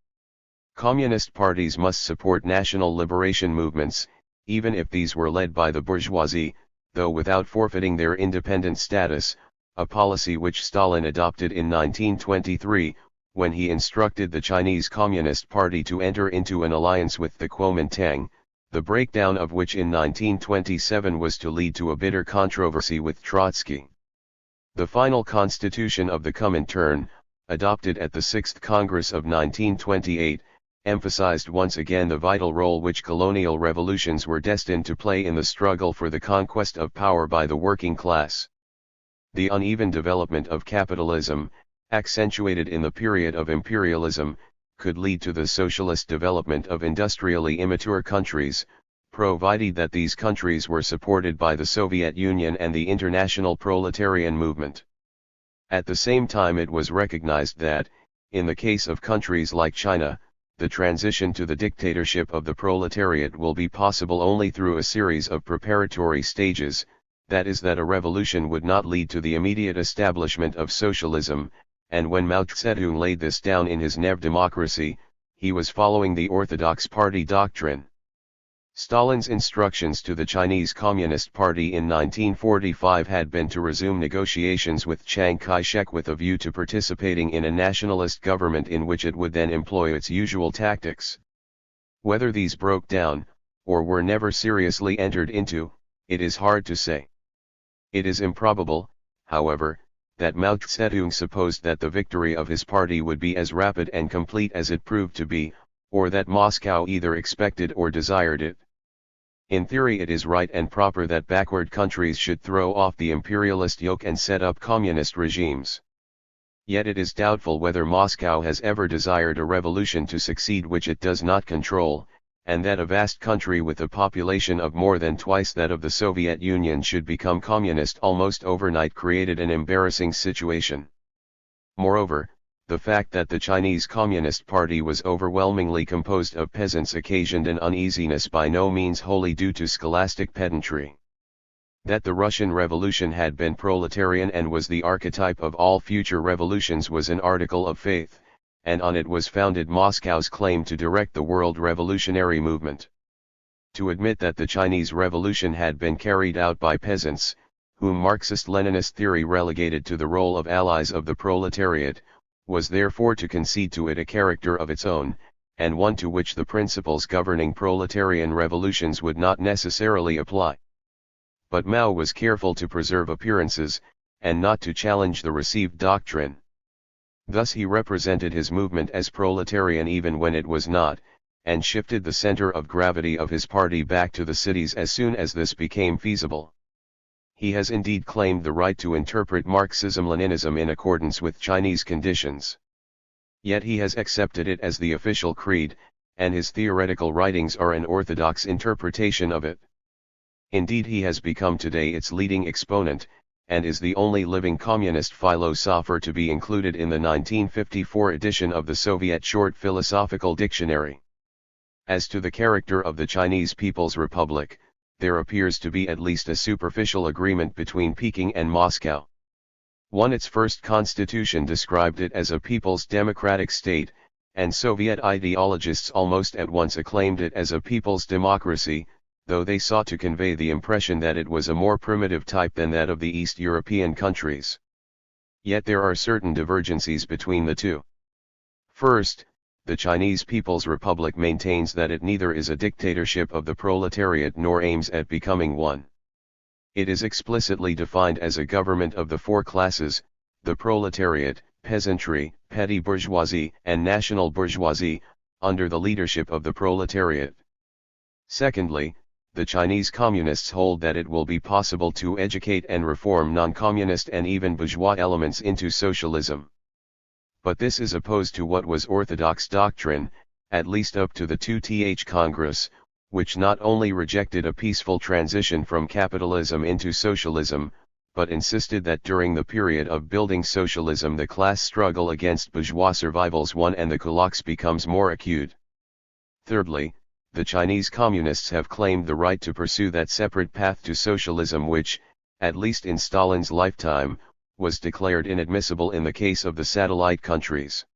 Communist parties must support national liberation movements, even if these were led by the bourgeoisie, though without forfeiting their independent status, a policy which Stalin adopted in 1923, when he instructed the Chinese Communist Party to enter into an alliance with the Kuomintang, the breakdown of which in 1927 was to lead to a bitter controversy with Trotsky. The final constitution of the Comintern, adopted at the Sixth Congress of 1928, emphasized once again the vital role which colonial revolutions were destined to play in the struggle for the conquest of power by the working class. The uneven development of capitalism, accentuated in the period of imperialism, could lead to the socialist development of industrially immature countries, provided that these countries were supported by the Soviet Union and the international proletarian movement. At the same time it was recognized that, in the case of countries like China, the transition to the dictatorship of the proletariat will be possible only through a series of preparatory stages, that is that a revolution would not lead to the immediate establishment of socialism, and when Mao Zedong laid this down in his Neve Democracy, he was following the Orthodox Party doctrine. Stalin's instructions to the Chinese Communist Party in 1945 had been to resume negotiations with Chiang Kai-shek with a view to participating in a nationalist government in which it would then employ its usual tactics. Whether these broke down, or were never seriously entered into, it is hard to say. It is improbable, however, that Mao Zedong supposed that the victory of his party would be as rapid and complete as it proved to be, or that Moscow either expected or desired it. In theory it is right and proper that backward countries should throw off the imperialist yoke and set up communist regimes. Yet it is doubtful whether Moscow has ever desired a revolution to succeed which it does not control, and that a vast country with a population of more than twice that of the Soviet Union should become communist almost overnight created an embarrassing situation. Moreover, the fact that the Chinese Communist Party was overwhelmingly composed of peasants occasioned an uneasiness by no means wholly due to scholastic pedantry. That the Russian Revolution had been proletarian and was the archetype of all future revolutions was an article of faith, and on it was founded Moscow's claim to direct the world revolutionary movement. To admit that the Chinese Revolution had been carried out by peasants, whom Marxist-Leninist theory relegated to the role of allies of the proletariat, was therefore to concede to it a character of its own, and one to which the principles governing proletarian revolutions would not necessarily apply. But Mao was careful to preserve appearances, and not to challenge the received doctrine. Thus he represented his movement as proletarian even when it was not, and shifted the center of gravity of his party back to the cities as soon as this became feasible. He has indeed claimed the right to interpret Marxism-Leninism in accordance with Chinese conditions. Yet he has accepted it as the official creed, and his theoretical writings are an orthodox interpretation of it. Indeed, he has become today its leading exponent, and is the only living communist philosopher to be included in the 1954 edition of the Soviet Short Philosophical Dictionary. As to the character of the Chinese People's Republic, there appears to be at least a superficial agreement between Peking and Moscow. 1. Its first constitution described it as a people's democratic state, and Soviet ideologists almost at once acclaimed it as a people's democracy, though they sought to convey the impression that it was a more primitive type than that of the East European countries. Yet there are certain divergencies between the two. First, the Chinese People's Republic maintains that it neither is a dictatorship of the proletariat nor aims at becoming one. It is explicitly defined as a government of the four classes, the proletariat, peasantry, petty bourgeoisie, and national bourgeoisie, under the leadership of the proletariat. Secondly, the Chinese Communists hold that it will be possible to educate and reform non-communist and even bourgeois elements into socialism. But this is opposed to what was orthodox doctrine, at least up to the 2th Congress, which not only rejected a peaceful transition from capitalism into socialism, but insisted that during the period of building socialism the class struggle against bourgeois survival's won and the kulaks becomes more acute. Thirdly, the Chinese Communists have claimed the right to pursue that separate path to socialism which, at least in Stalin's lifetime, was declared inadmissible in the case of the satellite countries.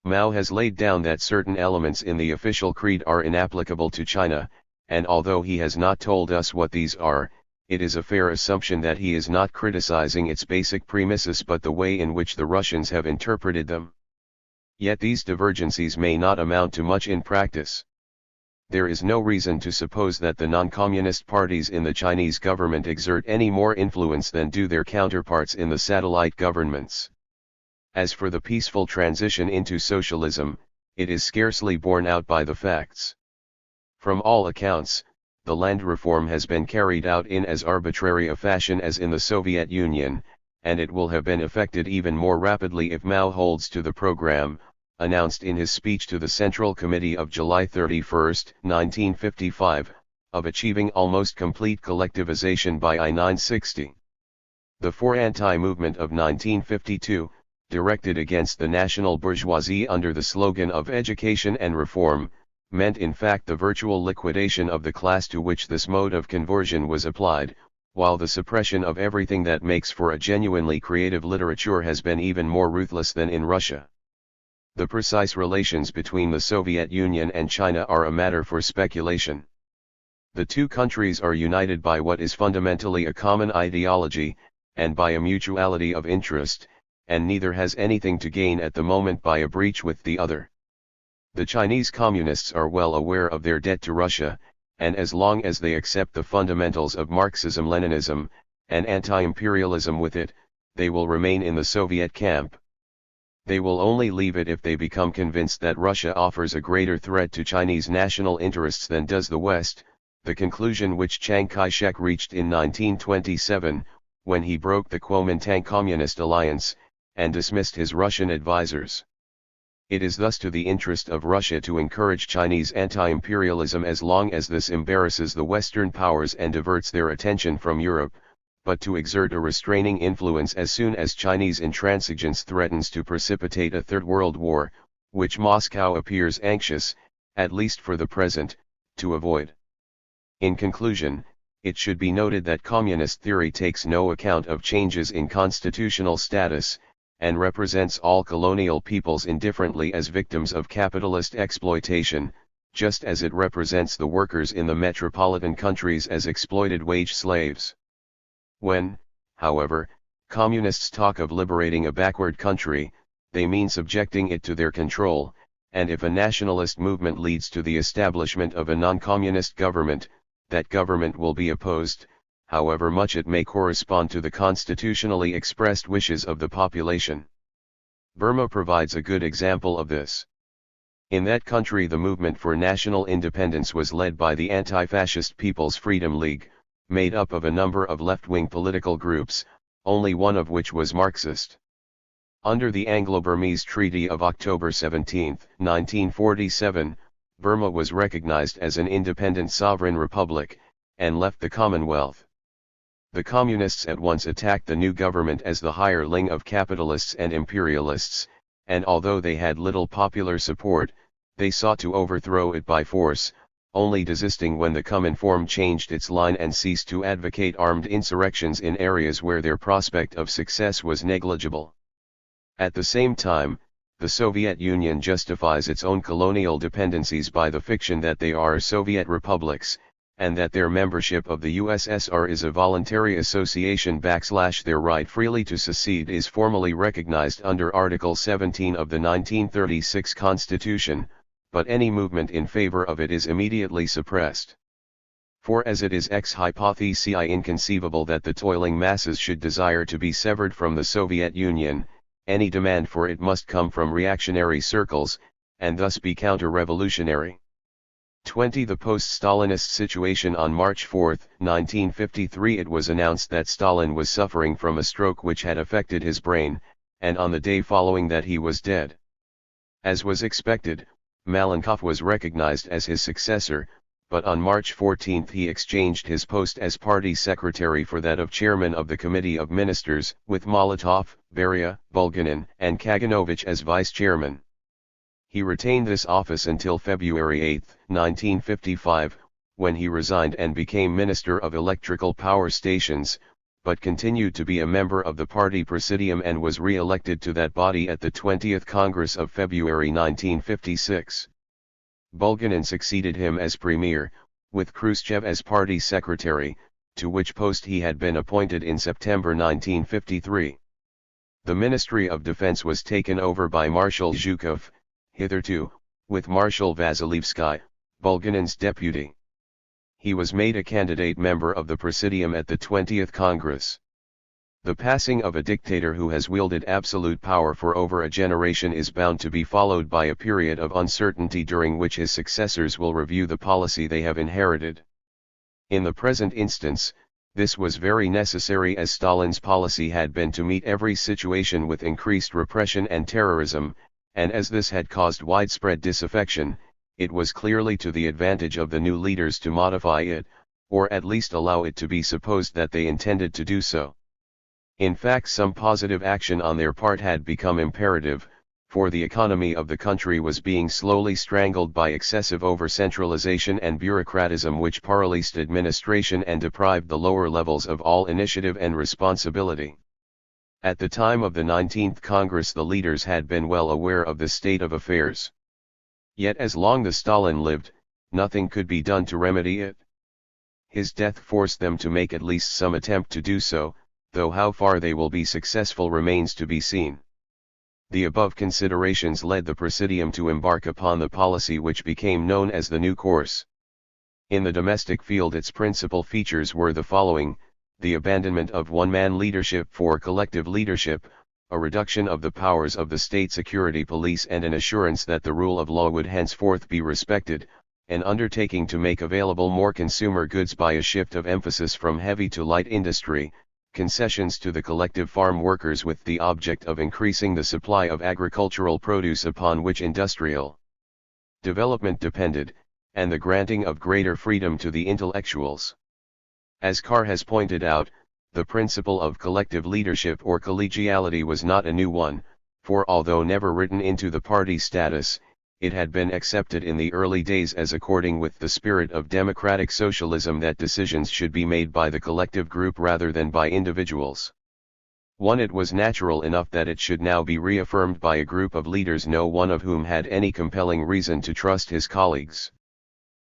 Mao has laid down that certain elements in the official creed are inapplicable to China, and although he has not told us what these are, it is a fair assumption that he is not criticizing its basic premises but the way in which the Russians have interpreted them. Yet these divergencies may not amount to much in practice. There is no reason to suppose that the non-communist parties in the Chinese government exert any more influence than do their counterparts in the satellite governments. As for the peaceful transition into socialism, it is scarcely borne out by the facts. From all accounts, the land reform has been carried out in as arbitrary a fashion as in the Soviet Union, and it will have been effected even more rapidly if Mao holds to the program, announced in his speech to the Central Committee of July 31, 1955, of achieving almost complete collectivization by I-960. The Four Anti-movement of 1952, directed against the national bourgeoisie under the slogan of education and reform, meant in fact the virtual liquidation of the class to which this mode of conversion was applied, while the suppression of everything that makes for a genuinely creative literature has been even more ruthless than in Russia. The precise relations between the Soviet Union and China are a matter for speculation. The two countries are united by what is fundamentally a common ideology, and by a mutuality of interest, and neither has anything to gain at the moment by a breach with the other. The Chinese Communists are well aware of their debt to Russia, and as long as they accept the fundamentals of Marxism-Leninism, and anti-imperialism with it, they will remain in the Soviet camp. They will only leave it if they become convinced that Russia offers a greater threat to Chinese national interests than does the West, the conclusion which Chiang Kai-shek reached in 1927, when he broke the Kuomintang Communist alliance, and dismissed his Russian advisors. It is thus to the interest of Russia to encourage Chinese anti-imperialism as long as this embarrasses the Western powers and diverts their attention from Europe, but to exert a restraining influence as soon as Chinese intransigence threatens to precipitate a Third World War, which Moscow appears anxious, at least for the present, to avoid. In conclusion, it should be noted that communist theory takes no account of changes in constitutional status, and represents all colonial peoples indifferently as victims of capitalist exploitation, just as it represents the workers in the metropolitan countries as exploited wage slaves. When, however, communists talk of liberating a backward country, they mean subjecting it to their control, and if a nationalist movement leads to the establishment of a non-communist government, that government will be opposed, however much it may correspond to the constitutionally expressed wishes of the population. Burma provides a good example of this. In that country the movement for national independence was led by the Anti-Fascist People's Freedom League, made up of a number of left-wing political groups, only one of which was Marxist. Under the Anglo-Burmese Treaty of October 17, 1947, Burma was recognized as an independent sovereign republic, and left the Commonwealth. The Communists at once attacked the new government as the hireling of capitalists and imperialists, and although they had little popular support, they sought to overthrow it by force, only desisting when the Cominform changed its line and ceased to advocate armed insurrections in areas where their prospect of success was negligible. At the same time, the Soviet Union justifies its own colonial dependencies by the fiction that they are Soviet republics, and that their membership of the USSR is a voluntary association / their right freely to secede is formally recognized under Article 17 of the 1936 Constitution, but any movement in favor of it is immediately suppressed. For as it is ex hypothesi inconceivable that the toiling masses should desire to be severed from the Soviet Union, any demand for it must come from reactionary circles, and thus be counter-revolutionary. 20. The post-Stalinist situation. On March 4, 1953 it was announced that Stalin was suffering from a stroke which had affected his brain, and on the day following that he was dead. As was expected, Malenkov was recognized as his successor, but on March 14 he exchanged his post as party secretary for that of chairman of the Committee of Ministers, with Molotov, Beria, Bulganin, and Kaganovich as vice-chairman. He retained this office until February 8, 1955, when he resigned and became Minister of Electrical Power Stations, but continued to be a member of the party Presidium and was re-elected to that body at the 20th Congress of February 1956. Bulganin succeeded him as Premier, with Khrushchev as party secretary, to which post he had been appointed in September 1953. The Ministry of Defense was taken over by Marshal Zhukov, hitherto, with Marshal Vasilevsky, Bulganin's deputy. He was made a candidate member of the Presidium at the 20th Congress. The passing of a dictator who has wielded absolute power for over a generation is bound to be followed by a period of uncertainty during which his successors will review the policy they have inherited. In the present instance, this was very necessary as Stalin's policy had been to meet every situation with increased repression and terrorism, and as this had caused widespread disaffection, it was clearly to the advantage of the new leaders to modify it, or at least allow it to be supposed that they intended to do so. In fact, some positive action on their part had become imperative, for the economy of the country was being slowly strangled by excessive over-centralization and bureaucratism which paralyzed administration and deprived the lower levels of all initiative and responsibility. At the time of the 19th Congress the leaders had been well aware of the state of affairs. Yet as long as Stalin lived, nothing could be done to remedy it. His death forced them to make at least some attempt to do so, though how far they will be successful remains to be seen. The above considerations led the Presidium to embark upon the policy which became known as the New Course. In the domestic field its principal features were the following: the abandonment of one-man leadership for collective leadership, a reduction of the powers of the state security police and an assurance that the rule of law would henceforth be respected, an undertaking to make available more consumer goods by a shift of emphasis from heavy to light industry, concessions to the collective farm workers with the object of increasing the supply of agricultural produce upon which industrial development depended, and the granting of greater freedom to the intellectuals. As Carr has pointed out, the principle of collective leadership or collegiality was not a new one, for although never written into the party status, it had been accepted in the early days as according with the spirit of democratic socialism that decisions should be made by the collective group rather than by individuals. It was natural enough that it should now be reaffirmed by a group of leaders no one of whom had any compelling reason to trust his colleagues.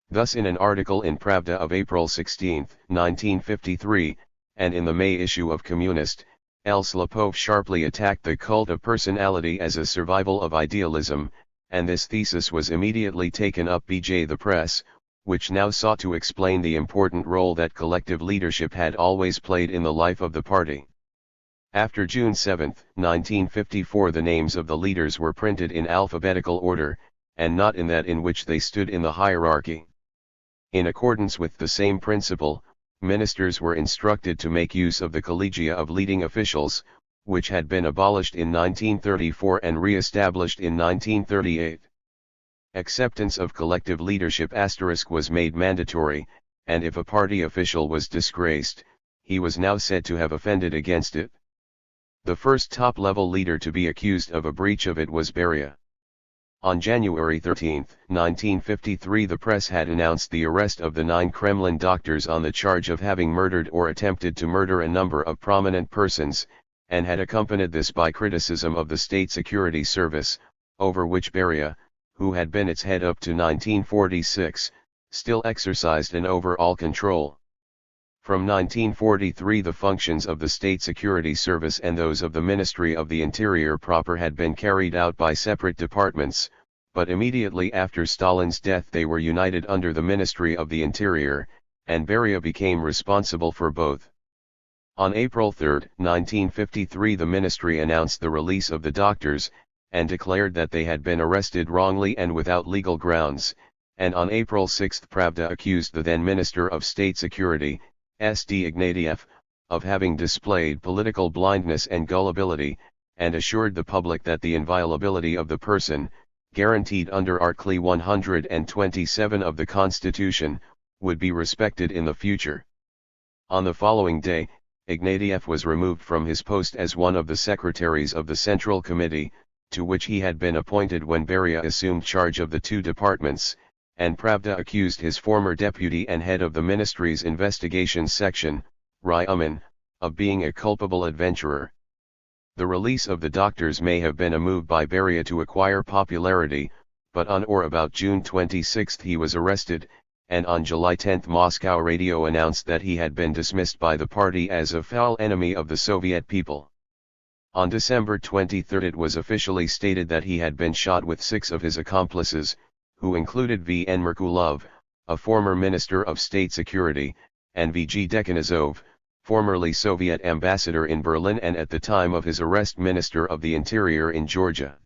Thus in an article in Pravda of April 16, 1953, and in the May issue of Communist, L. Slapov sharply attacked the cult of personality as a survival of idealism, and this thesis was immediately taken up by the press, which now sought to explain the important role that collective leadership had always played in the life of the party. After June 7, 1954 the names of the leaders were printed in alphabetical order, and not in that in which they stood in the hierarchy. In accordance with the same principle, ministers were instructed to make use of the collegia of leading officials, which had been abolished in 1934 and re-established in 1938. Acceptance of collective leadership * was made mandatory, and if a party official was disgraced, he was now said to have offended against it. The first top-level leader to be accused of a breach of it was Beria. On January 13, 1953 the press had announced the arrest of the 9 Kremlin doctors on the charge of having murdered or attempted to murder a number of prominent persons, and had accompanied this by criticism of the State Security Service, over which Beria, who had been its head up to 1946, still exercised an overall control. From 1943 the functions of the State Security Service and those of the Ministry of the Interior proper had been carried out by separate departments, but immediately after Stalin's death they were united under the Ministry of the Interior, and Beria became responsible for both. On April 3, 1953 the ministry announced the release of the doctors, and declared that they had been arrested wrongly and without legal grounds, and on April 6 Pravda accused the then Minister of State Security, S.D. Ignatieff, of having displayed political blindness and gullibility, and assured the public that the inviolability of the person, guaranteed under Article 127 of the Constitution, would be respected in the future. On the following day, Ignatieff was removed from his post as one of the secretaries of the Central Committee, to which he had been appointed when Beria assumed charge of the 2 departments, and Pravda accused his former deputy and head of the ministry's investigations section, Ryumin, of being a culpable adventurer. The release of the doctors may have been a move by Beria to acquire popularity, but on or about June 26 he was arrested, and on July 10 Moscow radio announced that he had been dismissed by the party as a foul enemy of the Soviet people. On December 23 it was officially stated that he had been shot with 6 of his accomplices, who included V.N. Merkulov, a former Minister of State Security, and V.G. Dekhanizov, formerly Soviet ambassador in Berlin and at the time of his arrest Minister of the Interior in Georgia.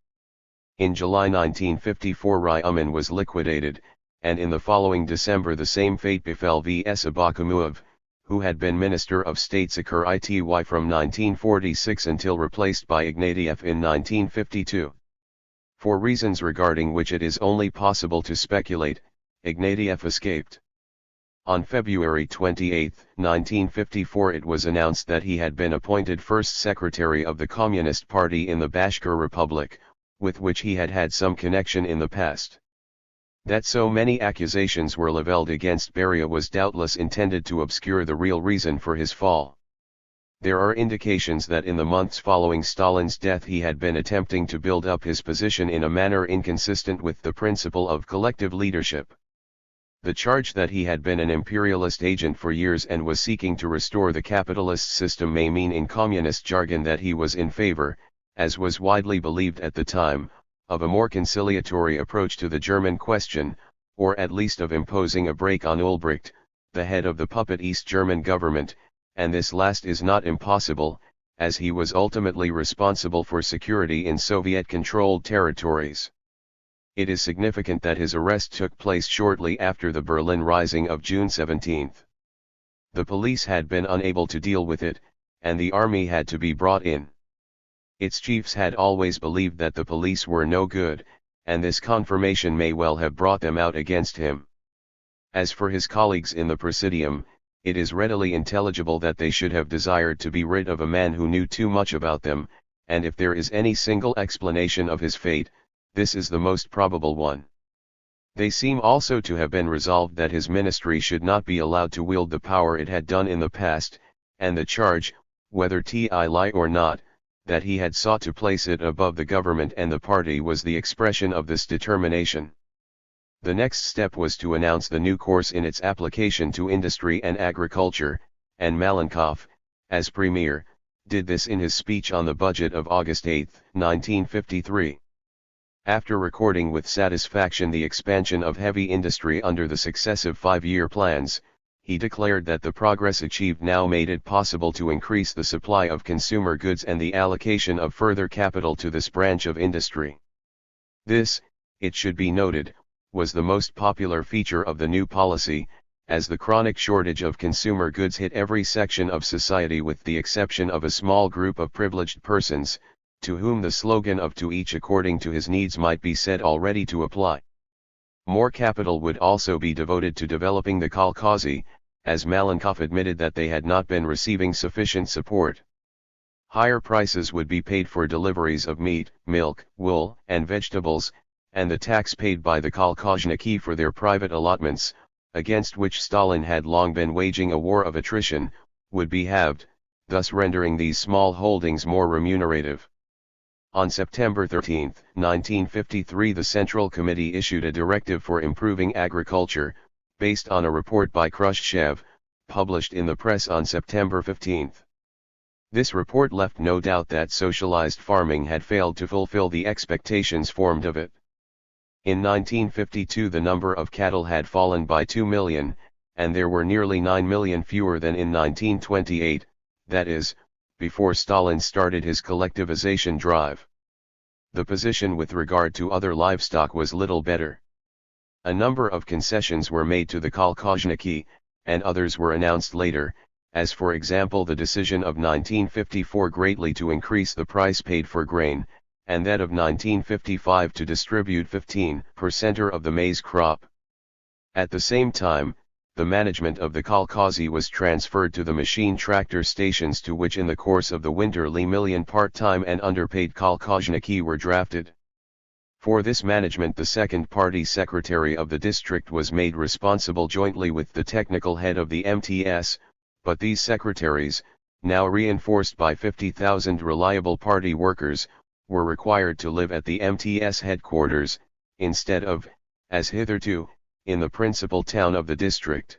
In July 1954 Ryumin was liquidated, and in the following December the same fate befell V.S. Abakumov, who had been Minister of State Security from 1946 until replaced by Ignatieff in 1952. For reasons regarding which it is only possible to speculate, Ignatieff escaped. On February 28, 1954 it was announced that he had been appointed first secretary of the Communist Party in the Bashkir Republic, with which he had had some connection in the past. That so many accusations were leveled against Beria was doubtless intended to obscure the real reason for his fall. There are indications that in the months following Stalin's death he had been attempting to build up his position in a manner inconsistent with the principle of collective leadership. The charge that he had been an imperialist agent for years and was seeking to restore the capitalist system may mean in communist jargon that he was in favor, as was widely believed at the time, of a more conciliatory approach to the German question, or at least of imposing a brake on Ulbricht, the head of the puppet East German government, and this last is not impossible, as he was ultimately responsible for security in Soviet-controlled territories. It is significant that his arrest took place shortly after the Berlin Rising of June 17. The police had been unable to deal with it, and the army had to be brought in. Its chiefs had always believed that the police were no good, and this confirmation may well have brought them out against him. As for his colleagues in the Presidium, it is readily intelligible that they should have desired to be rid of a man who knew too much about them, and if there is any single explanation of his fate, this is the most probable one. They seem also to have been resolved that his ministry should not be allowed to wield the power it had done in the past, and the charge, whether ti lie or not, that he had sought to place it above the government and the party was the expression of this determination. The next step was to announce the new course in its application to industry and agriculture, and Malenkov, as premier, did this in his speech on the budget of August 8, 1953. After recording with satisfaction the expansion of heavy industry under the successive 5-year plans, he declared that the progress achieved now made it possible to increase the supply of consumer goods and the allocation of further capital to this branch of industry. This, it should be noted, was the most popular feature of the new policy, as the chronic shortage of consumer goods hit every section of society with the exception of a small group of privileged persons, to whom the slogan of "to each according to his needs" might be said already to apply. More capital would also be devoted to developing the kolkhozy, as Malenkov admitted that they had not been receiving sufficient support. Higher prices would be paid for deliveries of meat, milk, wool, and vegetables, and the tax paid by the kolkhozniki for their private allotments, against which Stalin had long been waging a war of attrition, would be halved, thus rendering these small holdings more remunerative. On September 13, 1953, the Central Committee issued a directive for improving agriculture, based on a report by Khrushchev, published in the press on September 15. This report left no doubt that socialized farming had failed to fulfill the expectations formed of it. In 1952 the number of cattle had fallen by 2 million, and there were nearly 9 million fewer than in 1928, that is, before Stalin started his collectivization drive. The position with regard to other livestock was little better. A number of concessions were made to the kolkhozniki, and others were announced later, as for example the decision of 1954 greatly to increase the price paid for grain, and that of 1955 to distribute 15% of the maize crop. At the same time, the management of the kolkhozy was transferred to the machine tractor stations, to which in the course of the winter a million part-time and underpaid kolkhozniki were drafted. For this management the second party secretary of the district was made responsible jointly with the technical head of the MTS, but these secretaries, now reinforced by 50,000 reliable party workers, were required to live at the MTS headquarters, instead of, as hitherto, in the principal town of the district.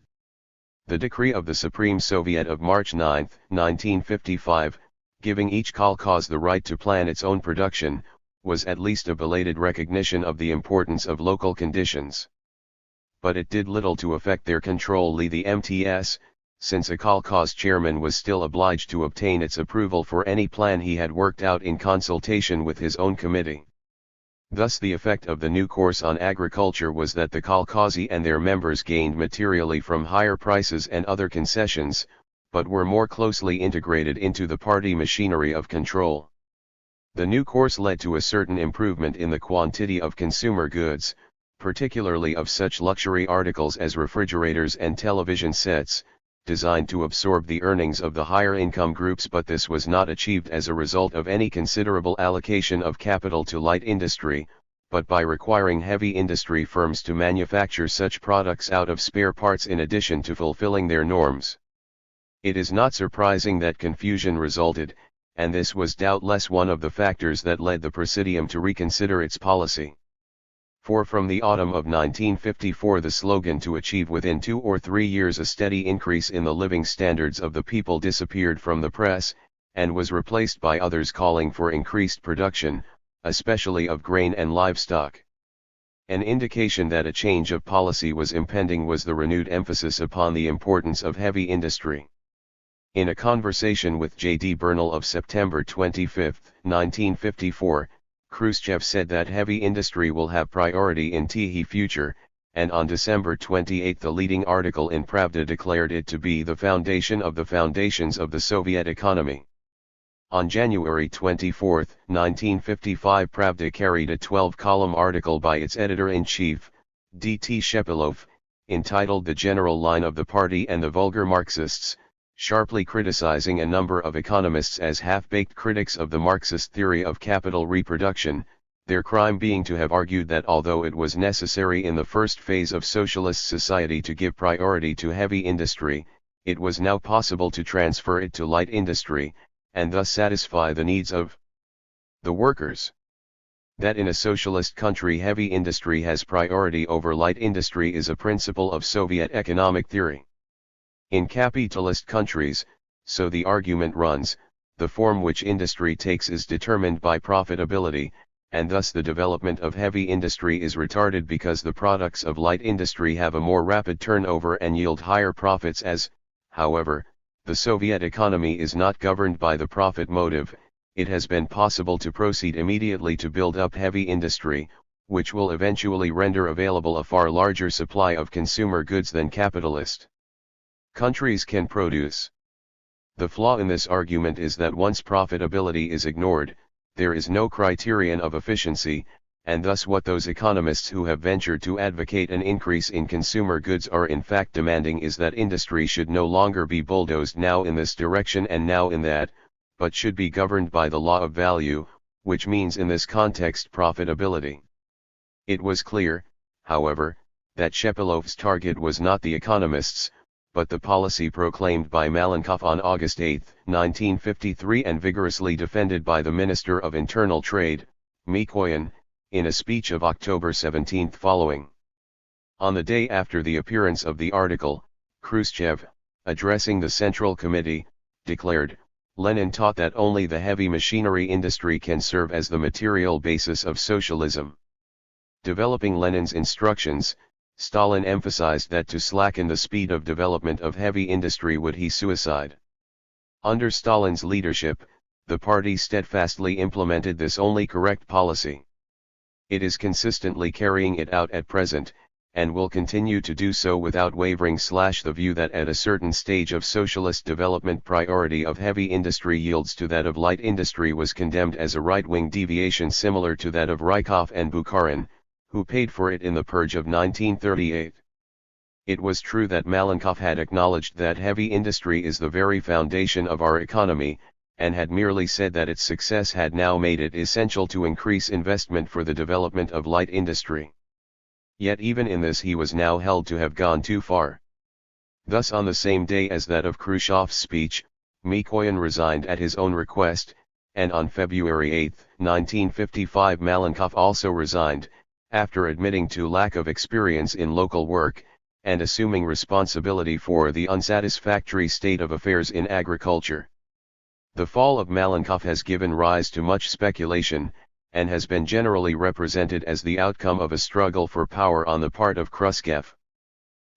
The decree of the Supreme Soviet of March 9, 1955, giving each kolkhoz the right to plan its own production, was at least a belated recognition of the importance of local conditions. But it did little to affect their control the MTS, since a kolkhoz chairman was still obliged to obtain its approval for any plan he had worked out in consultation with his own committee. Thus the effect of the new course on agriculture was that the kolkhozy and their members gained materially from higher prices and other concessions, but were more closely integrated into the party machinery of control. The new course led to a certain improvement in the quantity of consumer goods, particularly of such luxury articles as refrigerators and television sets, designed to absorb the earnings of the higher income groups, but this was not achieved as a result of any considerable allocation of capital to light industry, but by requiring heavy industry firms to manufacture such products out of spare parts in addition to fulfilling their norms. It is not surprising that confusion resulted, and this was doubtless one of the factors that led the Presidium to reconsider its policy. For from the autumn of 1954 the slogan to achieve within 2 or 3 years a steady increase in the living standards of the people disappeared from the press, and was replaced by others calling for increased production, especially of grain and livestock. An indication that a change of policy was impending was the renewed emphasis upon the importance of heavy industry. In a conversation with J.D. Bernal of September 25, 1954, Khrushchev said that heavy industry will have priority in THIRD future, and on December 28 the leading article in Pravda declared it to be the foundation of the foundations of the Soviet economy. On January 24, 1955 Pravda carried a 12-column article by its editor-in-chief, D.T. Shepilov, entitled The General Line of the Party and the Vulgar Marxists, sharply criticizing a number of economists as half-baked critics of the Marxist theory of capital reproduction, their crime being to have argued that although it was necessary in the first phase of socialist society to give priority to heavy industry, it was now possible to transfer it to light industry, and thus satisfy the needs of the workers. That in a socialist country heavy industry has priority over light industry is a principle of Soviet economic theory. In capitalist countries, so the argument runs, the form which industry takes is determined by profitability, and thus the development of heavy industry is retarded because the products of light industry have a more rapid turnover and yield higher profits as, however, the Soviet economy is not governed by the profit motive, it has been possible to proceed immediately to build up heavy industry, which will eventually render available a far larger supply of consumer goods than capitalist countries can produce. The flaw in this argument is that once profitability is ignored, there is no criterion of efficiency, and thus what those economists who have ventured to advocate an increase in consumer goods are in fact demanding is that industry should no longer be bulldozed now in this direction and now in that, but should be governed by the law of value, which means in this context profitability. It was clear, however, that Shepilov's target was not the economists, but the policy proclaimed by Malenkov on August 8, 1953 and vigorously defended by the Minister of Internal Trade, Mikoyan, in a speech of October 17 following. On the day after the appearance of the article, Khrushchev, addressing the Central Committee, declared, "Lenin taught that only the heavy machinery industry can serve as the material basis of socialism." Developing Lenin's instructions, Stalin emphasized that to slacken the speed of development of heavy industry would be suicide. Under Stalin's leadership, the party steadfastly implemented this only correct policy. It is consistently carrying it out at present, and will continue to do so without wavering. The view that at a certain stage of socialist development priority of heavy industry yields to that of light industry was condemned as a right-wing deviation similar to that of Rykov and Bukharin, who paid for it in the purge of 1938. It was true that Malenkov had acknowledged that heavy industry is the very foundation of our economy, and had merely said that its success had now made it essential to increase investment for the development of light industry. Yet even in this he was now held to have gone too far. Thus on the same day as that of Khrushchev's speech, Mikoyan resigned at his own request, and on February 8, 1955 Malenkov also resigned, after admitting to lack of experience in local work, and assuming responsibility for the unsatisfactory state of affairs in agriculture. The fall of Malenkov has given rise to much speculation, and has been generally represented as the outcome of a struggle for power on the part of Khrushchev.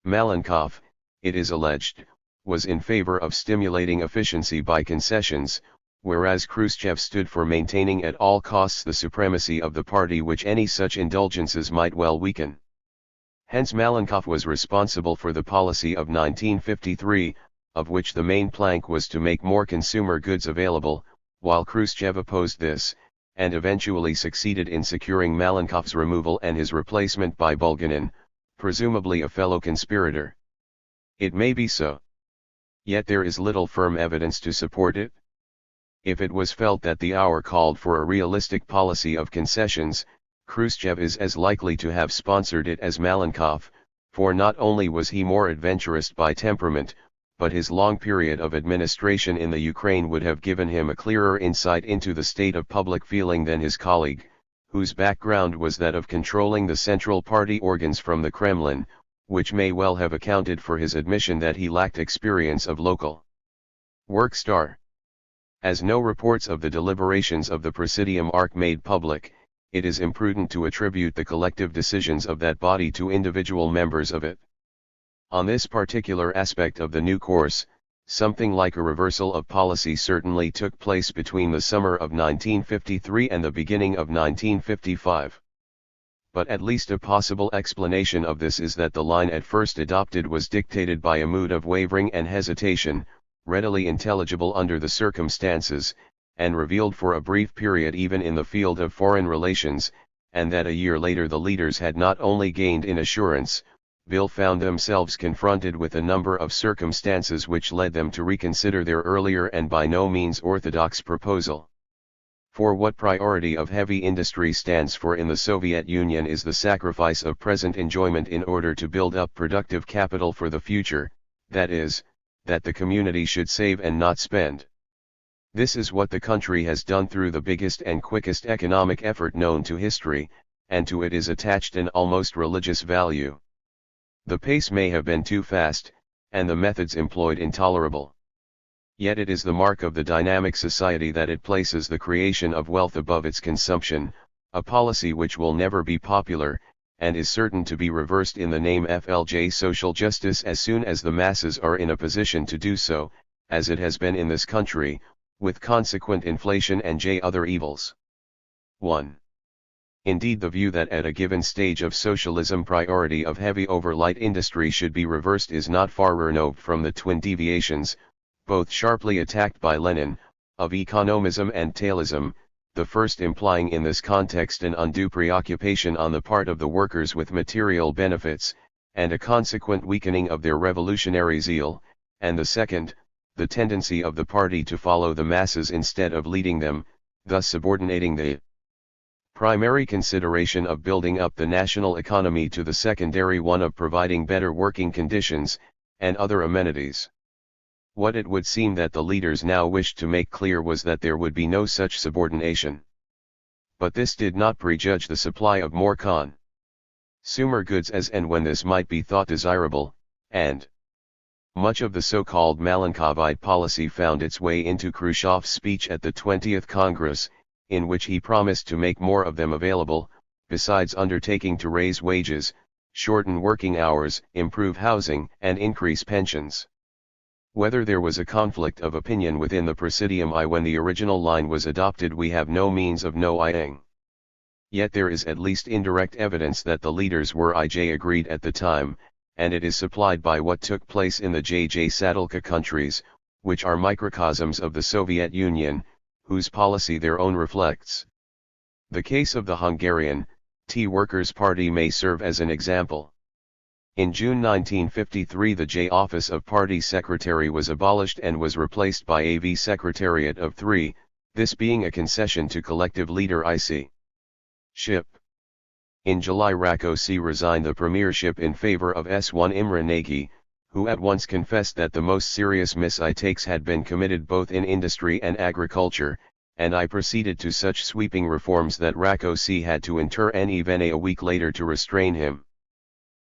Malenkov, it is alleged, was in favor of stimulating efficiency by concessions, whereas Khrushchev stood for maintaining at all costs the supremacy of the party which any such indulgences might well weaken. Hence Malenkov was responsible for the policy of 1953, of which the main plank was to make more consumer goods available, while Khrushchev opposed this, and eventually succeeded in securing Malenkov's removal and his replacement by Bulganin, presumably a fellow conspirator. It may be so. Yet there is little firm evidence to support it. If it was felt that the hour called for a realistic policy of concessions, Khrushchev is as likely to have sponsored it as Malenkov, for not only was he more adventurous by temperament, but his long period of administration in the Ukraine would have given him a clearer insight into the state of public feeling than his colleague, whose background was that of controlling the central party organs from the Kremlin, which may well have accounted for his admission that he lacked experience of local work. As no reports of the deliberations of the Presidium are made public, it is imprudent to attribute the collective decisions of that body to individual members of it. On this particular aspect of the new course, something like a reversal of policy certainly took place between the summer of 1953 and the beginning of 1955. But at least a possible explanation of this is that the line at first adopted was dictated by a mood of wavering and hesitation, readily intelligible under the circumstances, and revealed for a brief period even in the field of foreign relations, and that a year later the leaders had not only gained in assurance, but found themselves confronted with a number of circumstances which led them to reconsider their earlier and by no means orthodox proposal. For what priority of heavy industry stands for in the Soviet Union is the sacrifice of present enjoyment in order to build up productive capital for the future, that is, that the community should save and not spend. This is what the country has done through the biggest and quickest economic effort known to history, and to it is attached an almost religious value. The pace may have been too fast, and the methods employed intolerable. Yet it is the mark of the dynamic society that it places the creation of wealth above its consumption, a policy which will never be popular, and is certain to be reversed in the name FLJ social justice as soon as the masses are in a position to do so, as it has been in this country, with consequent inflation and other evils. 1. Indeed, the view that at a given stage of socialism priority of heavy over light industry should be reversed is not far removed from the twin deviations, both sharply attacked by Lenin, of economism and tailism, the first implying in this context an undue preoccupation on the part of the workers with material benefits, and a consequent weakening of their revolutionary zeal, and the second, the tendency of the party to follow the masses instead of leading them, thus subordinating the primary consideration of building up the national economy to the secondary one of providing better working conditions, and other amenities. What it would seem that the leaders now wished to make clear was that there would be no such subordination. But this did not prejudge the supply of more consumer goods as and when this might be thought desirable, and much of the so-called Malenkovite policy found its way into Khrushchev's speech at the 20th Congress, in which he promised to make more of them available, besides undertaking to raise wages, shorten working hours, improve housing, and increase pensions. Whether there was a conflict of opinion within the Presidium when the original line was adopted we have no means of knowing. Yet there is at least indirect evidence that the leaders were agreed at the time, and it is supplied by what took place in the Sadlka countries, which are microcosms of the Soviet Union, whose policy their own reflects. The case of the Hungarian Workers' Party may serve as an example. In June 1953 the office of party secretary was abolished and was replaced by a secretariat of 3, this being a concession to collective leader ship. In July Rákosi resigned the premiership in favor of S1 Imre Nagy, who at once confessed that the most serious mistakes had been committed both in industry and agriculture, and I proceeded to such sweeping reforms that Rákosi had to inter Vene a week later to restrain him.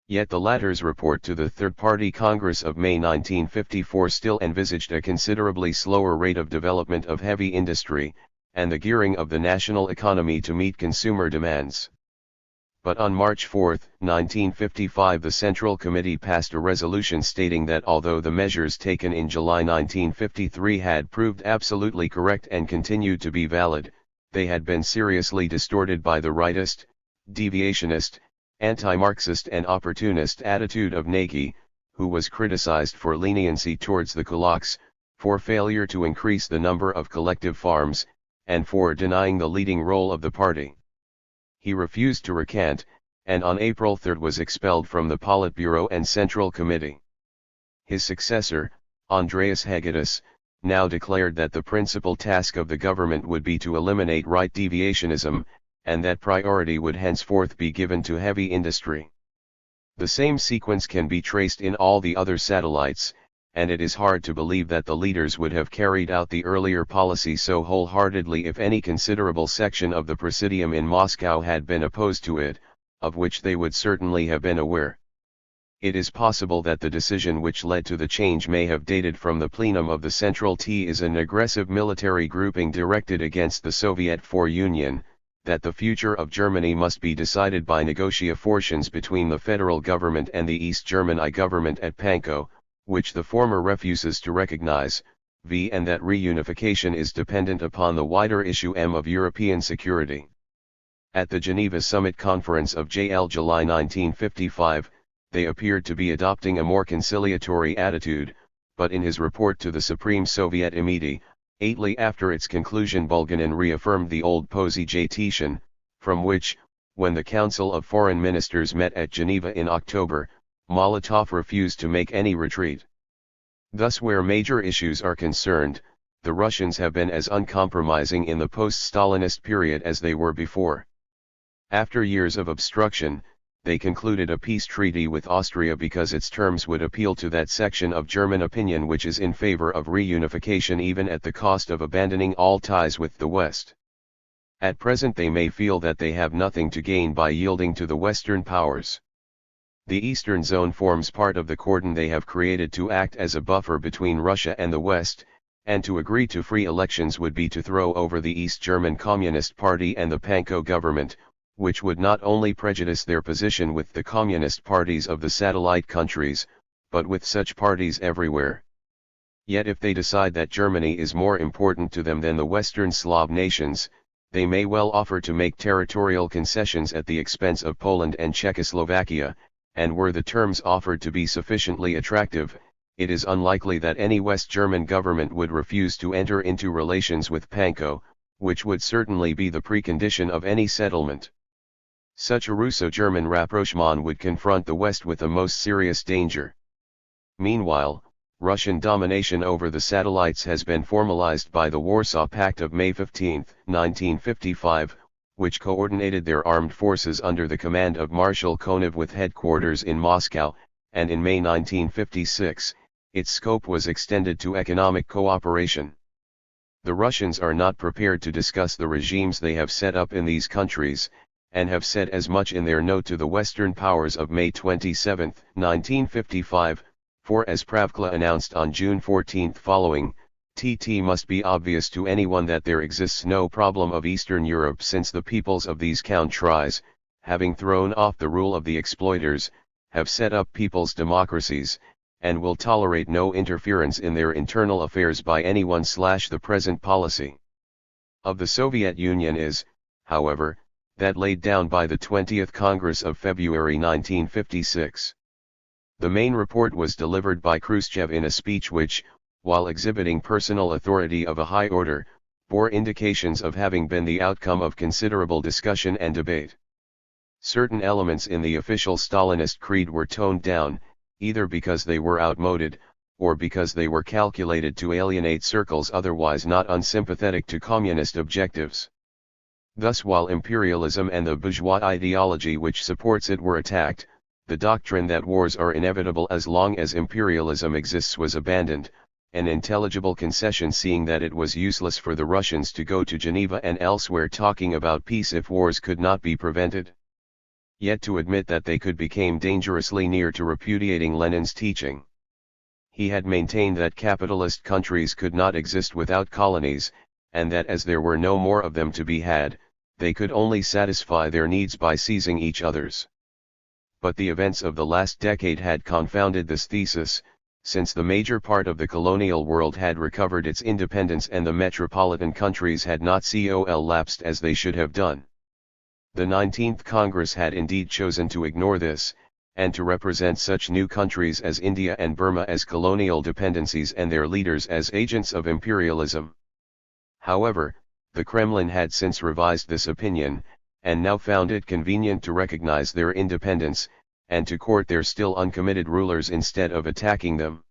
Yet the latter's report to the Third Party Congress of May 1954 still envisaged a considerably slower rate of development of heavy industry, and the gearing of the national economy to meet consumer demands. But on March 4, 1955 the Central Committee passed a resolution stating that although the measures taken in July 1953 had proved absolutely correct and continued to be valid, they had been seriously distorted by the rightist, deviationist, anti-Marxist and opportunist attitude of Nagy, who was criticized for leniency towards the kulaks, for failure to increase the number of collective farms, and for denying the leading role of the party. He refused to recant, and on April 3 was expelled from the Politburo and Central Committee. His successor, Andreas Hegedus, now declared that the principal task of the government would be to eliminate right deviationism, and that priority would henceforth be given to heavy industry. The same sequence can be traced in all the other satellites, and it is hard to believe that the leaders would have carried out the earlier policy so wholeheartedly if any considerable section of the Presidium in Moscow had been opposed to it, of which they would certainly have been aware. It is possible that the decision which led to the change may have dated from the plenum of the Central T is an aggressive military grouping directed against the Soviet Union, that the future of Germany must be decided by negotiations between the federal government and the East German I government at Pankow, which the former refuses to recognize, and that reunification is dependent upon the wider issue of European security. At the Geneva Summit Conference of July 1955, they appeared to be adopting a more conciliatory attitude, but in his report to the Supreme Soviet immediately after its conclusion, Bulganin reaffirmed the old position, from which, when the Council of Foreign Ministers met at Geneva in October, Molotov refused to make any retreat. Thus, where major issues are concerned, the Russians have been as uncompromising in the post-Stalinist period as they were before. After years of obstruction, they concluded a peace treaty with Austria because its terms would appeal to that section of German opinion which is in favor of reunification even at the cost of abandoning all ties with the West. At present they may feel that they have nothing to gain by yielding to the Western powers. The Eastern Zone forms part of the cordon they have created to act as a buffer between Russia and the West, and to agree to free elections would be to throw over the East German Communist Party and the Pankow government, which would not only prejudice their position with the communist parties of the satellite countries, but with such parties everywhere. Yet if they decide that Germany is more important to them than the Western Slav nations, they may well offer to make territorial concessions at the expense of Poland and Czechoslovakia, and were the terms offered to be sufficiently attractive, it is unlikely that any West German government would refuse to enter into relations with Pankow, which would certainly be the precondition of any settlement. Such a Russo-German rapprochement would confront the West with a most serious danger. Meanwhile, Russian domination over the satellites has been formalized by the Warsaw Pact of May 15, 1955, which coordinated their armed forces under the command of Marshal Konev with headquarters in Moscow, and in May 1956, its scope was extended to economic cooperation. The Russians are not prepared to discuss the regimes they have set up in these countries, and have said as much in their note to the Western powers of May 27, 1955, for as Pravkla announced on June 14 following, it must be obvious to anyone that there exists no problem of Eastern Europe since the peoples of these countries, having thrown off the rule of the exploiters, have set up people's democracies, and will tolerate no interference in their internal affairs by anyone. The present policy of the Soviet Union is, however, that laid down by the 20th Congress of February 1956. The main report was delivered by Khrushchev in a speech which, while exhibiting personal authority of a high order, bore indications of having been the outcome of considerable discussion and debate. Certain elements in the official Stalinist creed were toned down, either because they were outmoded, or because they were calculated to alienate circles otherwise not unsympathetic to communist objectives. Thus, while imperialism and the bourgeois ideology which supports it were attacked, the doctrine that wars are inevitable as long as imperialism exists was abandoned, an intelligible concession seeing that it was useless for the Russians to go to Geneva and elsewhere talking about peace if wars could not be prevented. Yet to admit that they could became dangerously near to repudiating Lenin's teaching. He had maintained that capitalist countries could not exist without colonies, and that as there were no more of them to be had, they could only satisfy their needs by seizing each other's. But the events of the last decade had confounded this thesis, since the major part of the colonial world had recovered its independence and the metropolitan countries had not collapsed as they should have done. The 19th Congress had indeed chosen to ignore this, and to represent such new countries as India and Burma as colonial dependencies and their leaders as agents of imperialism. However, the Kremlin had since revised this opinion, and now found it convenient to recognize their independence, and to court their still uncommitted rulers instead of attacking them.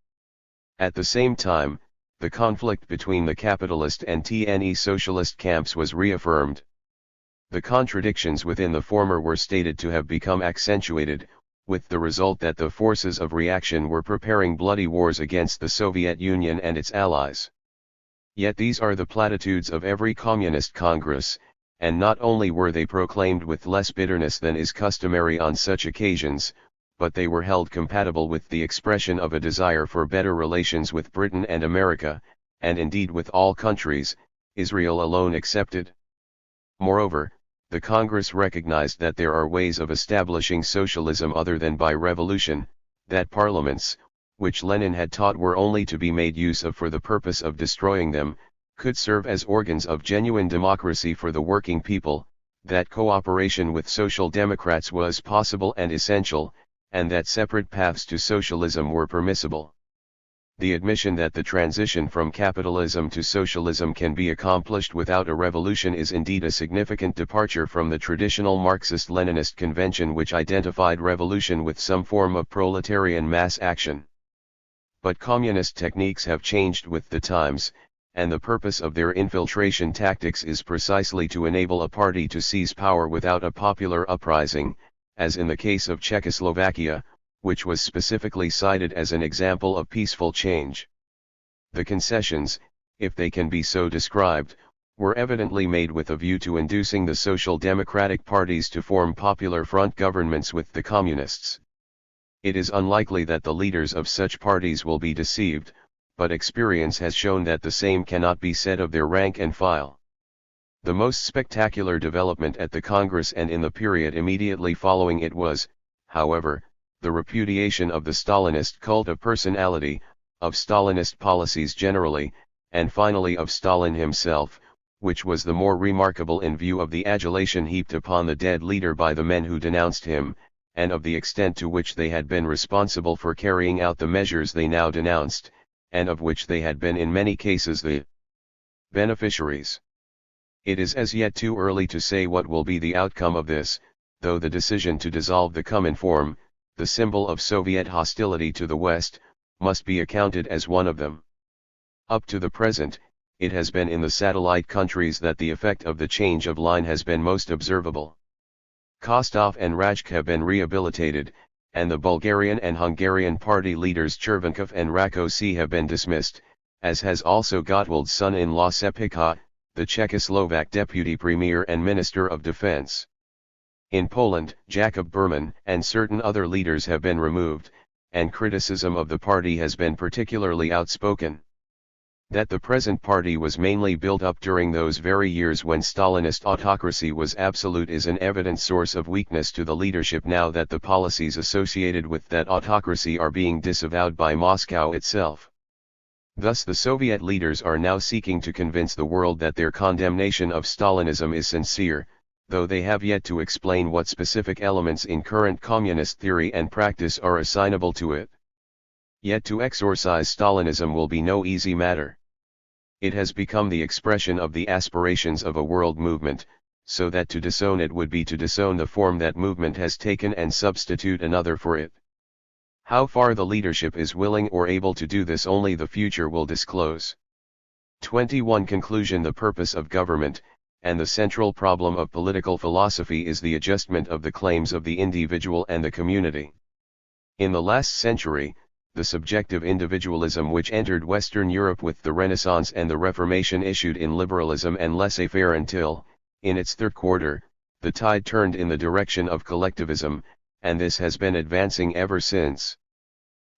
At the same time, the conflict between the capitalist and socialist camps was reaffirmed. The contradictions within the former were stated to have become accentuated, with the result that the forces of reaction were preparing bloody wars against the Soviet Union and its allies. Yet these are the platitudes of every communist congress, and not only were they proclaimed with less bitterness than is customary on such occasions, but they were held compatible with the expression of a desire for better relations with Britain and America, and indeed with all countries, Israel alone excepted. Moreover, the Congress recognized that there are ways of establishing socialism other than by revolution, that parliaments, which Lenin had taught were only to be made use of for the purpose of destroying them, could serve as organs of genuine democracy for the working people, that cooperation with social democrats was possible and essential, and that separate paths to socialism were permissible. The admission that the transition from capitalism to socialism can be accomplished without a revolution is indeed a significant departure from the traditional Marxist-Leninist convention which identified revolution with some form of proletarian mass action. But communist techniques have changed with the times, and the purpose of their infiltration tactics is precisely to enable a party to seize power without a popular uprising, as in the case of Czechoslovakia, which was specifically cited as an example of peaceful change. The concessions, if they can be so described, were evidently made with a view to inducing the social democratic parties to form popular front governments with the communists. It is unlikely that the leaders of such parties will be deceived, but experience has shown that the same cannot be said of their rank and file. The most spectacular development at the Congress and in the period immediately following it was, however, the repudiation of the Stalinist cult of personality, of Stalinist policies generally, and finally of Stalin himself, which was the more remarkable in view of the adulation heaped upon the dead leader by the men who denounced him, and of the extent to which they had been responsible for carrying out the measures they now denounced, and of which they had been in many cases the beneficiaries. It is as yet too early to say what will be the outcome of this, though the decision to dissolve the Cominform, the symbol of Soviet hostility to the West, must be accounted as one of them. Up to the present, it has been in the satellite countries that the effect of the change of line has been most observable. Kostov and Rajk have been rehabilitated, and the Bulgarian and Hungarian party leaders Chervenkov and Rakosi have been dismissed, as has also Gottwald's son-in-law Sepika, the Czechoslovak deputy premier and minister of defense. In Poland, Jacob Berman and certain other leaders have been removed, and criticism of the party has been particularly outspoken. That the present party was mainly built up during those very years when Stalinist autocracy was absolute is an evident source of weakness to the leadership now that the policies associated with that autocracy are being disavowed by Moscow itself. Thus the Soviet leaders are now seeking to convince the world that their condemnation of Stalinism is sincere, though they have yet to explain what specific elements in current communist theory and practice are assignable to it. Yet to exorcise Stalinism will be no easy matter. It has become the expression of the aspirations of a world movement, so that to disown it would be to disown the form that movement has taken and substitute another for it. How far the leadership is willing or able to do this only the future will disclose. 21. Conclusion. The purpose of government, and the central problem of political philosophy is the adjustment of the claims of the individual and the community. In the last century, the subjective individualism which entered Western Europe with the Renaissance and the Reformation issued in liberalism and laissez-faire until, in its third quarter, the tide turned in the direction of collectivism, and this has been advancing ever since.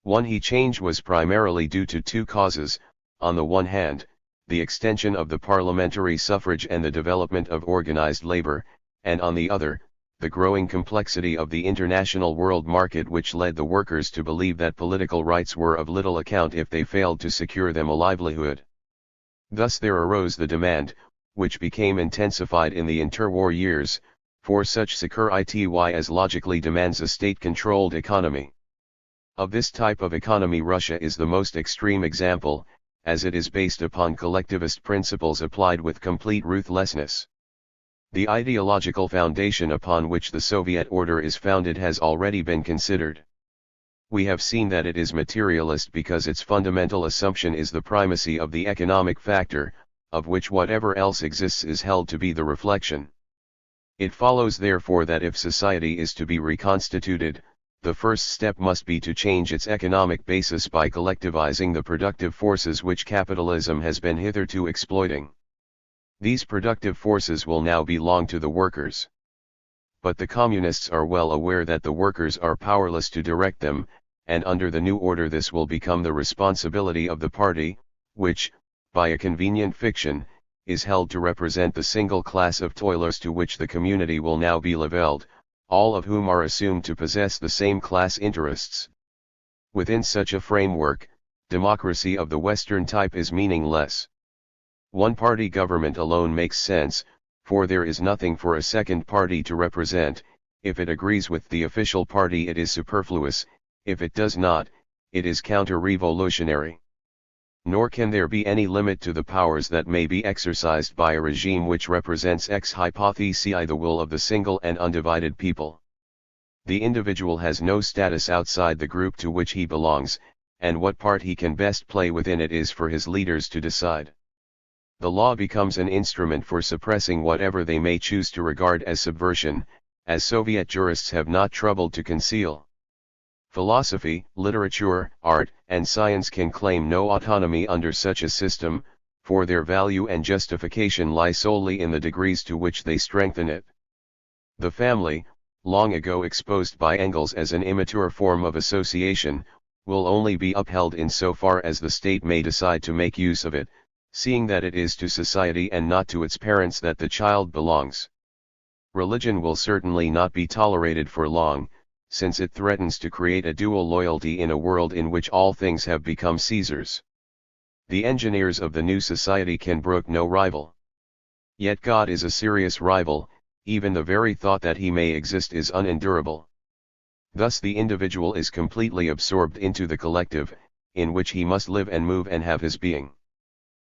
One change was primarily due to two causes: on the one hand, the extension of the parliamentary suffrage and the development of organized labor, and on the other, the growing complexity of the international world market which led the workers to believe that political rights were of little account if they failed to secure them a livelihood. Thus there arose the demand, which became intensified in the interwar years, for such security as logically demands a state-controlled economy. Of this type of economy Russia is the most extreme example, as it is based upon collectivist principles applied with complete ruthlessness. The ideological foundation upon which the Soviet order is founded has already been considered. We have seen that it is materialist because its fundamental assumption is the primacy of the economic factor, of which whatever else exists is held to be the reflection. It follows therefore that if society is to be reconstituted, the first step must be to change its economic basis by collectivizing the productive forces which capitalism has been hitherto exploiting. These productive forces will now belong to the workers. But the communists are well aware that the workers are powerless to direct them, and under the new order this will become the responsibility of the party, which, by a convenient fiction, is held to represent the single class of toilers to which the community will now be leveled, all of whom are assumed to possess the same class interests. Within such a framework, democracy of the Western type is meaningless. One-party government alone makes sense, for there is nothing for a second party to represent. If it agrees with the official party it is superfluous, if it does not, it is counter-revolutionary. Nor can there be any limit to the powers that may be exercised by a regime which represents ex hypothesi the will of the single and undivided people. The individual has no status outside the group to which he belongs, and what part he can best play within it is for his leaders to decide. The law becomes an instrument for suppressing whatever they may choose to regard as subversion, as Soviet jurists have not troubled to conceal. Philosophy, literature, art, and science can claim no autonomy under such a system, for their value and justification lie solely in the degrees to which they strengthen it. The family, long ago exposed by Engels as an immature form of association, will only be upheld in so far as the state may decide to make use of it, seeing that it is to society and not to its parents that the child belongs. Religion will certainly not be tolerated for long, since it threatens to create a dual loyalty in a world in which all things have become Caesar's. The engineers of the new society can brook no rival. Yet God is a serious rival, even the very thought that he may exist is unendurable. Thus the individual is completely absorbed into the collective, in which he must live and move and have his being.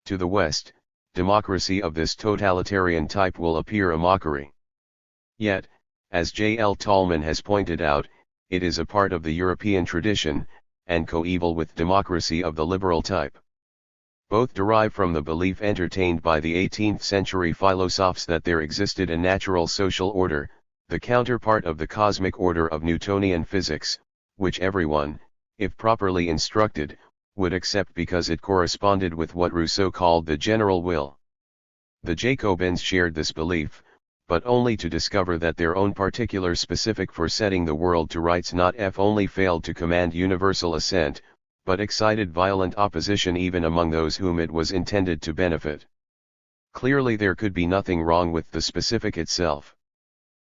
To the West, democracy of this totalitarian type will appear a mockery. Yet, as J. L. Tolman has pointed out, it is a part of the European tradition, and coeval with democracy of the liberal type. Both derive from the belief entertained by the 18th century philosophers that there existed a natural social order, the counterpart of the cosmic order of Newtonian physics, which everyone, if properly instructed, would accept because it corresponded with what Rousseau called the general will. The Jacobins shared this belief, but only to discover that their own particular specific for setting the world to rights not only failed to command universal assent, but excited violent opposition even among those whom it was intended to benefit. Clearly there could be nothing wrong with the specific itself.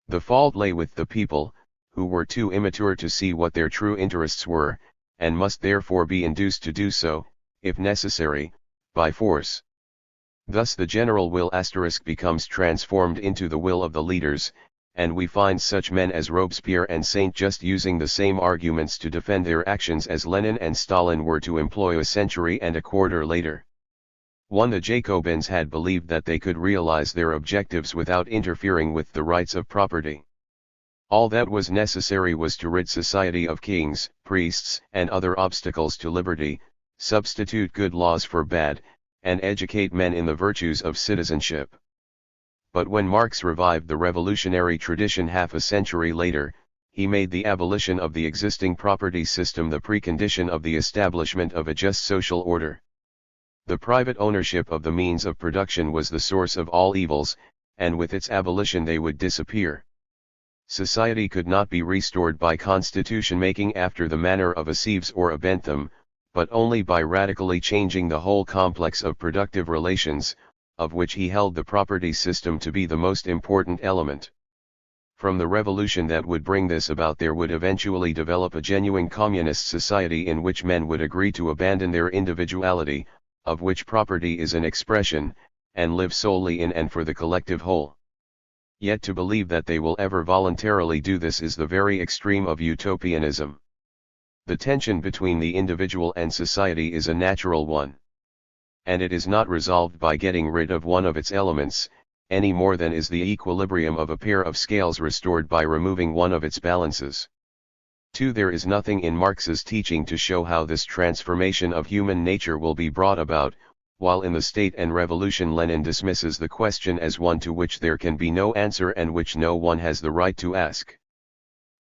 The fault lay with the people, who were too immature to see what their true interests were, and must therefore be induced to do so, if necessary, by force. Thus the general will * becomes transformed into the will of the leaders, and we find such men as Robespierre and Saint-Just using the same arguments to defend their actions as Lenin and Stalin were to employ a century and a quarter later. The Jacobins had believed that they could realize their objectives without interfering with the rights of property. All that was necessary was to rid society of kings, priests, and other obstacles to liberty, substitute good laws for bad, and educate men in the virtues of citizenship. But when Marx revived the revolutionary tradition half a century later, he made the abolition of the existing property system the precondition of the establishment of a just social order. The private ownership of the means of production was the source of all evils, and with its abolition they would disappear. Society could not be restored by constitution making after the manner of a Sives or a Bentham, but only by radically changing the whole complex of productive relations, of which he held the property system to be the most important element. From the revolution that would bring this about there would eventually develop a genuine communist society in which men would agree to abandon their individuality, of which property is an expression, and live solely in and for the collective whole. Yet to believe that they will ever voluntarily do this is the very extreme of utopianism. The tension between the individual and society is a natural one. And it is not resolved by getting rid of one of its elements, any more than is the equilibrium of a pair of scales restored by removing one of its balances. 2. There is nothing in Marx's teaching to show how this transformation of human nature will be brought about, while in the State and Revolution Lenin dismisses the question as one to which there can be no answer and which no one has the right to ask.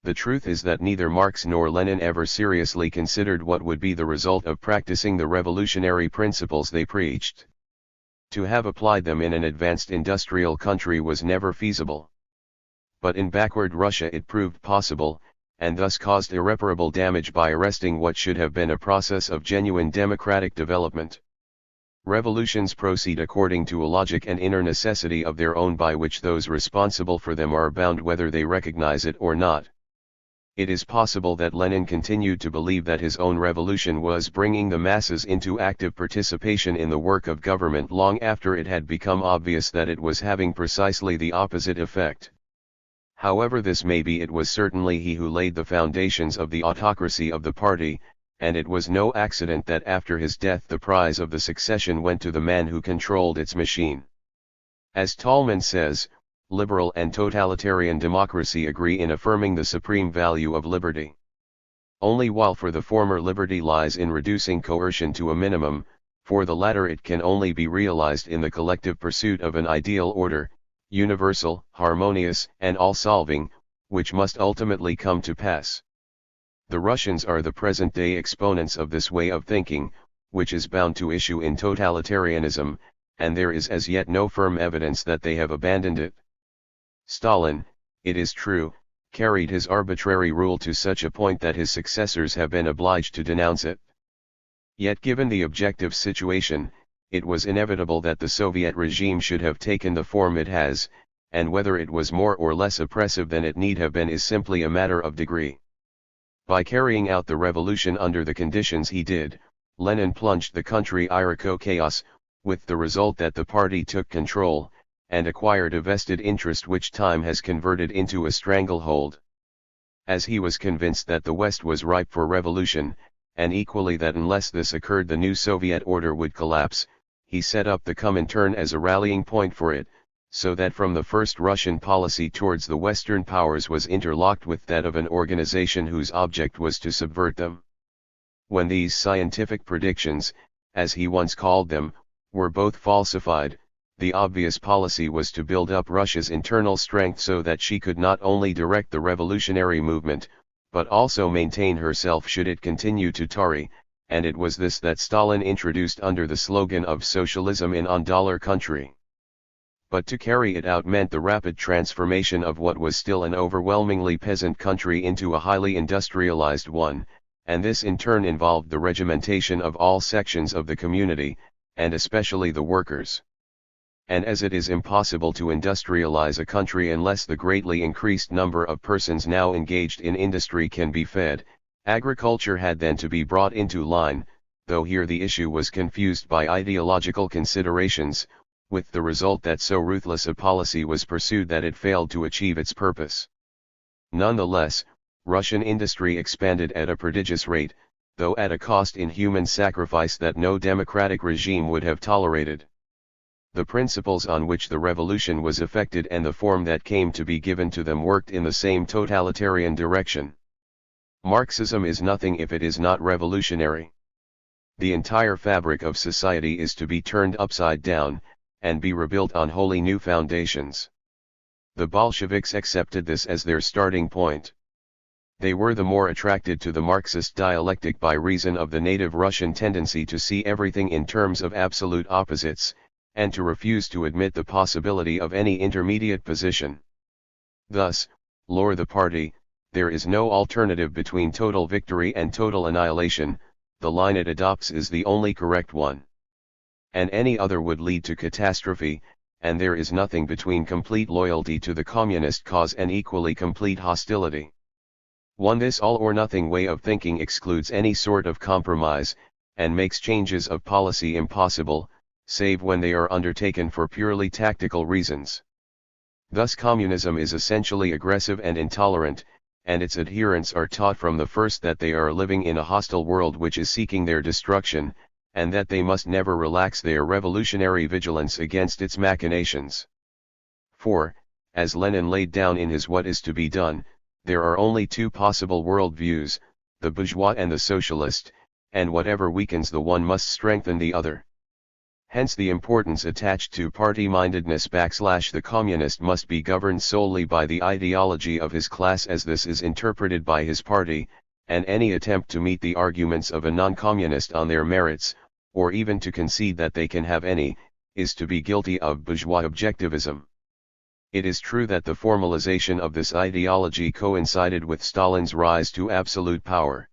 The truth is that neither Marx nor Lenin ever seriously considered what would be the result of practicing the revolutionary principles they preached. To have applied them in an advanced industrial country was never feasible. But in backward Russia it proved possible, and thus caused irreparable damage by arresting what should have been a process of genuine democratic development. Revolutions proceed according to a logic and inner necessity of their own by which those responsible for them are bound whether they recognize it or not. It is possible that Lenin continued to believe that his own revolution was bringing the masses into active participation in the work of government long after it had become obvious that it was having precisely the opposite effect. However this may be, it was certainly he who laid the foundations of the autocracy of the party, and it was no accident that after his death the prize of the succession went to the man who controlled its machine. As Tolman says, liberal and totalitarian democracy agree in affirming the supreme value of liberty. Only while for the former liberty lies in reducing coercion to a minimum, for the latter it can only be realized in the collective pursuit of an ideal order, universal, harmonious, and all-solving, which must ultimately come to pass. The Russians are the present-day exponents of this way of thinking, which is bound to issue in totalitarianism, and there is as yet no firm evidence that they have abandoned it. Stalin, it is true, carried his arbitrary rule to such a point that his successors have been obliged to denounce it. Yet given the objective situation, it was inevitable that the Soviet regime should have taken the form it has, and whether it was more or less oppressive than it need have been is simply a matter of degree. By carrying out the revolution under the conditions he did, Lenin plunged the country in chaos, with the result that the party took control, and acquired a vested interest which time has converted into a stranglehold. As he was convinced that the West was ripe for revolution, and equally that unless this occurred the new Soviet order would collapse, he set up the Comintern as a rallying point for it, so that from the first Russian policy towards the Western powers was interlocked with that of an organization whose object was to subvert them. When these scientific predictions, as he once called them, were both falsified, the obvious policy was to build up Russia's internal strength so that she could not only direct the revolutionary movement, but also maintain herself should it continue to tarry, and it was this that Stalin introduced under the slogan of socialism in $1 country. But to carry it out meant the rapid transformation of what was still an overwhelmingly peasant country into a highly industrialized one, and this in turn involved the regimentation of all sections of the community, and especially the workers. And as it is impossible to industrialize a country unless the greatly increased number of persons now engaged in industry can be fed, agriculture had then to be brought into line, though here the issue was confused by ideological considerations, with the result that so ruthless a policy was pursued that it failed to achieve its purpose. Nonetheless, Russian industry expanded at a prodigious rate, though at a cost in human sacrifice that no democratic regime would have tolerated. The principles on which the revolution was effected and the form that came to be given to them worked in the same totalitarian direction. Marxism is nothing if it is not revolutionary. The entire fabric of society is to be turned upside down, and be rebuilt on wholly new foundations. The Bolsheviks accepted this as their starting point. They were the more attracted to the Marxist dialectic by reason of the native Russian tendency to see everything in terms of absolute opposites, and to refuse to admit the possibility of any intermediate position. Thus, lore the party, there is no alternative between total victory and total annihilation, the line it adopts is the only correct one. And any other would lead to catastrophe, and there is nothing between complete loyalty to the communist cause and equally complete hostility. This all-or-nothing way of thinking excludes any sort of compromise, and makes changes of policy impossible, save when they are undertaken for purely tactical reasons. Thus communism is essentially aggressive and intolerant, and its adherents are taught from the first that they are living in a hostile world which is seeking their destruction, and that they must never relax their revolutionary vigilance against its machinations. For, as Lenin laid down in his What is to be Done, there are only two possible worldviews, the bourgeois and the socialist, and whatever weakens the one must strengthen the other. Hence the importance attached to party-mindedness / the communist must be governed solely by the ideology of his class as this is interpreted by his party, and any attempt to meet the arguments of a non-communist on their merits, or even to concede that they can have any, is to be guilty of bourgeois objectivism. It is true that the formalization of this ideology coincided with Stalin's rise to absolute power.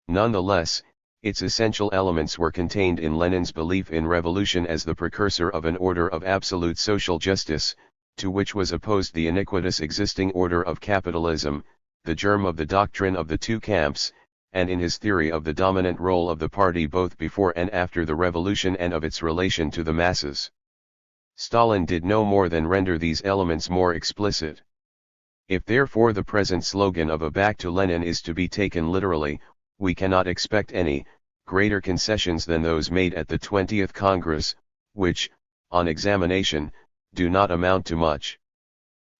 Nonetheless, its essential elements were contained in Lenin's belief in revolution as the precursor of an order of absolute social justice, to which was opposed the iniquitous existing order of capitalism, the germ of the doctrine of the two camps, and in his theory of the dominant role of the party both before and after the revolution and of its relation to the masses. Stalin did no more than render these elements more explicit. If therefore the present slogan of a Back to Lenin is to be taken literally, we cannot expect any greater concessions than those made at the 20th Congress, which, on examination, do not amount to much.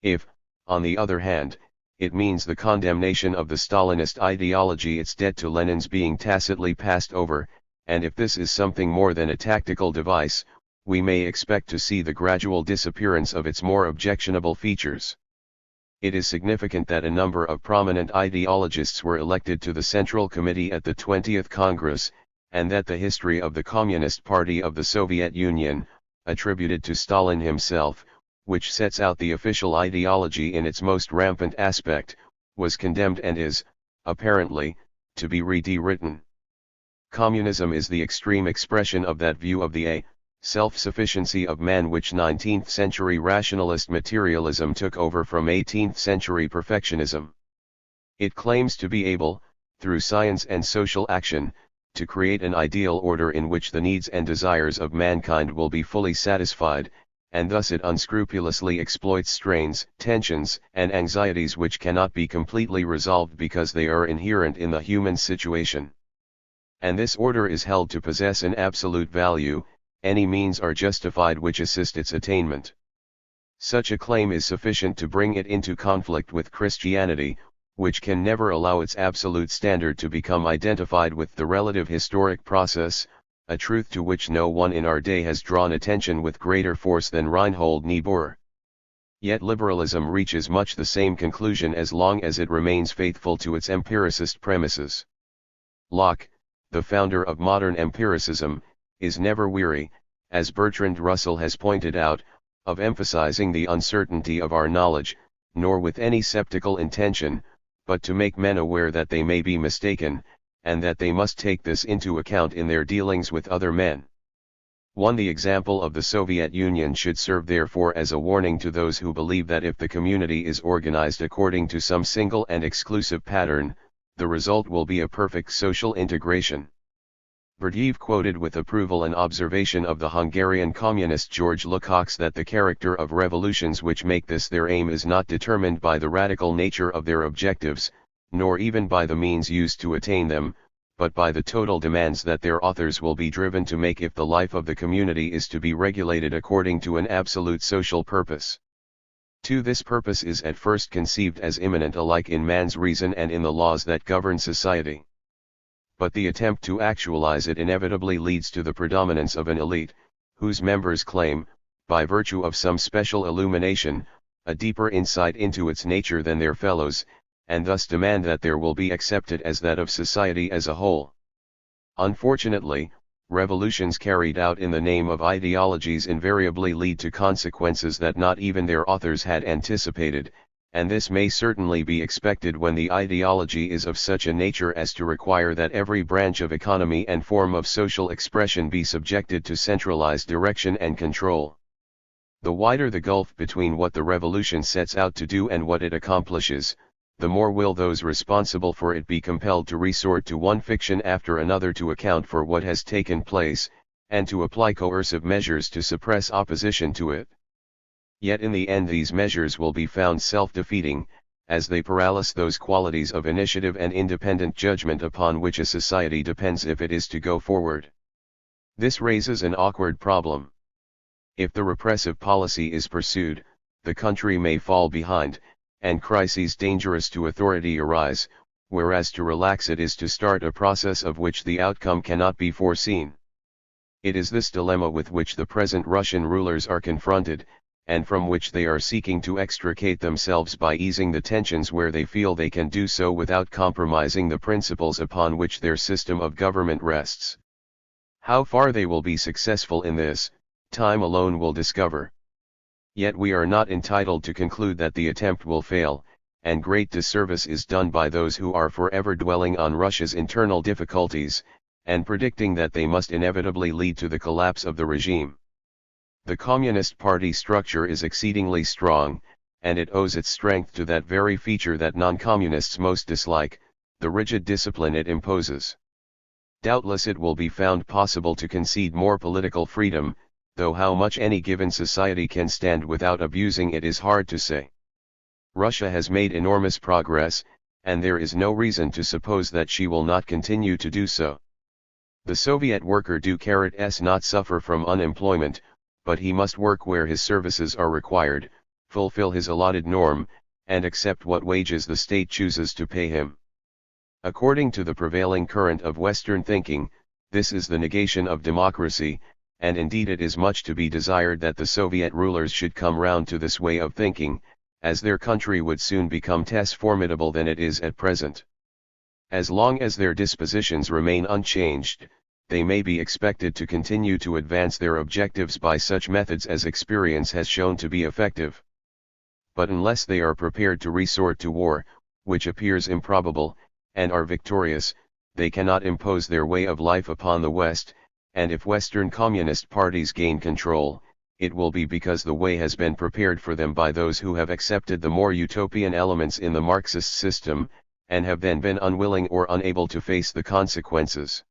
If, on the other hand, it means the condemnation of the Stalinist ideology, its debt to Lenin's being tacitly passed over, and if this is something more than a tactical device, we may expect to see the gradual disappearance of its more objectionable features. It is significant that a number of prominent ideologists were elected to the Central Committee at the 20th Congress, and that the history of the Communist Party of the Soviet Union, attributed to Stalin himself, which sets out the official ideology in its most rampant aspect, was condemned and is, apparently, to be rewritten. Communism is the extreme expression of that view of the self-sufficiency of man which 19th-century rationalist materialism took over from 18th-century perfectionism. It claims to be able, through science and social action, to create an ideal order in which the needs and desires of mankind will be fully satisfied, and thus it unscrupulously exploits strains, tensions, and anxieties which cannot be completely resolved because they are inherent in the human situation. And this order is held to possess an absolute value. Any means are justified which assist its attainment. Such a claim is sufficient to bring it into conflict with Christianity, which can never allow its absolute standard to become identified with the relative historic process, a truth to which no one in our day has drawn attention with greater force than Reinhold Niebuhr. Yet liberalism reaches much the same conclusion as long as it remains faithful to its empiricist premises. Locke, the founder of modern empiricism, is never weary, as Bertrand Russell has pointed out, of emphasizing the uncertainty of our knowledge, nor with any sceptical intention, but to make men aware that they may be mistaken, and that they must take this into account in their dealings with other men. The example of the Soviet Union should serve therefore as a warning to those who believe that if the community is organized according to some single and exclusive pattern, the result will be a perfect social integration. Berdiev quoted with approval an observation of the Hungarian communist George Lukács that the character of revolutions which make this their aim is not determined by the radical nature of their objectives, nor even by the means used to attain them, but by the total demands that their authors will be driven to make if the life of the community is to be regulated according to an absolute social purpose. This purpose is at first conceived as immanent alike in man's reason and in the laws that govern society. But the attempt to actualize it inevitably leads to the predominance of an elite, whose members claim, by virtue of some special illumination, a deeper insight into its nature than their fellows, and thus demand that there will be accepted as that of society as a whole. Unfortunately, revolutions carried out in the name of ideologies invariably lead to consequences that not even their authors had anticipated, and this may certainly be expected when the ideology is of such a nature as to require that every branch of economy and form of social expression be subjected to centralized direction and control. The wider the gulf between what the revolution sets out to do and what it accomplishes, the more will those responsible for it be compelled to resort to one fiction after another to account for what has taken place, and to apply coercive measures to suppress opposition to it. Yet in the end these measures will be found self-defeating, as they paralyze those qualities of initiative and independent judgment upon which a society depends if it is to go forward. This raises an awkward problem. If the repressive policy is pursued, the country may fall behind, and crises dangerous to authority arise, whereas to relax it is to start a process of which the outcome cannot be foreseen. It is this dilemma with which the present Russian rulers are confronted, and from which they are seeking to extricate themselves by easing the tensions where they feel they can do so without compromising the principles upon which their system of government rests. How far they will be successful in this, time alone will discover. Yet we are not entitled to conclude that the attempt will fail, and great disservice is done by those who are forever dwelling on Russia's internal difficulties, and predicting that they must inevitably lead to the collapse of the regime. The Communist Party structure is exceedingly strong, and it owes its strength to that very feature that non-communists most dislike, the rigid discipline it imposes. Doubtless it will be found possible to concede more political freedom, though how much any given society can stand without abusing it is hard to say. Russia has made enormous progress, and there is no reason to suppose that she will not continue to do so. The Soviet worker does not suffer from unemployment, but he must work where his services are required, fulfill his allotted norm, and accept what wages the state chooses to pay him. According to the prevailing current of Western thinking, this is the negation of democracy, and indeed it is much to be desired that the Soviet rulers should come round to this way of thinking, as their country would soon become less formidable than it is at present. As long as their dispositions remain unchanged, they may be expected to continue to advance their objectives by such methods as experience has shown to be effective. But unless they are prepared to resort to war, which appears improbable, and are victorious, they cannot impose their way of life upon the West, and if Western communist parties gain control, it will be because the way has been prepared for them by those who have accepted the more utopian elements in the Marxist system, and have then been unwilling or unable to face the consequences.